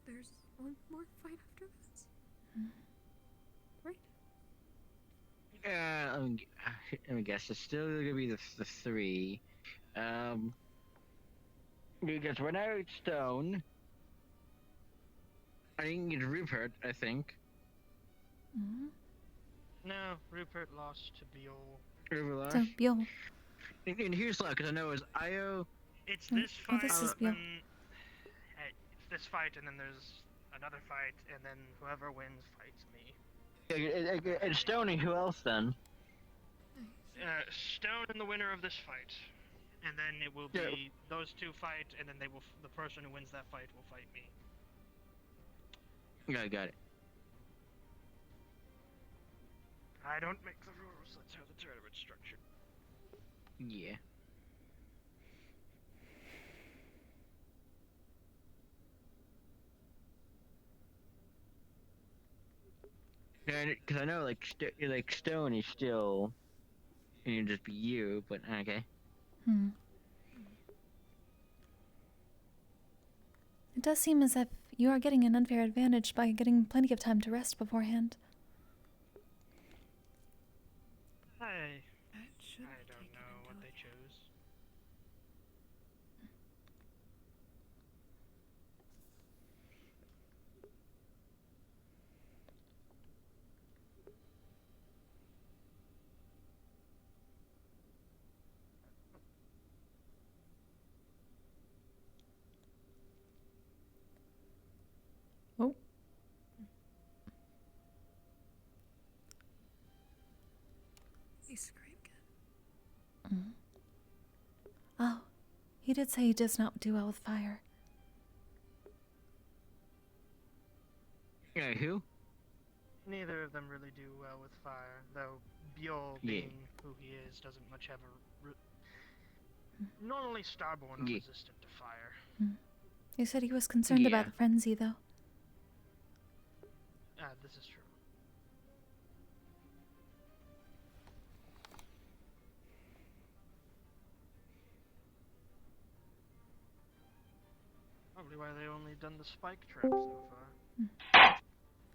There's one more fight after this? Right? Let me guess. It's still gonna be the 3. You get one out stone. I think it's Rupert. I think. No, Rupert lost to Beal. So, Bill. And here's luck, because I know it was Io. It's this Oh, fight. this is Bill. It's this fight, and then there's another fight, and then whoever wins fights me. And Stoney, who else then? Stone and the winner of this fight, and then it will be those two fight, and then the person who wins that fight will fight me. Yeah, got it. I don't make the rules. That's how the tournament's structured. Yeah. Because I know, like Stone is still, and it'd just be you, but okay. It does seem as if you are getting an unfair advantage by getting plenty of time to rest beforehand. I don't know what they chose. Oh. He's great. Oh, he did say he does not do well with fire. Yeah, who? Neither of them really do well with fire, though Bjorn, being who he is, doesn't much have a... Normally Starborn are resistant to fire. He said he was concerned about the frenzy, though. This is true. Probably why they only done the spike trap so far.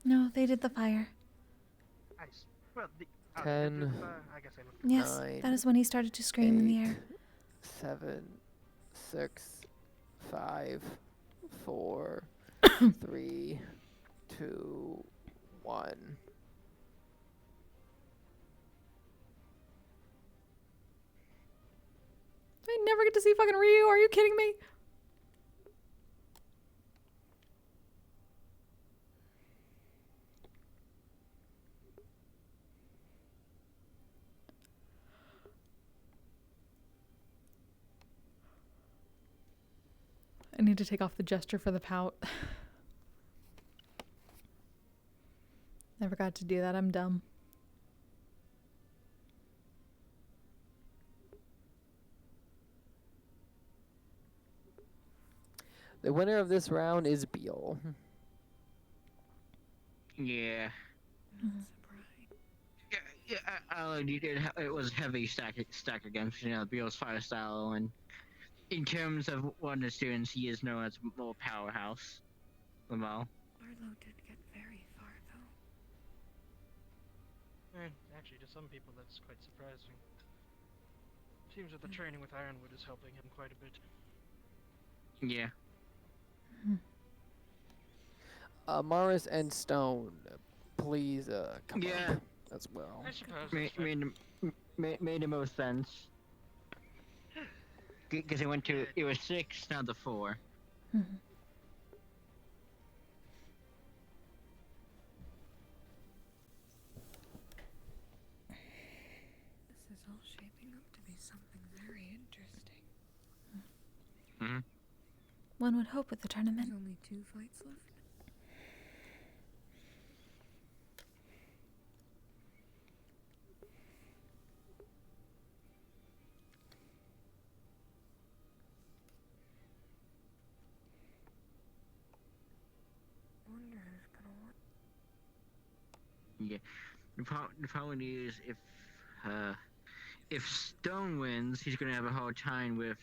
No, they did the fire. Well, Oh, 10. I guess I looked. Yes, 9, that is when he started to scream in the air. 7, 6, 5, 4, 3, 2, 1. I never get to see fucking Ryu. Are you kidding me? I need to take off the gesture for the pout. I forgot to do that. I'm dumb. The winner of this round is Beal. Yeah. It was heavy stack against, Beal's fire style, and in terms of one of the students, he is known as more powerhouse. Lamal. Arlo did get very far, though. Actually, to some people that's quite surprising. Seems that the training with Ironwood is helping him quite a bit. Yeah. Morris and Stone, please come up as well. I suppose Made the most sense. Because it was 6, not the 4. This is all shaping up to be something very interesting. One would hope with the tournament. There's only 2 fights left. Wonder who's gonna win. Yeah. The problem is if Stone wins, he's gonna have a hard time with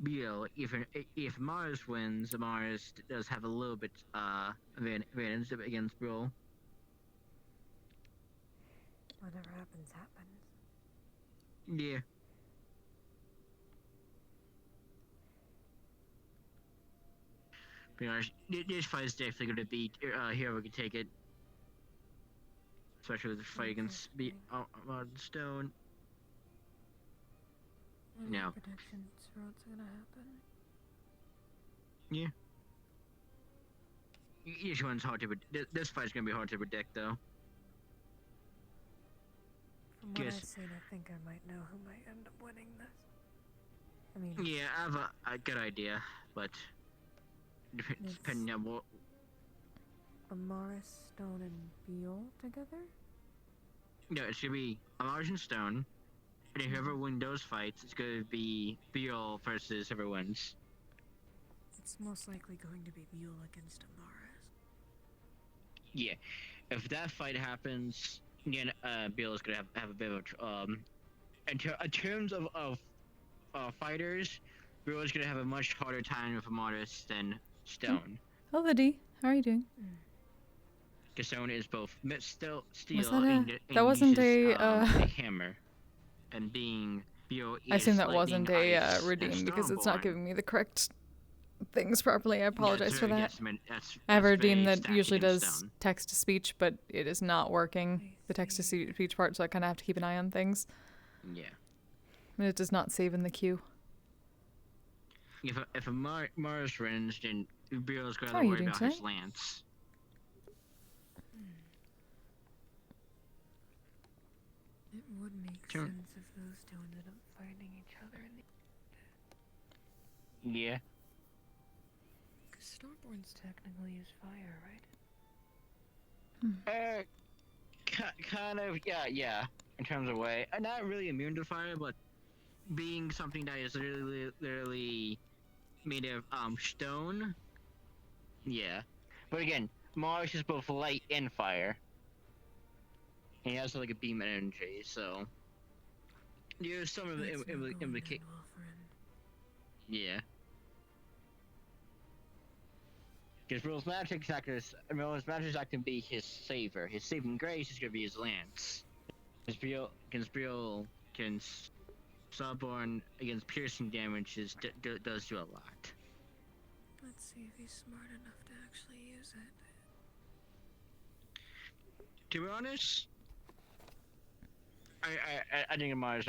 Beal. If Mars wins, Mars does have a little bit advantage against Beal. Whatever happens, happens. Yeah. But, this fight is definitely gonna beat whoever can take it. especially with the fight against Stone. No. Predictions for what's gonna happen. Yeah. Each one's hard to predict. This fight's gonna be hard to predict, though. From what I've seen, I think I might know who might end up winning this. I mean, Yeah, I have a good idea, but depending on what. Amaris, Stone, and Beal together? No, it's gonna be Amaris and Stone, and whoever wins those fights, it's gonna be Beal versus whoever wins. It's most likely going to be Beal against Amaris. Yeah, if that fight happens, again, Beal is gonna have a bit of in terms of fighters, Beal is gonna have a much harder time with Amaris than Stone. Hello, D. How are you doing? Because Stone is both steel Was that and that wasn't uses, a a hammer, and being Beal I assume is that like wasn't being a ice and redeem because it's not Stormborn. giving me the correct things properly. I apologize for that. Yes, I have a that's redeem very that stacked usually against does Stone. text to speech, but it is not working the text to speech part, so I kind of have to keep an eye on things. Yeah. And it does not save in the queue. If a Mars wins, then Beal's got How to are you worry doing about his today? lance. It would make Sure. sense if those two ended up fighting each other in the... Yeah. Because Stormborns technically use fire, right? Kind of, yeah. In terms of way, not really immune to fire, but being something that is literally made of stone. Yeah, but again, Mars is both light and fire. He has like a beam energy, so there's some of the implication. Yeah. Because Will's magic act can be his saver. His saving grace is gonna be his lance. Beal can Starborn against piercing damage does do a lot. Let's see if he's smart enough to actually use it. To be honest, I think Mars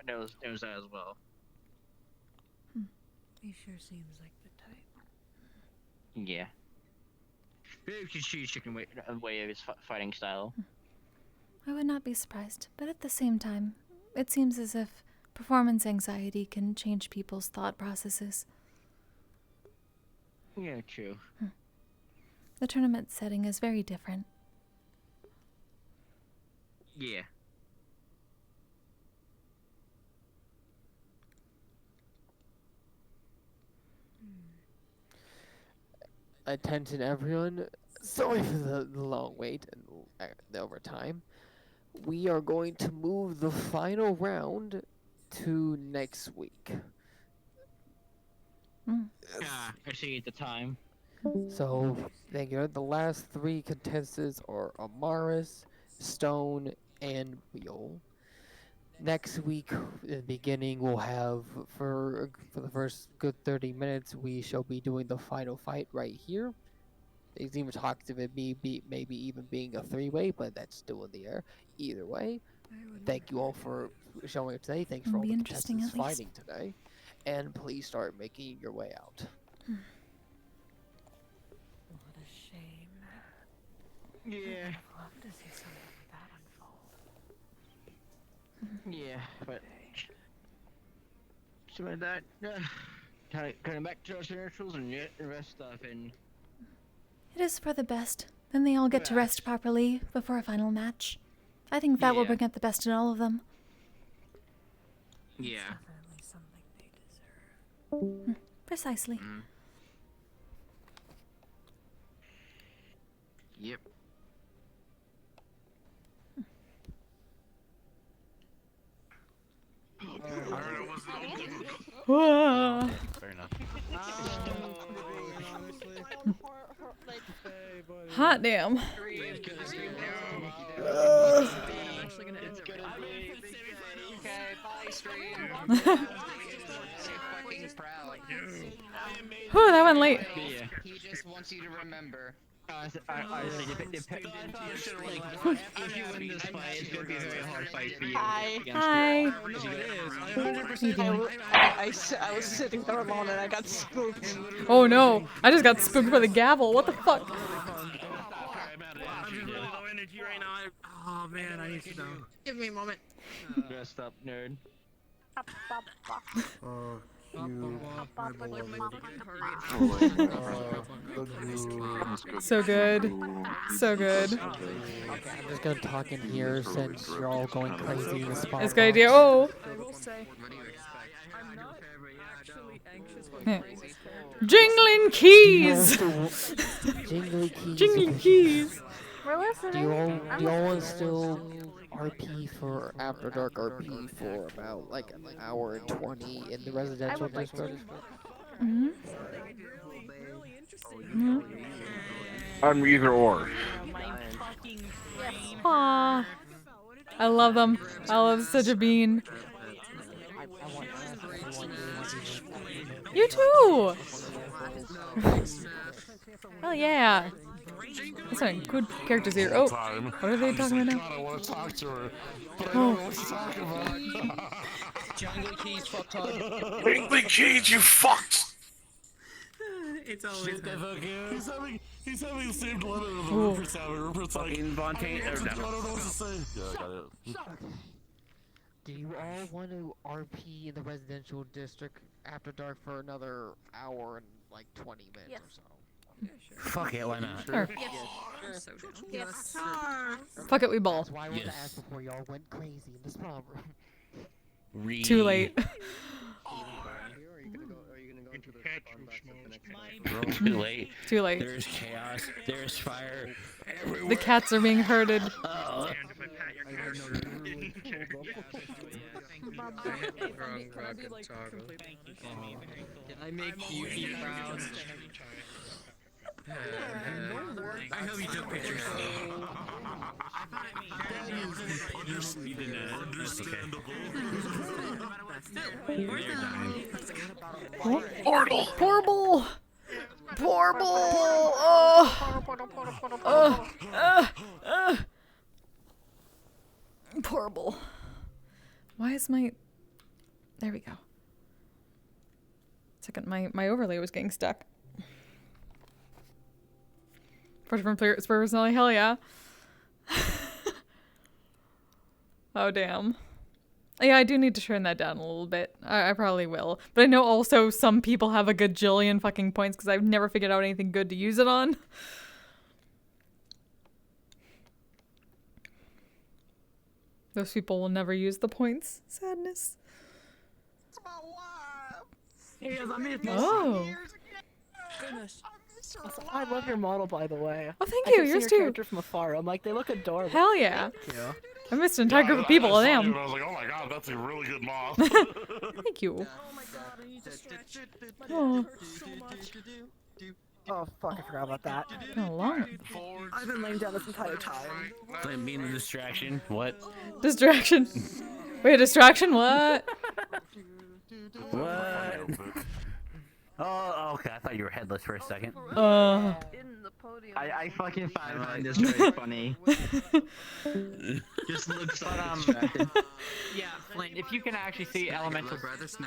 knows that as well. He sure seems like the type. Yeah. Maybe you can see chicken way of his fighting style. I would not be surprised, but at the same time, it seems as if performance anxiety can change people's thought processes. Yeah, true. The tournament setting is very different. Yeah. Attention everyone, sorry for the long wait and the overtime. We are going to move the final round to next week. I see at the time. So, thank you. The last three contestants are Amaris, Stone, and Beal. Next week, in the beginning, we'll have, for the first good 30 minutes, we shall be doing the final fight right here. There's even talks of it maybe even being a three-way, but that's still in the air. Either way, thank you all for showing up today. Thanks for all the contestants fighting today. And please start making your way out. What a shame. Yeah. I'd love to see something like that unfold. Yeah, but something like that. Cutting back to those initials and the rest stuff, and It is for the best. Then they all get to rest properly before a final match. I think that will bring out the best in all of them. yeah. Definitely something they deserve. Precisely. Yep. Whoa. Fair enough. Hot damn. Whew, that went late. He just wants you to remember. If you win this fight, it's gonna be a very hard fight for you. Hi. Hi. I was sitting there alone and I got spooked. Oh no, I just got spooked by the gavel. What the fuck? I'm just really low energy right now. Oh man, I need to know. Give me a moment. Dressed up, nerd. Oh, So good. So good. Okay, I'm just gonna talk in here since you're all going crazy in the spawn That's a good idea. box. Oh. I will say, I'm not actually anxious about Yeah. playing this character. Jingling keys! Jingly keys. Jingling keys! We're listening. Do you all want to still RP for After Dark RP for about like an hour and 20 in the residential district? Mm-hmm. I'm either or. Aww. I love them. I love such a bean. You too! Hell yeah. That's some good characters here. Oh, what are they talking about now? I want to talk to her, but I Oh. don't know what to talk about. Jingly keys, fuck time. Jingly keys, you fucked! It's always He's having the same dilemma that Ooh. Rupert's having. Rupert's like, Fucking Vontae. I don't know what to say. Yeah, I got it. Do you all want to RP in the residential district After Dark for another hour and like 20 minutes or so? Fuck it, why not? Sure. Yes. Fuck it, we ball. That's why I wanted to ask before y'all went crazy in the spawn room. Too late. Too late. Too late. There's chaos. There's fire. Everywhere. The cats are being herded. Oh. Did I make you proud? I hope you took pictures. Portal! Portal! Portal! Oh! Portal. Why is my... There we go. Second, my overlay was getting stuck. Portrait from Spirit personality, hell yeah. Oh, damn. Yeah, I do need to turn that down a little bit. I probably will. But I know also some people have a gajillion fucking points because I've never figured out anything good to use it on. Those people will never use the points. Sadness. Oh. Goodness. I love your model, by the way. Oh, thank I you. can see Yours your too. character from afar. I'm like, they look adorable. Hell yeah. Thank you. I missed an entire group of people. I saw you Damn. and I was like, oh my god, that's a really good mob. Thank you. Oh. Oh, fuck, I forgot about that. Been a long. I've been laying down this entire time. Flint being a distraction. What? Distraction. Wait, distraction? What? What? Oh, okay. I thought you were headless for a second. I fucking find this very funny. Just looks so distracted. Yeah, Flint, if you can actually see elemental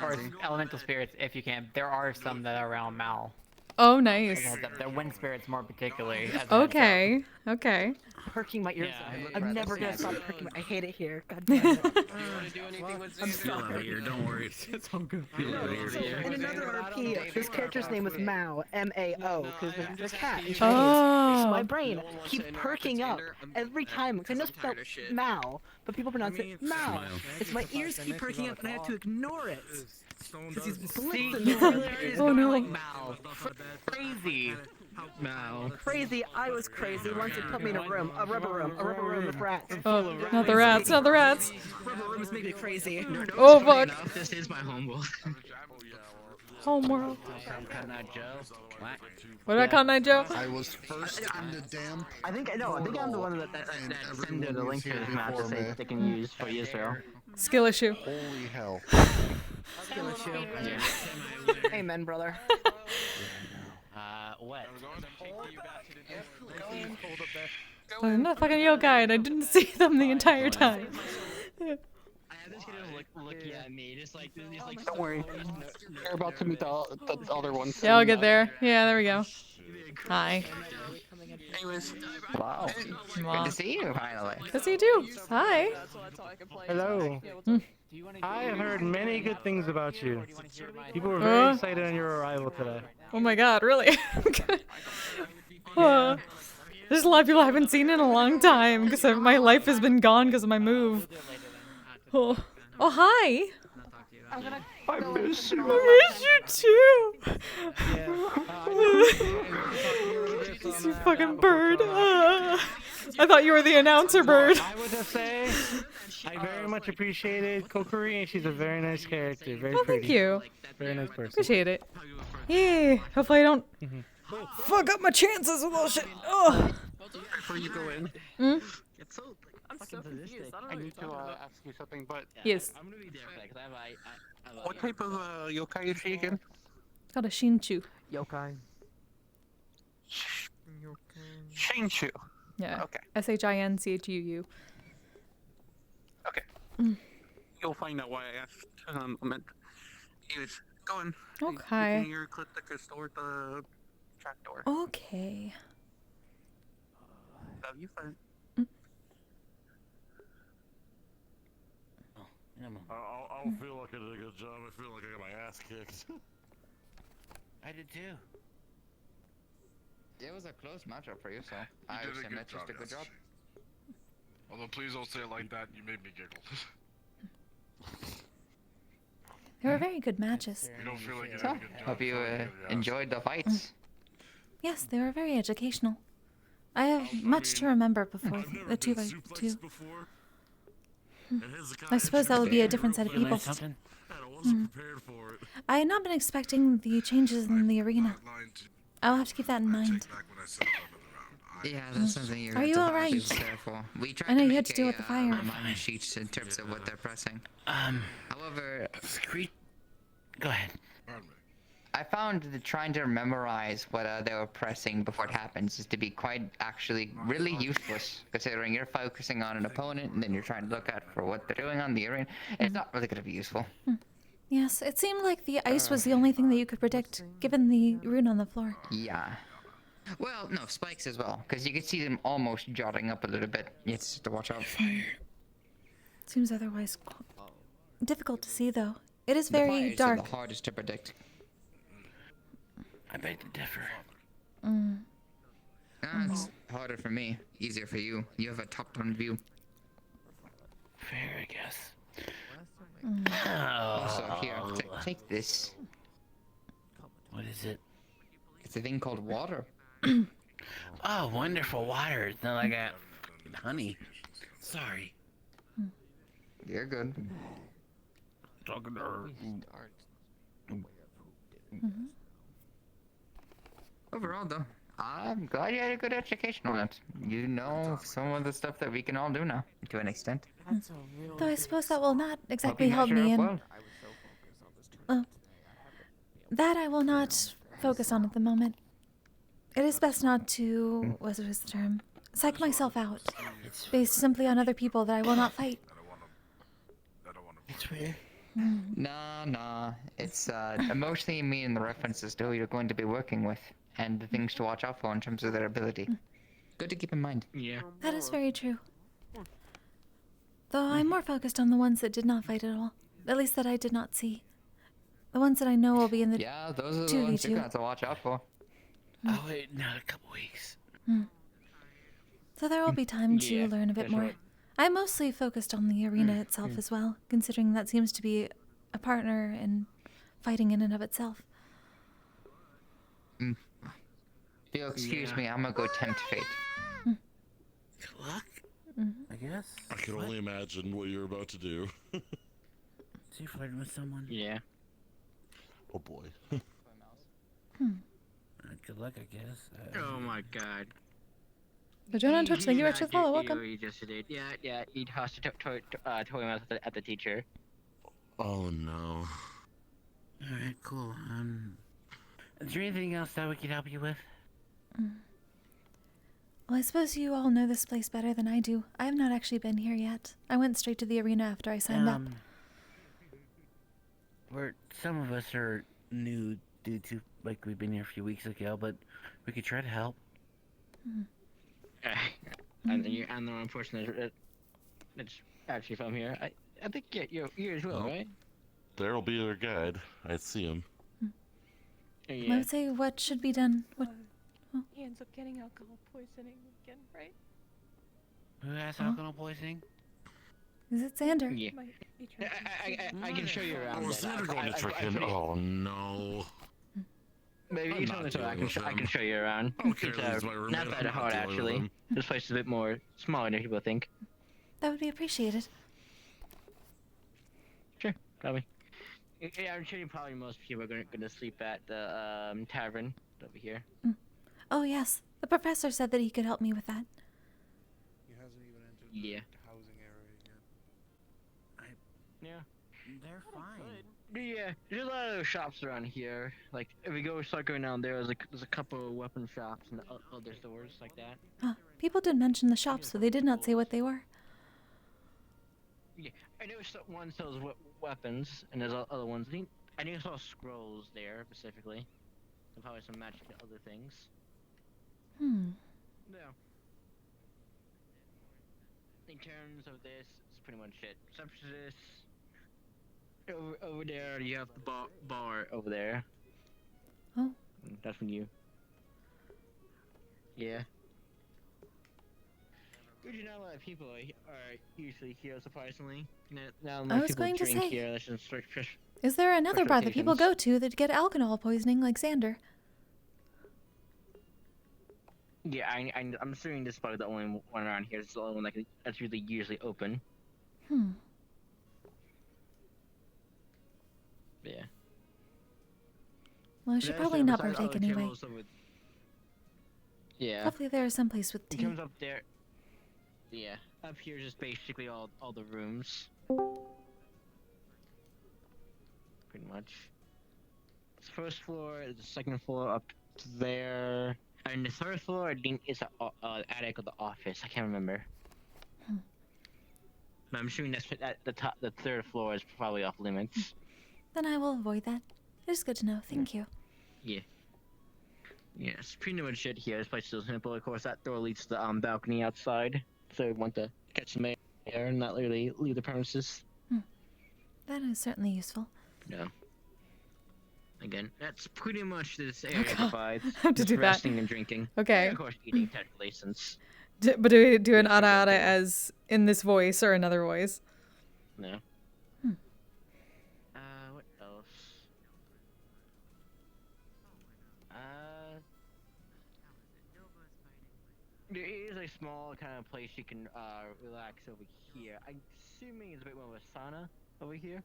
or elemental spirits, if you can, there are some that are around Mal. Oh, nice. The wind spirits more particularly. as a heads Okay. Okay. Perking my ears Yeah. out. I'm never gonna stop perking my... I hate it here. God damn it. I'm Feel sorry. out here, don't worry. It's all good. Feel out here. In another RP, this character's name was Mao, M-A-O, because the cat in Chinese. Oh. So my brain keeps perking up every time, because I know it's spelled Mao, but people pronounce it Mao. It's my ears keep perking up, and I have to ignore it. Because he's blitzing Oh no. Mal. Crazy. Mal. Crazy, I was crazy once it put me in a rubber room with rats. Oh, not the rats, not the rats. Rubber rooms make me crazy. Oh, fuck. Enough, this is my homeworld. Homeworld. What? What about Cotton Eye Joe? I was first in the damn. I think I'm the one that sent the link to this map to say that they can use for Israel. Skill issue. Holy hell. Skill issue. Amen, brother. wet. They're not fucking yokai, and I didn't see them the entire time. I had this kid looking at me, just like, Don't worry. You're about to meet the other one. Yeah, I'll get there. Yeah, there we go. Hi. Anyways. Wow. Good to see you finally. Good to see you too. Hi. Hello. Hmm. I have heard many good things about you. People were very excited on your arrival today. Oh my god, really? There's a lot of people I haven't seen in a long time because my life has been gone because of my move. Oh, hi. I miss you. I miss you too. You fucking bird. I thought you were the announcer bird. I would just say I very much appreciated Kokkuri, and she's a very nice character. Very Oh, pretty. thank you. Very nice person. Appreciate it. Yay. Hopefully I don't fuck up my chances with all shit. Oh. Before you go in. I'm so confused. I need to ask you something, but Yes. I'm gonna be there because I have what type of yokai is she again? It's called a Shinchu. Yokai. Shinchu. Yeah. Okay. Shinchuu. Okay. You'll find out why I asked. Anyways, go in. Okay. You can your clip the crystal at the trap door. Okay. Love you, Flint. I don't feel like I did a good job. I feel like I got my ass kicked. I did too. It was a close matchup for you, so I did a would say good Mitch just a job, good yes. job. Although please don't say it like that. You made me giggle. They were very good matches. You don't feel like you So, did a good job. hope you Yes. enjoyed the fights. Yes, they were very educational. I have much to remember before the 2x2. I suppose that would be a different set of people. I had not been expecting the changes in the arena. I'll have to keep that in mind. Yeah, that's something you're Are you have to alright? be careful. We tried I know to you had make to deal a, with the fire. reminder sheets in terms of what they're pressing. However, Go ahead. I found that trying to memorize what they were pressing before it happens is to be quite actually really useless, considering you're focusing on an opponent and then you're trying to look out for what they're doing on the arena. It's not really going to be useful. Yes, it seemed like the ice was the only thing that you could predict, given the rune on the floor. Yeah. Well, no, spikes as well, because you can see them almost jotting up a little bit. You just have to watch out. Seems otherwise difficult to see, though. It is The very fires are dark. the hardest to predict. I beg to differ. It's harder for me, easier for you. You have a top-down view. Fair, I guess. Also, here, take this. What is it? It's a thing called water. Oh, wonderful water. It's not like honey. Sorry. You're good. Talking to her. Overall, though, I'm glad you had a good education on it. You know some of the stuff that we can all do now, to an extent. Though I suppose that will not exactly you help measure me up in. That I will not focus on at the moment. It is best not to, what was the term? Psych myself out, based simply on other people that I will not fight. It's weird. Nah. It's mostly me and the references to who you're going to be working with, and the things to watch out for in terms of their ability. Good to keep in mind. Yeah. That is very true. Though I'm more focused on the ones that did not fight at all. At least that I did not see. The ones that I know will be in the Yeah, those are the 2v2. ones you're gonna have to watch out for. Oh, wait, not a couple weeks. So there will be time to Yeah, learn a bit more. definitely. I'm mostly focused on the arena itself as well, considering that seems to be a partner in fighting in and of itself. If you'll excuse me, I'm gonna go tempt fate. Good luck, I guess. I can only imagine what you're about to do. Is he flirting with someone? Yeah. Oh boy. Good luck, I guess. Oh my god. But join on Twitch, thank you very much for the follow, welcome. He just did. Yeah, he tossed a toy at the teacher. Oh no. Alright, cool. Is there anything else that we could help you with? Well, I suppose you all know this place better than I do. I have not actually been here yet. I went straight to the arena after I signed up. Some of us are new due to, like, we've been here a few weeks ago, but we could try to help. I'm the wrong person that's actually from here. I think you're as well, right? There'll be our guide. I see him. I would say what should be done. What? He ends up getting alcohol poisoning again, right? Who has alcohol poisoning? Is it Xander? Yeah. I can show you around. Oh no. Maybe you tell me so I can show you around. It's not that hard actually. This place is a bit more smaller than people think. That would be appreciated. Sure, probably. Yeah, I'm sure probably most people are gonna sleep at the tavern over here. Oh yes, the professor said that he could help me with that. He hasn't even entered the housing area yet. Yeah. They're fine. Yeah, there's a lot of shops around here. Like, if we start going down there, there's a couple of weapon shops and other stores like that. People did mention the shops, but they did not say what they were. Yeah, I know one sells weapons, and there's other ones. I think I saw scrolls there specifically. And probably some magic and other things. Yeah. In terms of this, it's pretty much it. Except for this. Over there, you have the bar over there. Oh. That's from you. Yeah. Good, not a lot of people are usually here, surprisingly. Now, I was going to say, here, is there another bar that people go to that get alcohol poisoning like Xander? Yeah, I'm assuming this is probably the only one around here. It's the only one that's really usually open. Yeah. Well, I should probably not partake anyway. Yeah. Hopefully there is some place with tea. It comes up there. Yeah. Up here is just basically all the rooms. Pretty much. It's first floor, the second floor up there. And the third floor, I think, is the attic of the office. I can't remember. But I'm assuming the third floor is probably off limits. Then I will avoid that. It is good to know. Thank you. Yeah. Yeah, it's pretty much it here. This place is so simple. Of course, that door leads to the balcony outside. So we want to catch some air and not literally leave the premises. That is certainly useful. No. Again, that's pretty much this area provides. I have to do that. Resting and drinking. Okay. And of course, eating technically, since... But do we do an ara as in this voice or another voice? No. What else? There is a small kind of place you can relax over here. I'm assuming it's a bit more of a sauna over here.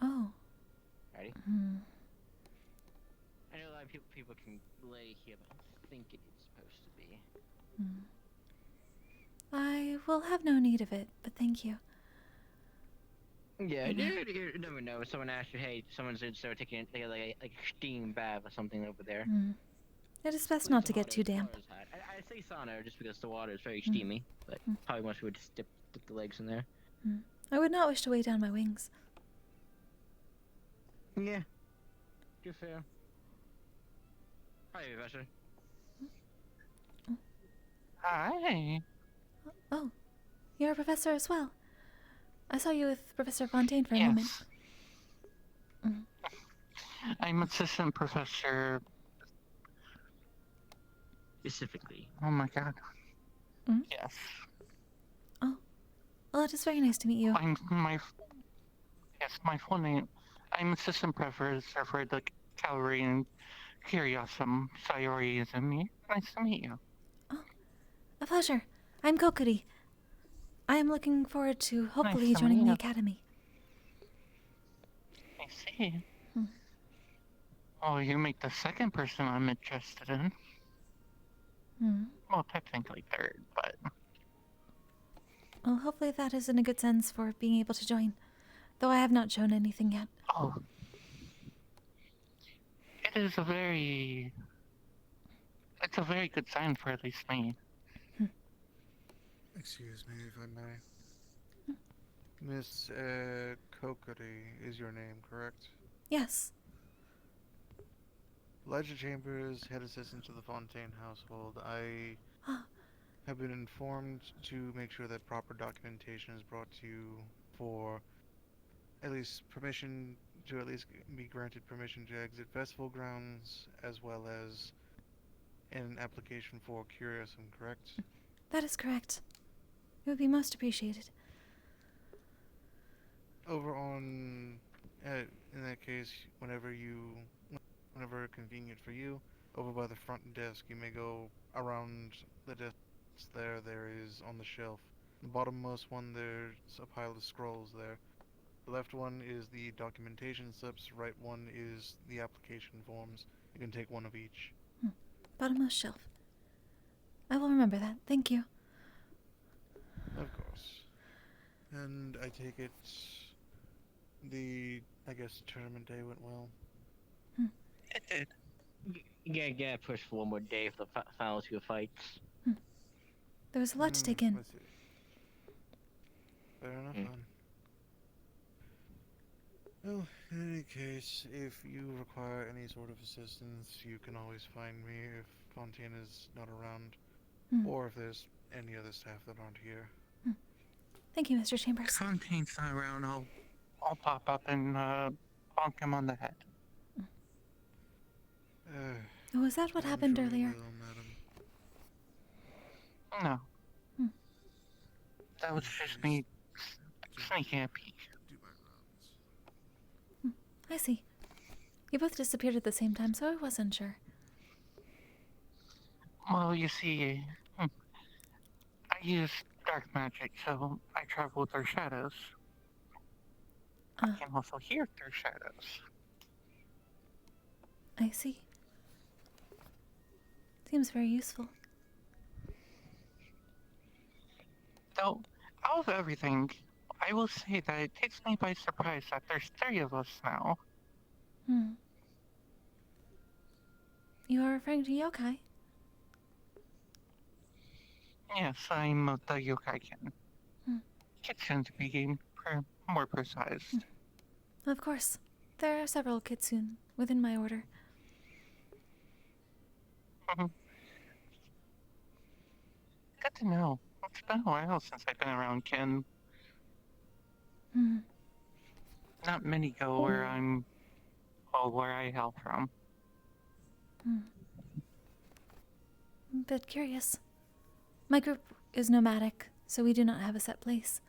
Oh. Ready? I know a lot of people can lay here, but I don't think it is supposed to be. I will have no need of it, but thank you. Yeah, you never know. Someone asks you, hey, someone's taking like a steam bath or something over there. It is best not to get too damp. I say sauna just because the water is very steamy, but probably once we would just dip the legs in there. I would not wish to weigh down my wings. Yeah. Good fair. Hi, Professor. Hi. Oh, you're a professor as well. I saw you with Professor Fontaine for a moment. I'm assistant professor. Specifically. Oh my god. Yes. Oh, well, it is very nice to meet you. My full name. I'm assistant professor for the cavalry and Curiosum. Sayori is in me. Nice to meet you. Oh, a pleasure. I'm Kokkuri. I am looking forward to hopefully joining the academy. I see. Oh, you make the second person I'm interested in. Well, technically third, but... Well, hopefully that is in a good sense for being able to join. Though I have not shown anything yet. Oh. It is a very... It's a very good sign for at least me. Excuse me if I may. Miss Kokkuri is your name, correct? Yes. Elijah Chambers, head assistant to the Fontaine household. I have been informed to make sure that proper documentation is brought to you for at least permission to be granted permission to exit festival grounds, as well as an application for Curiosum, correct? That is correct. It would be most appreciated. Over on, in that case, whenever convenient for you, over by the front desk, you may go around the desk there. There is on the shelf. The bottommost one, there's a pile of scrolls there. The left one is the documentation slips, right one is the application forms. You can take one of each. Bottommost shelf. I will remember that. Thank you. Of course. And I take it I guess tournament day went well. It did. You gotta push for one more day for the final two fights. There was a lot to take in. Fair enough, then. Well, in any case, if you require any sort of assistance, you can always find me if Fontaine is not around, or if there's any other staff that aren't here. Thank you, Mr. Chambers. If Fontaine's not around, I'll pop up and bonk him on the head. Oh, is that what happened earlier? No. That was just me sneaking a peek. I see. You both disappeared at the same time, so I wasn't sure. Well, you see, I use dark magic, so I travel through shadows. I can also hear through shadows. I see. Seems very useful. Though, out of everything, I will say that it takes me by surprise that there's 3 of us now. You are referring to yokai? Yes, I'm the yokai-kin. Kitchen to be more precise. Of course. There are several kitsune within my order. Good to know. It's been a while since I've been around kin. Not many go where where I hail from. But curious. My group is nomadic, so we do not have a set place.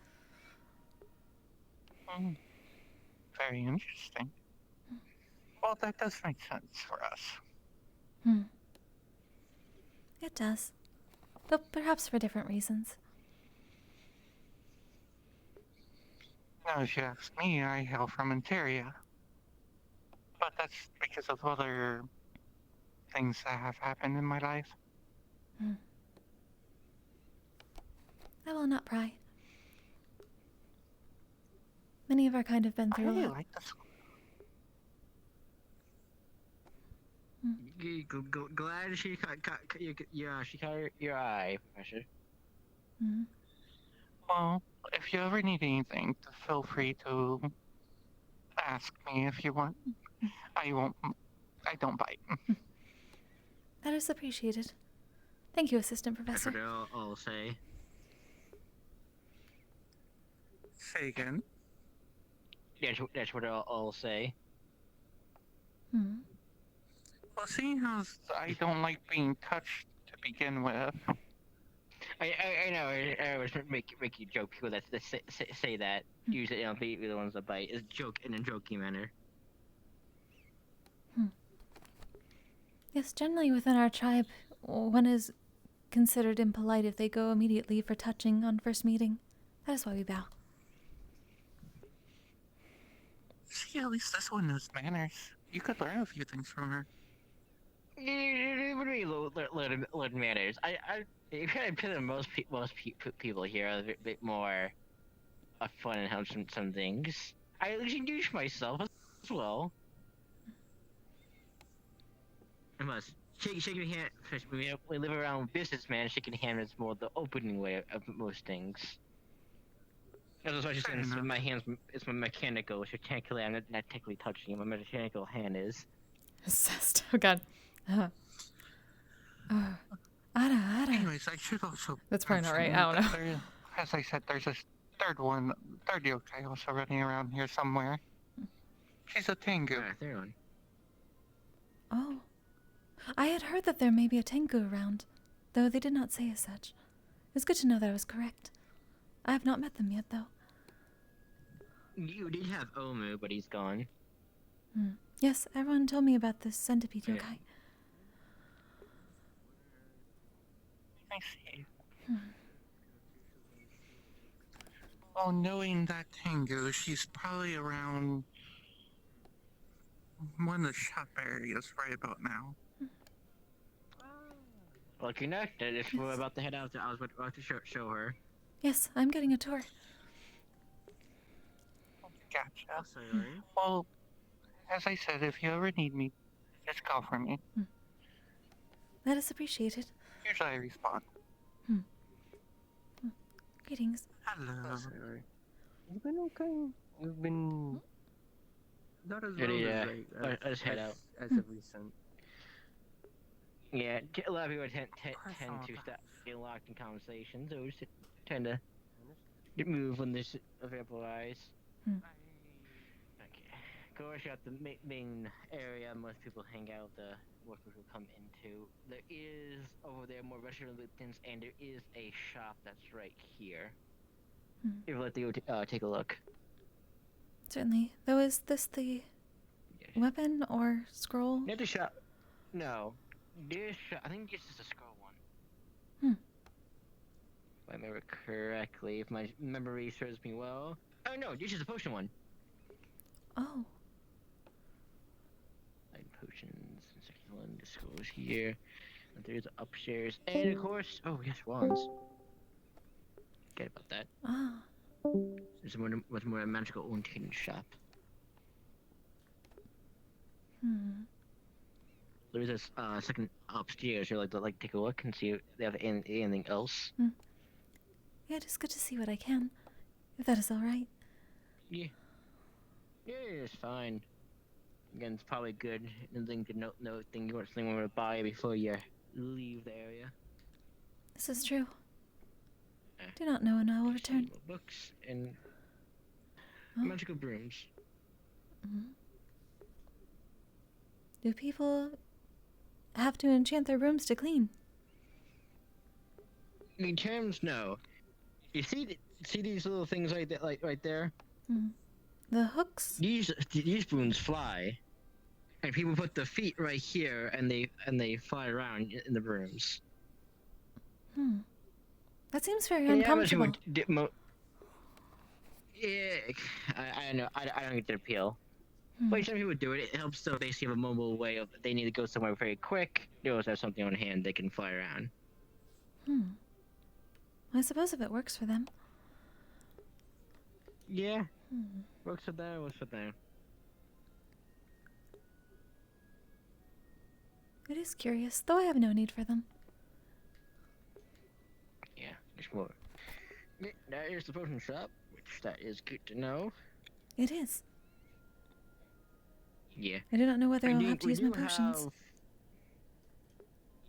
Very interesting. Well, that does make sense for us. It does. Though perhaps for different reasons. Now, if you ask me, I hail from Ontario. But that's because of other things that have happened in my life. I will not pry. Many of our kind have been I through really a lot. like this. Glad she caught your eye, Professor. Well, if you ever need anything, feel free to ask me if you want. I don't bite. That is appreciated. Thank you, Assistant Professor. That's what I'll say. Say again? That's what I'll say. Well, seeing how I don't like being touched to begin with. I know. I always make you joke people that say that. Usually, be the ones that bite. Is joke in a joking manner. Yes, generally within our tribe, one is considered impolite if they go immediately for touching on first meeting. That is why we bow. See, at least this one knows manners. You could learn a few things from her. What do you mean learn manners? I kind of most people here are a bit more fun and have some things. I introduce myself as well. I must. Shaking your hand. We live around businessman. Shaking hand is more the opening way of most things. That's what she's saying. It's my hands. It's my mechanical. Which technically, I'm not technically touching it. My mechanical hand is. Assessed. Oh god. Ara. Anyways, I should also. That's probably not right. I don't know. As I said, there's a third yokai also running around here somewhere. She's a Tengu. Third one. Oh. I had heard that there may be a Tengu around, though they did not say as such. It's good to know that I was correct. I have not met them yet, though. You did have Omu, but he's gone. Yes, everyone told me about this centipede yokai. I see. Well, knowing that Tengu, she's probably around one of the shop areas right about now. Well, connected. If we're about to head out, I was about to show her. Yes, I'm getting a tour. Gotcha. Well, as I said, if you ever need me, just call for me. That is appreciated. Usually I respond. Greetings. Hello. You've been okay. You've been not as well as I just head out. As of recent. Yeah, a lot of people tend to stop getting locked in conversations, so we just tend to move when this available eyes. Okay, go out the main area most people hang out, the most people come into. There is over there more restaurant things, and there is a shop that's right here. If you'd like to go take a look. Certainly. Though, is this the weapon or scroll? Not the shop. No. This shop, I think this is a scroll one. If I remember correctly, if my memory serves me well. Oh no, this is a potion one. Oh. Like potions, second one, the scrolls here. And there's upstairs. And of course, oh yes, wands. Forget about that. Ah. There's more a magical oriented shop. There is a second upstairs. You'd like to take a look and see if they have anything else. Yeah, it is good to see what I can, if that is all right. Yeah. Yeah, it's fine. Again, it's probably good. Nothing to note thing you want to buy before you leave the area. This is true. Do not know when I will return. Books and magical brooms. Do people have to enchant their rooms to clean? In terms, no. You see these little things right there? The hooks? These brooms fly, and people put their feet right here, and they fly around in the brooms. That seems very uncomfortable. Yeah, I know. I don't get the appeal. But some people do it. It helps so they have a mobile way of they need to go somewhere very quick. They always have something on hand they can fly around. I suppose if it works for them. Yeah. Works for them. Works for them. It is curious, though I have no need for them. Yeah, there's more. That is the potion shop, which that is good to know. It is. Yeah. I do not know whether I'll have to use my potions.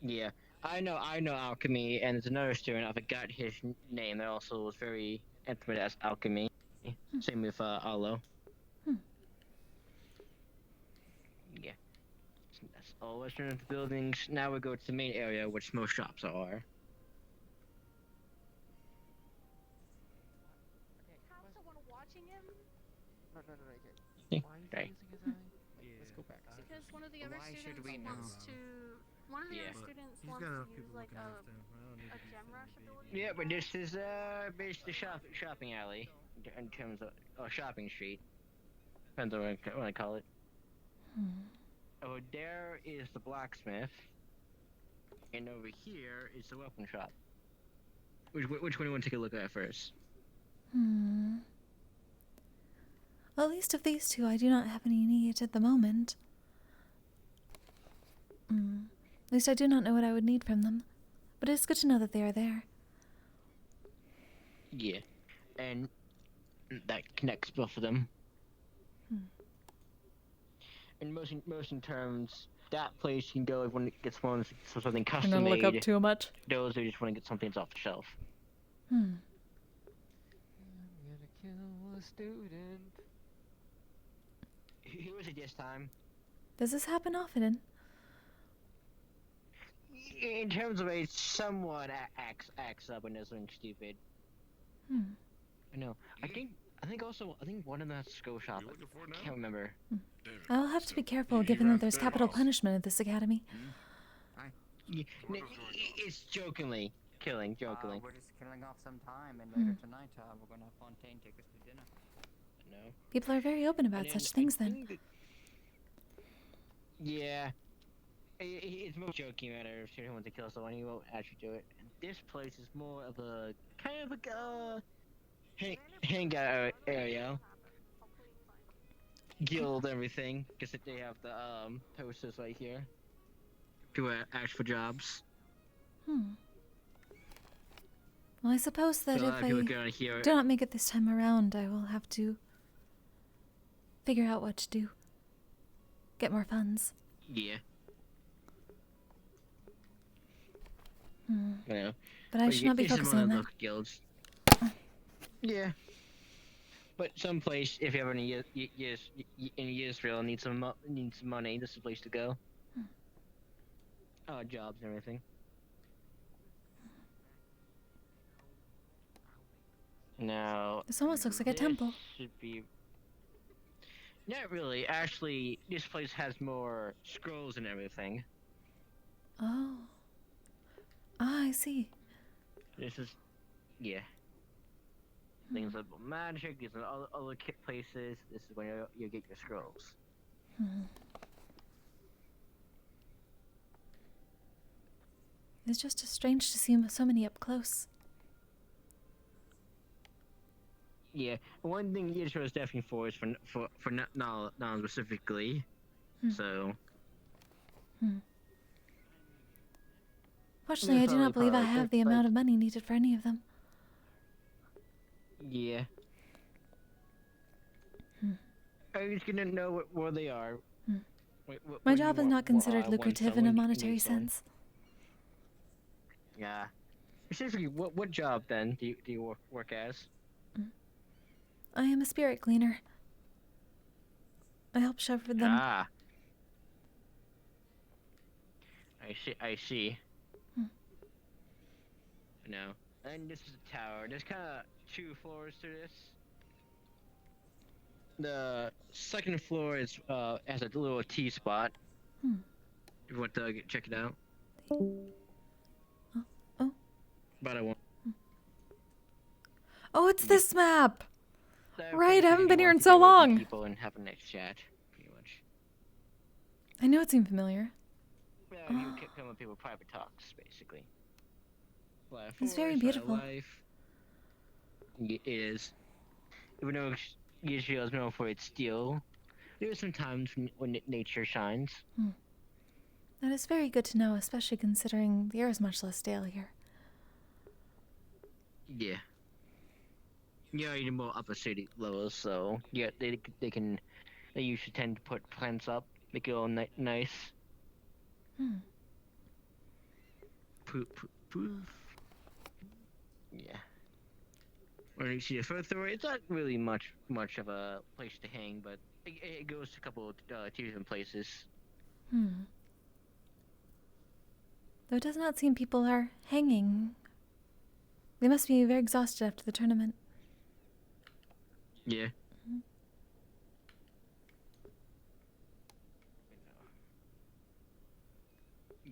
Yeah, I know alchemy, and there's another student. I forgot his name. That also was very intimate as alchemy. Same with Alo. Yeah. So that's all western buildings. Now we go to the main area, which most shops are. Okay. Let's go back. Because one of the other Why should students we know? wants to. One of the other students wants to use like a gem rush ability. Yeah, but this is basically shopping alley in terms of shopping street. Depends on what I call it. Oh, there is the blacksmith, and over here is the weapon shop. Which one do you want to take a look at first? Well, at least of these two, I do not have any need at the moment. At least I do not know what I would need from them. But it is good to know that they are there. Yeah, and that connects both of them. And most in terms, that place you can go if one gets one something custom I'm made. gonna look up too much. Those who just want to get something that's off the shelf. I'm gonna kill a student. Who was it this time? Does this happen often? In terms of a someone acts up when does something stupid. I know. I think one of them has to go shop. I can't remember. I'll have to be careful given that there's capital punishment at this academy. It's jokingly. Jokingly. We're just killing off some time, and later tonight we're gonna have Fontaine take us to dinner. No. People are very open about such things then. Yeah. It's more joking matter if she wants to kill someone, he won't actually do it. And this place is more of a kind of a hangout area. Guild everything, because they have the posters right here to ask for jobs. Well, I suppose that So if I do not make it this time around, I will have to figure out what to do. Get more funds. Yeah. Yeah. But I should not be focusing on that. Guilds. Yeah. But some place, if you ever in Israel need some money, this is the place to go. Jobs and everything. Now. This almost looks like a temple. Should be. Not really. Actually, this place has more scrolls and everything. Oh. Ah, I see. This is, yeah. Things like magic, these are other places. This is where you get your scrolls. It's just strange to see so many up close. Yeah, one thing Israel is definitely for is for not specifically. So. Fortunately, I do not believe I have the amount of money needed for any of them. Yeah. I'm just gonna know where they are. My job is not considered lucrative in a monetary sense. Yeah. Specifically, what job then do you work as? I am a spirit cleaner. I help shepherd them. Ah. I see. No. And this is a tower. There's kind of 2 floors to this. The second floor is has a little tea spot. If you want to check it out. Oh. But I won't. Oh, it's this map! Right, I haven't been here in so long! People and have a nice chat, pretty much. I know it seemed familiar. Yeah, you can come with people private talks, basically. It's very beautiful. Life. It is. Even though Israel is known for its steel, there are some times when nature shines. That is very good to know, especially considering the air is much less stale here. Yeah. Yeah, you're more upper city levels, so yeah, they usually tend to put plants up, make it all nice. Poof. Yeah. When you see the first story, it's not really much of a place to hang, but it goes to a couple of 2 different places. Though it does not seem people are hanging. They must be very exhausted after the tournament. Yeah.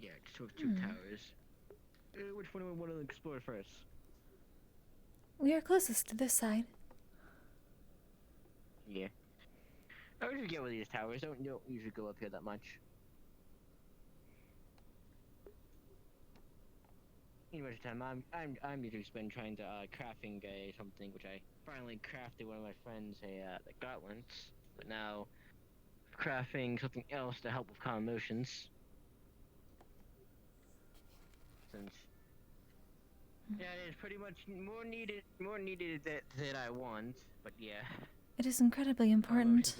Yeah, just 2 towers. Which one do we want to explore first? We are closest to this side. Yeah. I usually get with these towers. Don't usually go up here that much. In much time, I'm usually spend trying to crafting something, which I finally crafted one of my friends the gauntlets, but now crafting something else to help with common motions. assistance. Yeah, it's pretty much more needed than I want, but yeah. It is incredibly important.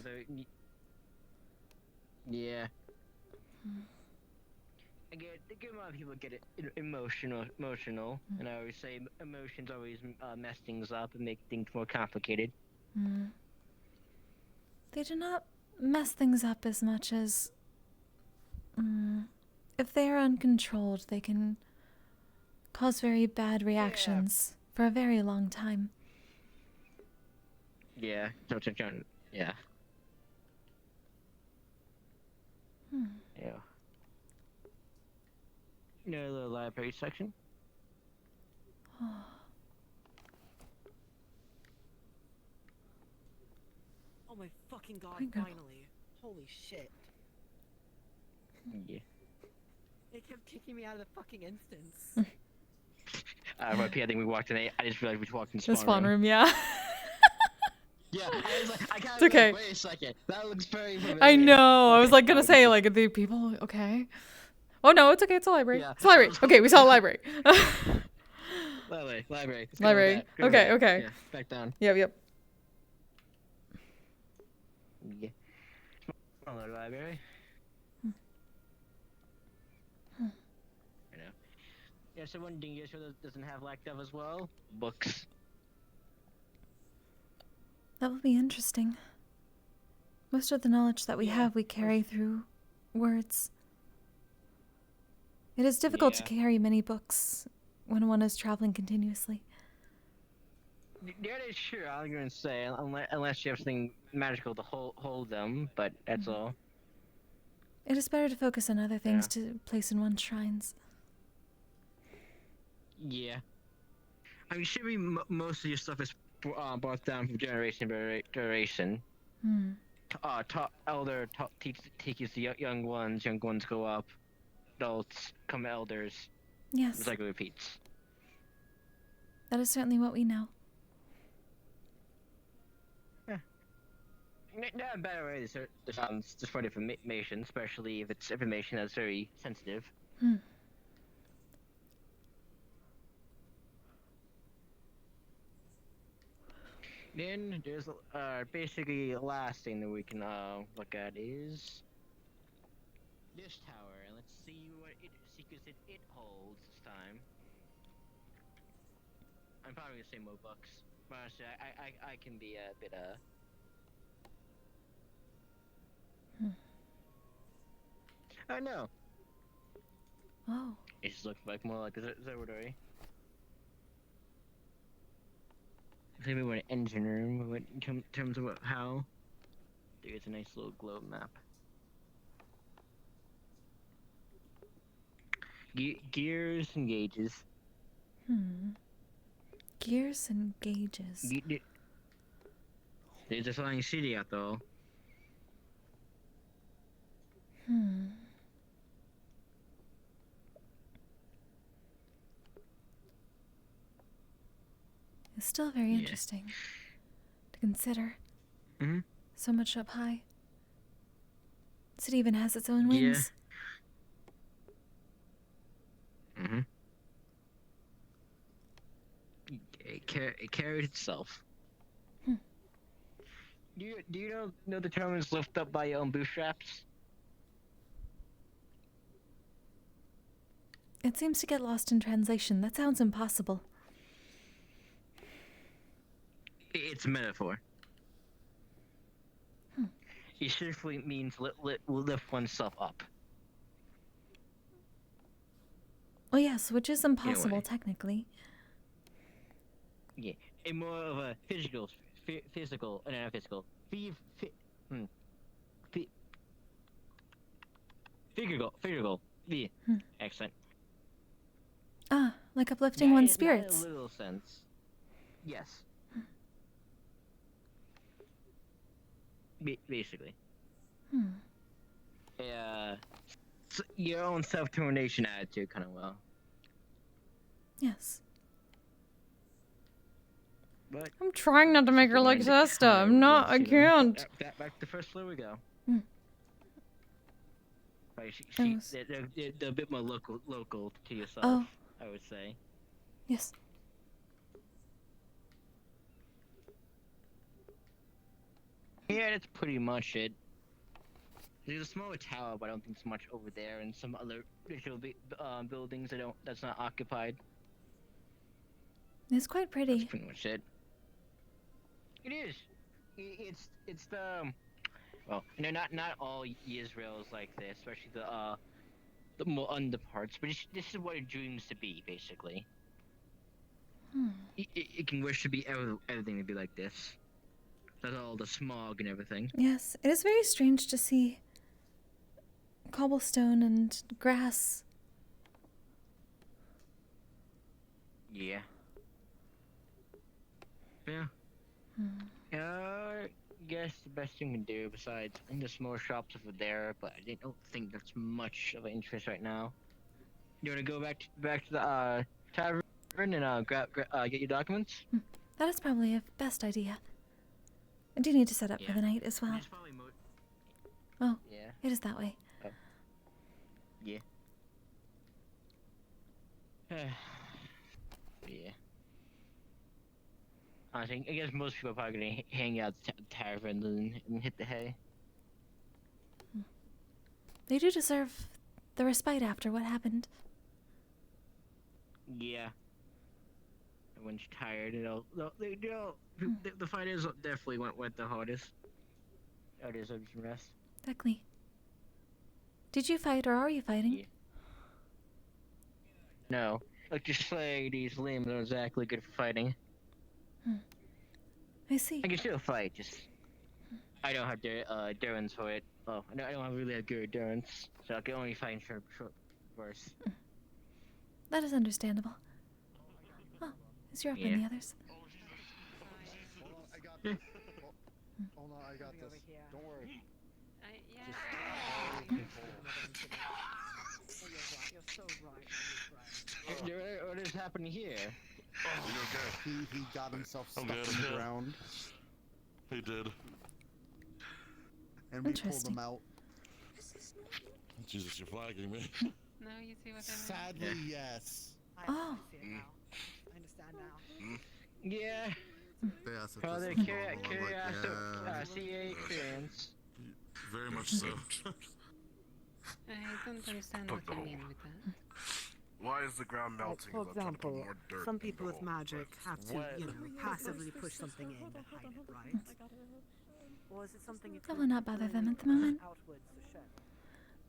Yeah. Again, a lot of people get emotional, and I always say emotions always mess things up and make things more complicated. They do not mess things up as much as if they are uncontrolled, they can cause very bad reactions for a very long time. Yeah, yeah. Yeah. You know the library section? Oh my fucking god, God. finally. Holy shit. Yeah. They kept kicking me out of the fucking instance. I think we walked in. I just realized we walked in The spawn room, yeah. Yeah, I was like, I It's okay. Wait a second, that looks very familiar. I know. I was like gonna say, like, are the people okay? Oh no, it's okay. It's a library. Yeah, It's a library. Okay, we saw a library. Library. Let's go Library. with that. Go Okay, with that. okay. Yeah, back down. Yep. Yeah. Smaller library. Yeah, so one thing Yeshua doesn't have lack of as well? Books. That will be interesting. Most of the knowledge that we have, we carry through words. It is difficult to carry many books when one is traveling continuously. That is true, I'm going to say, unless you have something magical to hold them, but that's all. It is better to focus on other things to place in one's shrines. Yeah. I mean, should be most of your stuff is brought down from generation to generation. Teaches the young ones go up, adults come elders. Yes. The cycle repeats. That is certainly what we know. Not a better way to spread information, especially if it's information that's very sensitive. Then there's basically the last thing that we can look at is this tower, and let's see what secrets it holds this time. I'm probably gonna say more books, but honestly, I can be a bit I know. Oh. It just looks like more like a observatory. Maybe we're an engine room in terms of how. There's a nice little globe map. Gears and gauges. Gears and gauges. There's a flying city out though. It's still very interesting to consider. So much up high. The city even has its own wings. It carried itself. Do you know the term is lift up by your own bootstraps? It seems to get lost in translation. That sounds impossible. It's a metaphor. It simply means lift oneself up. Well, yes, which is impossible technically. Yeah, and more of a physical, and not physical. Figurative. Yeah, excellent. Ah, like uplifting one's spirits. In a little sense. Yes. Basically. Your own self-determination attitude, kind of well. Yes. But I'm trying not to make her like Zesta. I'm not. I can't. Back to the first floor we go. Right, they're a bit more local to yourself. Oh, I would say. Yes. Yeah, that's pretty much it. There's a smaller tower, but I don't think there's much over there, and some other additional buildings that's not occupied. It's quite pretty. That's pretty much it. It is. It's the well, not all Israel is like this, especially the more under parts. But this is what it dreams to be, basically. It can wish to be everything to be like this. That's all the smog and everything. Yes, it is very strange to see cobblestone and grass. Yeah. Yeah. I guess the best thing we can do, besides, I think there's more shops over there, but I don't think that's much of an interest right now. You want to go back to the tavern and get your documents? That is probably a best idea. I do need to set up for the night as well. Oh, yeah. It is that way. Oh. Yeah. Yeah. I guess most people are probably gonna hang out at the tavern and hit the hay. They do deserve the respite after what happened. Yeah. Everyone's tired, the fighters definitely went the hardest. They deserve some rest. Exactly. Did you fight or are you fighting? Yeah. No. Like, just say these limbs are exactly good for fighting. I see. I can still fight, just I don't have endurance for it. Oh, I don't really have good endurance, so I can only fight in short bursts. That is understandable. Oh, is your up in the others? Hold on, I got this. Don't worry. What is happening here? He got himself stuck good. in the ground. He did. And we pulled him out. Jesus, you're flagging me. No, you see what I mean? Sadly, yes. Oh. I understand now. Yeah. Yes, Oh, the Curiosum experience. Very much so. I don't understand what you mean with that. Why is the ground melting? For as I'm trying to put example, more dirt some in the people with hole? magic have to, What? passively push something in to hide it, right? Or is it something you That will not bother them at the moment. outwards to show?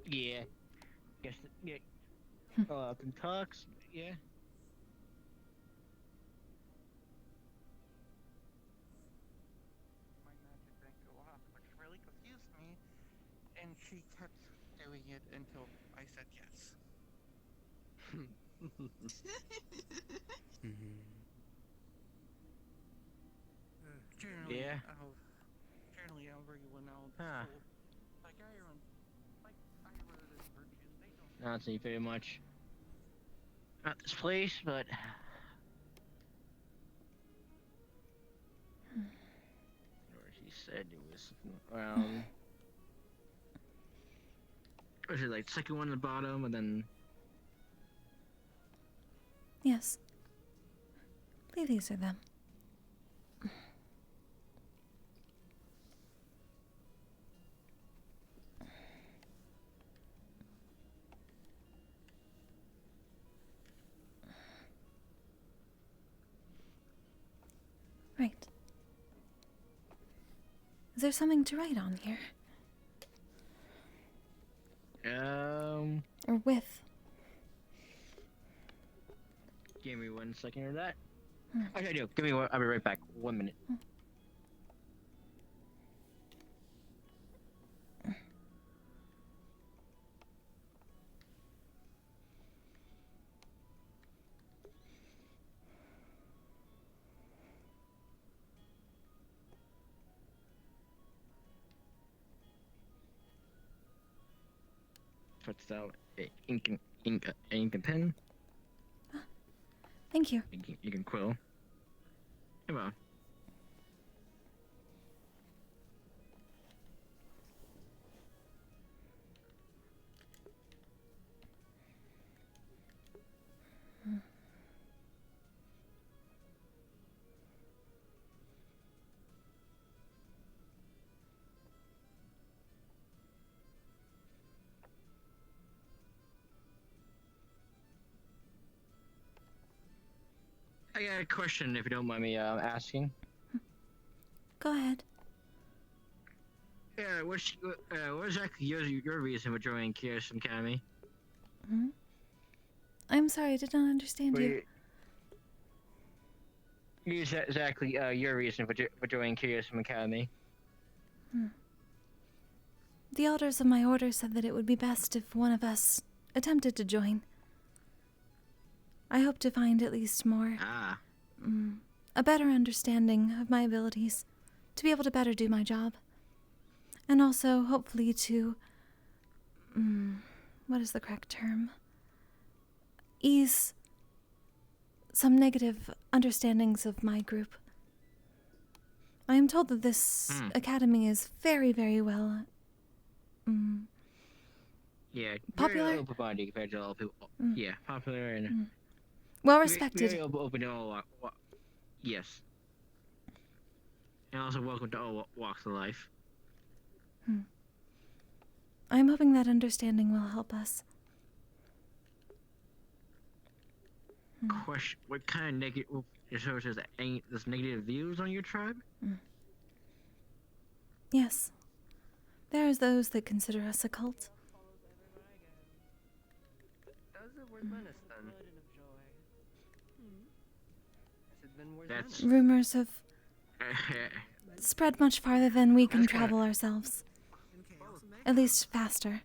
Yeah. Guess yeah. Can talks. Yeah. My magic didn't go off, which really confused me, and she kept doing it until I said yes. Yeah. Generally, everyone else. Huh. Like Iron, and virtues, they don't. Not see very much. Not this place, but. Or she said it was around. Was it like second one at the bottom, and then. Yes. I believe these are them. Right. Is there something to write on here? Or with? Give me 1 second of that. Okay, I do. Give me one. I'll be right back. 1 minute. Puts out ink and pen. Thank you. You can quill. Come on. Yeah, question if you don't mind me asking. Go ahead. Yeah, what exactly your reason for joining Curiosum Academy? Hmm? I'm sorry, I did not understand you. Exactly your reason for joining Curiosum Academy. Hmm. The elders of my order said that it would be best if one of us attempted to join. I hope to find at least a better understanding of my abilities, to be able to better do my job. And also, hopefully, to, what is the correct term? Ease some negative understandings of my group. I am told that this academy is very, very well, Yeah, popular? very open-minded compared to all people. Yeah, popular and well respected. Very open to all. Yes. And also welcome to all walks of life. I'm hoping that understanding will help us. Question: what kind of negative? So there's negative views on your tribe? Yes. There's those that consider us a cult. Does it worth menace then? Has it been worth menace? Rumors have spread much farther than we can travel ourselves. At least faster.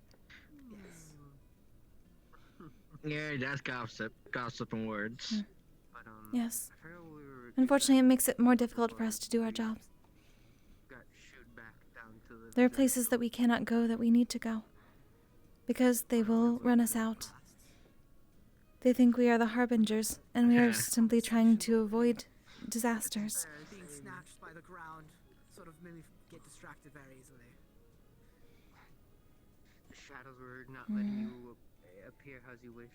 Yeah, that's gossip and words. Yes. Unfortunately, it makes it more difficult for us to do our jobs. There are places that we cannot go that we need to go, because they will run us out. They think we are the harbingers, and we are simply trying to avoid disasters. Being snatched by the ground sort of made me get distracted very easily. The shadows were not letting you appear as you wish.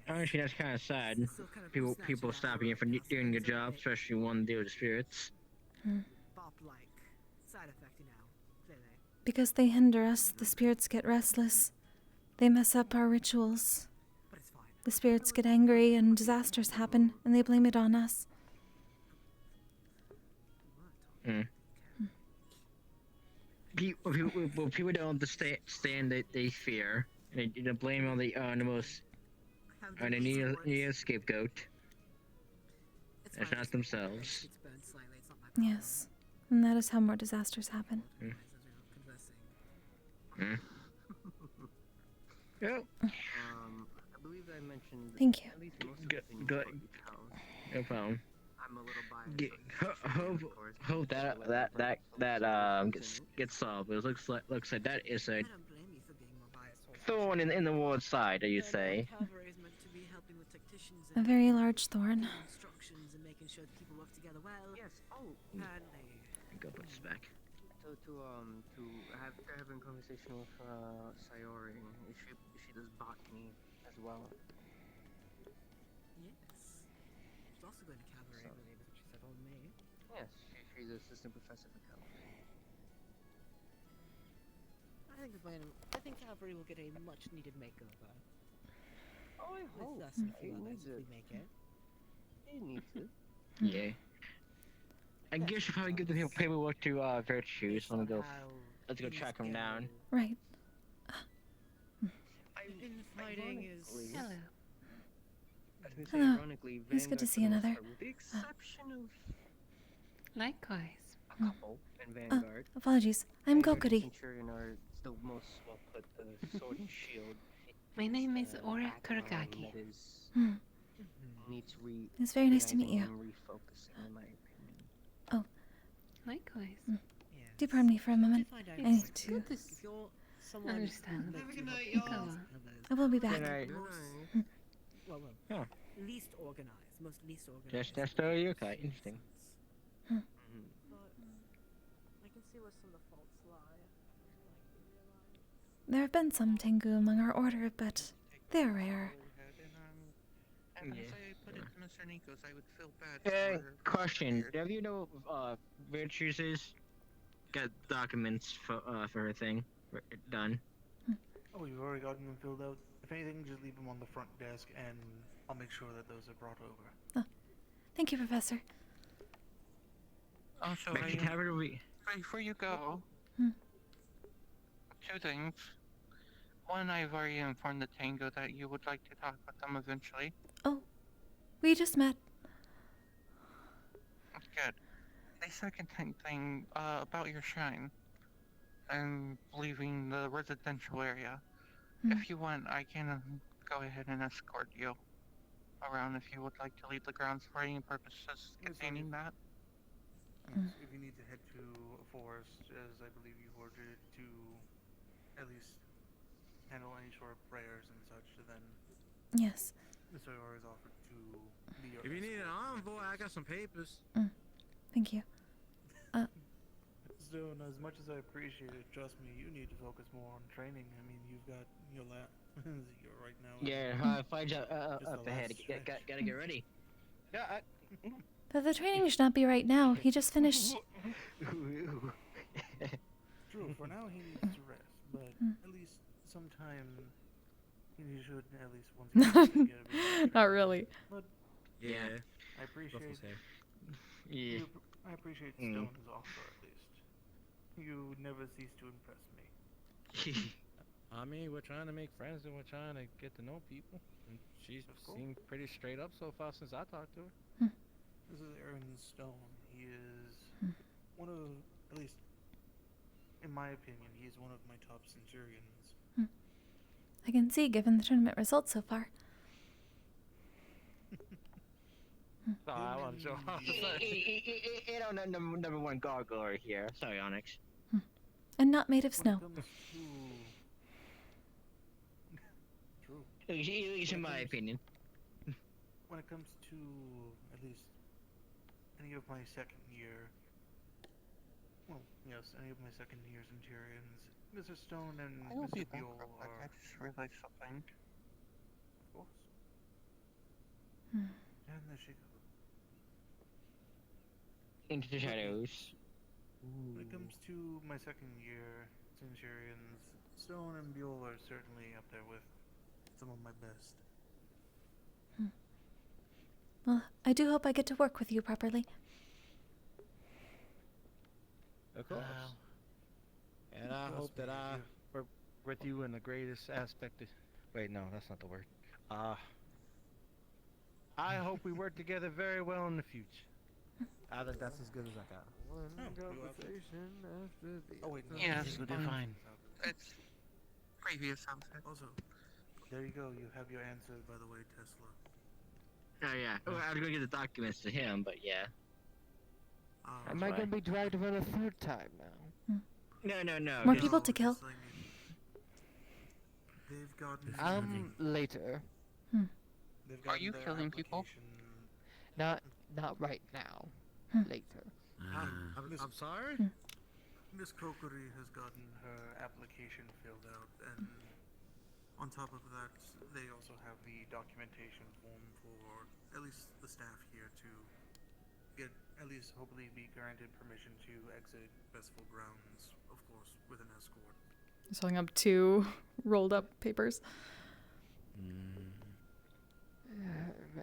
Honestly, that's kind of sad. People stopping you from doing your job, especially one deal with spirits. Bop-like side effect, you know, clearly. Because they hinder us, the spirits get restless. They mess up our rituals. The spirits get angry and disasters happen, and they blame it on us. People don't understand that they fear, and they blame on the most, and they need a scapegoat. It's not themselves. Yes, and that is how more disasters happen. Yep. I believe I mentioned. Thank you. At least most of the things about the cows. No problem. I'm a little biased. Hope that gets solved. It looks like that is a thorn in the ward's side. Do you say? A very large thorn. Instructions and making sure that people work together well. Yes. Oh, and go put this back. So to have a conversation with Sayori, if she does botany as well. Yes. She's also going to cabaret, I believe, is what she said on me. Yes, she's assistant professor for cabaret. I think cabaret will get a much-needed makeover. Oh, I hope. With us and a few others if we make it. It needs it. Yeah. I guess you probably give the paperwork to Virtues. Let's go track him down. Right. Infighting is. Hello. Hello. It's good to see another. With the exception of likewise. a couple in Vanguard. Apologies. I'm Kokkuri. Centurion are the most well put the sword and shield. My name is Ora Kuragaki. It's very nice to meet you. Refocusing, in my opinion. Oh. Likewise. Do pardon me for a moment. I need to. Understand. I will be back. Least organized, most least organized. That's story. Okay, interesting. I can see where some of the faults lie. There have been some Tengu among our order, but they're rare. And if I put it to Mr. Nikos, I would feel bad for her. Question: have you know Virtues is got documents for her thing done? Oh, we've already gotten them filled out. If anything, just leave them on the front desk, and I'll make sure that those are brought over. Thank you, Professor. Also, before you go, Hmm. 2 things. One, I've already informed the Tango that you would like to talk with them eventually. Oh, we just met. Good. The second thing, about your shrine and leaving the residential area. If you want, I can go ahead and escort you around if you would like to leave the grounds for any purposes containing that. Yes, if you need to head to a forest, as I believe you ordered to at least handle any sort of prayers and such, then Yes. Mr. Yor is offered to be your If you need an escort. envoy, I got some papers. Thank you. So, as much as I appreciate it, trust me, you need to focus more on training. I mean, you've got your lap. You're right now. Yeah, fight up the ahead. last Gotta get ready. Yeah. But the training should not be right now. He just finished. True, for now he needs to rest, but at least sometime he should at least once he get a bit. Not really. But Yeah. I appreciate. Yeah. I appreciate Stone's offer at least. You never cease to impress me. I mean, we're trying to make friends and we're trying to get to know people. And she seemed pretty straight up so far since I talked to her. This is Aaron Stone. He is one of, at least in my opinion, he is one of my top centurions. I can see, given the tournament results so far. I want to show off. You know, number one gargoyle here. Sorry, Onyx. And not made of snow. True. At least in my opinion. When it comes to at least any of my second year, well, yes, any of my second year centurions, Mr. Stone and I will be Mr. back Buell real quick. are, I just realized something. of course. And there she goes. Into the shadows. When it comes to my second year centurions, Stone and Buell are certainly up there with some of my best. Well, I do hope I get to work with you properly. Of course. And I hope that I work with you in the greatest aspect of... Wait, no, that's not the word. I hope we work together very well in the future. I think that's as good as I got. Oh wait, no. Yes, we'll do fine. It's previous sunset. Also, there you go. You have your answer, by the way, Tesla. Oh yeah. Well, I'm gonna get the documents to him, but yeah. Am I going to be dragged around a third time now? No. More people to kill? They've gotten Later. Are you killing people? Not right now. Later. I'm sorry? Miss Kokkuri has gotten her application filled out, and on top of that, they also have the documentation form for at least the staff here to get, at least hopefully be granted permission to exit festival grounds, of course, with an escort. Just holding up 2 rolled up papers.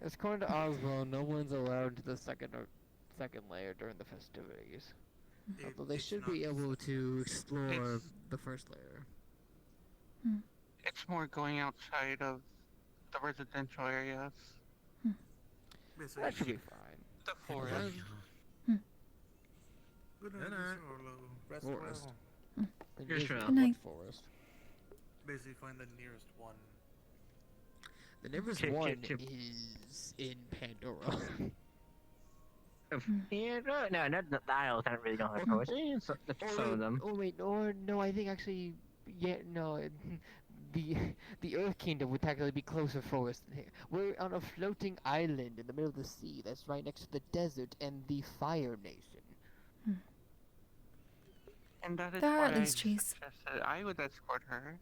According to Oswald, no one's allowed to the second layer during the festivities. Although they should be able to explore the first layer. It's more going outside of the residential areas. That should be fine. The forest. Good night, Miss Orlo. Rest Forest. well. Good night. Forest. Basically, find the nearest one. The nearest one is in Pandora. Yeah, no, not the Isles aren't really going to forest. Some of them. Oh wait, no, I think actually, yeah, no, the Earth Kingdom would technically be closer forest than here. We're on a floating island in the middle of the sea that's right next to the desert and the Fire Nation. And that is There are why at least trees. suggested I would escort her.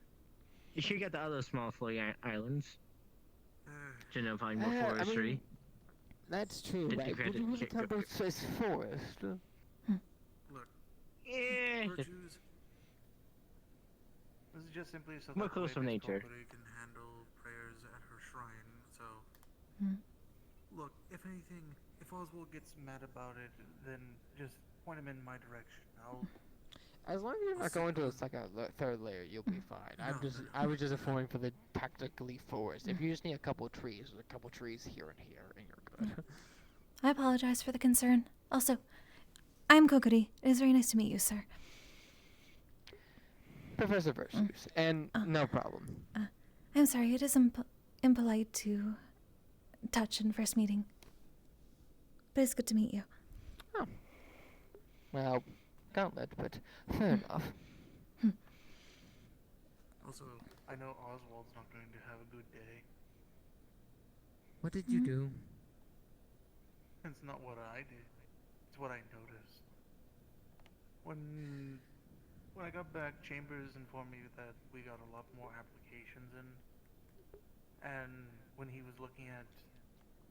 You should get the other small floating islands. To find more I mean, forestry. That's true, Did right? you But credit- the temple says forest. Look, Yeah. Virtues. This is just simply so More that close from Miss nature. Kokkuri can handle prayers at her shrine. So, look, if anything, if Oswald gets mad about it, then just point him in my direction. As long as you're not going to third layer, you'll be fine. I was just informing for the tactically forest. If you just need a couple trees, there's a couple trees here and here, and you're good. I apologize for the concern. Also, I'm Kokkuri. It is very nice to meet you, sir. Professor Versus, and no problem. I'm sorry, it is impolite to touch in first meeting. But it's good to meet you. Oh. Well, gauntlet, but fair enough. Also, I know Oswald's not going to have a good day. What did you do? It's not what I did. It's what I noticed. When I got back, Chambers informed me that we got a lot more applications in. And when he was looking at,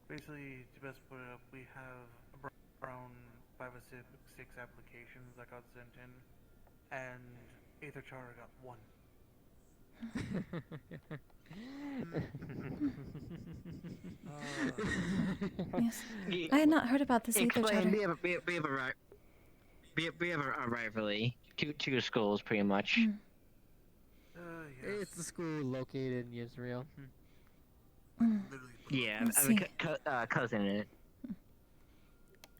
basically, to best put it up, we have around 5 or 6 applications that got sent in, and Aether Charter got 1. Yes. I had not heard about this Aether Charter. We have a rivalry. Two schools, pretty much. It's the school located in Israel. Yeah, I mean, cousin in it.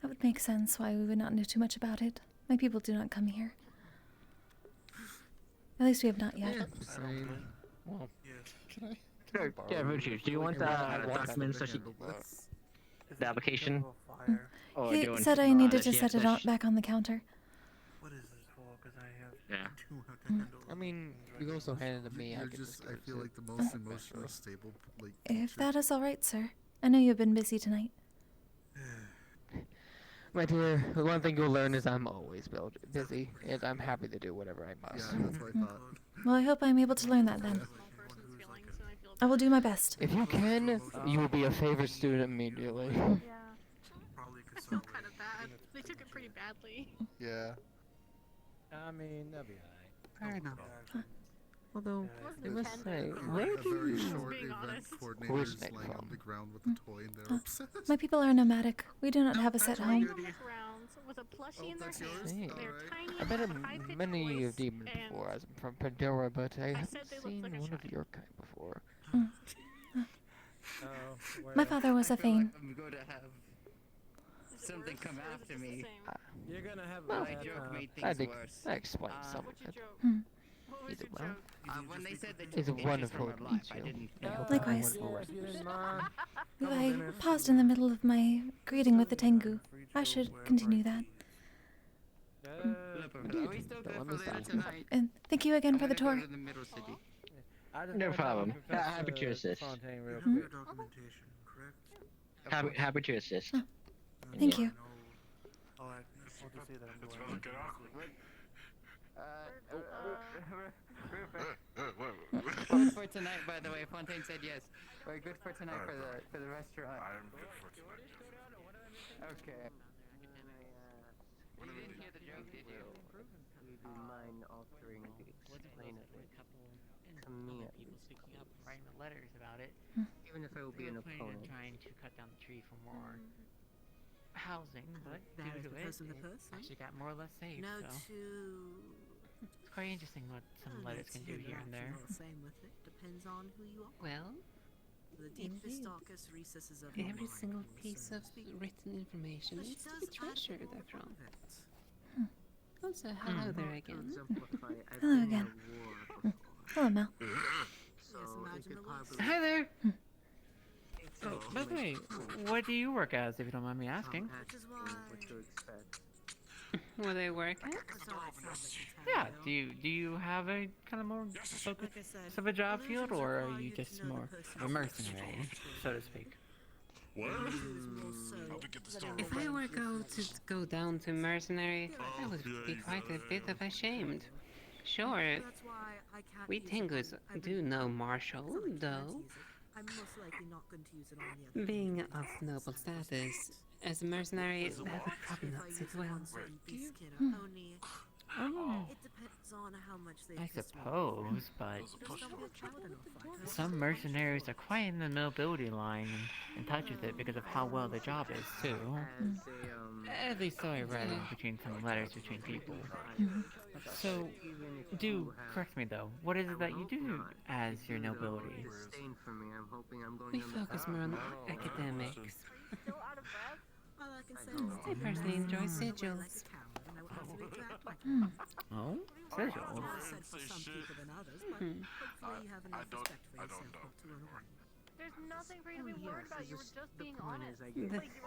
That would make sense why we would not know too much about it. My people do not come here. At least we have not yet. Well, Do you want the documents that the application? He said I needed to set it back on the counter. What is this for? Because I have Yeah. two have to handle. I mean, you can also hand it to me. I feel like the most emotionally stable, like. If that is all right, sir. I know you've been busy tonight. My dear, the one thing you'll learn is I'm always busy, and I'm happy to do whatever I must. Yeah, that's what I thought. Well, I hope I'm able to learn that then. I will do my best. If you can, you will be a favorite student immediately. Yeah. I feel kind of bad. They took it pretty badly. Yeah. I mean, that'll be alright. Fair enough. Although, I Wasn't must say, intended. where A do very you short being event honest. coordinators laying on the ground with a toy and they're upset. My people are nomadic. We do not have a set home. Backgrounds with a plushie in their that's yours? hand. Hey, They're tiny. I've met have a high-pitched many voice, of demons and before. I'm from Pandora, but I haven't said they looked seen like a one of shrine. your kind before. My father was a Thane. I'm going to have something come after me. You're gonna have Well, a my bad joke time. made things worse. That explains some of it. Either well, When they said they it's took pictures wonderful from to my meet life, I you. didn't I hope Likewise. you have a wonderful rest of your I paused in the middle of my greeting with the Tengu. I should continue that. Are we still good for later tonight? And thank you again for the tour. Go to the middle city. No problem. Happy to assist. Your documentation, correct? Happy to assist. Thank you. Alright, I'll just say that I'm going to Good for tonight, by the way. Fontaine said yes. We're good for tonight for the restaurant. I'm good for tonight. Okay. You didn't hear the joke, did you? Would you mind altering the explain it to me at least? Speaking up, writing the letters about it. Even if I will be an opponent. Trying to cut down the tree for more housing, but That due is to the it, person to it person. actually got more or less safe. No, so to. it's quite interesting what some letters can do here and there. Same with it. Depends on who you are. Well, The deepest, indeed. darkest recesses of your every mind, single so piece to of speak. written information But she needs to be does add treasured, more after all. of it. Also, hello there again. Hello again. Hello, Mel. Yes, imagine the list. Hi there. Oh, by the way, what do you work as, if you don't mind me asking? Which is why. Where they work at? Yeah. Do you have a kind of more focused of a job field, or are you just more of a mercenary, so to speak? What? If I were to go down to mercenary, I would be quite a bit of ashamed. Sure, we Tengus do know martial, though. I'm most likely not going to use it on the other. Being of noble status, as a mercenary, that would probably not sit well. It depends on how much they I pissed me off. suppose, but Just don't be a coward enough, right? some mercenaries are quite in the mobility line and in touch with it because of how well their job is, too. At least so I read in between some letters between people. So, do correct me though, what is it that you do as your nobility? Disdain for me. I'm hoping I'm going We on the focus more on academics. All I can say I is personally enjoy sigils. Oh? Sigils? said for some people than others, but hopefully you have enough respect for yourself not to run away. There's nothing for you to be worried about. You were just being honest.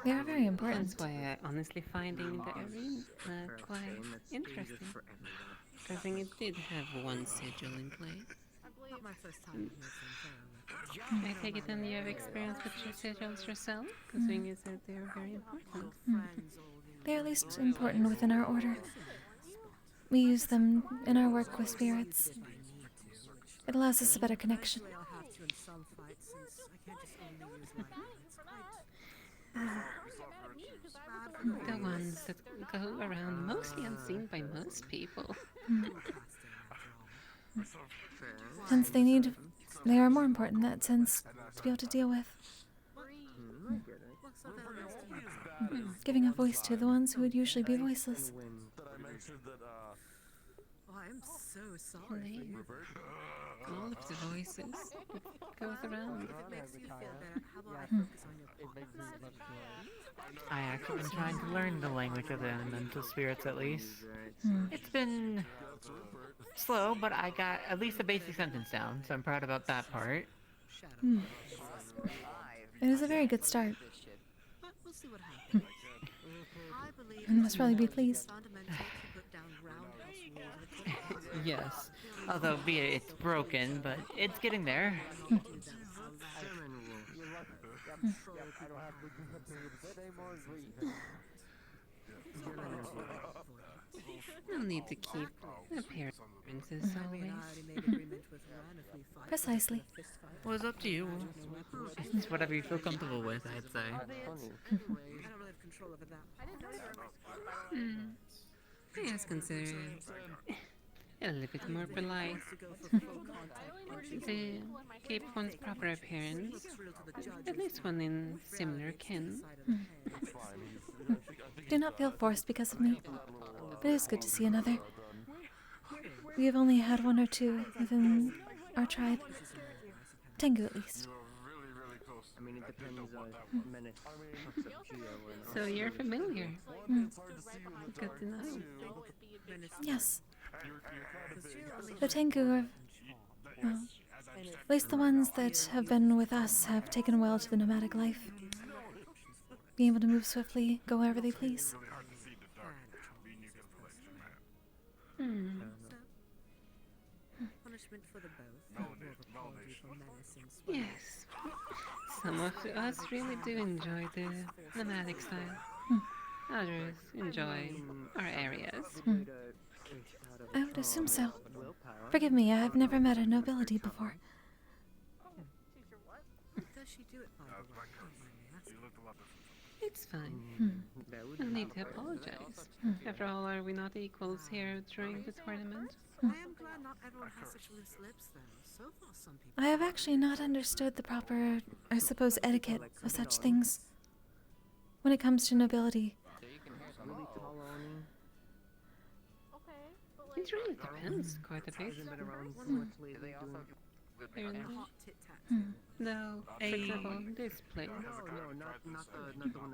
They are very important. That's why I honestly finding the arena quite interesting. I think it did have one sigil in place. Not my first time here, I take it then you have experience with your sigils yourself? Because thing is that they're very important. They are at least important within our order. We use them in our work with spirits. It allows us a better connection. I'll have to in some fights since I can't just only use lightning. It's quite The ones that go around mostly unseen by most people. Hence they are more important in that sense to be able to deal with. Giving a voice to the ones who would usually be voiceless. Oh, I'm so sorry for you. All of the voices goes around. I actually been trying to learn the language of the elemental spirits at least. It's been slow, but I got at least a basic sentence down, so I'm proud about that part. It is a very good start. I must really be pleased. Yes, although be it it's broken, but it's getting there. No need to keep appearances always. Precisely. Well, it's up to you. It's whatever you feel comfortable with, I'd say. I don't really have control over that. Yes, consider a little bit more polite. To keep one's proper appearance, at least one in similar kin. Do not feel forced because of me, but it is good to see another. We have only had one or two within our tribe. Tengu, at least. I mean, it depends on minutes. So you're familiar. Good to know. Yes. The Tengu are, well, at least the ones that have been with us have taken well to the nomadic life. Being able to move swiftly, go wherever they please. Punishment for the both. More of apology for menacing Yes. Some of us really do enjoy the nomadic style. Others enjoy our areas. I would assume so. Forgive me, I have never met a nobility before. Does she do it by the way? It's fine. No need to apologize. After all, are we not equals here during the tournament? I am glad not everyone has such loose lips, though. So far, some people. I have actually not understood the proper, I suppose, etiquette of such things. When it comes to nobility. It really depends quite a bit. No, for example, this place.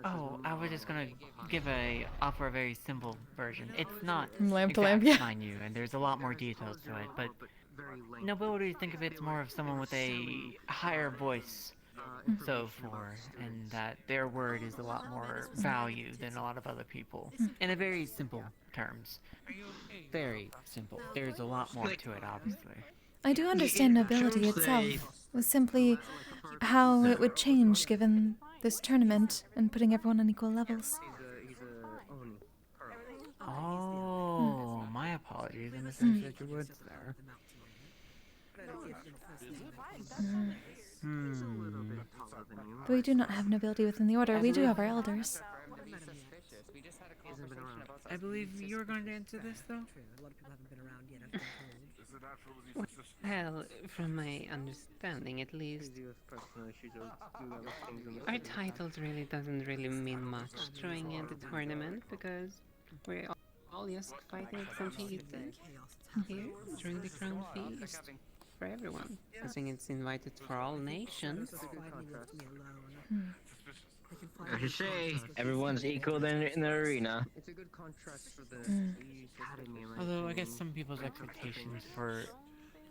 Oh, I was just gonna offer a very simple version. It's not Lamp to exact, lamp, yeah. mind you, and there's a lot more details to it, but nobility, think of it more of someone with a higher voice, so forth, and that their word is a lot more value than a lot of other people. In a very simple terms. Very simple. There's a lot more to it, obviously. I do understand nobility itself. Was simply how it would change given this tournament and putting everyone on equal levels. Oh, my apologies. I misunderstood your words there. Though we do not have nobility within the order, we do have our elders. I believe you were going to answer this, though? True, a lot of people haven't been around yet, I've been told. Well, from my understanding at least, our titles really doesn't really mean much throwing in the tournament because we're all just fighting and competing here during the Crown Feast for everyone. I think it's invited for all nations. I should say, everyone's equal in the arena. It's a good contrast for the academy. Although I guess some people's expectations for...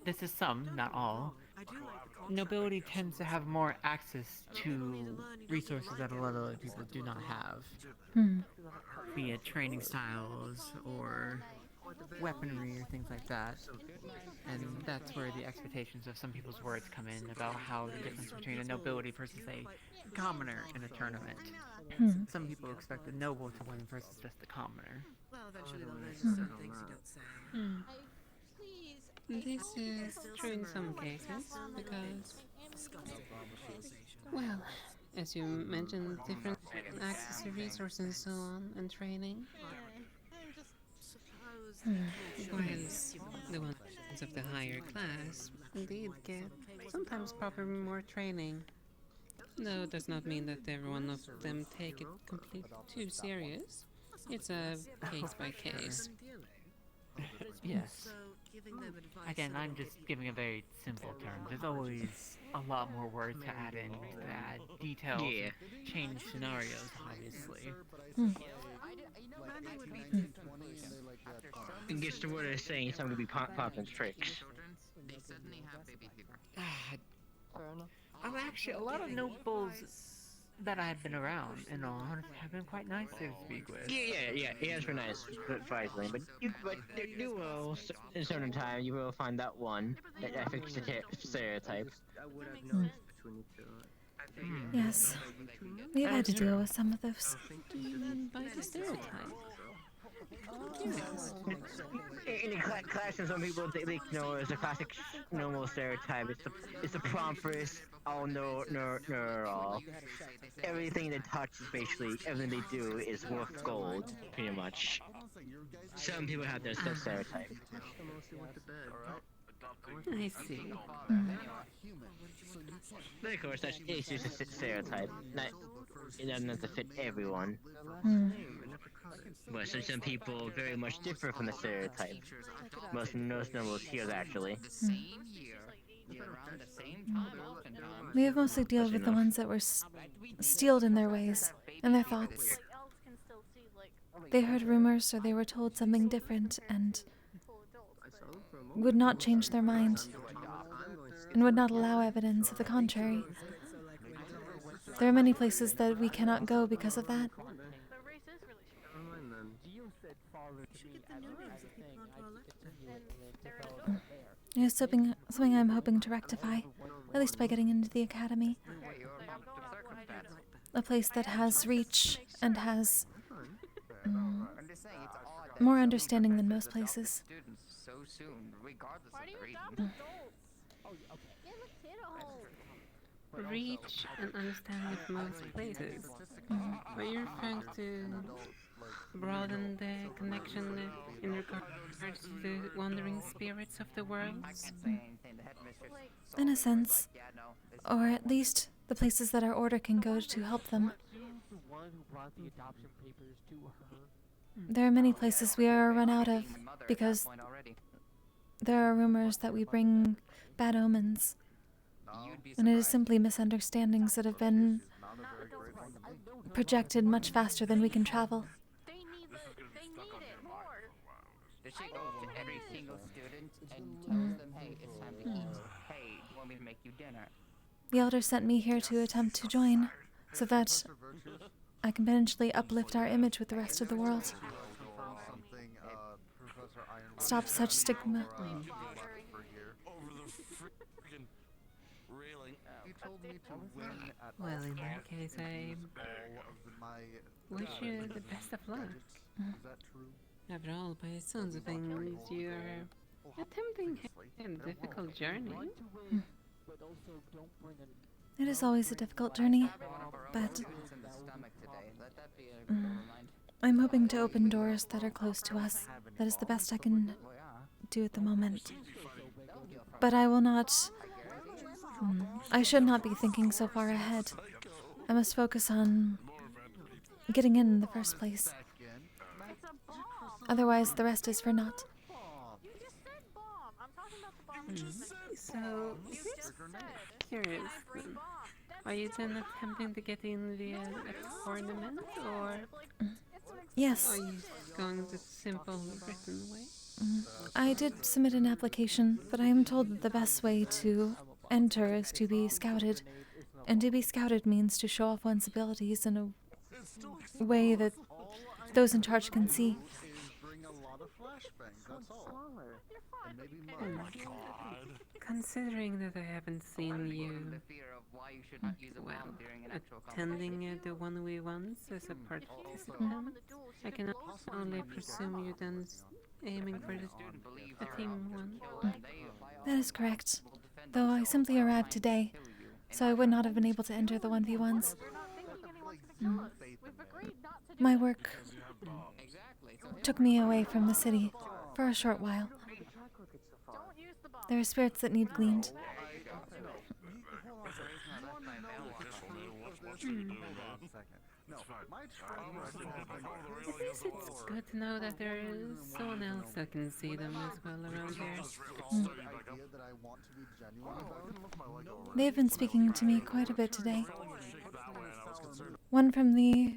This is some, not all. Nobility tends to have more access to resources that a lot of other people do not have. Be it training styles or weaponry or things like that. And that's where the expectations of some people's words come in about how the difference between a nobility versus a commoner in a tournament. Some people expect the noble to win versus just the commoner. Well, eventually they'll learn some things you don't say. This is true in some cases because, well, as you mentioned, different access to resources and so on, and training. Whereas the ones of the higher class indeed get sometimes proper more training. Though it does not mean that every one of them take it completely too serious. It's a case by case. Yes. Again, I'm just giving a very simple term. There's always a lot more words to add in, to add details, change scenarios, obviously. It gets to what they're saying, somebody be popping tricks. They suddenly have baby fever. Actually, a lot of nobles that I've been around, in all honesty, have been quite nice to speak with. Yeah, he has been nice, surprisingly, but you will, in certain time, you will find that one, that fixed stereotype. Yes, we've had to deal with some of those. What do you mean by the stereotype? In the classroom, some people they know it's a classic normal stereotype. It's the prompters, all no all. Everything they touch is basically everything they do is worth gold, pretty much. Some people have their stereotype. I see. But of course, it's just a stereotype. It doesn't have to fit everyone. But some people very much differ from the stereotype. Most nobles here, actually. We have mostly dealt with the ones that were steeled in their ways and their thoughts. They heard rumors or they were told something different and would not change their mind and would not allow evidence of the contrary. There are many places that we cannot go because of that. It's something I'm hoping to rectify, at least by getting into the academy. A place that has reach and has more understanding than most places. Reach and understanding of most places. Are you referring to broaden the connection in regards to the wandering spirits of the worlds? In a sense. Or at least the places that our order can go to help them. There are many places we are run out of because there are rumors that we bring bad omens. And it is simply misunderstandings that have been projected much faster than we can travel. She goes to every single student and tells them, hey, it's time to eat. Hey, you want me to make you dinner? The Elder sent me here to attempt to join, so that I can potentially uplift our image with the rest of the world. Stop such stigma. Well, in that case, I wish you the best of luck. After all, by the sounds of things, you're attempting a difficult journey. It is always a difficult journey, but I'm hoping to open doors that are close to us. That is the best I can do at the moment. But I will not... I should not be thinking so far ahead. I must focus on getting in the first place. Otherwise, the rest is for naught. So, just curious, then. Are you then attempting to get in via a tournament, or Yes. are you going the simple written way? I did submit an application, but I am told that the best way to enter is to be scouted. And to be scouted means to show off one's abilities in a way that those in charge can see. Considering that I haven't seen you, attending the 1v1s as a participant, I can only presume you're then aiming for a team one. That is correct. Though I simply arrived today, so I would not have been able to enter the 1v1s. My work took me away from the city for a short while. There are spirits that need gleaned. At least it's good to know that there is someone else that can see them as well around here. They've been speaking to me quite a bit today. One from the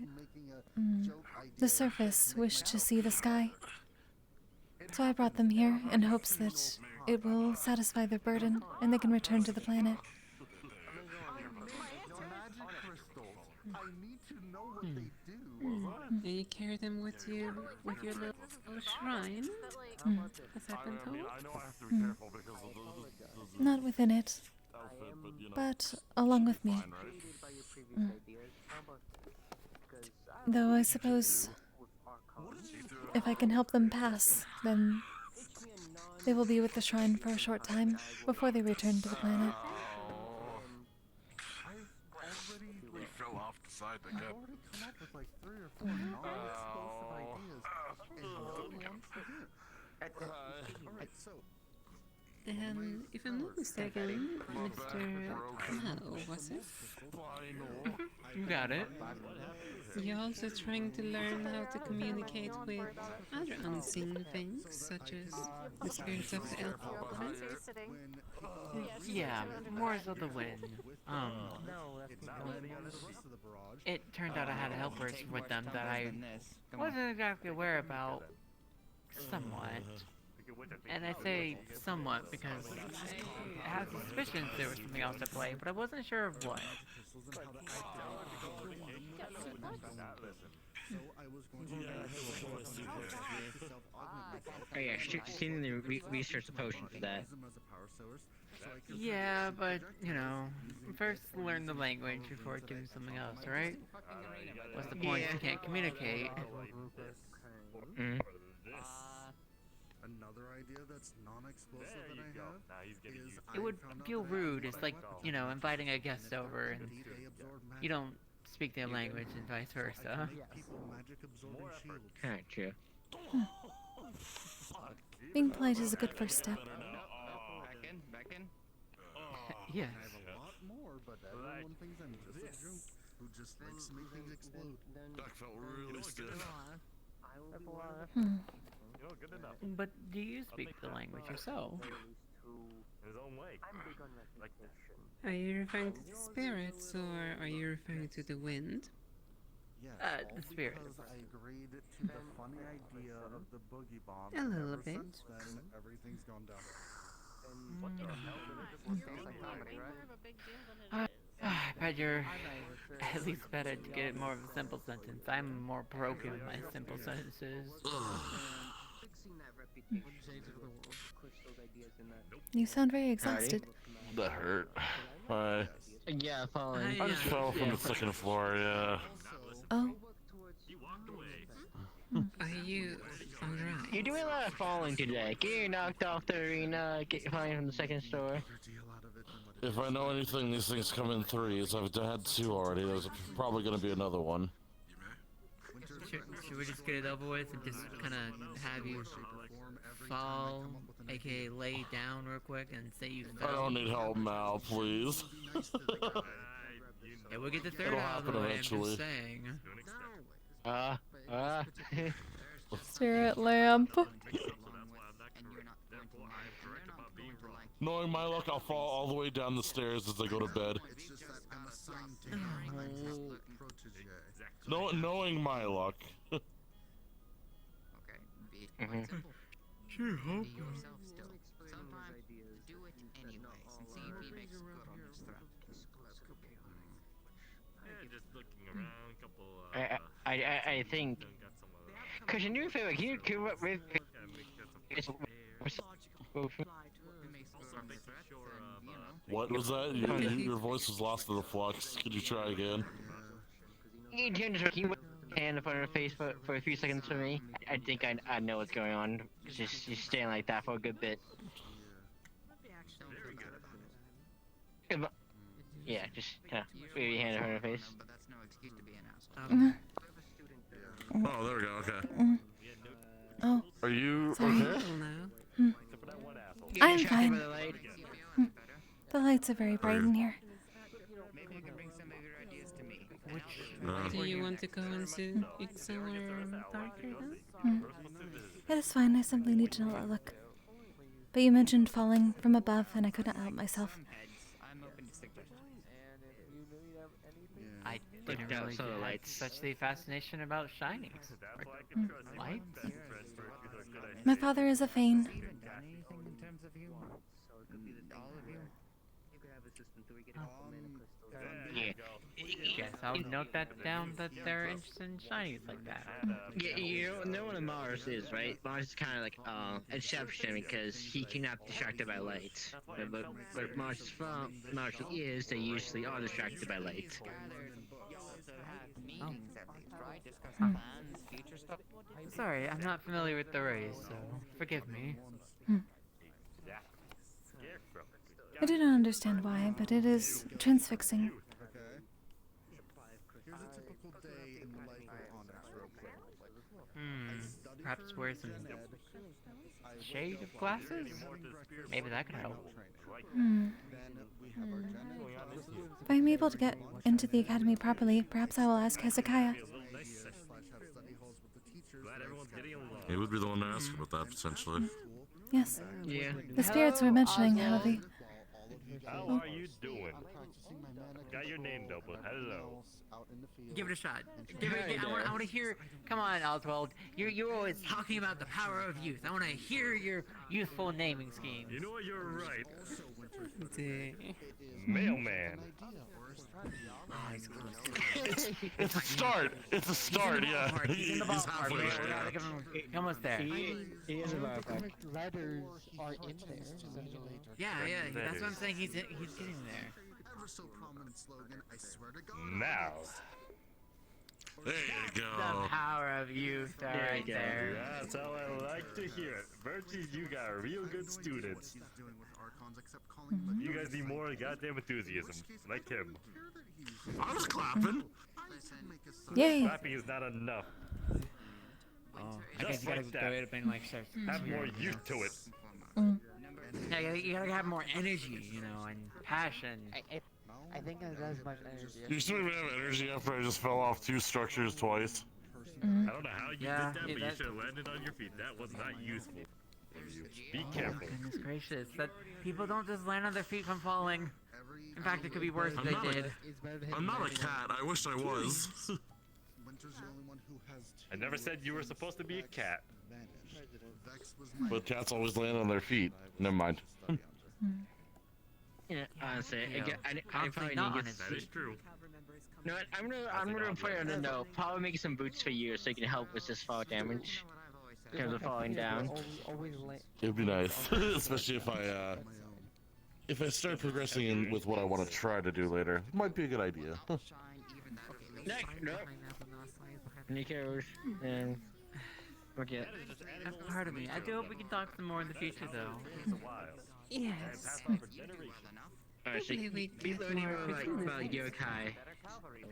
surface wished to see the sky. So I brought them here in hopes that it will satisfy their burden and they can return to the planet. Do you carry them with you with your little shrine? Has that been told? Not within it, but along with me. Though I suppose if I can help them pass, then they will be with the shrine for a short time before they return to the planet. We fell off the side again. And if I'm not mistaken, Mr. Clow, was it? You got it. You're also trying to learn how to communicate with other unseen things, such as the spirits of the elements. Yeah, more so the wind. It turned out I had helpers with them that I wasn't exactly aware about, somewhat. And I say somewhat because I had suspicions there was something else at play, but I wasn't sure of what. Oh yeah, seen the research the potion for that. Yeah, but, you know, first learn the language before doing something else, right? What's the point if you can't communicate? Another idea that's non-explosive that I have is It would feel rude. It's like, you know, inviting a guest over and you don't speak their language and vice versa. Gotcha. Being polite is a good first step. Back in? Yes. I have a lot more, but everyone thinks I'm just a joke who just likes to make things explode. That felt really stiff. But do you speak the language yourself? Are you referring to the spirits, or are you referring to the wind? The spirits. I agreed to the funny idea of the boogie bomb. A little Ever bit. since then, everything's gone down. I bet you're at least better to get more of a simple sentence. I'm more broken with my simple sentences. You sound very exhausted. That hurt. Yeah, falling. I just fell from the second floor, yeah. Oh. Are you alright? You're doing a lot of falling today. Get knocked off the arena, get falling from the second store. If I know anything, these things come in threes. I've had two already. There's probably going to be another one. should we just get it over with and just kind of have you fall, aka lay down real quick and say you fell? I don't need help now, please. Yeah, we'll get the third It'll out of the happen way, eventually. I'm just saying. Stare at lamp. Knowing my luck, I'll fall all the way down the stairs as I go to bed. Knowing my luck. Sure, hope. Sometimes do it anyway, and see if he makes good on his threat. Just looking around, couple. I think. Cause you knew if can you come up with. What was that? Your voice was lost in the flux. Could you try again? You can just hand in front of her face for a few seconds for me. I think I know what's going on. Just staying like that for a good bit. Yeah, just wave your hand in front of her face. But that's no excuse to be an asshole. Oh, there we go. Okay. Oh. Are you Sorry. okay? I'm fine. The lights are very bright in here. Maybe you can bring some of your ideas to me. Do you want to go into somewhere darker then? It is fine. I simply need to not look. But you mentioned falling from above, and I could not help myself. I'm open to suggestions. I didn't really have such the fascination about shinings. Lights? My father is a Fane. Yeah. Yes, I'll note that down that they're interested in shinies like that. Yeah, you know what a Mars is, right? Mars is kind of like Inception because he cannot be distracted by light. But Mars is they usually are distracted by light. Sorry, I'm not familiar with the rays, so forgive me. I do not understand why, but it is transfixing. Here's a typical day in the life of Onyx real quick. Perhaps wear some shade of glasses? Maybe that could help. If I'm able to get into the academy properly, perhaps I will ask Hezekiah. He would be the one to ask about that, potentially. Yes. Yeah. The spirits were mentioning how they... How are you doing? Got your name though, but hello. Give it a shot. I want to hear. Come on, Oswald. You're always talking about the power of youth. I want to hear your youthful naming scheme. You know what? You're right. Mailman. It's a start. It's a start. Yeah. He's halfway there. Almost there. He is a ballpark. Letters are in there. Yeah. That's what I'm saying. He's getting there. Ever so prominent slogan. I swear to God. Now. There you go. The power of youth right there. That's how I like to hear it. Virtue, you got real good students. You guys need more goddamn enthusiasm, like him. I was clapping. Yay. Clapping is not enough. I guess you gotta go ahead and like start. Have more youth to it. Yeah, you gotta have more energy, and passion. I think it has much energy. You still even have energy after I just fell off 2 structures twice. I don't know how you did that, but you should have landed on your feet. That was not useful. Be careful. Goodness gracious, that people don't just land on their feet from falling. In fact, it could be worse if they did. I'm not a cat. I wish I was. I never said you were supposed to be a cat. But cats always land on their feet. Never mind. Yeah, honestly, I probably not need to That is true. You know what? I'm gonna put it on the note. Probably make some boots for you so you can help with this fall damage. In terms of falling down. It'd be nice, especially if I start progressing in with what I want to try to do later. Might be a good idea. No. Nico's and forget. That's part of me. I do hope we can talk some more in the future, though. Yes. Alright, so be learning about yokai.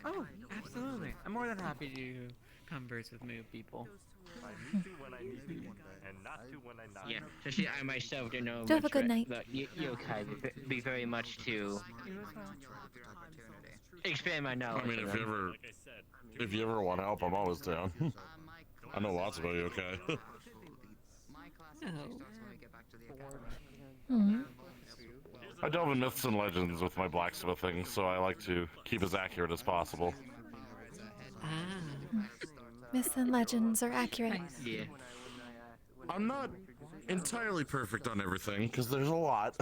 Oh, absolutely. I'm more than happy to converse with new people. I need to when I need to, and not to when I not. Yeah, especially I myself don't know Do have a much good night. but yokai would be very much to expand my knowledge. I mean, if you ever want help, I'm always down. I know lots about you, okay? I delve in myths and legends with my blacksmithing, so I like to keep as accurate as possible. Myths and legends are accurate. Yeah. I'm not entirely perfect on everything, because there's a lot.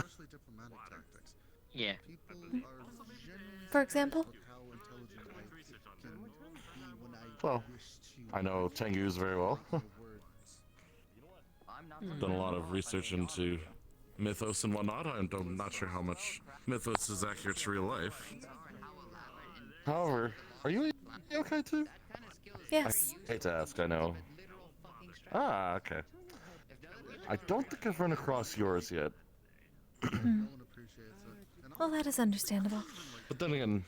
Yeah. For example? Well, I know Tengus very well. Done a lot of research into mythos and whatnot. I'm not sure how much mythos is accurate to real life. However, are you a yokai too? Yes. I hate to ask, I know. Ah, okay. I don't think I've run across yours yet. Well, that is understandable. But then again,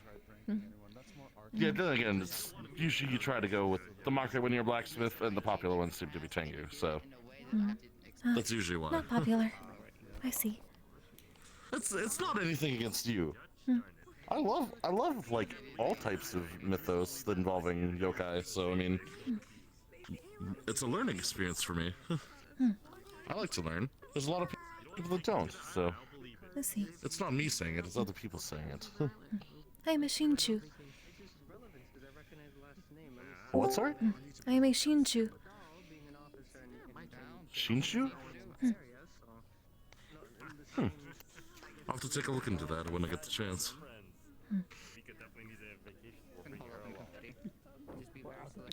it's usually you try to go with the market when you're a blacksmith, and the popular ones seem to be Tengu, so that's usually why. Not popular. I see. It's not anything against you. I love like all types of mythos involving yokai, so I mean, it's a learning experience for me. I like to learn. There's a lot of people that don't, so I see. it's not me saying it, it's other people saying it. I am a Shinchu. What, sorry? I am a Shinchu. Shinshu? I'll have to take a look into that when I get the chance.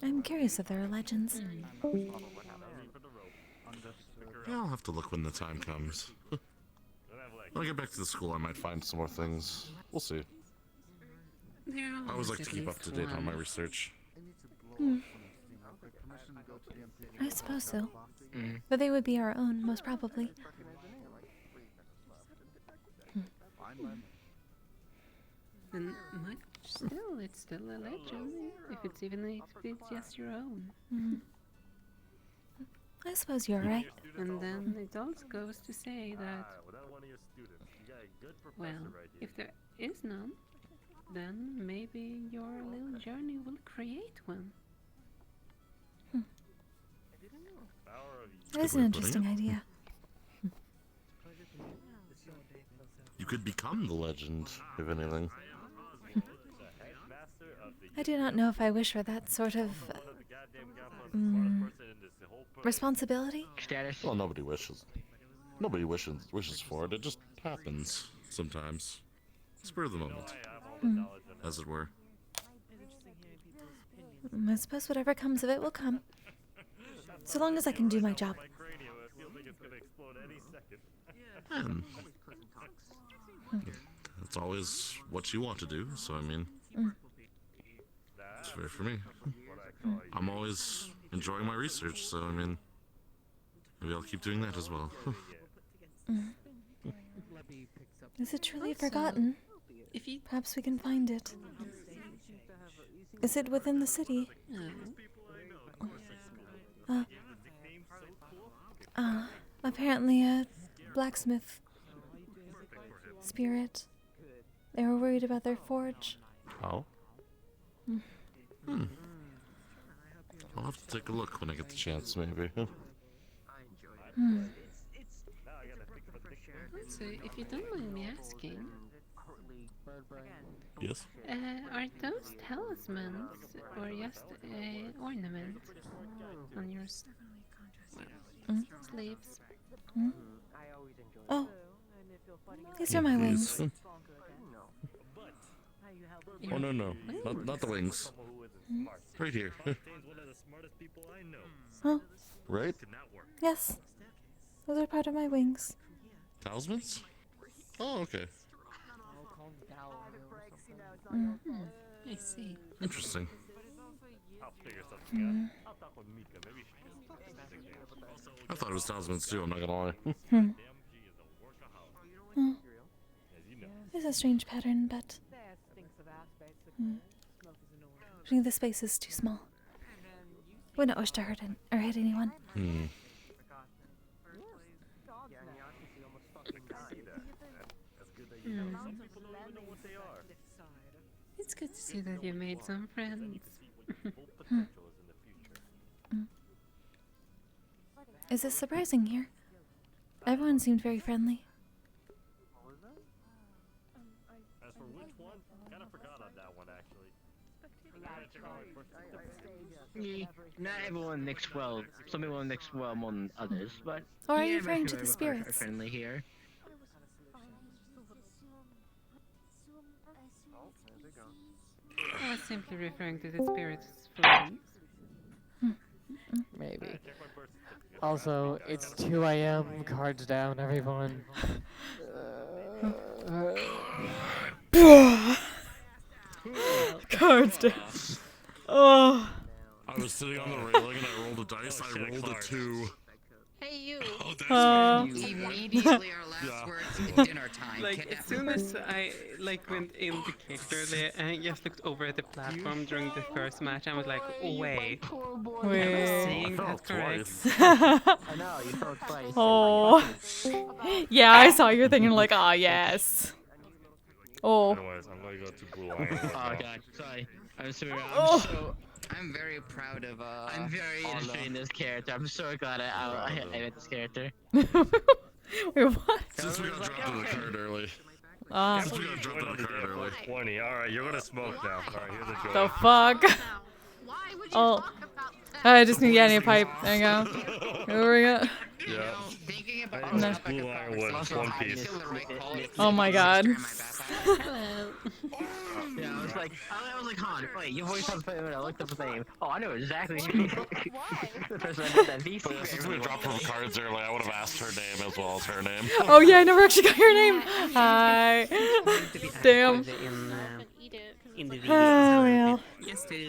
I'm curious if there are legends. Yeah, I'll have to look when the time comes. When I get back to the school, I might find some more things. We'll see. I always like to keep up to date on my research. I suppose so. But they would be our own, most probably. And still, it's still a legend, if it's just your own. I suppose you're right. And then it also goes to say that, well, if there is none, then maybe your little journey will create one. That is an interesting idea. You could become the legend, if anything. I do not know if I wish for that sort of responsibility. Status. Well, nobody wishes. Nobody wishes for it. It just happens sometimes. Spur of the moment, as it were. I suppose whatever comes of it will come. So long as I can do my job. And that's always what you want to do, so I mean, it's fair for me. I'm always enjoying my research, so I mean, maybe I'll keep doing that as well. Is it truly forgotten? Perhaps we can find it. Is it within the city? Apparently a blacksmith spirit. They were worried about their forge. Oh? I'll have to take a look when I get the chance, maybe. So, if you don't mind me asking, Yes? are those talismans or just an ornament on your sleeves? Oh, these are my wings. Oh, no, not the wings. Right here. Oh, Right? yes. Those are part of my wings. Talismans? Oh, okay. I see. Interesting. I thought it was talismans too, I'm not gonna lie. It's a strange pattern, but I think the space is too small. Wouldn't wish to hurt or hit anyone. It's good to see that you made some friends. Is this surprising here? Everyone seemed very friendly. As for which one, kind of forgot on that one actually. Not everyone mixed well. Some people mix well more than others, but. Or are you yeah, referring to the we're spirits? friendly here. I was simply referring to the spirits friends. Maybe. Also, it's 2 a.m. Cards down, everyone. Cards down. Oh. I was sitting on the railing and I rolled a dice. I rolled a 2. Hey you! Oh, that's Immediately our last words at dinner time. Like, as soon as I went in the character, I just looked over at the platform during the first match. I was like, wait. Am I saying that correct? I know, you felt twice. Oh. Yeah, I saw your thing and like, ah, yes. Oh. Anyways, I'm gonna go to Blue Iron. Oh god, sorry. I'm sorry. I'm very proud of I'm very interested in this character. I'm so glad I met this character. Wait, what? Since we got dropped in the card early. Since we got dropped in the card early. 20. Alright, you're gonna smoke now. Alright, here's a joke. The fuck? Oh. I just need a pipe. There you go. Here we go. Yeah. No. Blue Iron with One Piece. Oh my god. Yeah, I was like, Han, wait, your voice sounds familiar. I looked up his name. Oh, I know exactly who the person that did that VC. But yeah, since we dropped from the cards early, I would have asked her name as well as her name. Oh yeah, I never actually got your name. Hi. Damn. Oh well.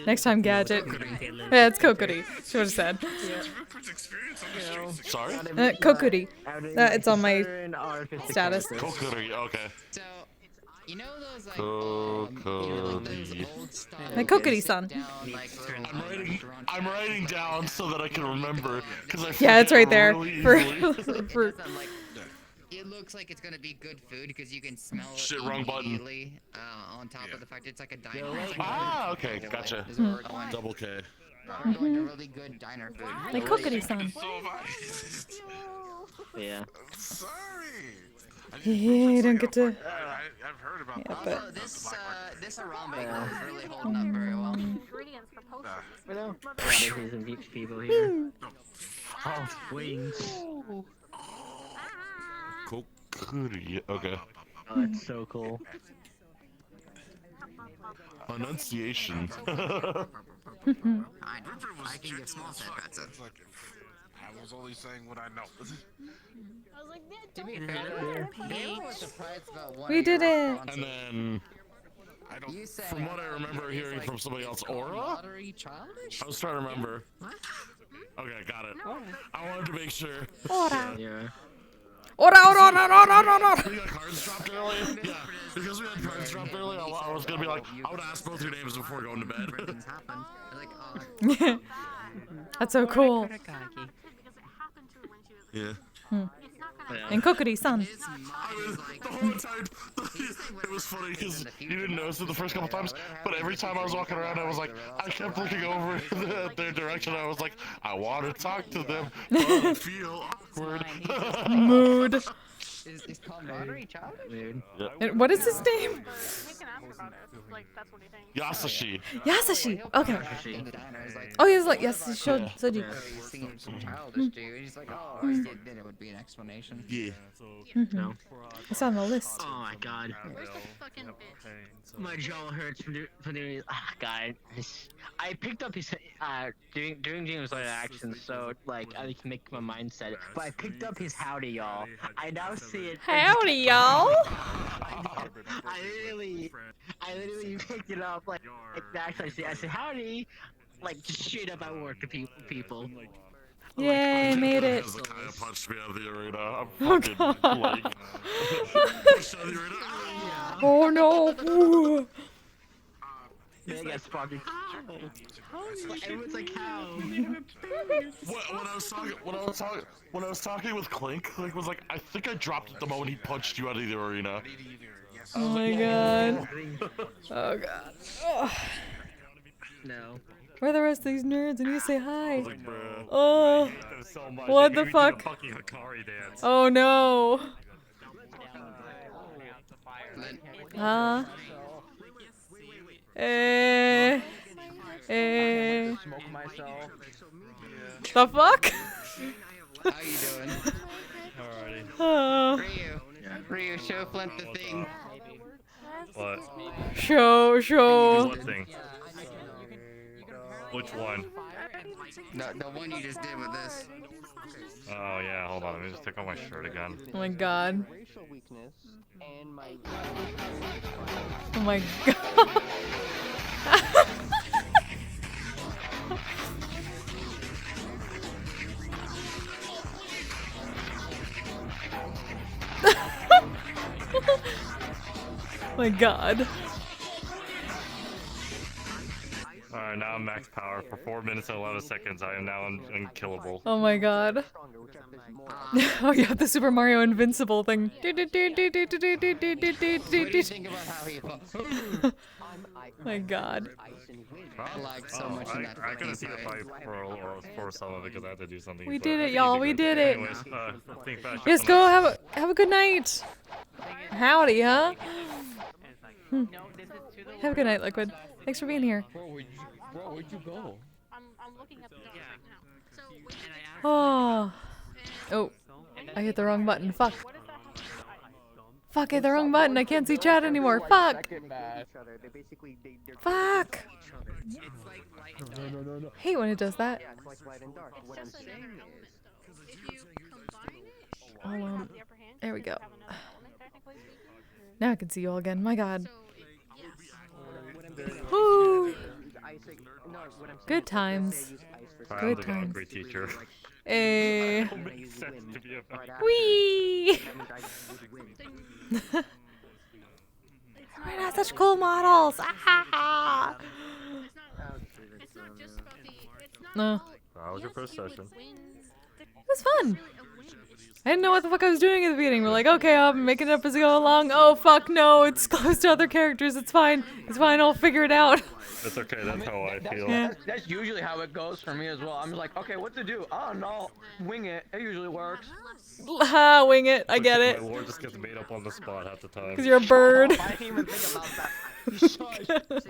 Next time, Gadget. Yeah, it's Kokkuri. She would have said. Sorry? Kokkuri. It's on my status. Kokkuri, okay. So, you know those Like Kokkuri-san. I'm writing down so that I can remember because I Yeah, it's right there. really For easily. it looks like it's gonna be good food because you can smell it Shit, wrong button. immediately. On top of the fact it's like a diner. Ah, okay, gotcha. Is where we're going. Double K. We're going to really good diner food. Like Kokkuri-san. Yeah. Sorry. Yeah, you don't get to. I've heard about Yeah, Also, this Arambe is really holding up very well. I know. There's some people here. Oh, wings. Kokkuri, okay. Oh, that's so cool. Enunciation. I can get small fat pizza. I was only saying what I know. To be fair, they were surprised about one. We did it. And then, from what I remember hearing from somebody else, Aura? I was trying to remember. Okay, got it. I wanted to make sure. Aura. Yeah. Ora. We got cards dropped early? Yeah, because we had cards dropped early, I was gonna be like, I would ask both your names before going to bed. That's so cool. Yeah. And Kokkuri-san. The whole time, it was funny because you didn't notice it the first couple times, but every time I was walking around, I was like, I kept looking over their direction. I was like, I want to talk to them, but I feel awkward. Mood. Is camaraderie childish? And what is his name? Yasashi. Yasashi. Okay. Oh, he was like, yes, he showed Soji. He's thinking some childish dude. He's like, oh, then it would be an explanation. Yeah. No. It's on the list. Oh my god. My jaw hurts from doing God. I picked up his doing James' later actions, so like I can make my mindset. But I picked up his howdy y'all. I now see it. Howdy y'all. I literally picked it up like actually I said howdy, like just straight up at work to people. Yay, made it. Hezekiah punched me out of the arena. I'm Oh, fucking God. like pushed out of the arena. Oh no. Ooh. Yeah, that's fucking. Everyone's like, how? When I was talking with Clink, Clink was like, I think I dropped it the moment he punched you out of the arena. Oh my god. Oh god. Oh. No. Where are the rest of these nerds? I need to say hi. Like, bro, Oh. I hate them so much. What They the made me do fuck? fucking Kokkuri dance. Oh no. Huh? Smoke myself. The fuck? How you doing? Alrighty. Oh. Ryu, show Flint the thing. What? Show. What thing? Which one? The one you just did with this. Oh yeah, hold on. Let me just take off my shirt again. Oh my god. Racial weakness and my. Oh my god. Oh my god. Alright, now I'm max power. For 4 minutes and 11 seconds, I am now unkillable. Oh my god. Oh yeah, the Super Mario Invincible thing. What do you think about how he fought? My god. I lagged so much in that I couldn't fucking see the fight. fight for some of it because I had to do something. We so did I it, think y'all. you We good. did it. Anyways, think fast. Just go have a good night. Howdy, huh? Have a good night, Liquid. Thanks for being here. Where'd you go? I'm looking at the notes right now. Oh, I hit the wrong button. Fuck. Fuck, I hit the wrong button. I can't see chat anymore. Fuck. Fuck. No. Hate when it does that. Hold on. There we go. Now I can see you all again. My god. Woo. Good times. Good Good times. Great teacher. Eh. That makes sense to be a Wee. We're not such cool models. Ah. No. That was your first session. It was fun. I didn't know what the fuck I was doing at the beginning. We're like, okay, I'm making it up as I go along. Oh fuck, no, it's close to other characters. It's fine. It's fine. I'll figure it out. It's okay. That's how I feel. That's usually how it goes for me as well. I'm just like, okay, what to do? Oh no, wing it. It usually works. Ha, wing it. I get it. My lore just gets made up on the spot half the time. Because you're a bird. I didn't even think about that.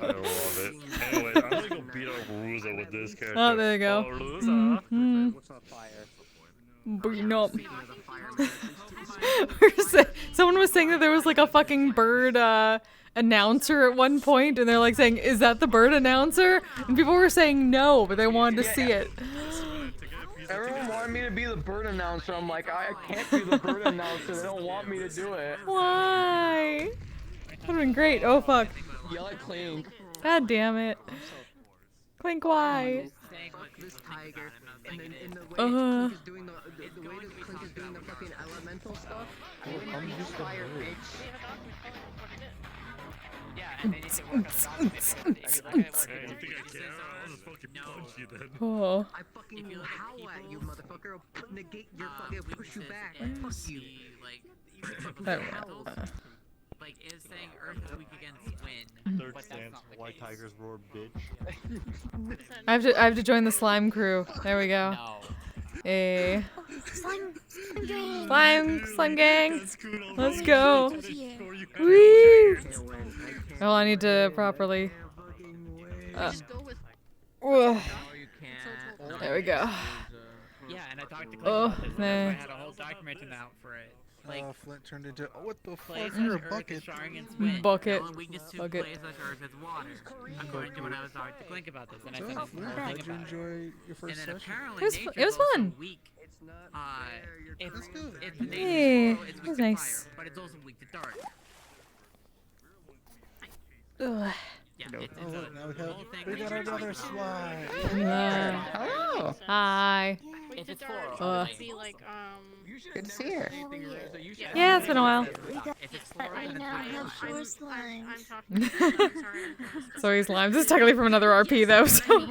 I love it. Anyway, I'm gonna go beat up Ruza with this character. Oh, there you go. Oh, Ruza. Bring up. Someone was saying that there was like a fucking bird announcer at one point, and they're like saying, "Is that the bird announcer?" And people were saying no, but they wanted to see it. Everyone wanted me to be the bird announcer. I'm like, I can't be the bird announcer. They don't want me to do it. Why? That would've been great. Oh fuck. Yell at Clink. God damn it. Clink, why? This tiger, and then in the way Uh-huh. Clink is doing the way that Clink is doing the fucking elemental stuff. I'm just fire, bitch. Oh. I fucking howl at you, motherfucker. I'll negate your fucking push you back. Fuck you. Like, is saying Earth is weak against wind. Third but stance, that's not the white case. tigers roar, bitch. I have to join the slime crew. There we go. Hey. Slime gang. Let's go. Woo! Oh, I need to properly. There we go. Yeah, and I talked to Clay Oh, about this. man. I had a whole document out for it. Like, Flint turned into what the Clay fuck? says You're a Earth bucket. is strong against wind. Bucket. The only weakness to Bucket. Clay says Earth is water. According to when I was talking to Clink about this, and I said So, this whole glad thing you about it. enjoy your first And then session. apparently It was nature's also fun. weak. If the nature's Hey, flow, it's that weak was to nice. fire, but it's also weak to dark. Ugh. Yeah, Oh, it's look, now a we got another slide. Hello. Hi. If it's dark, floral, it'd be like, Good to see her. Yeah, it's been a while. I now have 4 slimes. Sorry, slimes. This is technically from another RP though, so.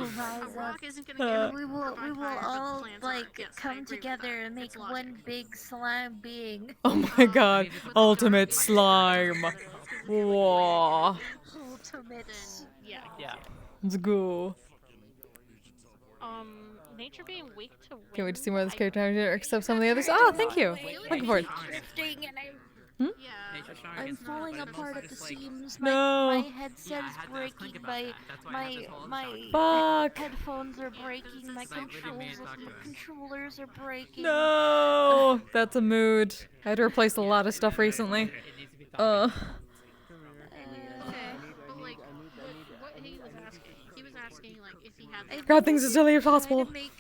And we will all like come together and make one big slime being. Oh my god. Ultimate slime. Whoa. Ultimate. Yeah. Let's go. Nature being weak to wind. Can't wait to see more of this character except some of the others. Oh, thank you. Looking forward. Drifting and Hmm? I'm falling apart at the seams. No. My headset is breaking. My Fuck. headphones are breaking. My controllers are breaking. No. That's a mood. I had to replace a lot of stuff recently. What he was asking, like, if he had. God, things as silly as possible. Make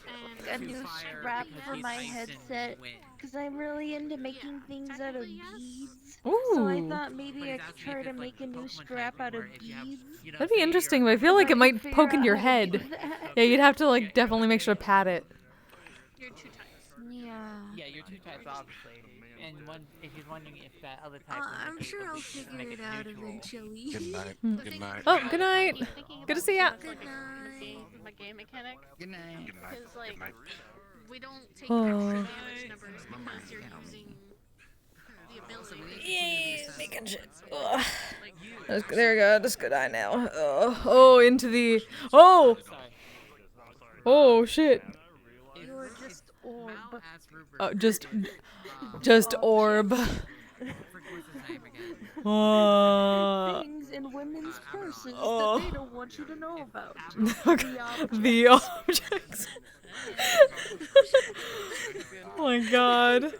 a new strap for my headset because I'm really into making things out of beads. So I Ooh. thought maybe I could try to make a new strap out of beads. That'd be interesting, but I feel like it might poke into your head. Yeah, you'd have to like definitely make sure to pat it. You're 2 types. Yeah. Yeah, you're 2 types, obviously. And one, if he's wondering if that other type. I'm sure I'll figure it out eventually. Good night. Hmm. Good night. Oh, good night. Good to see ya. Good night. The game mechanic. Good night. Because like, we don't take Oh. extra damage numbers because you're using the ability. Yay, making shit. Ugh. There we go. Just good eye now. Oh, into the. Oh. Oh shit. You're just orb. Oh, just orb. Things in women's purses Oh. that they don't want you to know about. The objects. Oh my god.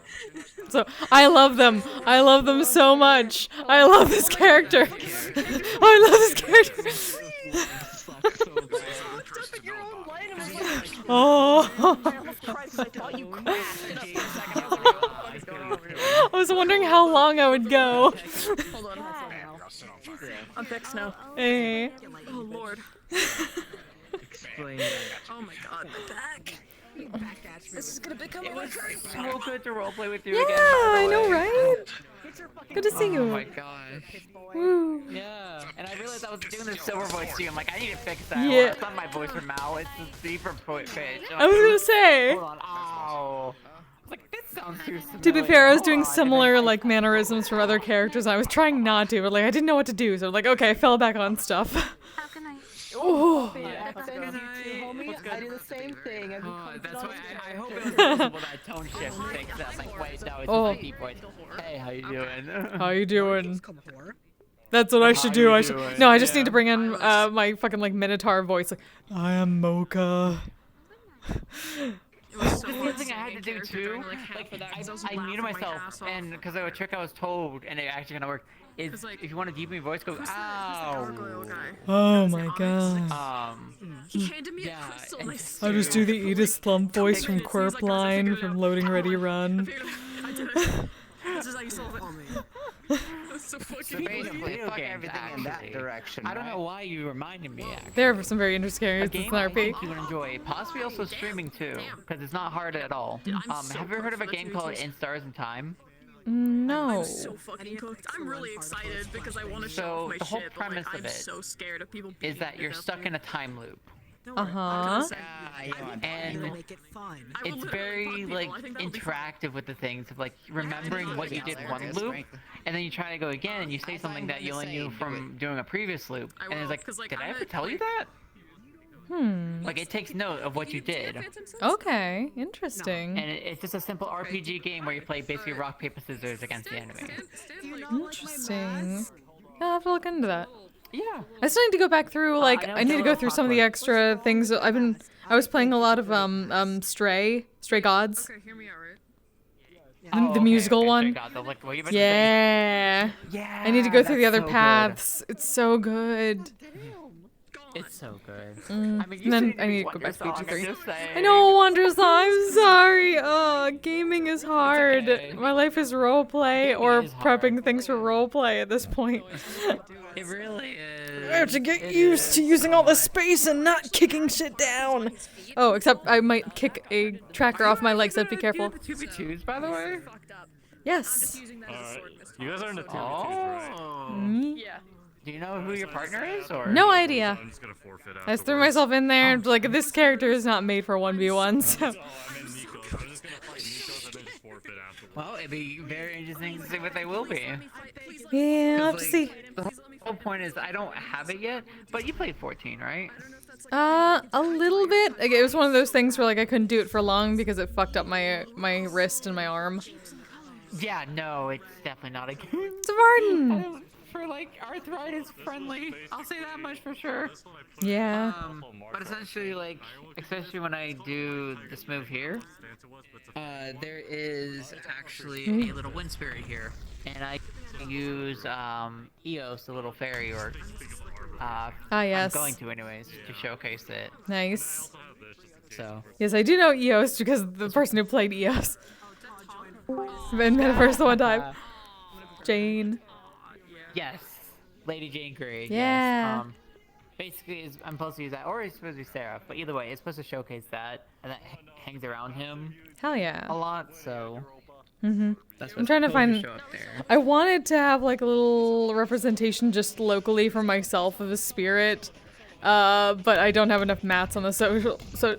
So I love them. I love them so much. I love this character. I love this character. Oh. I was wondering how long I would go. Hold on. I'm fixed now. Hey. Oh lord. Explain. Oh my god, my back. This is gonna become a recurring So good to roleplay with you Yeah, again. I know, right? Good to see you. Oh my gosh. Woo. Yeah, and I realized I was doing the silver voice too. I'm like, I need to fix that. Yeah. Well, it's not my voice from Mal, it's the deeper pitch. I was gonna say. Hold on, ow. I was like, this sounds too familiar. To be fair, I was doing Hold on. similar like mannerisms from other characters. I was trying not to, but like I didn't know what to do, so like okay, I fell back on stuff. Oh. Yeah, thanks you too, homie. I do the same thing. That's why I hope it was visible that tone shift fix that. Like, wait, no, it's Oh. my deep voice. Hey, how you doing? How you doing? That's what I should do. I should. No, I just need to bring in my fucking like Minotaur voice. Like, I am Mocha. This is the thing I had to do too. Like, I knew to myself, and because of a trick I was told, and it actually kind of worked, is if you want a deep voice, go, ow. Oh my god. He handed me a crystal and I I'll just do the Edith Slump voice from Quirp Line from Loading Ready Run. I did it. This is how you solve it. That's so fucking So basically, Video fuck games, everything in that actually. direction. I don't know why you reminded me, actually. There are some very interesting A areas game in I RP. think you would enjoy, possibly also streaming too, because it's not hard at all. Have you ever heard of a game called In Stars in Time? No. I'm so fucking cooked. I'm really excited because I want to show So off my the whole shit, but premise like, of I'm it so scared of people is that you're stuck in a time loop. Uh-huh. And it's very like interactive with the things of like remembering what you did one loop, and then you try to go again and you say something that you only knew from doing a previous loop, and it's like, did I ever tell you that? Like it takes note of what you did. Okay, interesting. And it's just a simple RPG game where you play basically rock paper scissors against the enemy. Interesting. I'll have to look into that. Yeah. I still need to go back through, like, I need to go through some of the extra things. I was playing a lot of, Stray Gods. Okay, hear me out, right? The musical one. Yeah. Yeah. I need to go through the other paths. It's so good. It's so good. I mean, and then I need to go back to Wonder BG3. Song, I know, Wondrous Song. I'm sorry. Gaming is hard. My life is roleplay or prepping things for roleplay at this point. It really is. have to get used to using all the space and not kicking shit down. Oh, except I might kick a tracker off my leg, so be careful. Do the 2v2s, by the way? Yes. You guys are in the 2v2s, right? Yeah. Do you know who your partner is, or? No idea. I'm just gonna forfeit I just threw myself in there. Like, this character is not made for 1v1, so. Well, it'd be very interesting to see what they will be. Yeah, I'll have to see. The whole point is I don't have it yet, but you played 14, right? A little bit. Like, it was one of those things where, like, I couldn't do it for long because it fucked up my wrist and my arm. Yeah, no, it's definitely not a game. It's a Varden! For, like, arthritis friendly. I'll say that much for sure. Yeah. But essentially, like, especially when I do this move here, there is actually a little wind spirit here. And I use Eos, the little fairy orc. Yes. I'm going to anyways, to showcase it. Nice. So. Yes, I do know Eos because the person who played Eos. Been Metaverse the one time. Jane. Yes. Lady Jane Grey. Yeah. Yes. Basically, I'm supposed to use that, or it's supposed to be Seraph, but either way, it's supposed to showcase that, and that hangs around him. Hell yeah. A lot, so. Mm-hmm. That's I'm trying to find. I wanted to have like a little representation just locally for myself of a spirit, but I don't have enough mats on the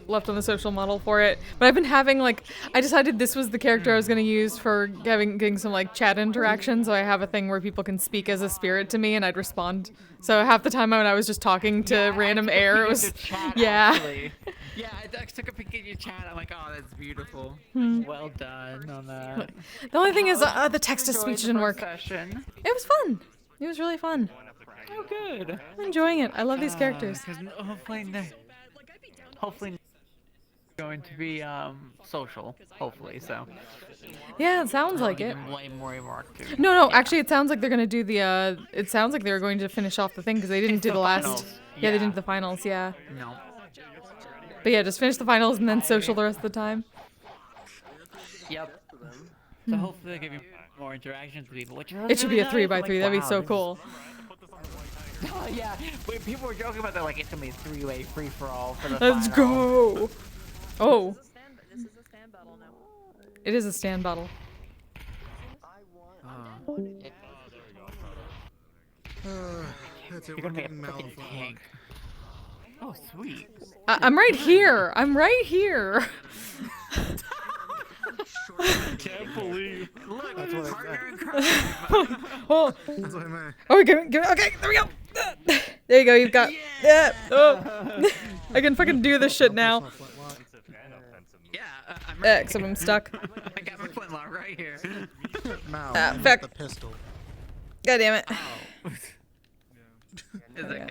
left on the social model for it. But I've been having like, I decided this was the character I was gonna use for getting some like chat interaction. So I have a thing where people can speak as a spirit to me, and I'd respond. So half the time when I was just talking to random air, it was Actually. Yeah, I took a peek at your chat. I'm like, oh, that's beautiful. Well done on that. The only thing is the text-to-speech didn't work. Session. It was fun. It was really fun. Oh, good. I'm enjoying it. I love these characters. Hopefully going to be social. Hopefully, so. Yeah, it sounds like You it. can blame Mark too. No, actually, it sounds like they're gonna do the. It sounds like they were going to finish off the thing because they didn't do the last. finals. Yeah, they Yeah. didn't do the finals. Yeah. No. But yeah, just finish the finals and then social the rest of the time. Yep. So hopefully they'll give you more interactions with people. Which It should be a 3x3. Like, That'd be wow, so this cool. Oh yeah, but people were joking about that, like it's gonna be a 3-way free for all for the Let's final. go. Oh. It is a stand battle. That's it. You're gonna be a getting freaking malfunctioned. tank. Oh sweet. I'm right here. I'm right here. I can't believe. Look, That's what I partner in said. crime. Oh. That's what I meant. Oh, give it. Okay, there we go. There you go. You've got. Yeah. Oh. I can fucking do this shit now. Yeah, I'm right. Except I'm stuck. I got my flintlock right here. Mal, fuck. the pistol. God damn it. It's okay.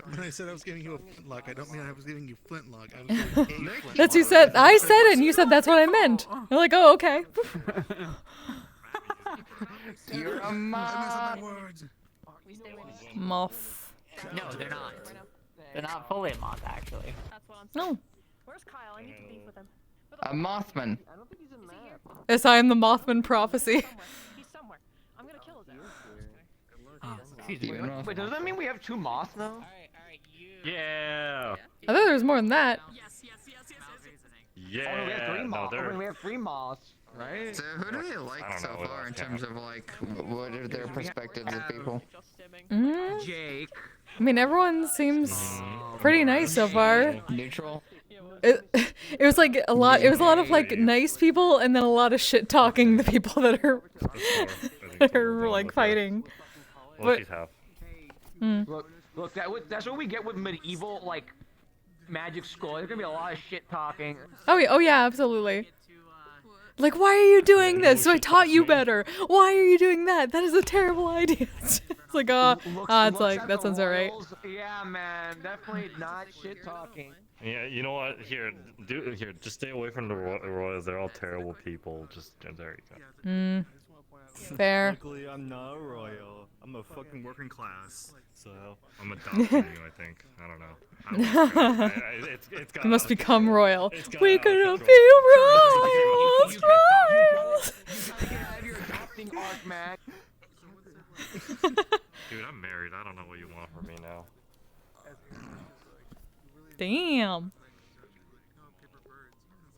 When I said I was giving you a flintlock, I don't mean I was giving you flintlock. I was giving you a flintlock. That's what you said. I said it, and you said that's what I meant. You're like, oh, okay. You're a I'm missing my words. Moth. No, they're not. They're not fully a moth, actually. No. Where's Kyle? I need to beef with him. A Mothman. Yes, I am the Mothman prophecy. He's somewhere. I'm gonna kill his ass. Oh, excuse me. Wait, does that mean we have 2 moths now? Yeah. I thought there was more than that. Yeah. Oh, we have 3 no, moths. they're- We have 3 moths, right? So who do they like so far in terms of like what are their perspectives of people? Jake. I mean, everyone seems pretty nice so far. Neutral. It was like a lot. It was a lot of like nice people, and then a lot of shit talking the people that are that are like fighting. Well, But she's half. Look, that's what we get with medieval like magic school. There's gonna be a lot of shit talking. oh yeah, absolutely. Like, why are you doing this? So I taught you better. Why are you doing that? That is a terrible idea. It's like, it's like that sounds alright. Yeah, man, definitely not shit talking. Yeah, you know what? Here, just stay away from the royals. They're all terrible people. Just there you go. Fair. Luckily, I'm not a royal. I'm a fucking working class. So I'm adopting you, I think. I don't know. It's got You must become royal. it's got We out of could control. be royals. You gotta have your adopting arc, man. Dude, I'm married. I don't know what you want from me now. Damn.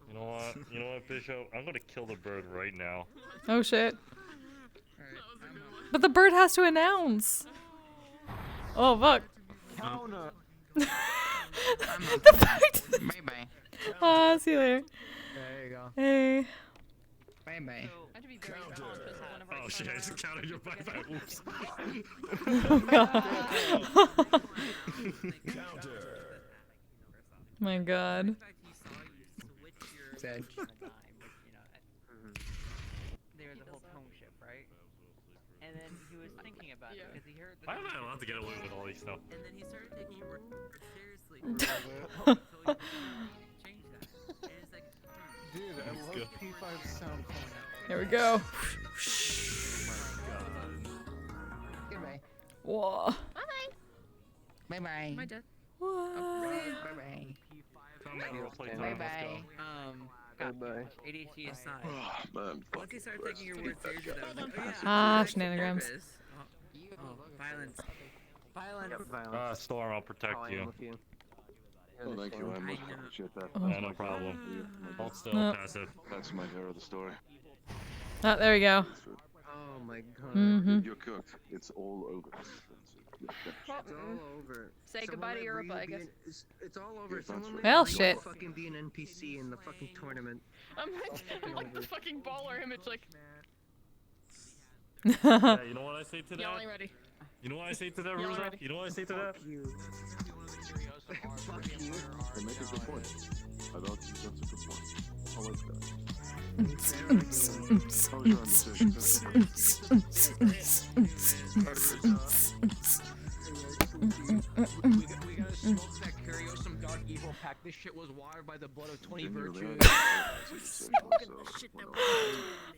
You know what? You know what, Bishop? I'm gonna kill the bird right now. Oh shit. But the bird has to announce. Oh fuck. Counter. The bird. Bye-bye. See you later. There you go. Hey. Bye-bye. Oh shit, I just counted your bye-bye. Oops. Oh god. My god. There was a whole tone shift, right? And then he was thinking about it because he heard the Why am I allowed to get away with all these stuff? And then he started taking your work seriously. Change that. And it's like, dude, I love P5's sound calling. Here we go. Goodbye. Whoa. Bye-bye. my dad. Bye-bye. Bye-bye. Bye-bye. ADHD aside. Man, Once you start taking your work seriously, that was like, oh yeah. Ah, shenanigans. Oh, violence. Violence. Storm, I'll protect you. Oh, thank you, I much appreciate that. Yeah, no problem. Hold still, passive. That's my hero of the story. Oh, there we go. Oh my god. You're cooked. It's all over. It's all over. Say goodbye to Europa, I guess. It's all over. Someone Well, let shit. fucking be an NPC in the fucking tournament. I'm like the fucking baller image, like. Yeah, you know what I say to that? Yelling ready. You know what I say to that, Yelling Ruza? ready. You know what I say to that? They make a good point. I thought that's a good point. I like that. How was your We gotta smoke that Curiosum Dark Evil pack. This shit was watered by the blood of 20 virtues.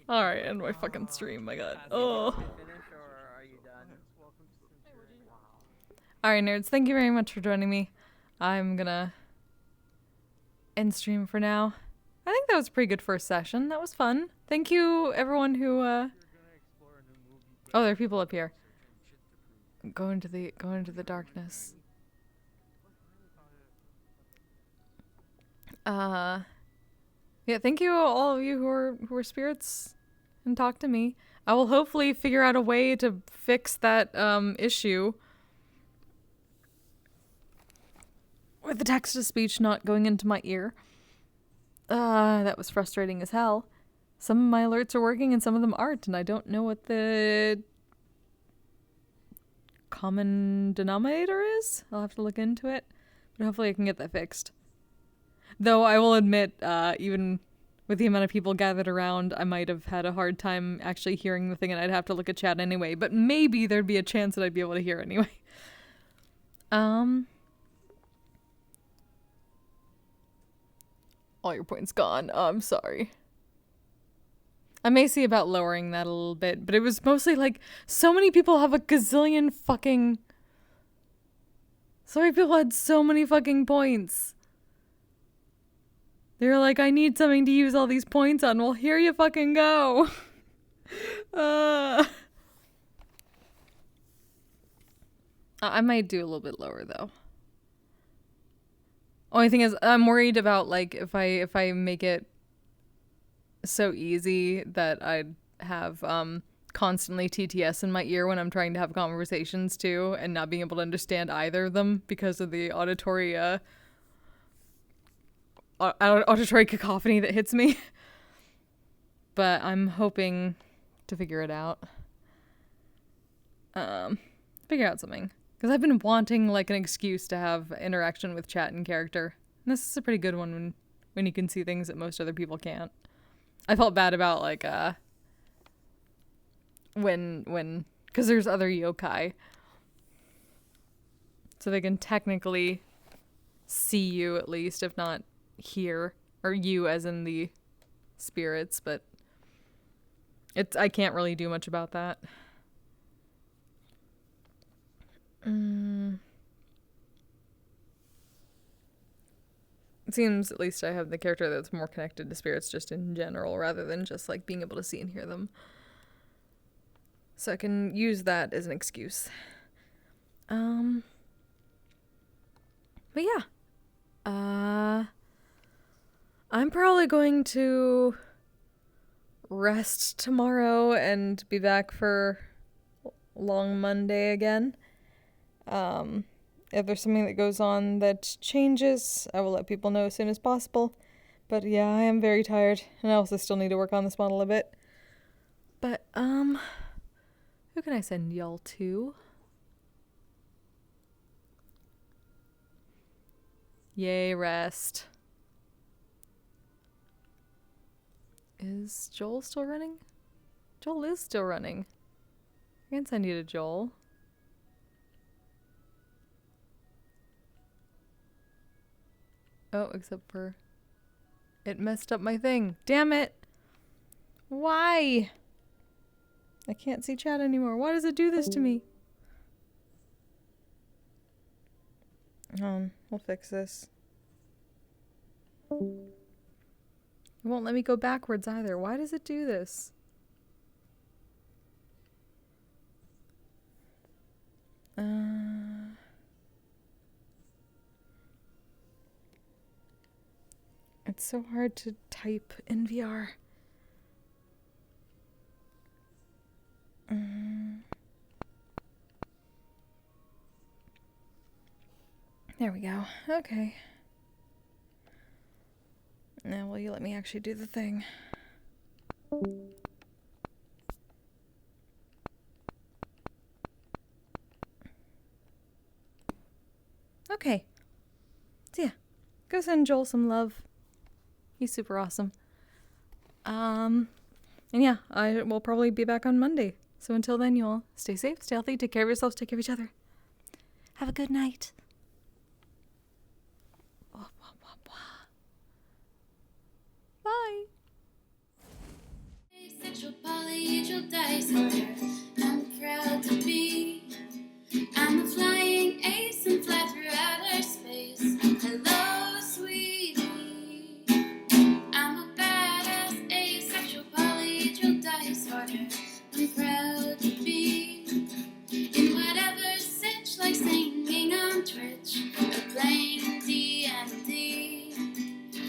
Alright, end my fucking stream, my god. Oh. Alright, nerds, thank you very much for joining me. I'm gonna end stream for now. I think that was a pretty good first session. That was fun. Thank you, everyone who, Oh, there are people up here. Go into the darkness. Yeah, thank you all of you who are spirits and talk to me. I will hopefully figure out a way to fix that issue with the text-to-speech not going into my ear. That was frustrating as hell. Some of my alerts are working and some of them aren't, and I don't know what the common denominator is. I'll have to look into it, but hopefully I can get that fixed. Though I will admit, even with the amount of people gathered around, I might have had a hard time actually hearing the thing, and I'd have to look at chat anyway, but maybe there'd be a chance that I'd be able to hear anyway. All your points gone. Oh, I'm sorry. I may see about lowering that a little bit, but it was mostly like, so many people have a gazillion fucking... So many people had so many fucking points. They were like, I need something to use all these points on. Well, here you fucking go. I might do a little bit lower, though. Only thing is, I'm worried about, like, if I make it so easy that I'd have constantly TTS in my ear when I'm trying to have conversations too, and not being able to understand either of them because of the auditory cacophony that hits me. But I'm hoping to figure it out. Figure out something. Because I've been wanting, like, an excuse to have interaction with chat and character. And this is a pretty good one when you can see things that most other people can't. I felt bad about, like, because there's other yokai. So they can technically see you, at least, if not hear. Or you as in the spirits, but I can't really do much about that. It seems at least I have the character that's more connected to spirits just in general, rather than just like being able to see and hear them. So I can use that as an excuse. But yeah. I'm probably going to rest tomorrow and be back for long Monday again. If there's something that goes on that changes, I will let people know as soon as possible. But yeah, I am very tired, and I also still need to work on this model a bit. But, who can I send y'all to? Yay, rest. Is Joel still running? Joel is still running. I can send you to Joel. Oh, except for... it messed up my thing. Damn it! Why? I can't see chat anymore. Why does it do this to me? We'll fix this. It won't let me go backwards either. Why does it do this? It's so hard to type in VR. There we go. Okay. Now, will you let me actually do the thing? Okay. So yeah, go send Joel some love. He's super awesome. And yeah, I will probably be back on Monday. So until then, you all stay safe, stay healthy, take care of yourselves, take care of each other. Have a good night. Bye. Asexual polyhedral disorder. I'm proud to be. I'm a flying ace and fly through outer space. Hello, sweetie. I'm a badass asexual polyhedral disorder. I'm proud to be in whatever sitch, like singing on Twitch or playing D&D.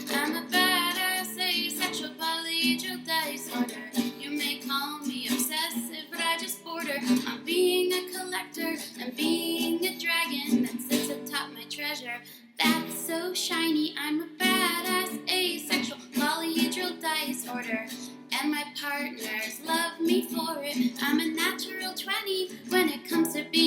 I'm a badass asexual polyhedral disorder. You may call me obsessive, but I just border on being a collector and being a dragon that sits atop my treasure. That's so shiny. I'm a badass asexual polyhedral disorder, and my partners love me for it. I'm a natural 20 when it comes to being